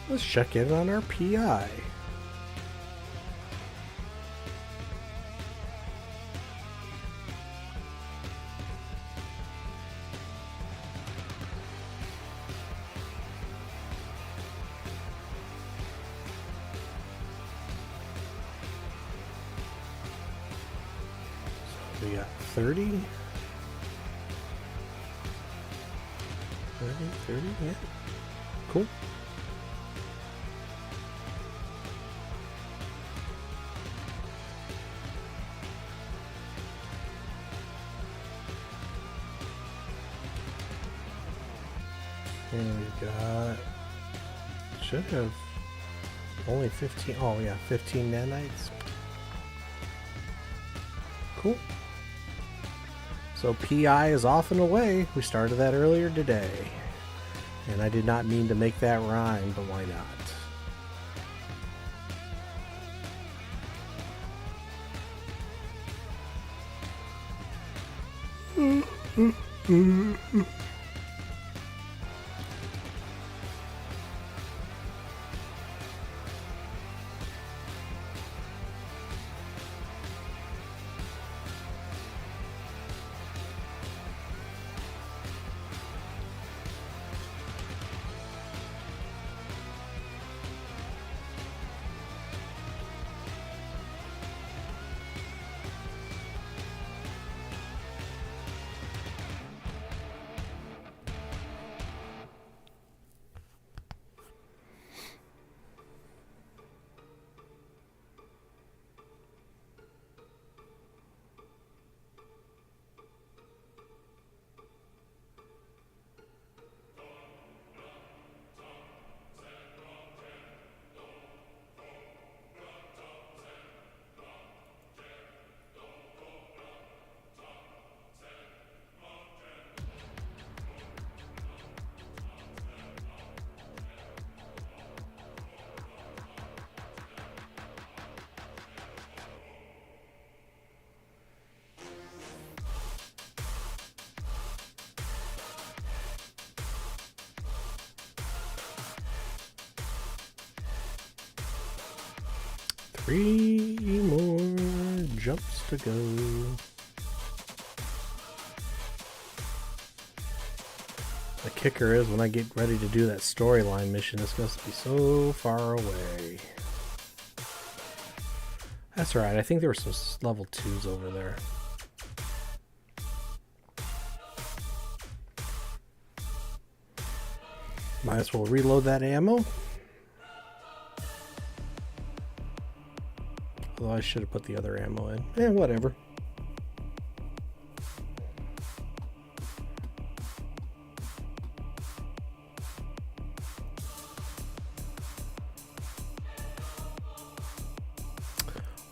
Let's check in on our PI. We got 30. 30, yeah. Cool. And we got, should have only 15, oh yeah, 15 nanites. Cool. So PI is off and away. We started that earlier today. And I did not mean to make that rhyme, but why not? 3 more jumps to go. The kicker is when I get ready to do that storyline mission, it's going to be so far away. That's right, I think there were some level 2s over there. Might as well reload that ammo. Although I should have put the other ammo in. Whatever.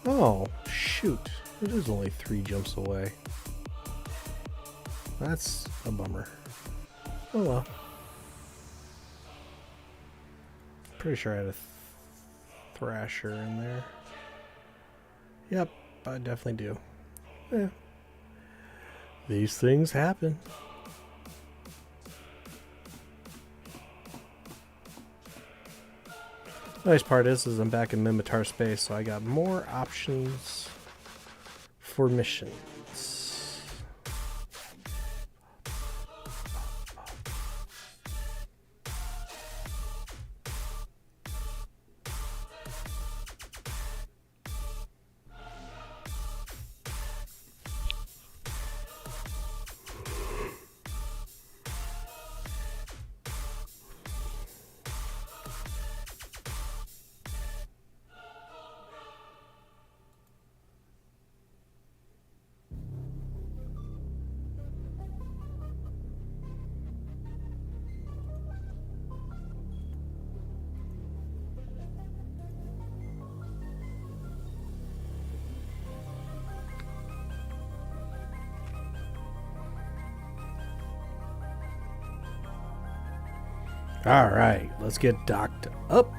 Oh, shoot. It is only 3 jumps away. That's a bummer. Oh well. Pretty sure I had a Thrasher in there. Yep, I definitely do. Yeah. These things happen. The nice part is I'm back in Mimitar space, so I got more options for missions. All right, let's get docked up.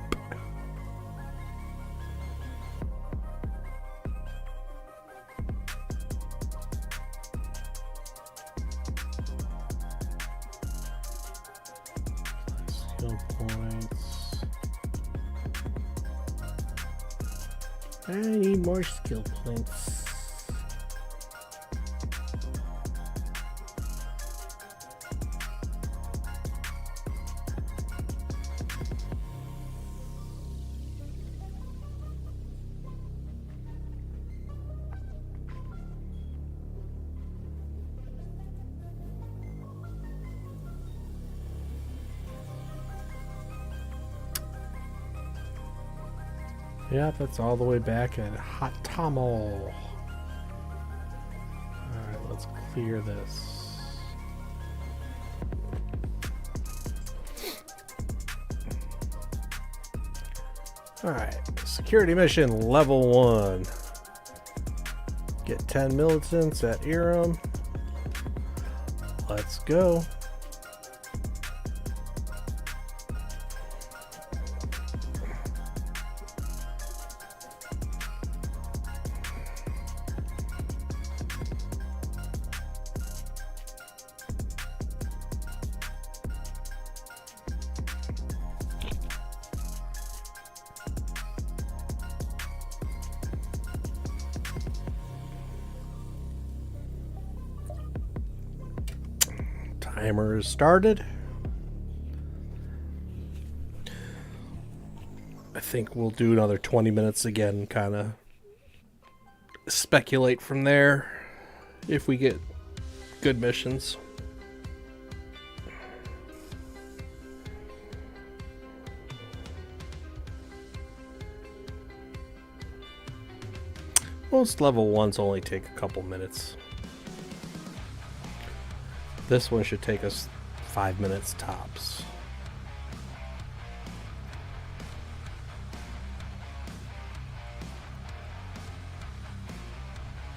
Skill points. I need more skill points. Yep, that's all the way back at Hot Tommel. Alright, let's clear this. Alright, security mission level 1. Get 10 militants at Iram. Let's go. Timer is started. I think we'll do another 20 minutes again, kind of speculate from there if we get good missions. Most level 1s only take a couple minutes. This one should take us 5 minutes tops.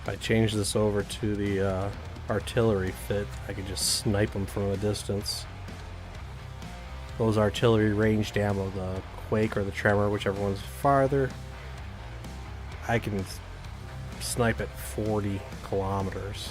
If I change this over to the artillery fit, I can just snipe them from a distance. Those artillery ranged ammo, the Quake or the Tremor, whichever one's farther, I can snipe at 40 kilometers.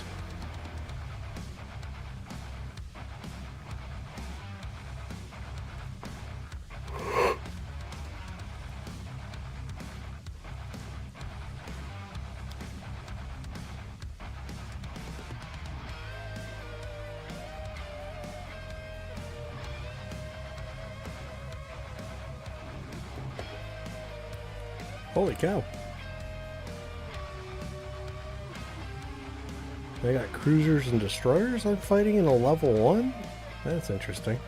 Holy cow. They got cruisers and destroyers I'm fighting in a level 1? That's interesting.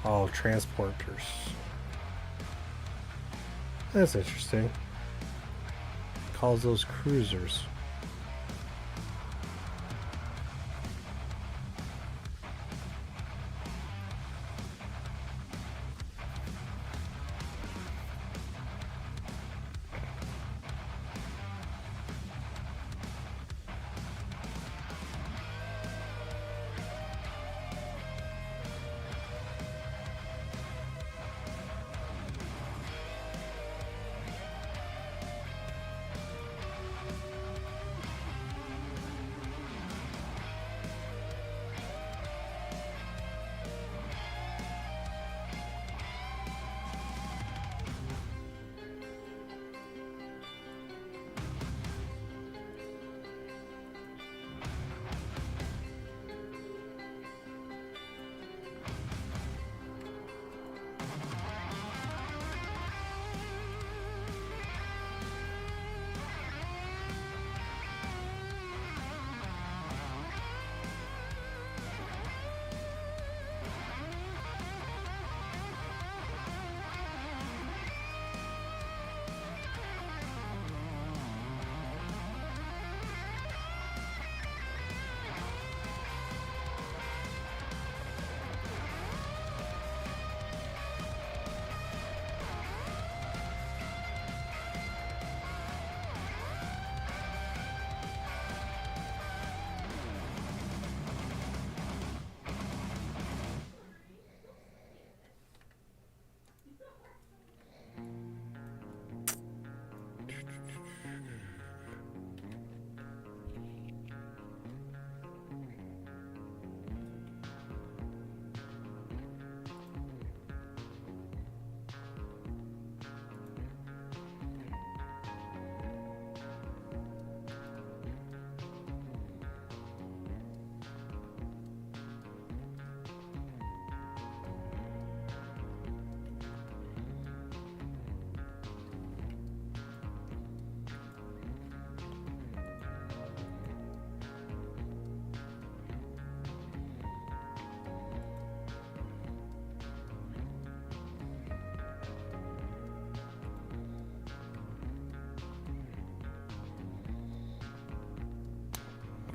Oh, transporters. That's interesting. Calls those cruisers.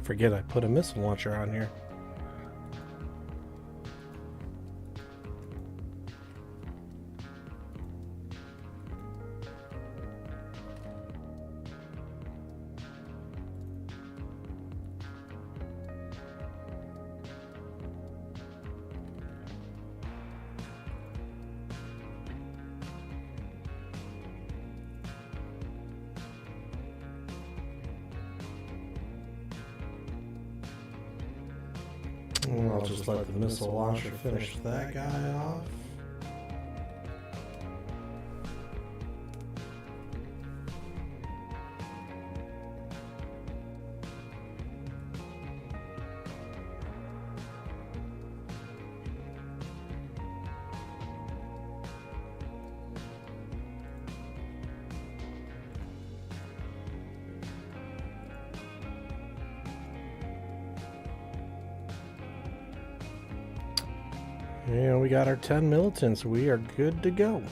Forget I put a missile launcher on here. I'll just let the missile launcher finish that guy off. And we got our 10 militants. We are good to go.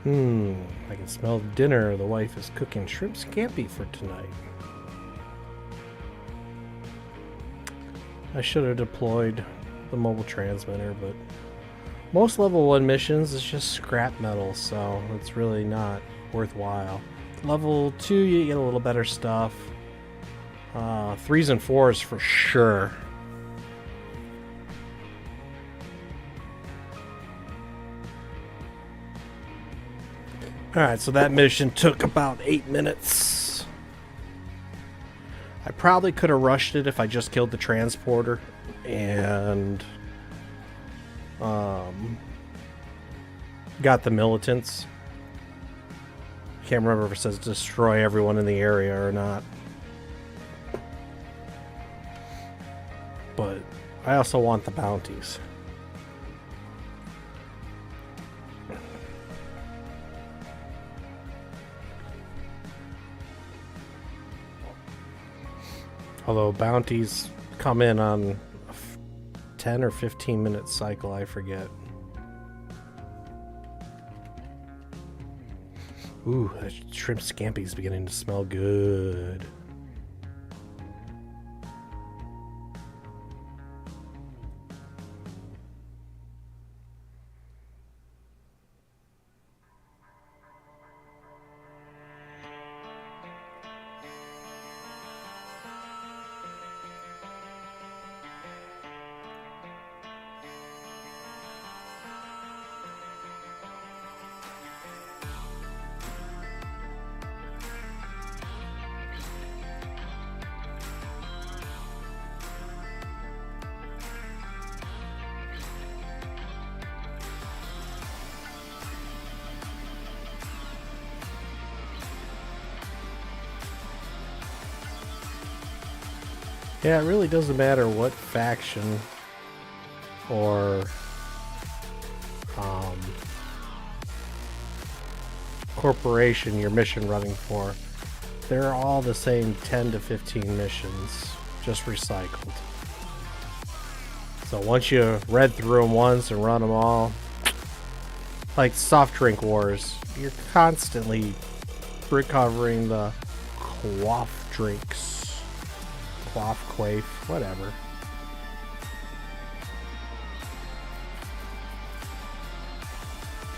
I can smell dinner. The wife is cooking shrimp scampi for tonight. I should have deployed the mobile transmitter, but most level 1 missions is just scrap metal, so it's really not worthwhile. Level 2, you get a little better stuff. 3s and 4s for sure. Alright, so that mission took about 8 minutes. I probably could have rushed it if I just killed the transporter and got the militants. Can't remember if it says destroy everyone in the area or not. But I also want the bounties. Although bounties come in on a 10 or 15 minute cycle, I forget. Ooh, that shrimp scampi's beginning to smell good. Yeah, it really doesn't matter what faction or corporation you're mission running for. They're all the same 10 to 15 missions, just recycled. So once you read through them once and run them all, like soft drink wars, you're constantly recovering the quaff drinks. Quaff, quaff, whatever.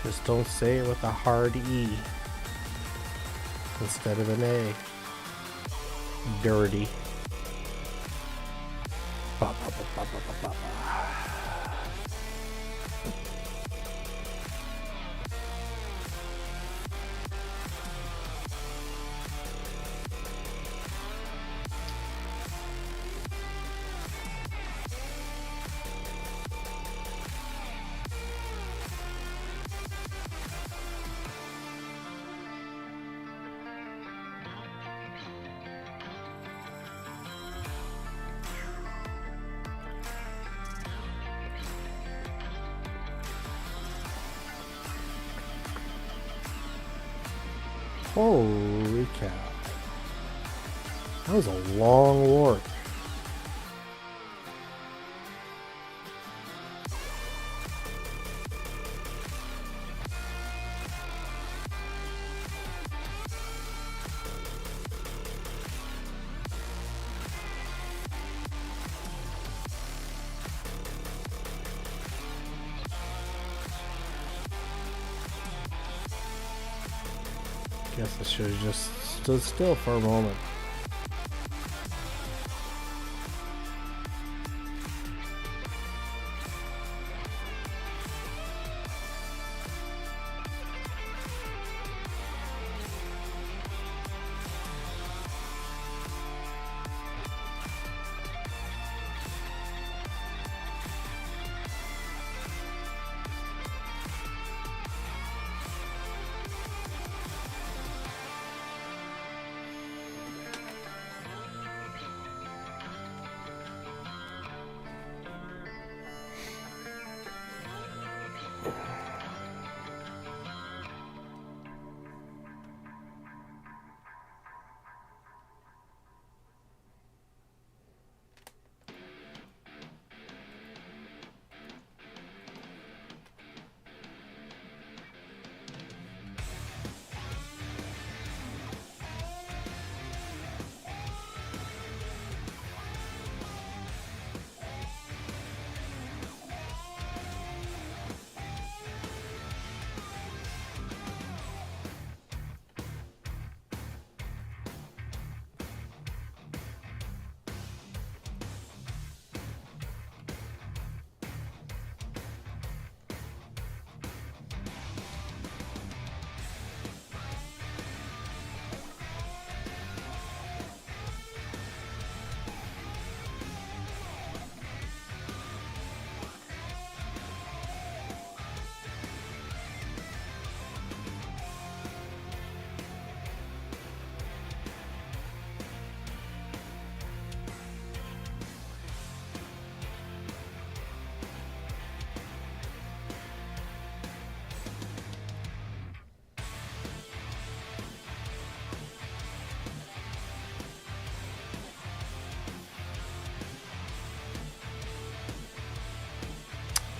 Just don't say it with a hard E instead of an A. Dirty. Ba, ba, ba, ba, ba, ba, ba. Holy cow. That was a long warp. Guess I should have just stood still for a moment.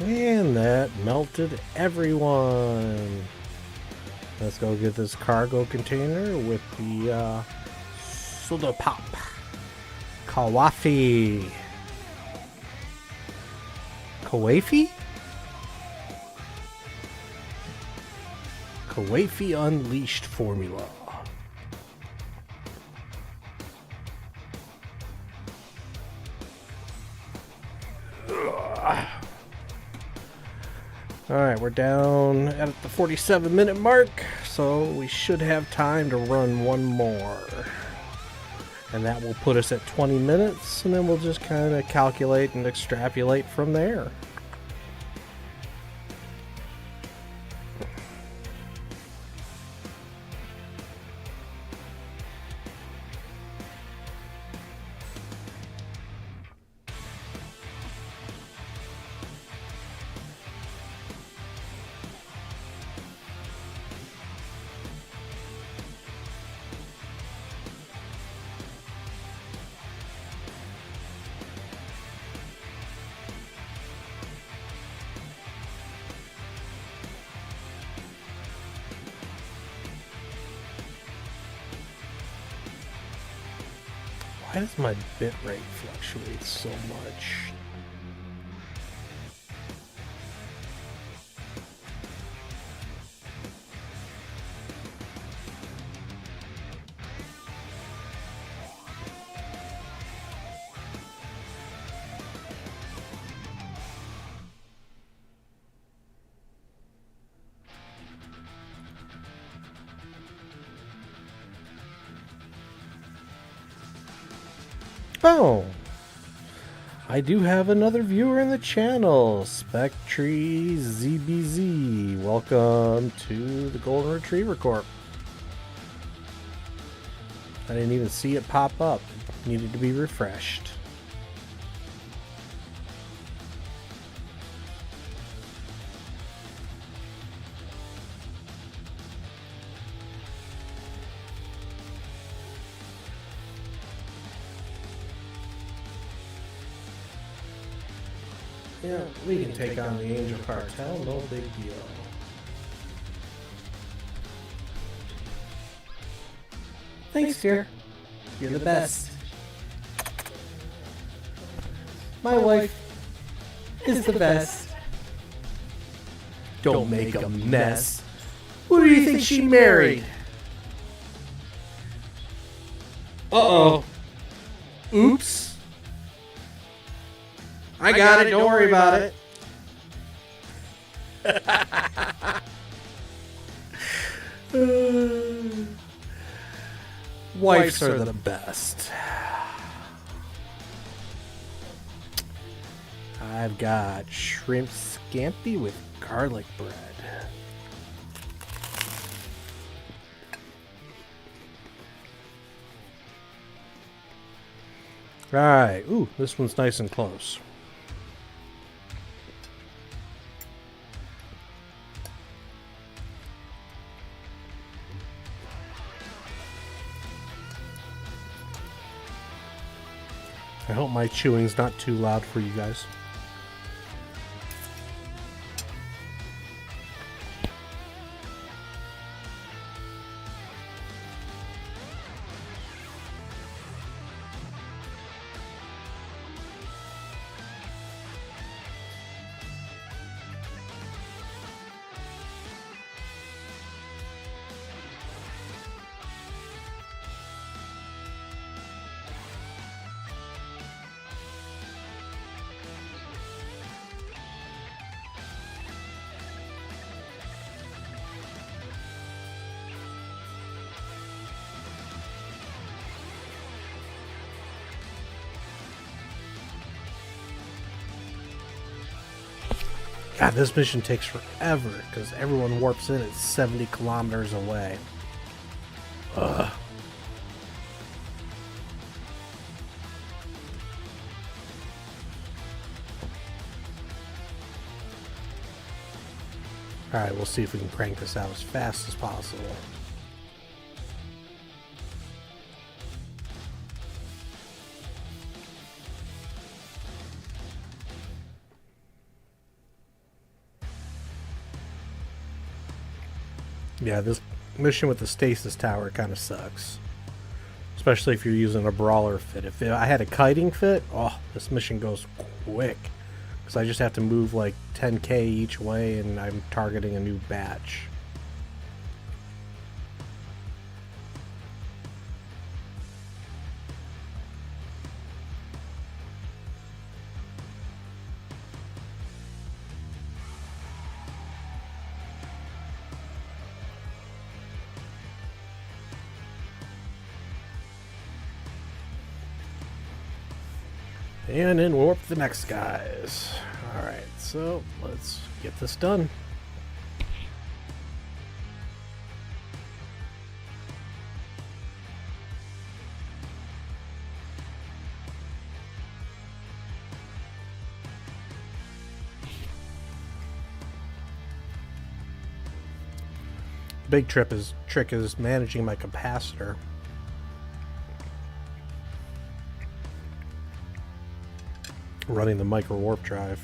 And that melted everyone. Let's go get this cargo container with the soda pop. Kawafi. Kawafi? Kawafi Unleashed formula. Alright, we're down at the 47-minute mark, so we should have time to run one more. And that will put us at 20 minutes, and then we'll just kind of calculate and extrapolate from there. Why does my bit rate fluctuate so much? Oh, I do have another viewer in the channel, SpectreeZBZ. Welcome to the Golden Retriever Corp. I didn't even see it pop up. It needed to be refreshed. Yeah, we can take on the Angel Cartel, no big deal. Thanks, dear. You're the best. My wife is the best. Don't make a mess. Who do you think she married? Uh-oh. Oops. I got it, don't worry about it. Wives are the best. I've got shrimp scampi with garlic bread. Alright, ooh, this one's nice and close. I hope my chewing's not too loud for you guys. God, this mission takes forever because everyone warps in at 70 kilometers away. Ugh. Alright, we'll see if we can crank this out as fast as possible. Yeah, this mission with the stasis tower kind of sucks. Especially if you're using a brawler fit. If I had a kiting fit, oh, this mission goes quick. Because I just have to move like 10k each way and I'm targeting a new batch. And then warp the next guys. Alright, so let's get this done. Big trick is managing my capacitor. Running the micro warp drive.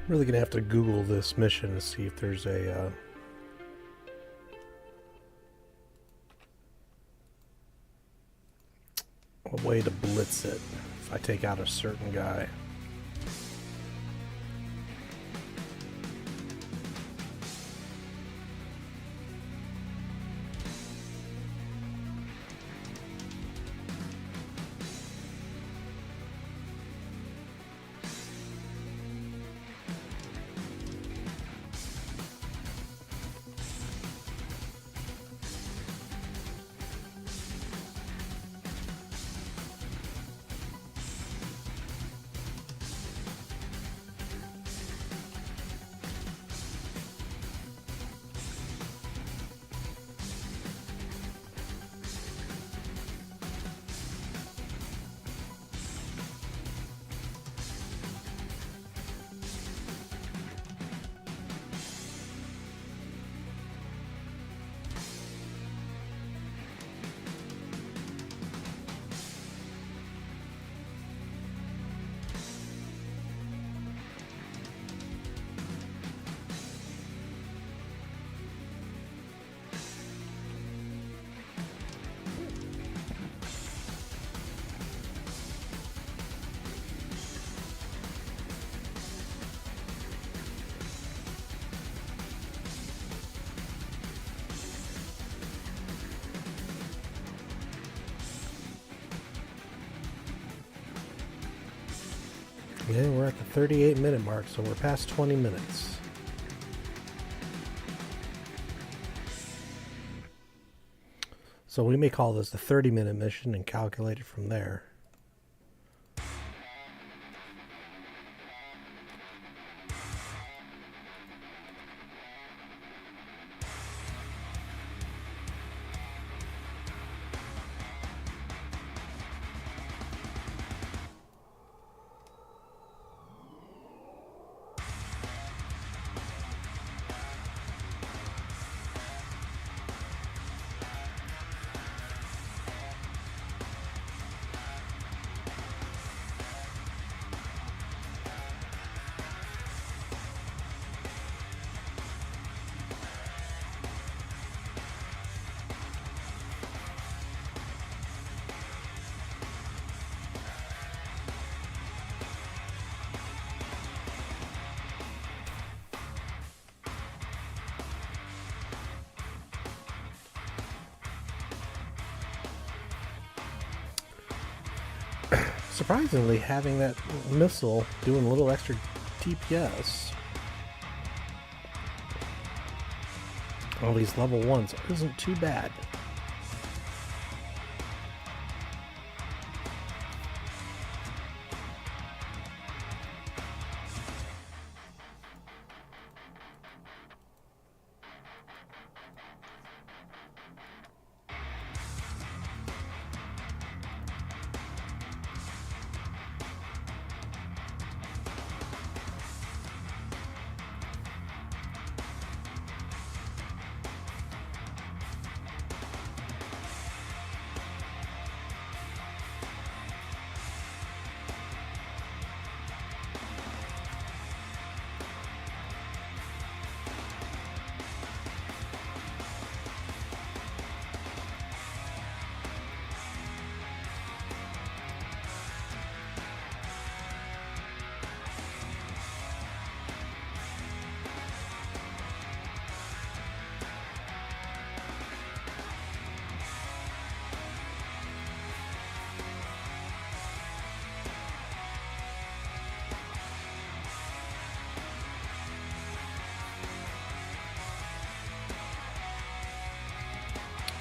Really gonna have to Google this mission to see if there's a way to blitz it if I take out a certain guy. Yeah, we're at the 38-minute mark, so we're past 20 minutes. So we may call this the 30-minute mission and calculate it from there. Surprisingly, having that missile doing a little extra DPS all these level 1s isn't too bad.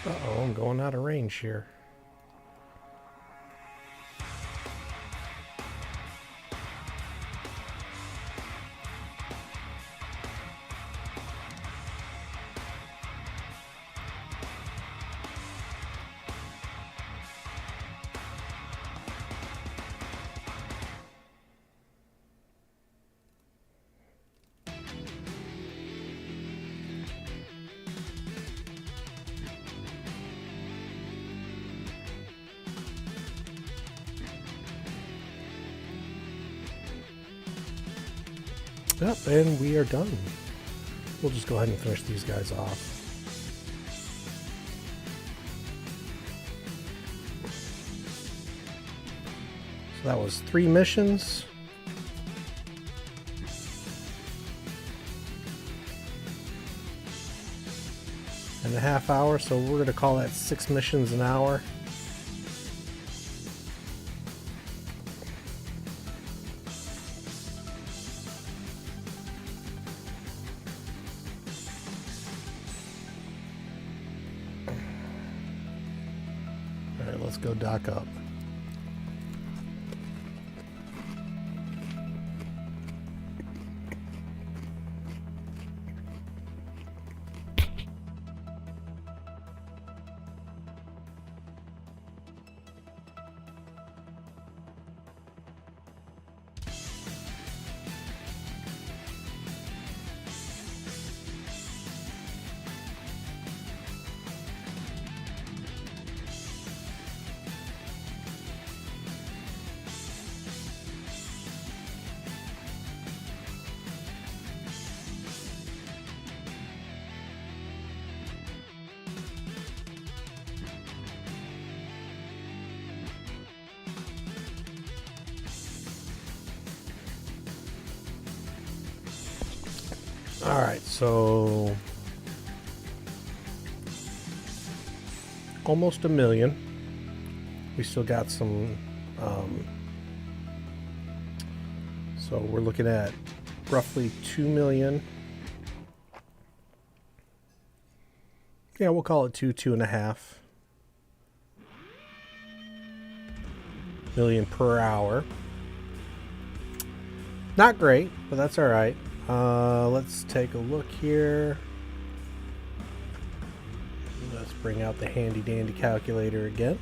Uh-oh, I'm going out of range here. Yep, and we are done. We'll just go ahead and finish these guys off. So that was 3 missions. And a half hour, so we're going to call that 6 missions an hour. Alright, let's go dock up. Alright, so almost 1 million. We still got some, so we're looking at roughly 2 million. Yeah, we'll call it 2.5 million per hour. Not great, but that's alright. Let's take a look here. Let's bring out the handy dandy calculator again.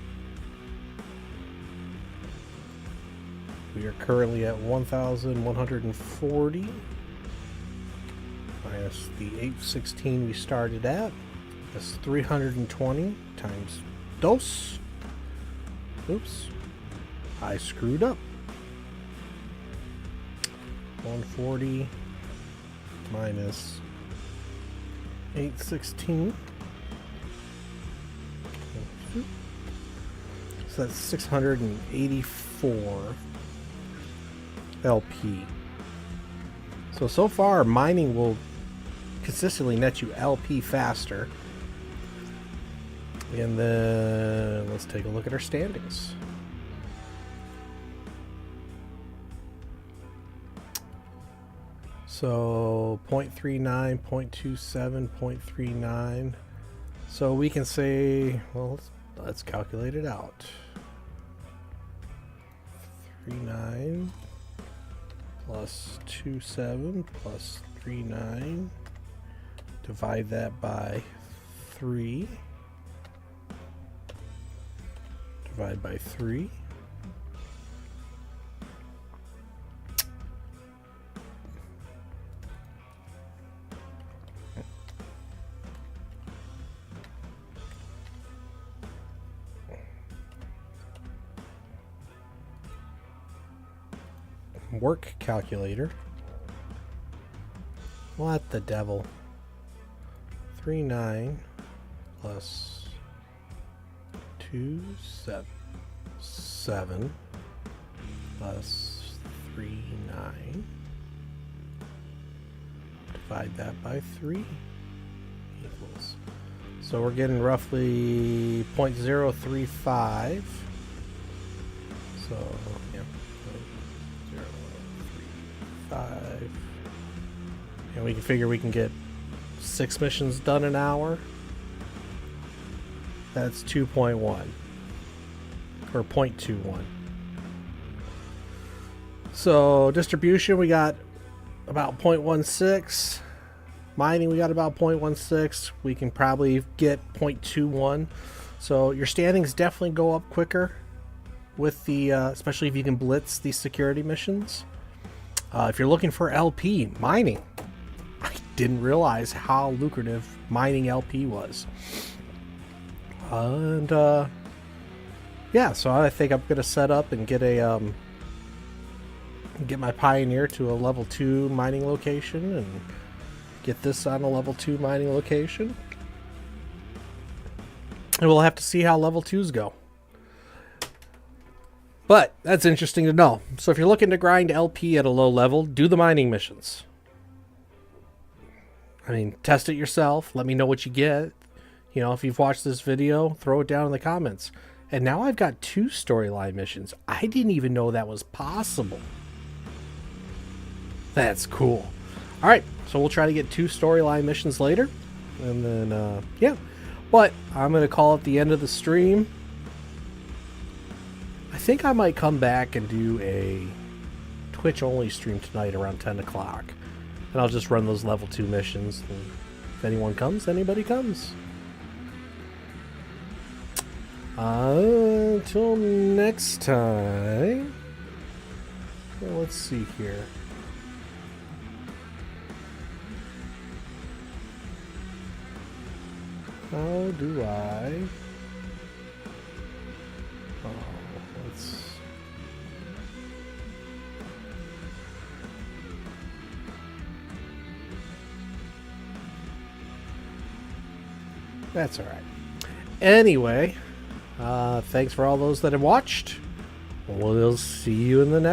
We are currently at 1,140 minus the 816 we started at. That's 320 times dos. Oops, I screwed up. 140 minus 816. So that's 684 LP. So far mining will consistently net you LP faster. And then let's take a look at our standings. So 0.39, 0.27, 0.39. So we can say, well, let's calculate it out. 39 plus 27 plus 39. Divide that by 3. Divide by 3. Work calculator. What the devil? 39 plus 7 plus 39. Divide that by 3 equals. So we're getting roughly 0.035. So yeah, 0.035. And we can figure we can get 6 missions done an hour. That's 2.1 or 0.21. So distribution, we got about 0.16. Mining, we got about 0.16. We can probably get 0.21. So your standings definitely go up quicker with the, especially if you can blitz these security missions. If you're looking for LP mining, I didn't realize how lucrative mining LP was. And yeah, so I think I'm gonna set up and get a get my Pioneer to a level 2 mining location and get this on a level 2 mining location. And we'll have to see how level 2s go. But that's interesting to know. So if you're looking to grind LP at a low level, do the mining missions. I mean, test it yourself. Let me know what you get. You know, if you've watched this video, throw it down in the comments. And now I've got 2 storyline missions. I didn't even know that was possible. That's cool. All right, so we'll try to get 2 storyline missions later. And then, yeah. But I'm going to call it the end of the stream. I think I might come back and do a Twitch-only stream tonight around 10 o'clock. And I'll just run those level 2 missions. And if anyone comes, anybody comes. Until next time. Well, let's see here. How do I... Oh, let's... That's alright. Anyway, thanks for all those that have watched. We'll see you in the next